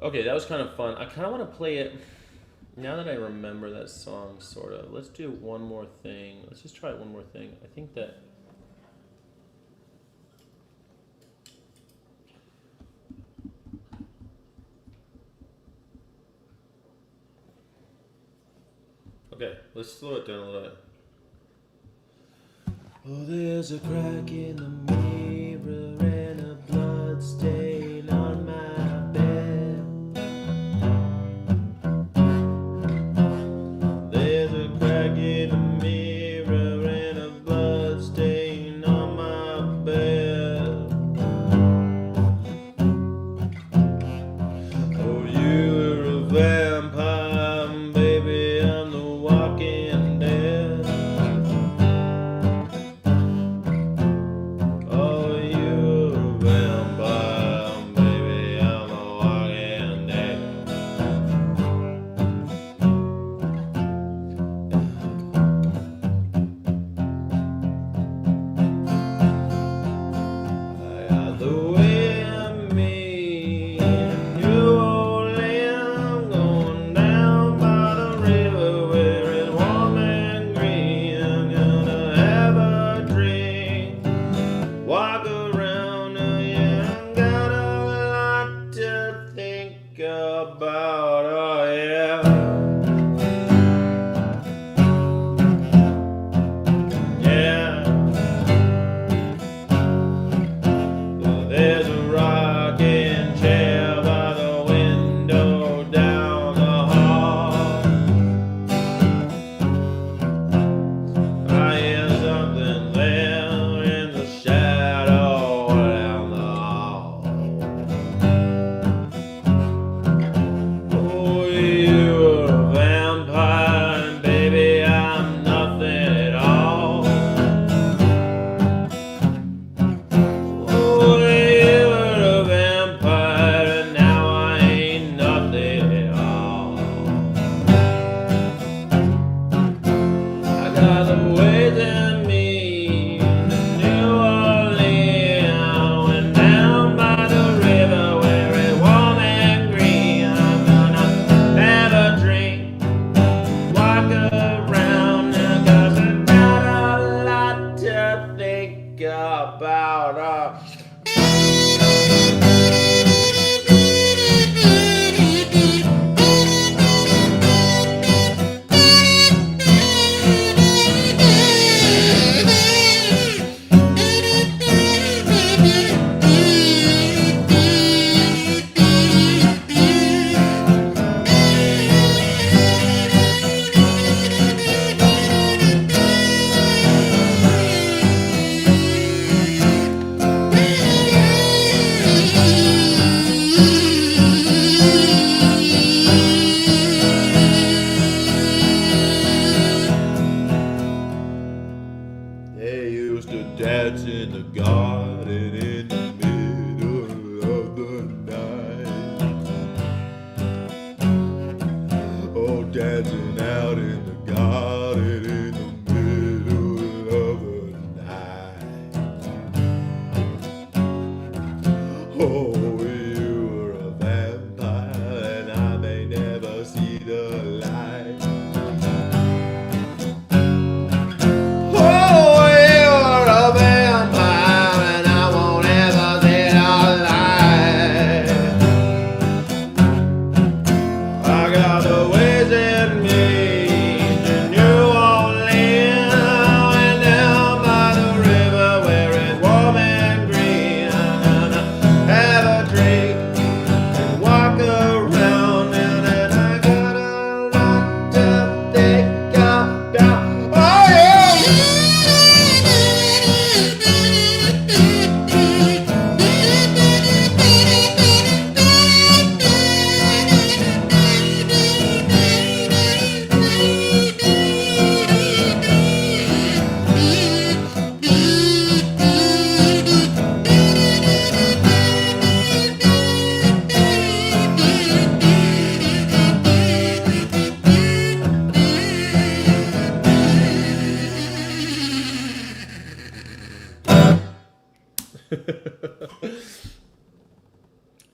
Okay, that was kind of fun. I kind of want to play it now that I remember that song, sort of. Let's do one more thing. Let's just try one more thing. I think that. Okay, let's slow it down a little bit. Oh, there's a crack in the mirror and a blood stain on my bed. There's a crack in the mirror and a blood stain on my bed. Oh, you're a vampire, baby, I'm the walking dead. Oh, you're a vampire, baby, I'm the walking dead. I got the wind me in New Orleans, going down by the river where it's warm and green. I'm gonna have a drink, walk around, yeah, I got a lot to think about, oh yeah. Yeah. There's a rocking chair by the window down the hall. I hear something there in the shadow down the hall. Oh, you're a vampire, and baby, I'm nothing at all. Oh, you were a vampire, and now I ain't nothing at all. I got the ways in me in New Orleans, went down by the river where it's warm and green. I'm gonna have a drink, walk around, 'cause I got a lot to think about. They used to dance in the garden in the middle of the night. Oh, dancing out in the garden in the middle of the night. Oh, you were a vampire, and I may never see the light. Oh, you're a vampire, and I won't ever see the light. I got the ways in me to New Orleans, and down by the river where it's warm and green. I'm gonna have a drink and walk around, and then I got a lot to think about. Oh yeah.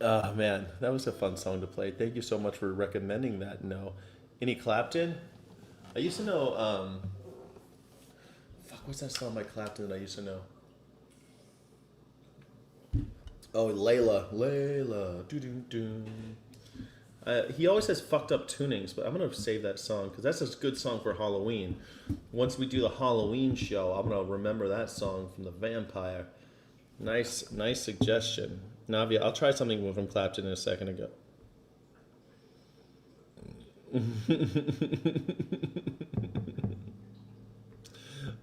Oh man, that was a fun song to play. Thank you so much for recommending that. No, any Clapton? I used to know. What's that song by Clapton that I used to know? Oh, Layla, doo doo doo. He always has fucked up tunings, but I'm gonna save that song because that's a good song for Halloween. Once we do the Halloween show, I'm gonna remember that song from the Vampire. Nice suggestion, Navia. I'll try something from Clapton in a second ago.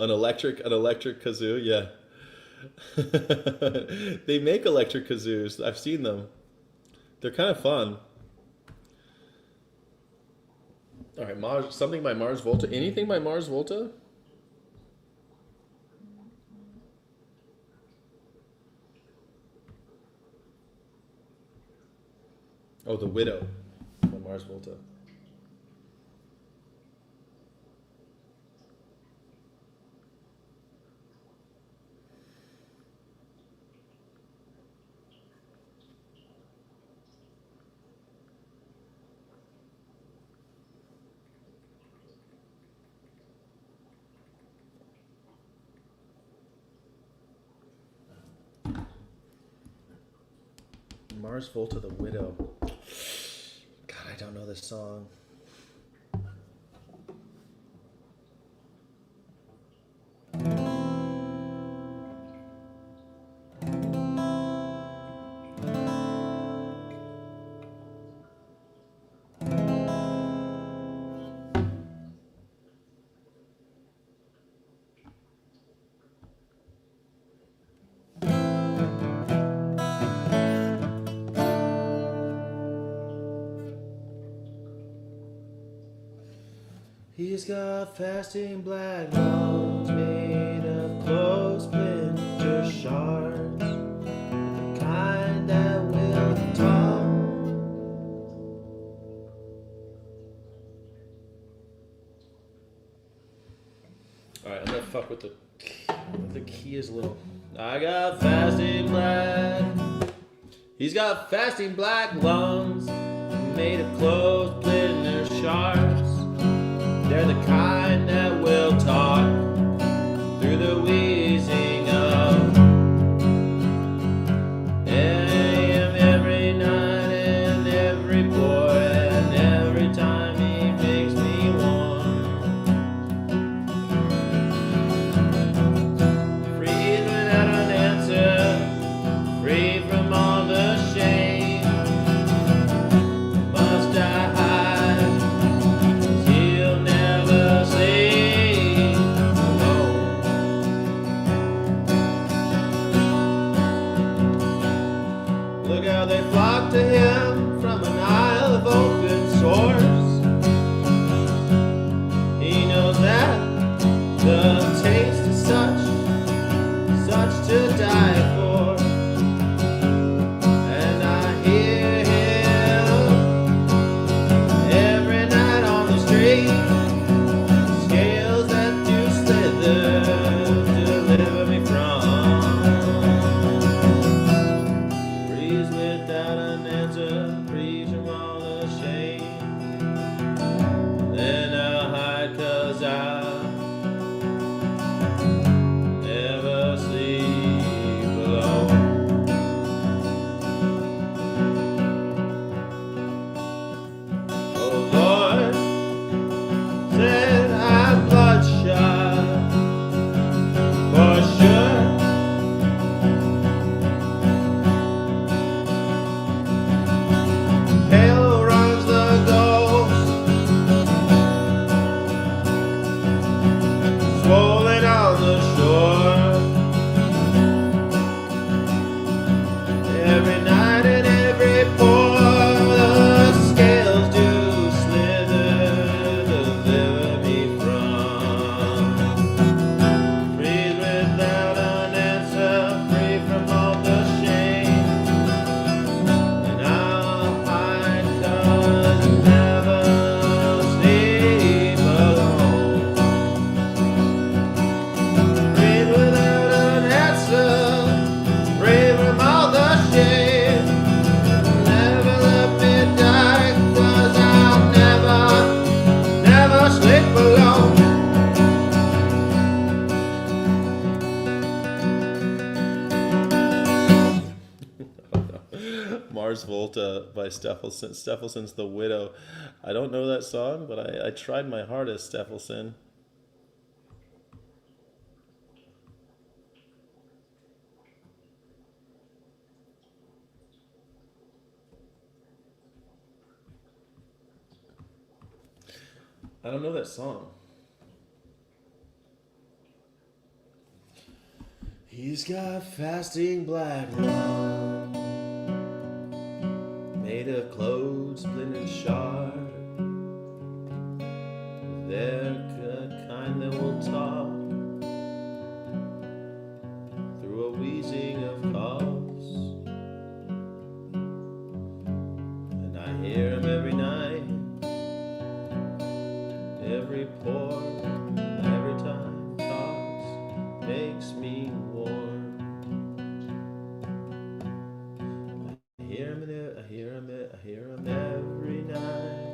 An electric kazoo, yeah. They make electric kazoos. I've seen them. They're kind of fun. All right, something by Mars Volta. Anything by Mars Volta? Oh, The Widow by Mars Volta. Mars Volta, The Widow. God, I don't know this song. He's got fasting black lungs made of close splinter shards, the kind that will talk. Alright, I'm gonna fuck with the key is a little. I got fasting black. He's got fasting black lungs made of close splinter shards. They're the kind that will talk through the wheezing of AM every night and every boy, and every time he makes me warm. Free without an answer, free from all the shame. Must I hide? He'll never say no. Mars Volta by Stephelson. Stephelson's The Widow. I don't know that song, but I tried my hardest, Stephelson. I don't know that song. He's got fasting black rum, made of clothes, splint and shard. They're the kind that will talk through a wheezing of coughs. And I hear him every night, every pore, every time talks makes me warm. I hear him every night,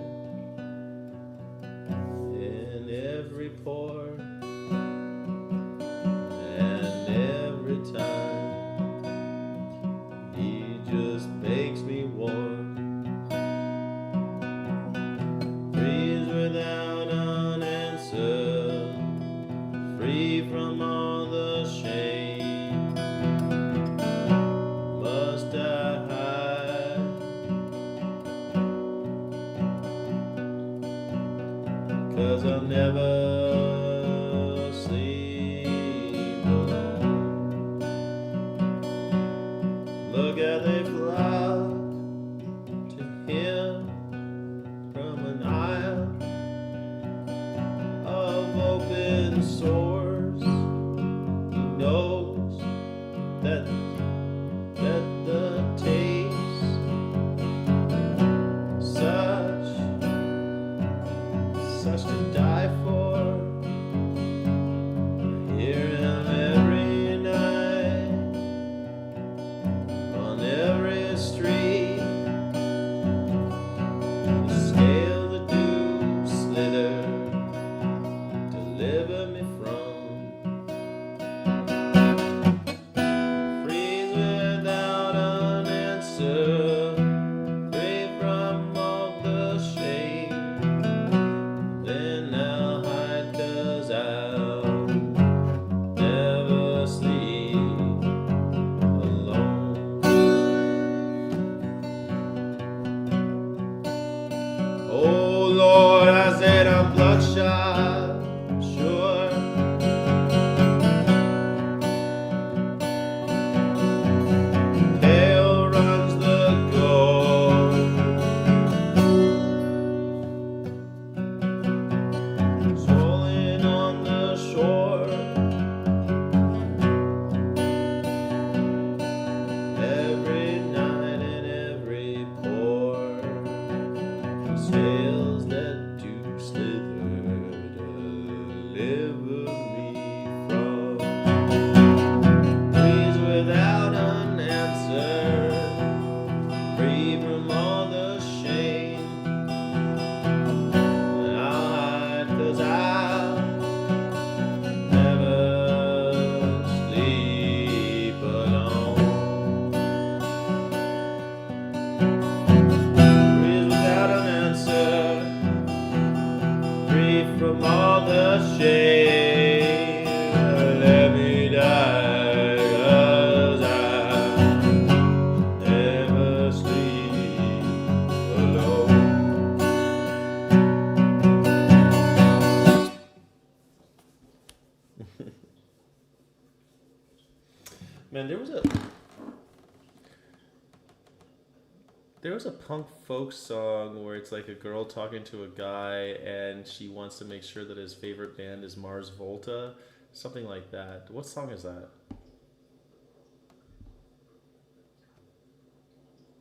in every pore, and every time he just makes me warm. Breeze without an answer, free from all the shame. Must I hide? 'Cause I'll never sleep alone. Look how they flock to him from an aisle of open sores. He knows that the taste such to die for. I hear him every night on every street. The scale that do slither deliver me from. Freeze without an answer, free from all the shame. Then I'll hide 'cause I'll never sleep alone. Oh Lord, I said I'm bloodshot, sure. Pale runs the gold, swollen on the shore. Every night and every pore, sails that do slither deliver me from. Breeze without an answer, free from all the shame. And I'll hide 'cause I'll never sleep alone. Breeze without an answer, free from all the shame. Let me die 'cause I'll never sleep alone. Man, there was a punk folk song where it's like a girl talking to a guy and she wants to make sure that his favorite band is Mars Volta, something like that. What song is that?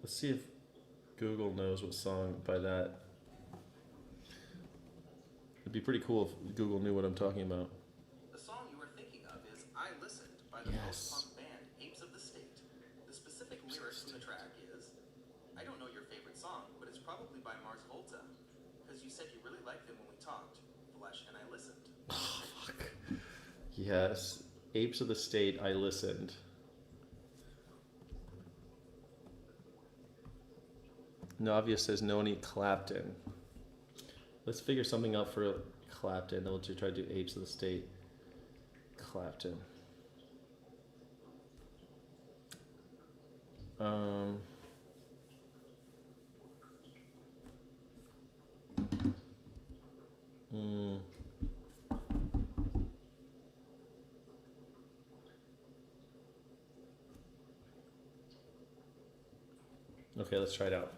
Let's see if Google knows what song by that. It'd be pretty cool if Google knew what I'm talking about. The song you are thinking of is I Listened by the post-punk band Apes of the State. The specific lyrics from the track is, I don't know your favorite song, but it's probably by Mars Volta, because you said you really liked them when we talked, Flesh, and I listened. Fuck. Yes, Apes of the State, I Listened. Navia says no one eat Clapton. Let's figure something out for Clapton. Then we'll try to do apes of the state. Clapton. Okay, let's try it out.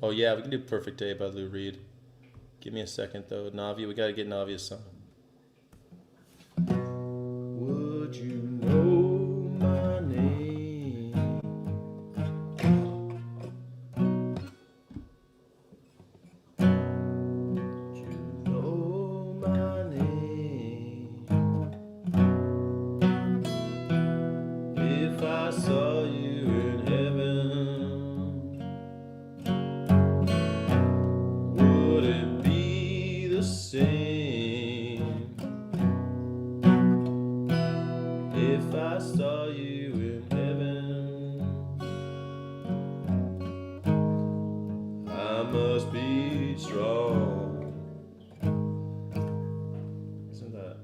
Oh yeah, we can do Perfect Day by Lou Reed. Give me a second though. Navi, we gotta get Navia's song. Would you know my name? Would you know my name? If I saw you in heaven, would it be the same? If I saw you in heaven, I must be strong. Isn't that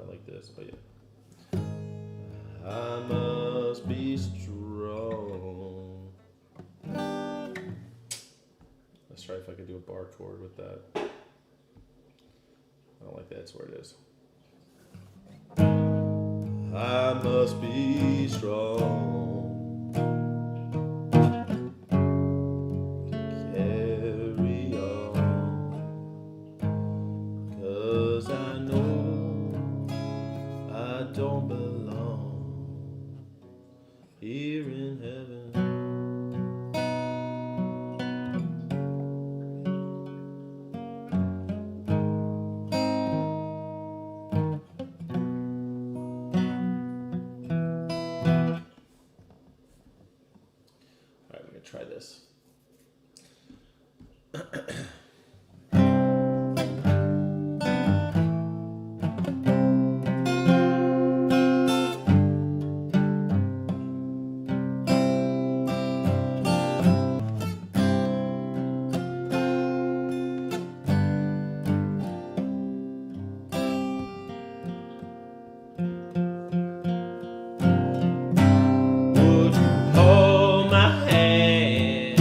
like this? Oh yeah. I must be strong. Let's try if I can do a bar chord with that. I don't like that, that's where it is. I must be strong to carry on, 'cause I know I don't belong here in heaven. Alright, we're gonna try this. Would you hold my hand?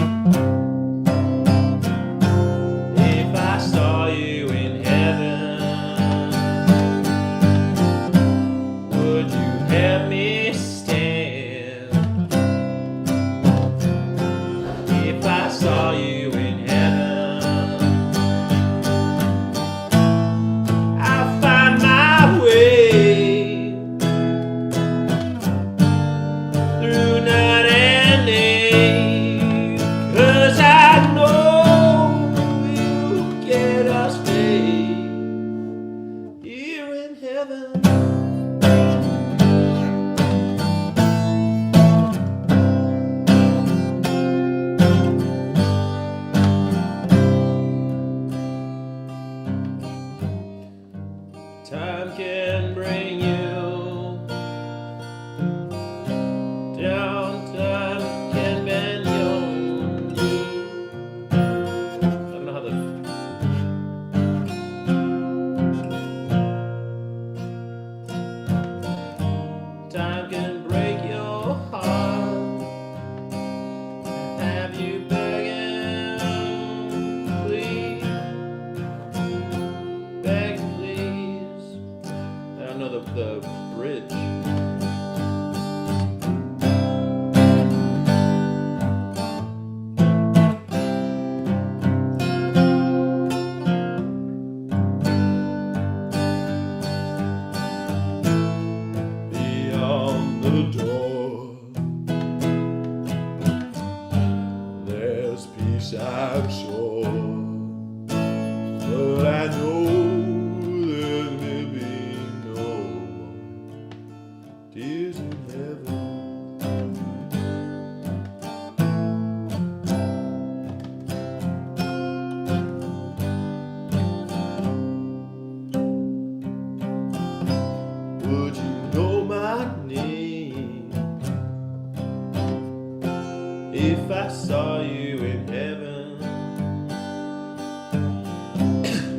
If I saw you in heaven,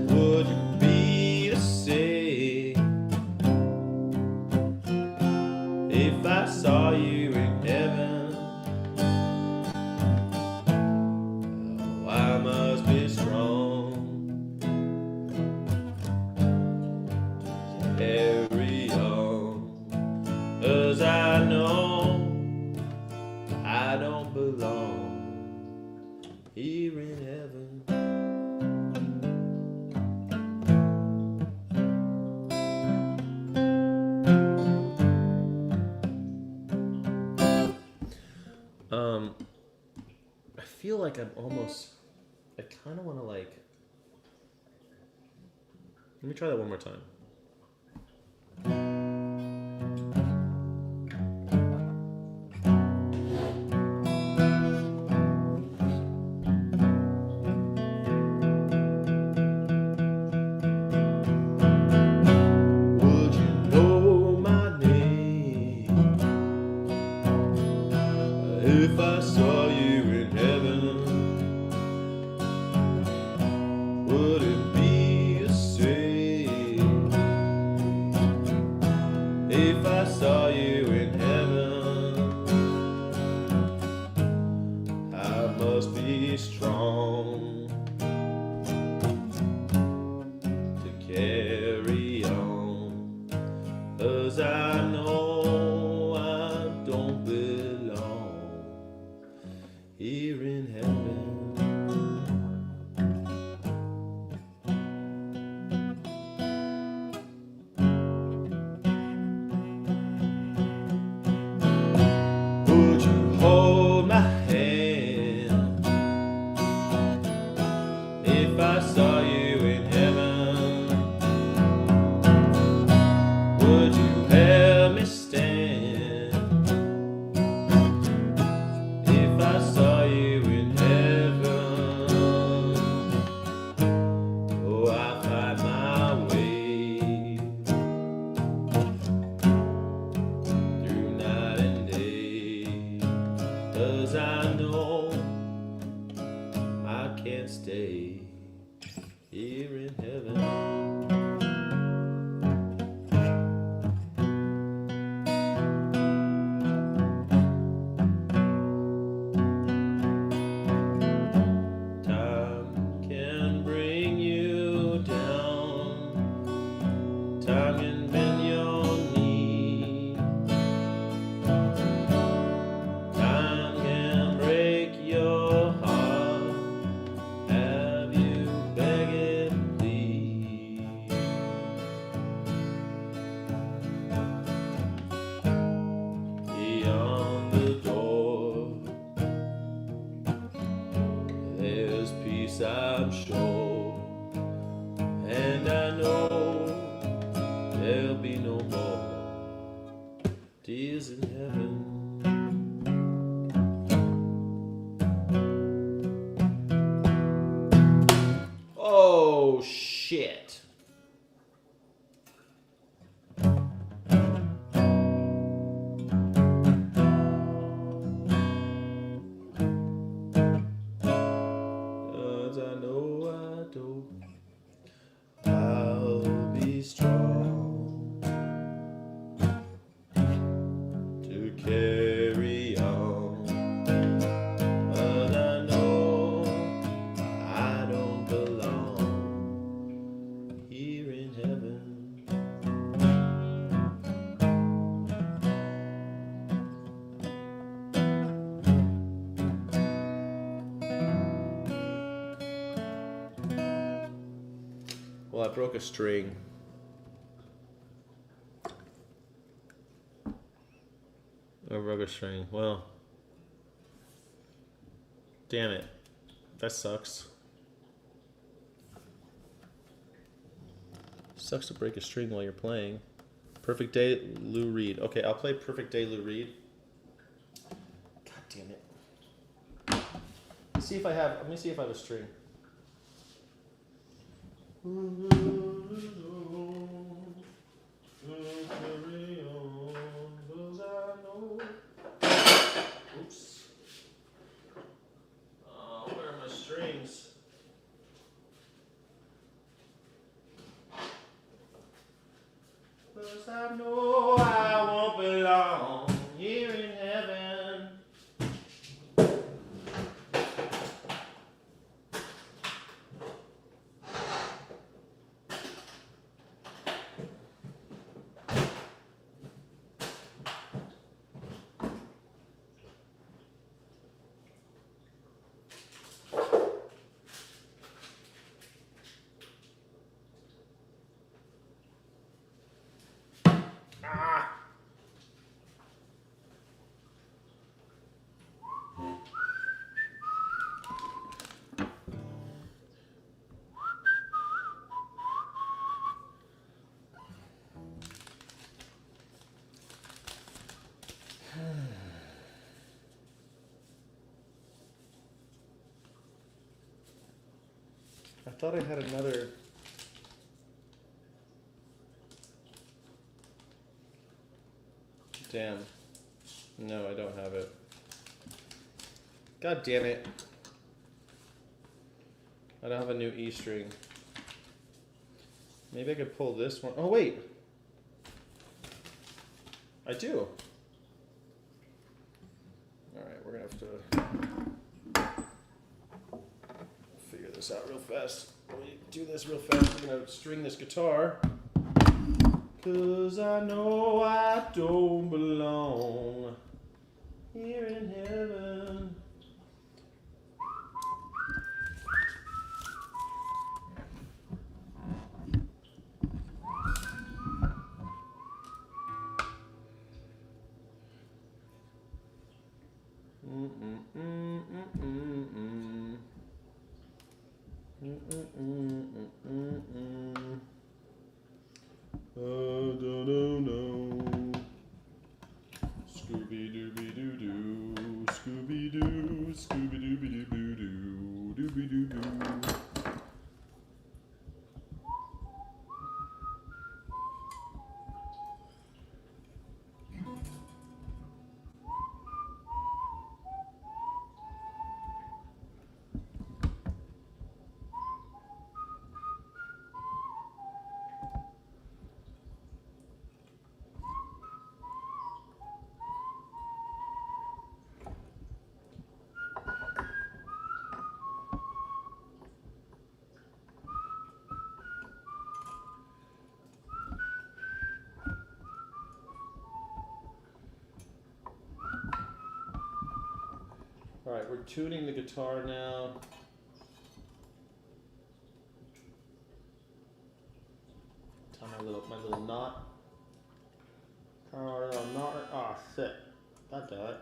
would you be the same? If I saw you in heaven, oh, I must be strong to carry on, 'cause I know I don't belong here in heaven. I feel like I kind of want to let me try that one more time. Would you know my name if I saw you in heaven? Would it be the same if I saw you in heaven? I must be strong to carry on, 'cause I know I don't belong here in heaven. Would you hold my hand if I saw you in heaven? Would you help me stand if I saw you in heaven? Oh, I find my way through night and day, 'cause I know I can't stay here in heaven. Time can bring you down, time can bend your knee, time can break your heart, have you beg and plead. Beyond the door, there's peace, I'm sure, and I know there'll be no more tears in heaven. Oh, shit. I know I don't. I'll be strong to carry on, but I know I don't belong here in heaven. Well, I broke a string. I broke a string. Well, damn it. That sucks. Sucks to break a string while you're playing. Perfect Day, Lou Reed. Okay, I'll play Perfect Day, Lou Reed. God damn it. Let me see if I have a string. Oops. 'Cause I know I won't belong here in heaven. I thought I had another. Damn. No, I don't have it. God damn it. I don't have a new E string. Maybe I could pull this one. Oh, wait. I do. Alright, we're gonna have to figure this out real fast. Let me do this real fast. We're gonna string this guitar. 'Cause I know I don't belong here in heaven. Scooby Dooby Doo Doo, Scooby Doo, Scooby Dooby Doo Doo, Dooby Doo Doo. Alright, we're tuning the guitar now. Tie my little knot. Oh, knot. Oh, shit. That got it.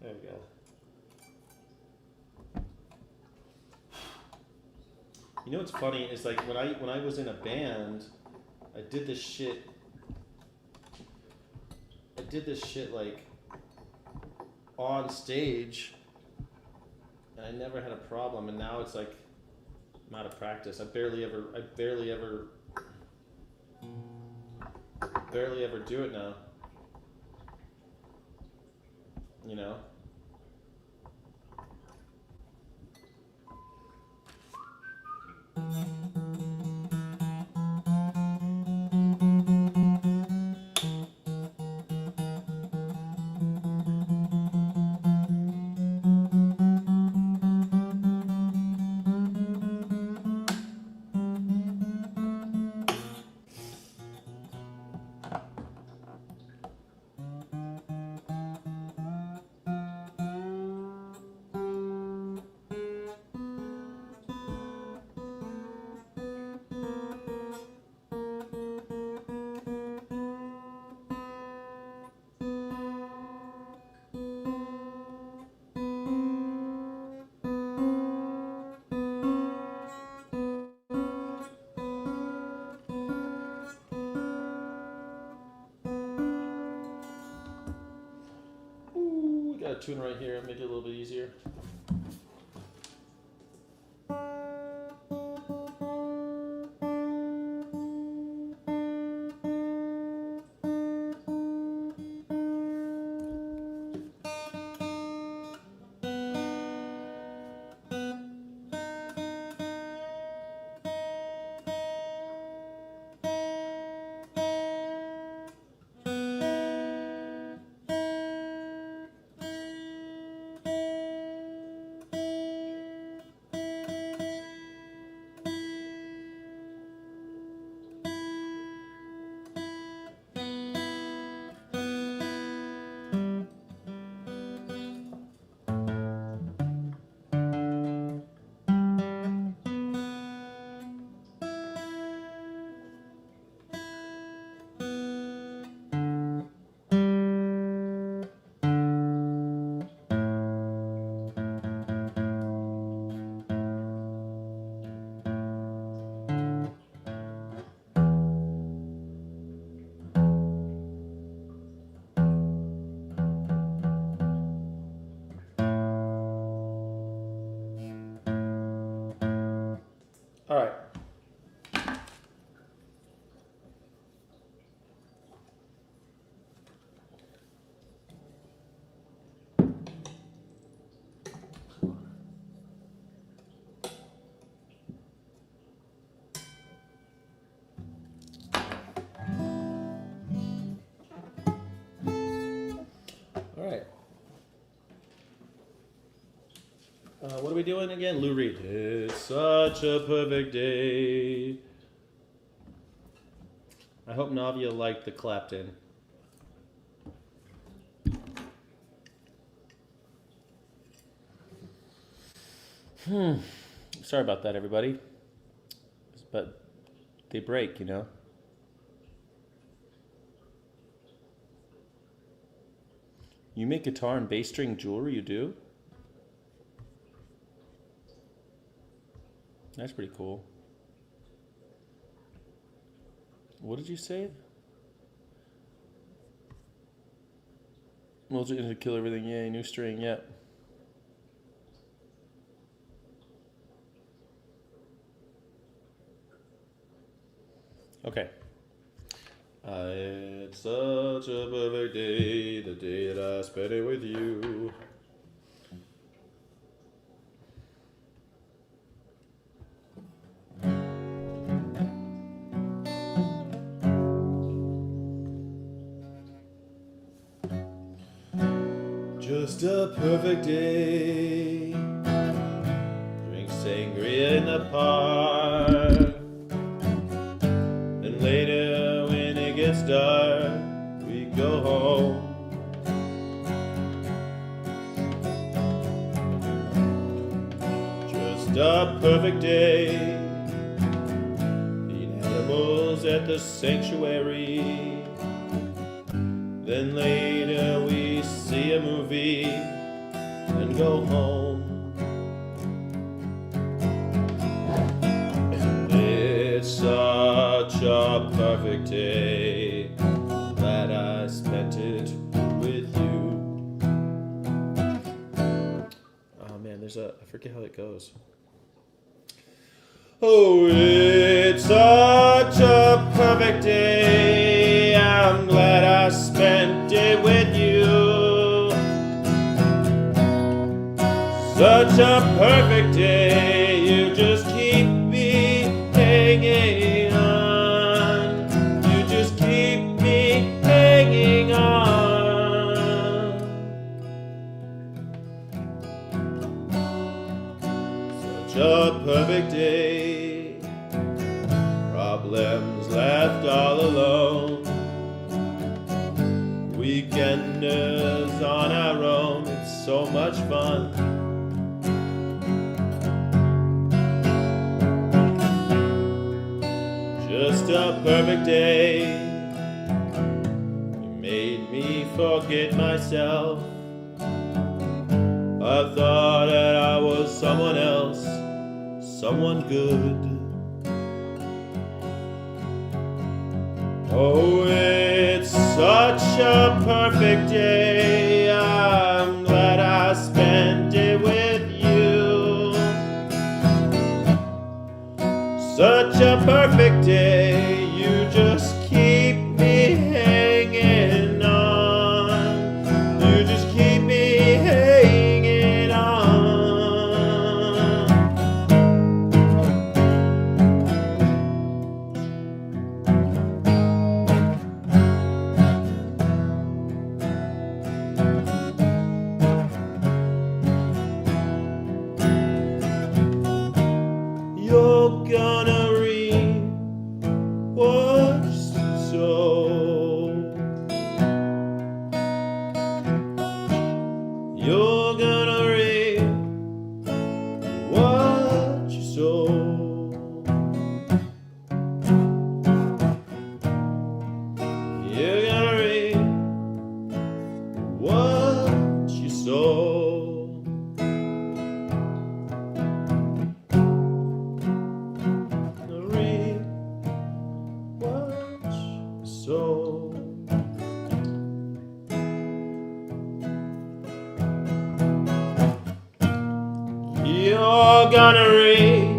There we go. You know what's funny is like when I was in a band, I did this shit like on stage, and I never had a problem. And now it's like I'm out of practice. I barely ever do it now. You know. Got a tune right here, make it a little bit easier. All right. All right. What are we doing again? Lou Reed. It's such a perfect day. I hope Navia liked the Clapton. Sorry about that, everybody. But they break, you know. You make guitar and bass string jewelry, you do? That's pretty cool. What did you say? Well, to kill everything, yay, new string, yeah. Okay. It's such a perfect day, the day that I spent it with you. Just a perfect day. Drink sangria in the park. And later when it gets dark, we go home. Just a perfect day. Eat animals at the sanctuary. Then later we see a movie and go home. And it's such a perfect day. Glad I spent it with you. Oh man, I forget how it goes. Oh, it's such a perfect day. I'm glad I spent it with you. Such a perfect day. You just keep me hanging on. You just keep me hanging on. Such a perfect day. Problems left all alone. Weekenders on our own. It's so much fun. Just a perfect day. You made me forget myself. I thought that I was someone else, someone good. Oh, it's such a perfect day. I'm glad I spent it with you. Such a perfect day. You just keep me hanging on. You just keep me hanging on. You're gonna reap what you sow. You're gonna reap what you sow. You're gonna reap what you sow. So you're gonna reap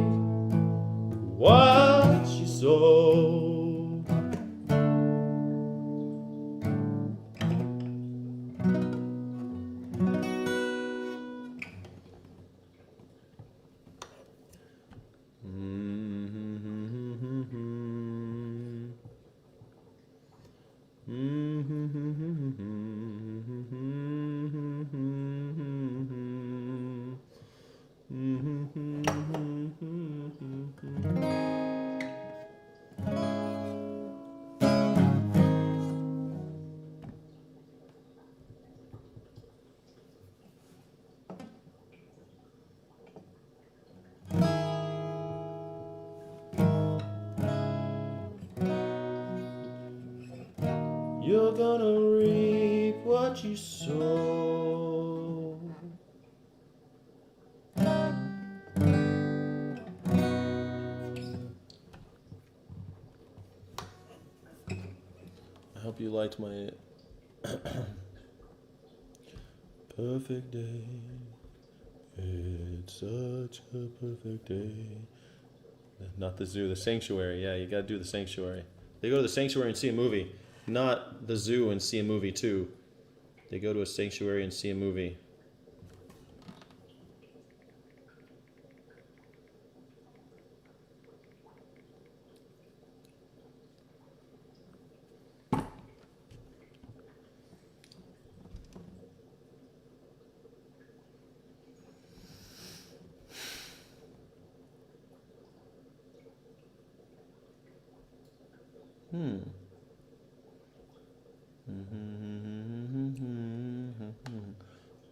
what you sow. You're gonna reap what you sow. I hope you liked my perfect day. It's such a perfect day. Not the zoo, the sanctuary. Yeah, you gotta do the sanctuary. They go to the sanctuary and see a movie, not the zoo and see a movie too. They go to a sanctuary and see a movie.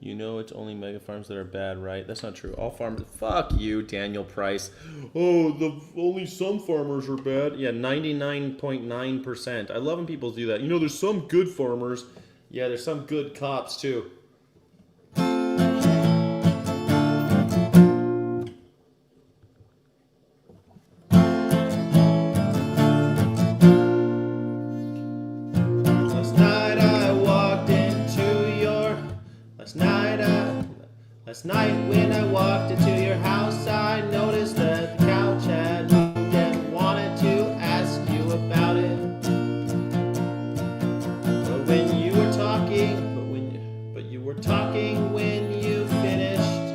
You know it's only mega farms that are bad, right? That's not true. All farms... Fuck you, Daniel Price. Oh, only some farmers are bad. Yeah, 99.9%. I love when people do that. You know, there's some good farmers. Yeah, there's some good cops, too. Last night when I walked into your house, I noticed that the couch had moved and wanted to ask you about it. But when you were talking, when you finished,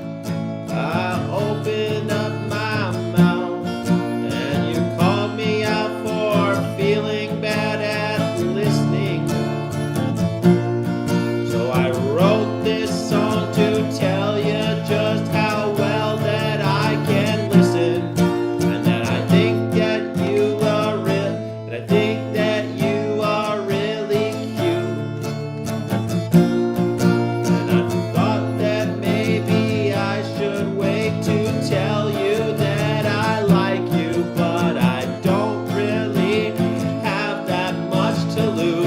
I opened up my mouth and you called me out for feeling bad at listening. So I wrote this song to tell you just how well that I can listen, and that I think that you are really cute. And I thought that maybe I should wait to tell you that I like you, but I don't really have that much to lose.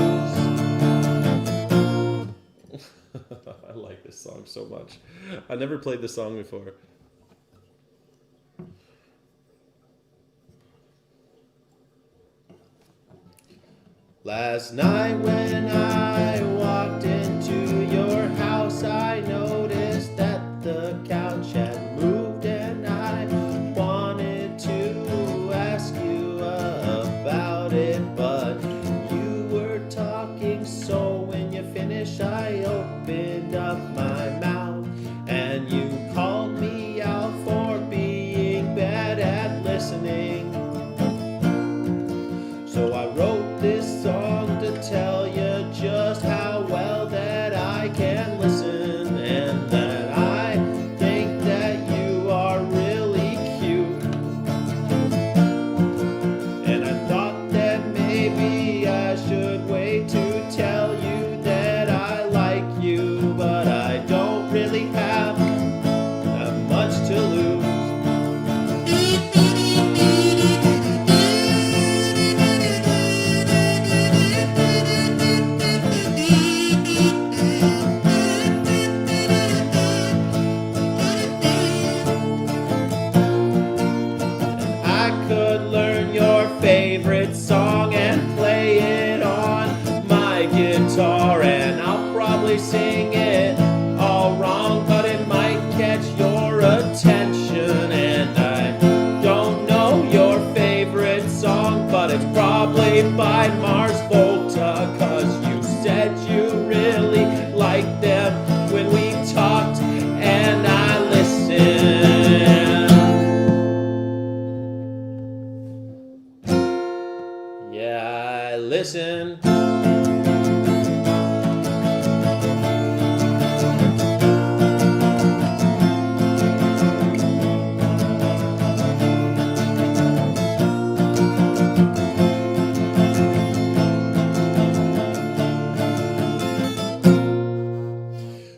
I like this song so much. I never played this song before. Last night when I walked into your house, I noticed that the couch had moved and I wanted to ask you about it, but you were talking, so when you finished I opened up my mouth and you called me out for being bad at listening. So I wrote this song to tell you just how well that I can listen, and that I think that you are really cute. And I thought that maybe I should wait to tell you that I like you, but I don't really have that much to lose. I could learn your favorite song and play it on my guitar, and I'll probably sing it all wrong, but it might catch your attention. And I don't know your favorite listen.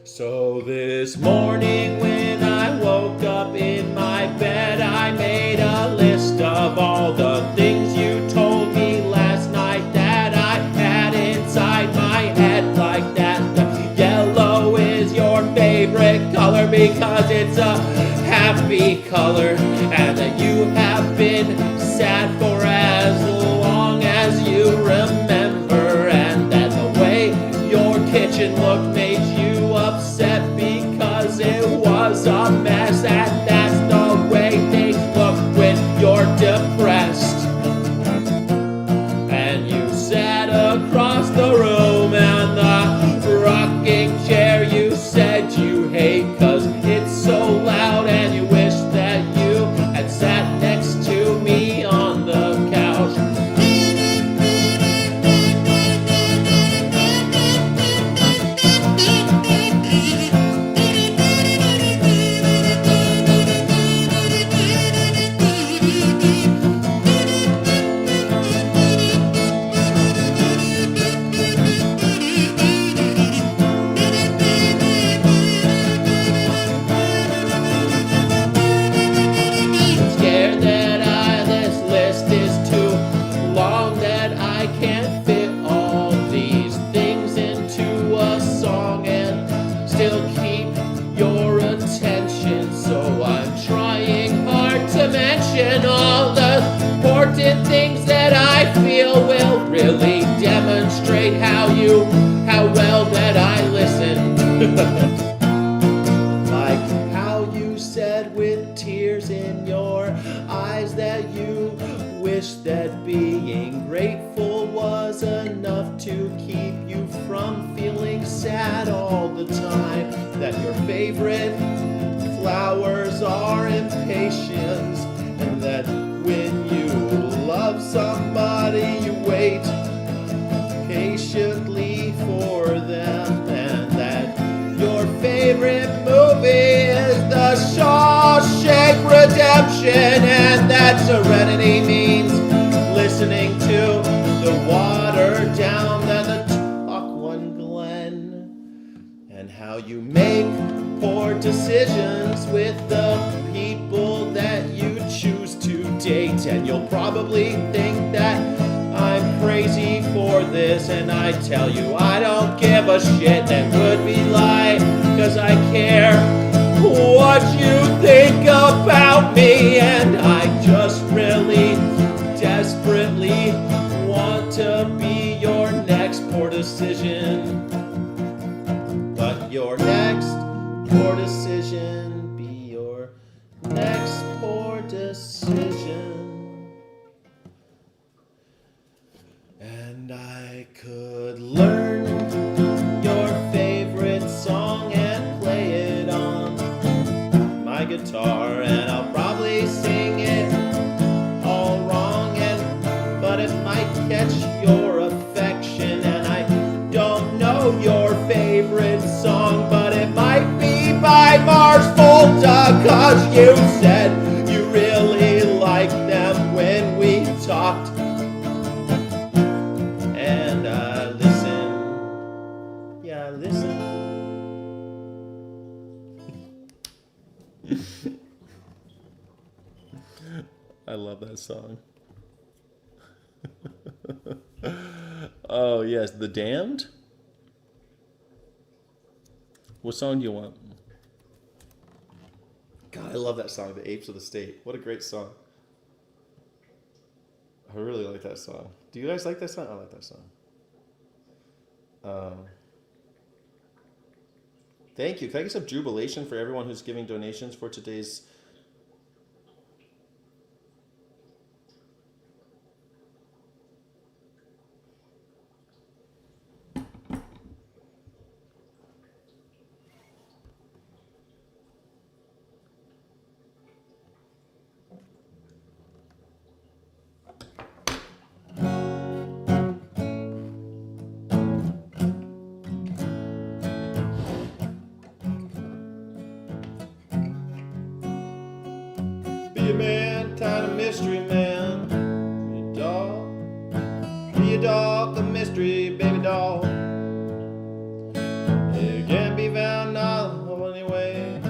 So this morning when I woke up in my bed, I made a list of all the things you told me last night that I had inside my head, like that the yellow is your favorite color because it's a happy color, and that you have been sad for as long as you remember, and that the way your kitchen looked made you upset because it was a mess, and that's the way things look when you're depressed. And you sat across the room, and the rocking chair you said you hate cause it's so loud, and you wish that you had sat next to me on the couch. Scared that this list is too long, that I can't fit all these things into a song and still keep your attention. So I'm trying hard to mention all the important things that I feel will really demonstrate how well that I listen. Like how you said with tears in your eyes that you wish that being grateful was enough to keep you from feeling sad all the time, that your favorite flowers are impatience, and that when you love somebody you wait patiently for them, and that your favorite movie is The Shawshank Redemption, and that serenity means listening to the watered down and the Talk Glen, and how you make poor decisions with the people that you choose to date, and you'll probably think that I'm crazy for this, and I tell you I don't give a shit, and would be lie, cause I care what you think about me, and I just really desperately want to be your next poor decision. But your next poor decision be your next poor decision. And I could learn your favorite song and play it on my guitar, and I'll probably sing it all wrong, but it might catch your affection. And I don't know your favorite song, but it might be by Mars Volta, cause you said you really liked them when we talked. And listen. I love that song. Oh, yes, The Damned? What song do you want? God, I love that song, The Apes of the State. What a great song. I really like that song. Do you guys like that song? I like that song. Thank you. Can I get some jubilation for everyone who's giving donations for today's... Be a man, kind of mystery man. Be a doll. Be a doll, the mystery baby doll. It can't be found no anyway.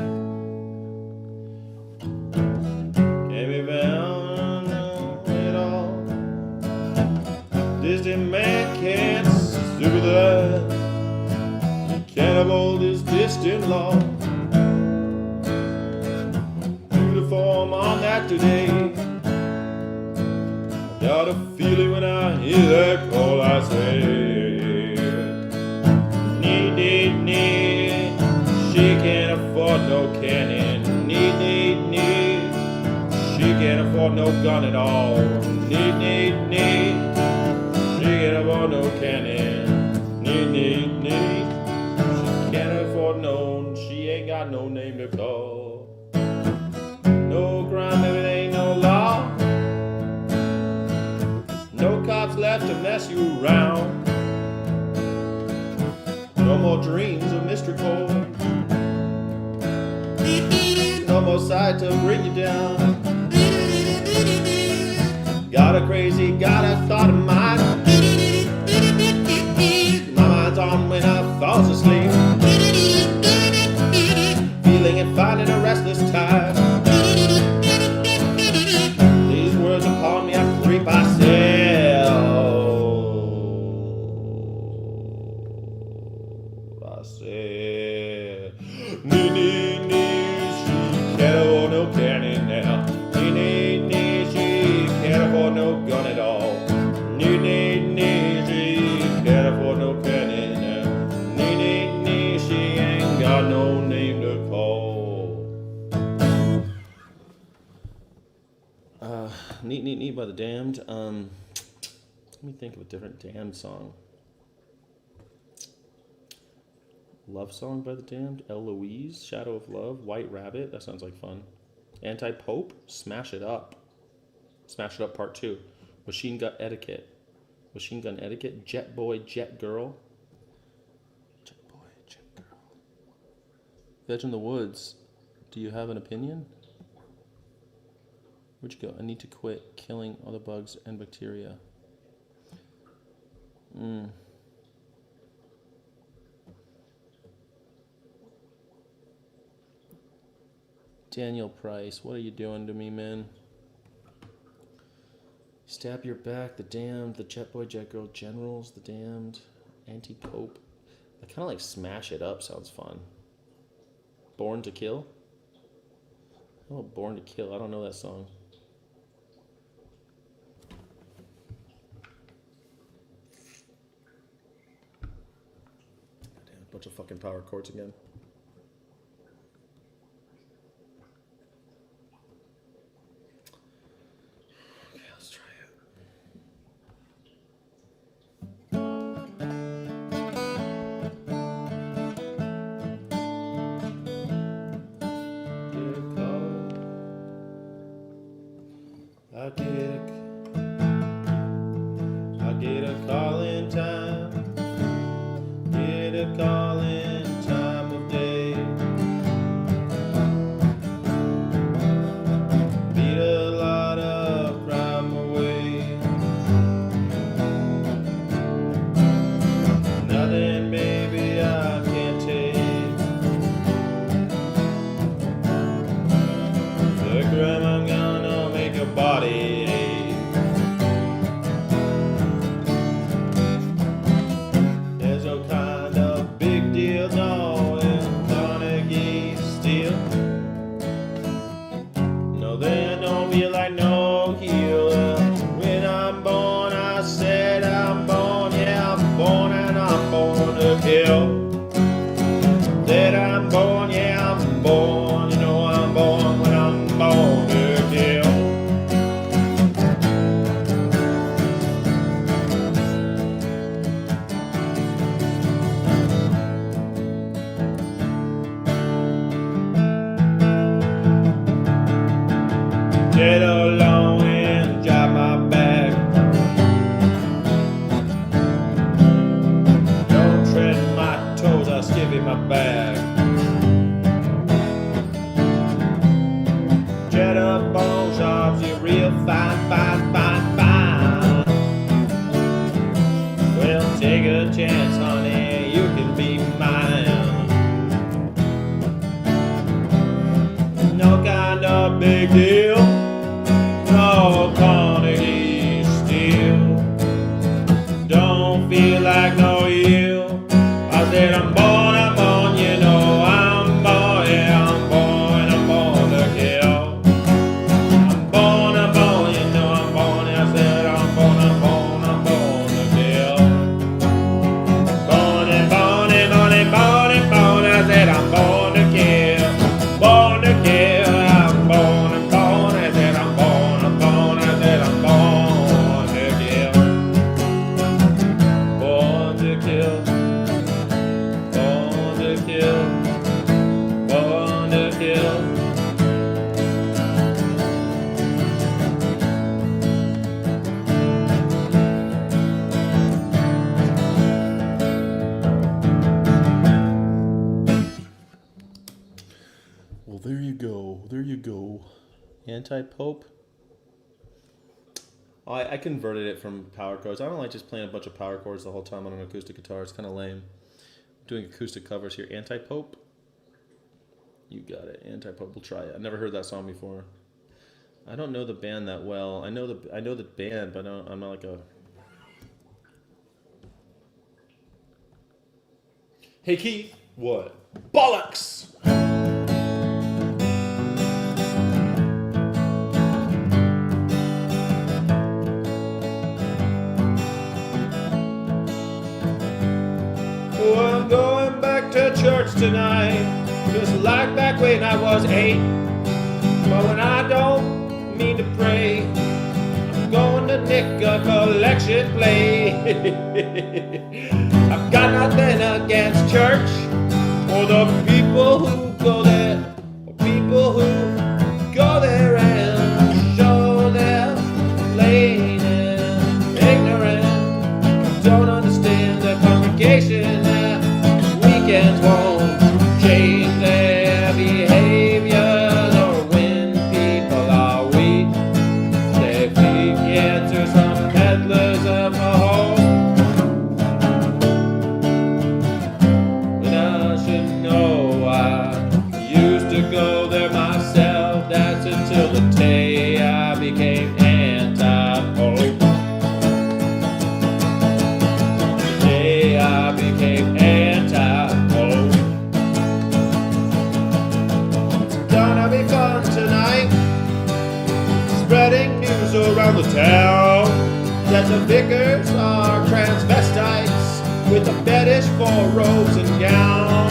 Can't be found no at all. Distant man can't do that. He can't uphold his distant law. Form on that today. I got a feeling when I hear that call, I say, need. She can't afford no cannon. Need. She can't afford no gun at all. Need. She can't afford no cannon. Need. She can't afford no. She ain't got no name to call. No crime, if it ain't no law. No cops left to mess you around. No more dreams of mystery cold. No more sight to bring you down. Got a crazy, got a thought of mine. My mind's on when I falls asleep. Feeling and finding a restless time. These words upon me, I creep myself. I said, need, she can't afford no cannon now. Need, she can't afford no gun at all. Need, she can't afford no cannon now. Need, she ain't got no name to call. Neat by the Damned. Let me think of a different Damned song. Love Song by the Damned. Eloise, Shadow of Love. White Rabbit, that sounds like fun. Anti-Pope, Smash It Up. Smash It Up Part 2. Machine Gun Etiquette. Jet Boy, Jet Girl. Veg in the Woods. Do you have an opinion? Where'd you go? I need to quit killing all the bugs and bacteria. Daniel Price, what are you doing to me, man? Stab Your Back, The Damned, The Jet Boy, Jet Girl, Generals, The Damned, Anti-Pope. I kind of like Smash It Up, sounds fun. Born to Kill? Oh, Born to Kill, I don't know that song. Damn, bunch of fucking power chords again. Okay, let's try it. I get a call in time. Get a call in time of day. Beat a lot of crime away. Nothing maybe I can't take. The crime I'm gonna make your body ache. There's no kind of big Anti-Pope. Oh, I converted it from power chords. I don't like just playing a bunch of power chords the whole time on an acoustic guitar. It's kind of lame. I'm doing acoustic covers here. Anti-Pope. You got it. Anti-Pope. We'll try it. I've never heard that song before. I don't know the band that well. I know the band, but I'm not like a... Hey, Keith. What? Bollocks! Oh, I'm going back to church tonight, just like back when I was 8. But when I don't mean to pray, I'm going to nick a collection plate. I've got nothing against church, or the people who go there, or people who go there and show their plain and ignorant. Don't understand the congregation that weekends won't change their behaviors, or when people are weak, they seek answers from peddlers of hope. And I should know I used to go there myself. That's until the day I became anti-pope. The day I became anti-pope. It's gonna be fun tonight, spreading news around the town that the vicars are transvestites with a fetish for robes and gowns.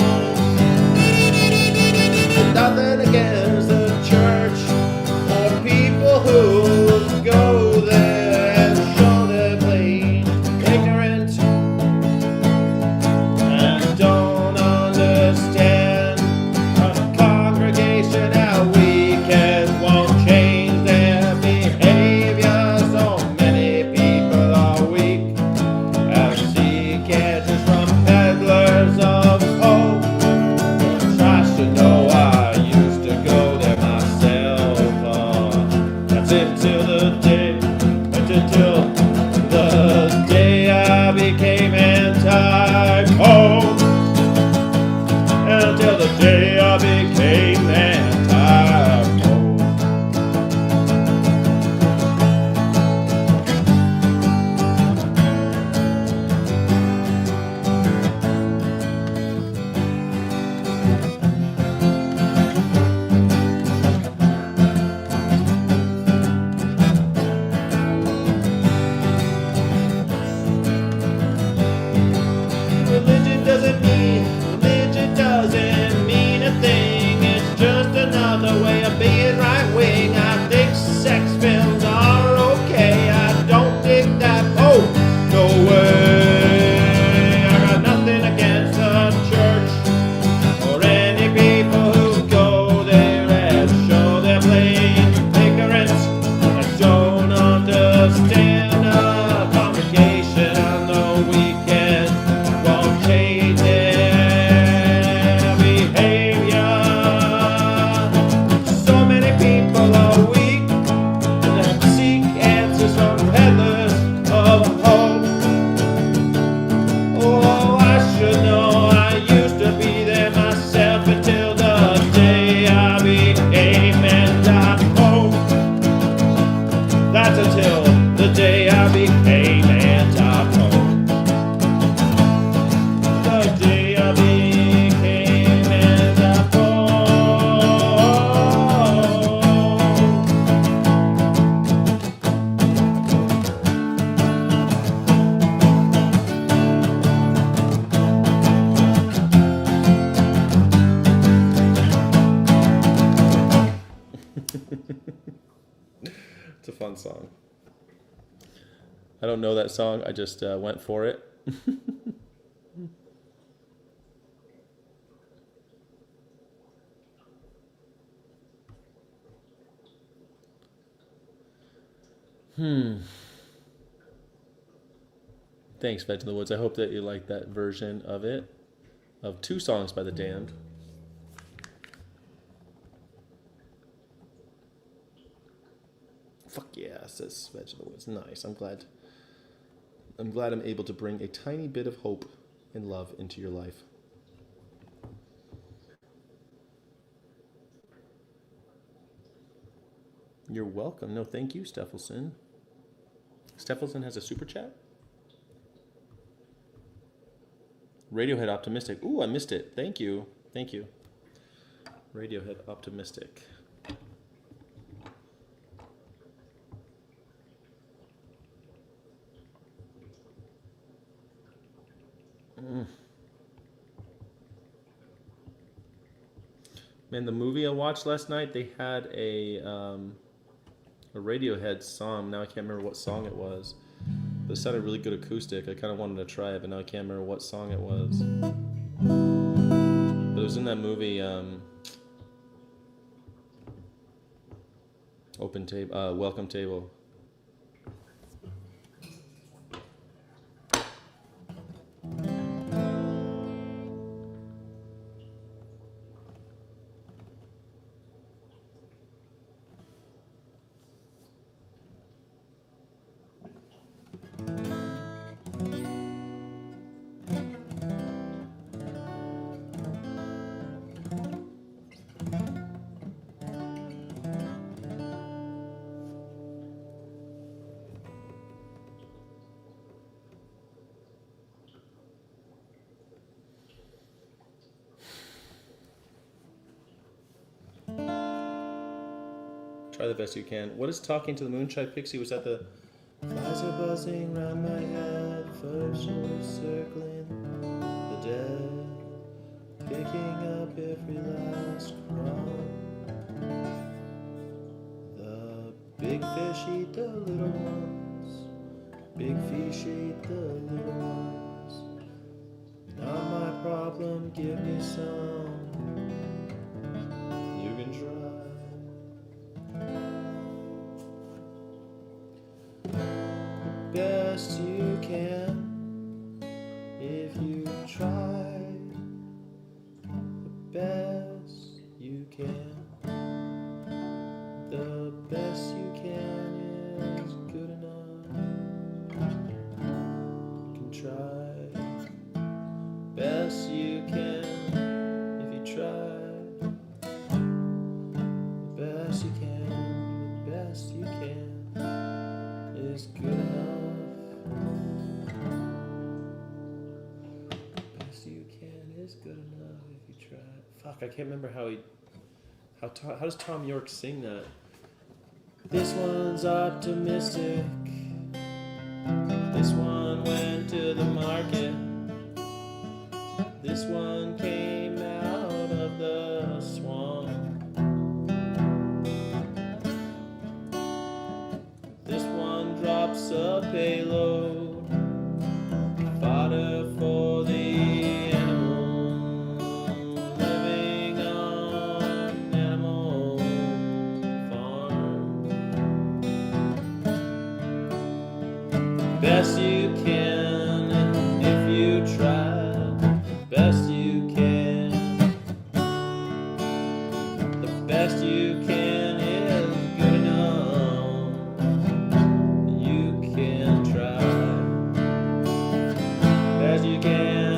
Nothing against the church or people who go there and show their plain ignorant and don't understand a congregation at weekends won't change their behavior. So many people are weak and seek answers from peddlers of hope. Trash to know I used to go there myself. That's until the day I became anti-pope. Until the day I became anti-pope. Religion doesn't mean a thing. It's just another way of being right wing. I think sex films are okay. I don't think that. Oh, no way. I got nothing against the church or any people who go there and show their plain ignorance and don't understand a congregation on the weekend won't change their behavior. So many people are weak and seek answers from peddlers of hope. Oh, I should know I used to be there myself until the day I became anti-pope. That's until the day I became anti-pope. The day I became anti-pope. It's a fun song. I don't know that song. I just went for it. Thanks, Fed to the Woods. I hope that you like that version of it, of 2 songs by The Damned. Texas. Veg of the Woods. Nice. I'm glad I'm able to bring a tiny bit of hope and love into your life. You're welcome. No, thank you, Steffelson. Steffelson has a super chat. Radiohead Optimistic. Ooh, I missed it. Thank you. Thank you. Radiohead Optimistic. Man, the movie I watched last night, they had a Radiohead song. Now I can't remember what song it was. But it sounded really good acoustic. I kind of wanted to try it, but now I can't remember what song it was. But it was in that movie, Welcome Table. Try the best you can. What is Talking to the Moonshine Pixie? Was that the... Flies are buzzing round my head, first circling the dead, picking up every last crumb. The big fish eat the little ones, big fish eat the little ones. Not my problem, give me some, you can try. Best you can, if you try, the best you can, the best you can is good enough, you can try, best you can, if you try, the best you can, the best you can is good enough. Best you can is good enough if you try. Fuck, I can't remember how does Tom York sing that? This one's optimistic. This one went to the market. This one came out of the swamp. This one drops a payload, fodder for the animal, living on animal farm. Best you can if you try, best you can, the best you can is good enough. You can try, best you can,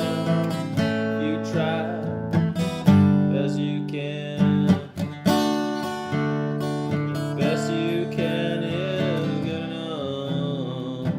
you try, best you can, the best you can is good enough.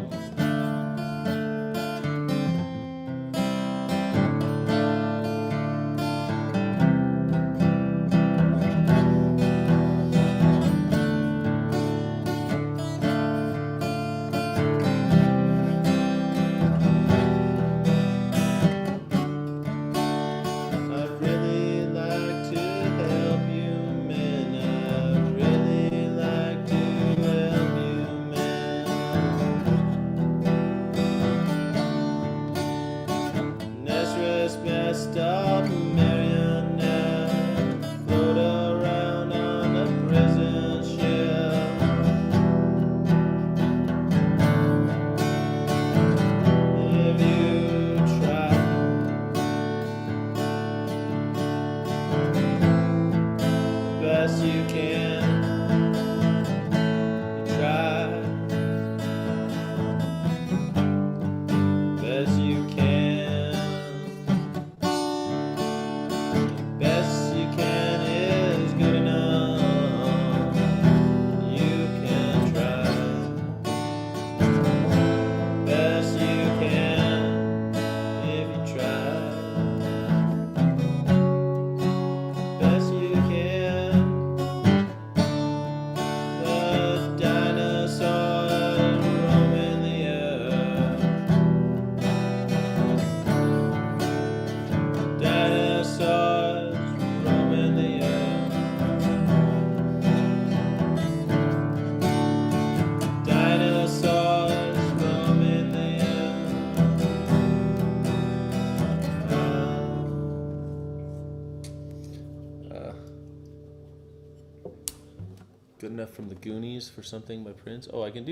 enough from the Goonies for something by Prince. Oh, I can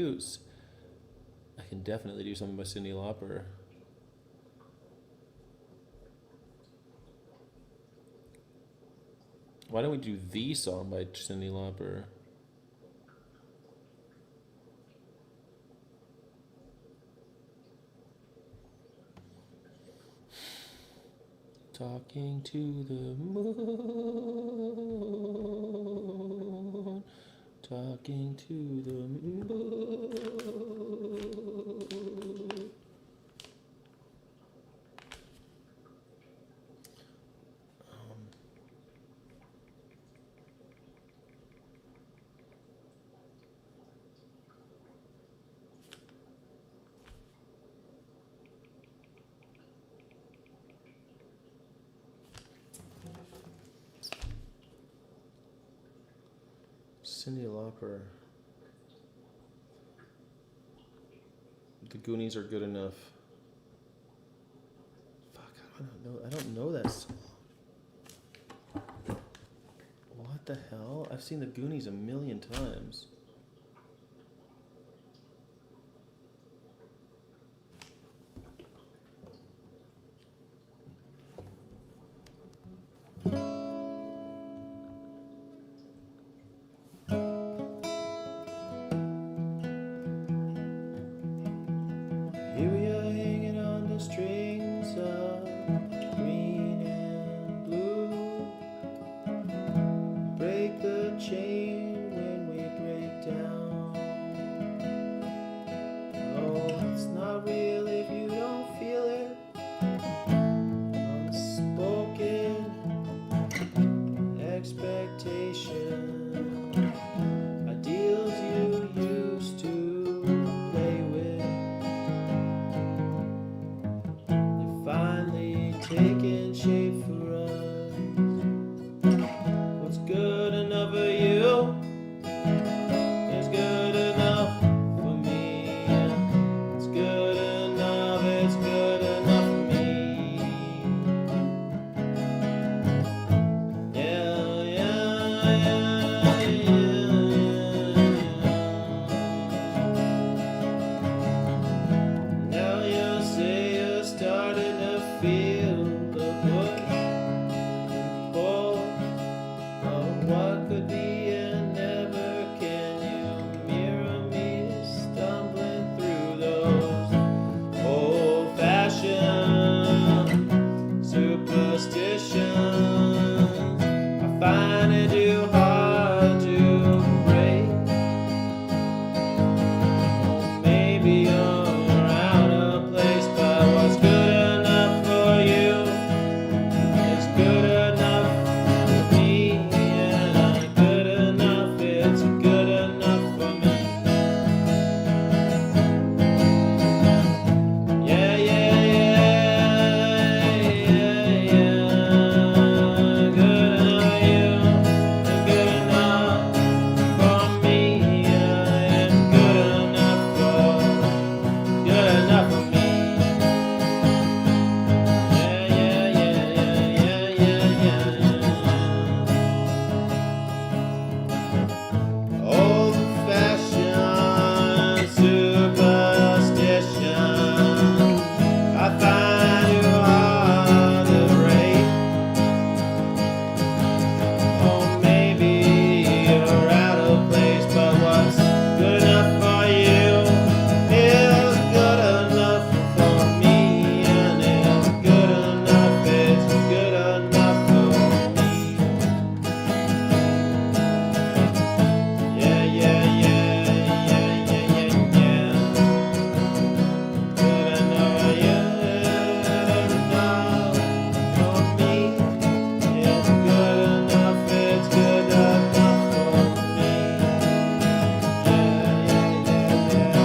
definitely do something by Cyndi Lauper. Why don't we do the song by Cyndi Lauper? Talking to the moon. Talking to the moon. Cyndi Lauper. The Goonies are good enough. Fuck, I don't know that song. What the hell? I've seen the Goonies a million times. Here we are hanging on the strings of green and blue. Break the chain when we break down. Oh, it's not real if you don't feel it. Unspoken expectation. Ideals you used to play with. Finally taking shape for us. What's good enough for you is good enough for me. It's good enough, it's good enough for me. Yeah, yeah, yeah, yeah. Now you say you're starting to feel the push and pull of what could be and never. Can you mirror me stumbling through those old-fashioned superstitions? I find it too hard to break. Maybe you're out of place, but what's good enough for you is good enough for me. Yeah, good enough, it's good enough for me. Yeah, yeah, yeah, yeah, yeah. Good enough, you is good enough for me. Yeah, it's good enough for me. Yeah, yeah, yeah, yeah, yeah, yeah, yeah. Old-fashioned superstition. I find you hard to break. Oh, maybe you're out of place, but what's good enough for you is good enough for me, and it's good enough, it's good enough for me. Yeah, yeah, yeah, yeah, yeah, yeah, yeah. Good enough, yeah, good enough for me. It's good enough, it's good enough for me. Yeah, yeah, yeah, yeah,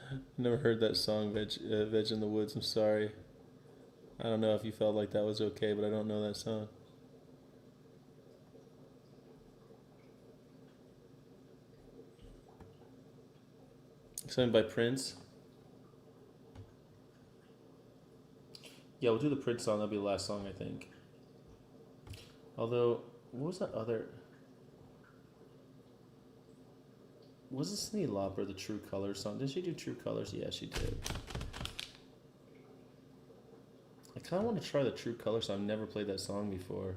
I've never heard that song, Veg in the Woods. I'm sorry. I don't know if you felt like that was okay, but I don't know that song. Something by Prince. Yeah, we'll do the Prince song. That'll be the last song, I think. Although, what was that other... Was it Cyndi Lauper, the True Colors song? Did she do True Colors? Yeah, she did. I kind of want to try the True Colors song. I've never played that song before.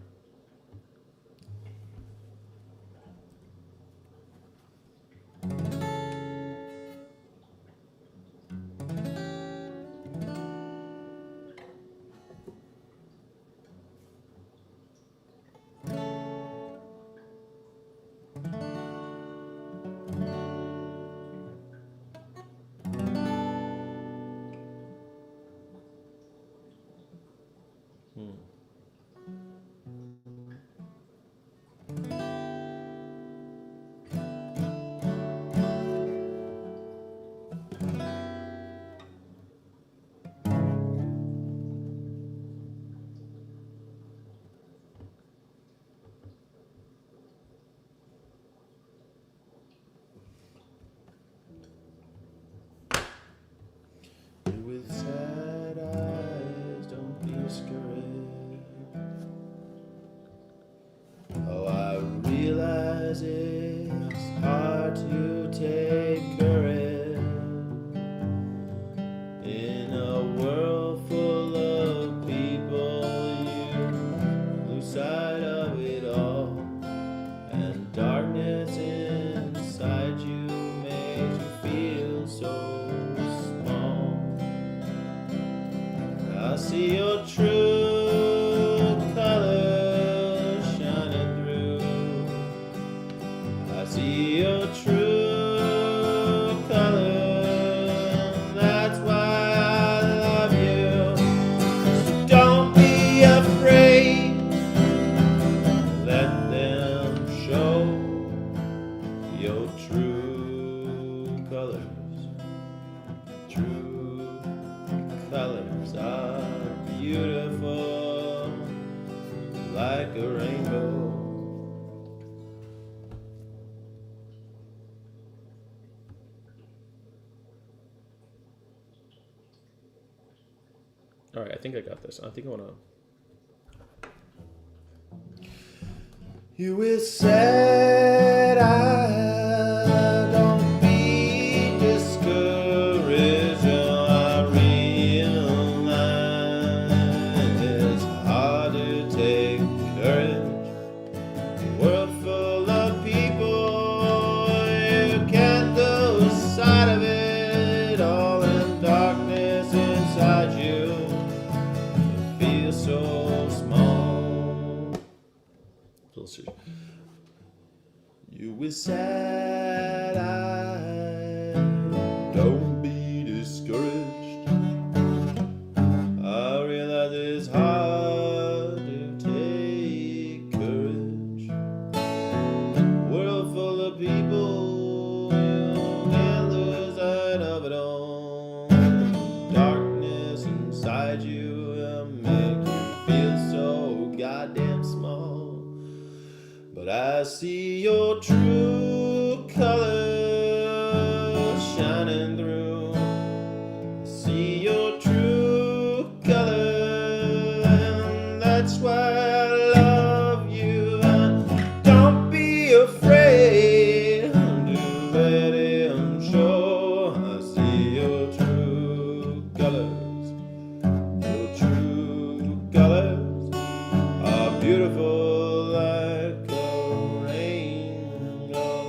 With sad eyes, don't be discouraged. Oh, I realize it's hard to take courage in a world full of people. You lose sight of it all, and darkness inside you makes you feel so I see your true colors shining through. I see your true colors. That's why I love you. So don't be afraid. Let them show your true colors. True colors are beautiful like a rainbow. All right, I think I got this. I think I want to. You with sad eyes, don't be discouraged. I realize it's hard to take courage. A world full of people, you can't lose sight of it. All in darkness inside you, you feel so small. You with sad eyes, don't be discouraged. I realize it's hard to take courage. World full of people, you can't lose sight of it all. Darkness inside you will make you feel so goddamn small. But I see your true colors shining through. I see your true colors, and that's why I love you. Don't be afraid to let him show. I see your true colors. Your true colors are beautiful like a rainbow.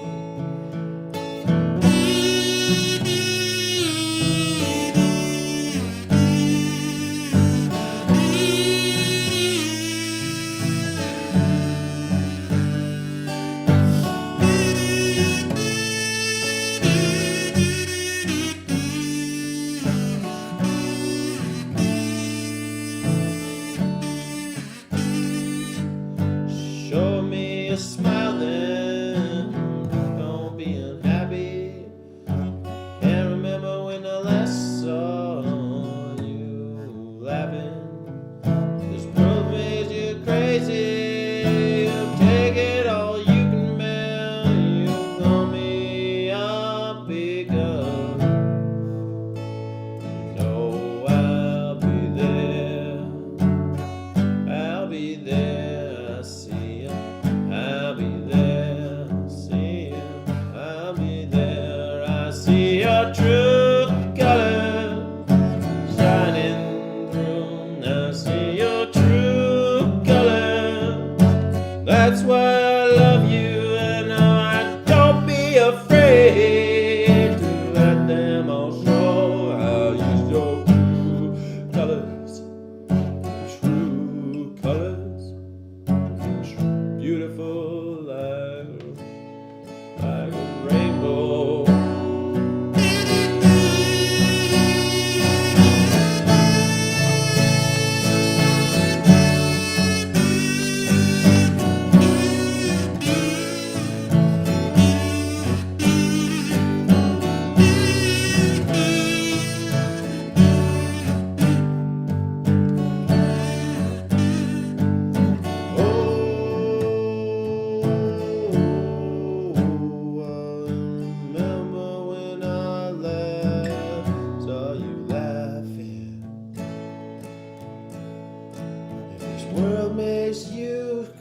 Show me a smile then, don't be unhappy. Can't remember when I last saw you laughing.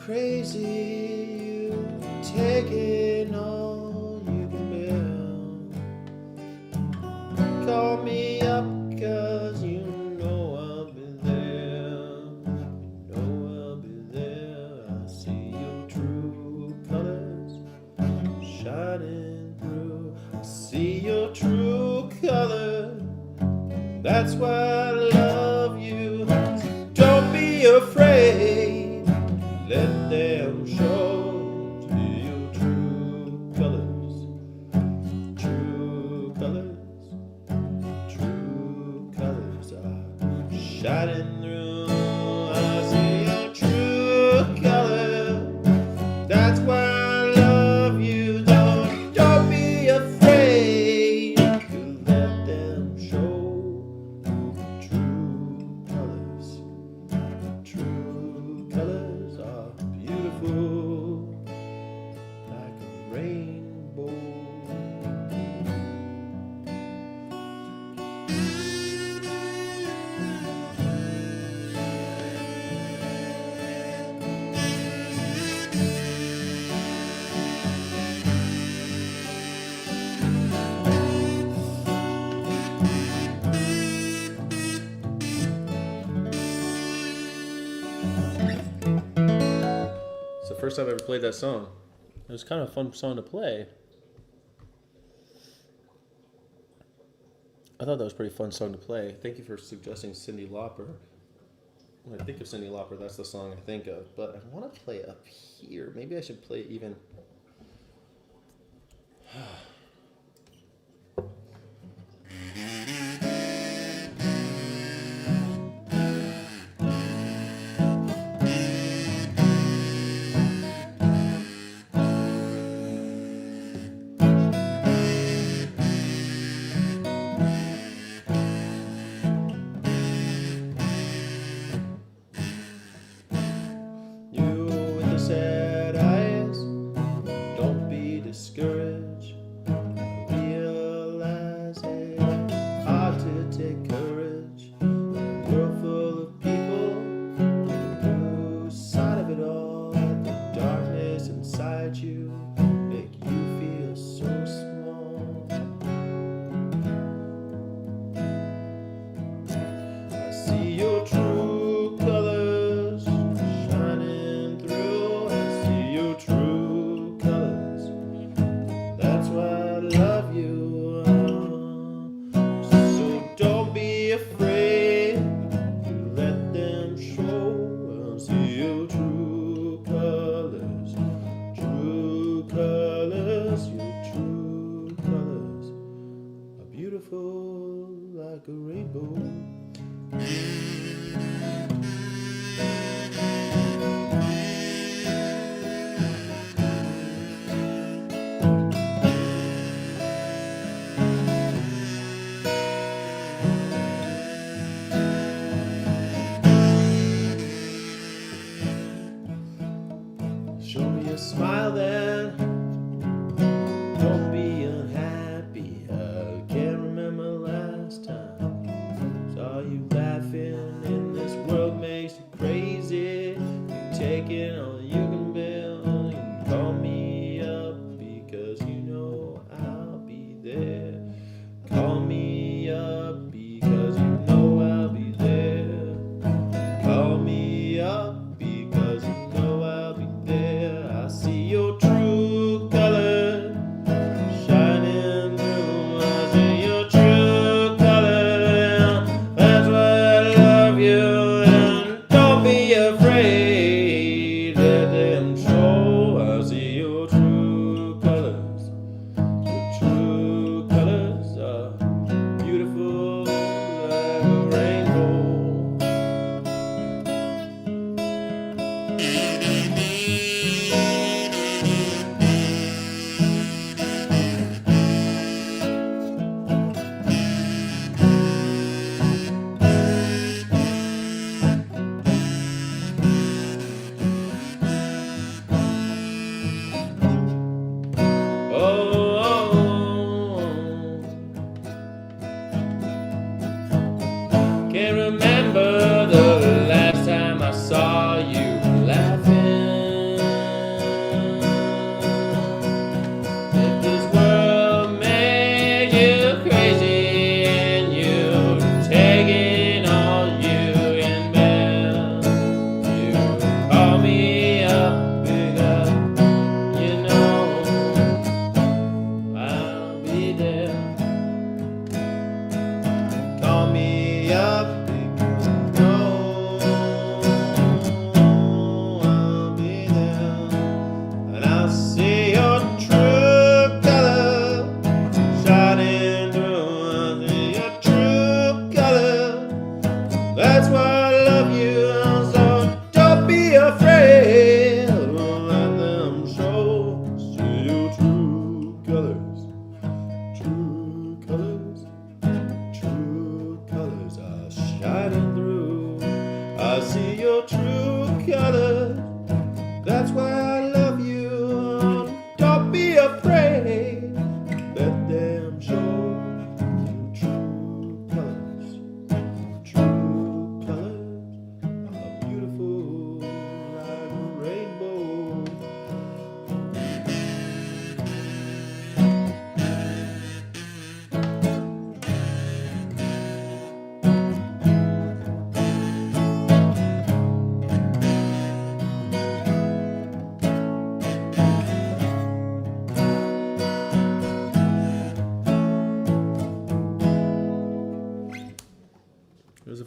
crazy, you taking all you can bear. Call me up, cause you know I'll be there. You know I'll be there. I see your true colors shining through. I see your true colors. That's why I love you. Don't be afraid. Let them show to your true colors. True colors. True colors are shining through. I see your true colors. That's why I love you. Don't be afraid to let them show. True colors. True colors are beautiful like a rainbow. It's the first time I ever played that song. It was kind of a fun song to play. I thought that was a pretty fun song to play. Thank you for suggesting Cyndi Lauper. When I think of Cyndi Lauper, that's the song I think of. But I want to play up here. Maybe I should play even... You with the sad eyes, don't be discouraged. Realize it's hard to take courage. A world full of people, lose sight of it all. The darkness inside you make you feel so small. I see your true colors shining through. I see your true colors. That's why I love you. So don't be afraid to let them show. I see your true colors. True colors. Your true colors are beautiful like a rainbow. Show me a smile then. Don't be unhappy. I can't remember last time saw you laughing. And this world makes you crazy. You taking all you can bear. You call me up because you know I'll be there. Call me up because you know I'll be there. Call me up because you know I'll be there. I see your true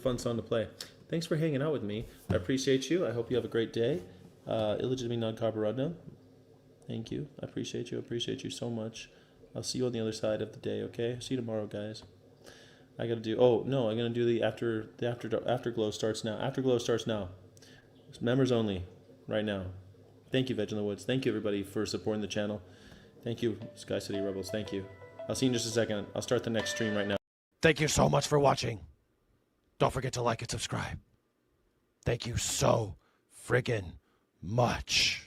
fun song to play. Thanks for hanging out with me. I appreciate you. I hope you have a great day. Illegitimate non-carburadno. Thank you. I appreciate you. I appreciate you so much. I'll see you on the other side of the day, okay? See you tomorrow, guys. I gotta do, oh, no, I'm gonna do the afterglow starts now. Afterglow starts now. It's members only, right now. Thank you, Veg in the Woods. Thank you, everybody, for supporting the channel. Thank you, Sky City Rebels. Thank you. I'll see you in just a second. I'll start the next stream right now. Thank you so much for watching. Don't forget to like and subscribe. Thank you so friggin' much.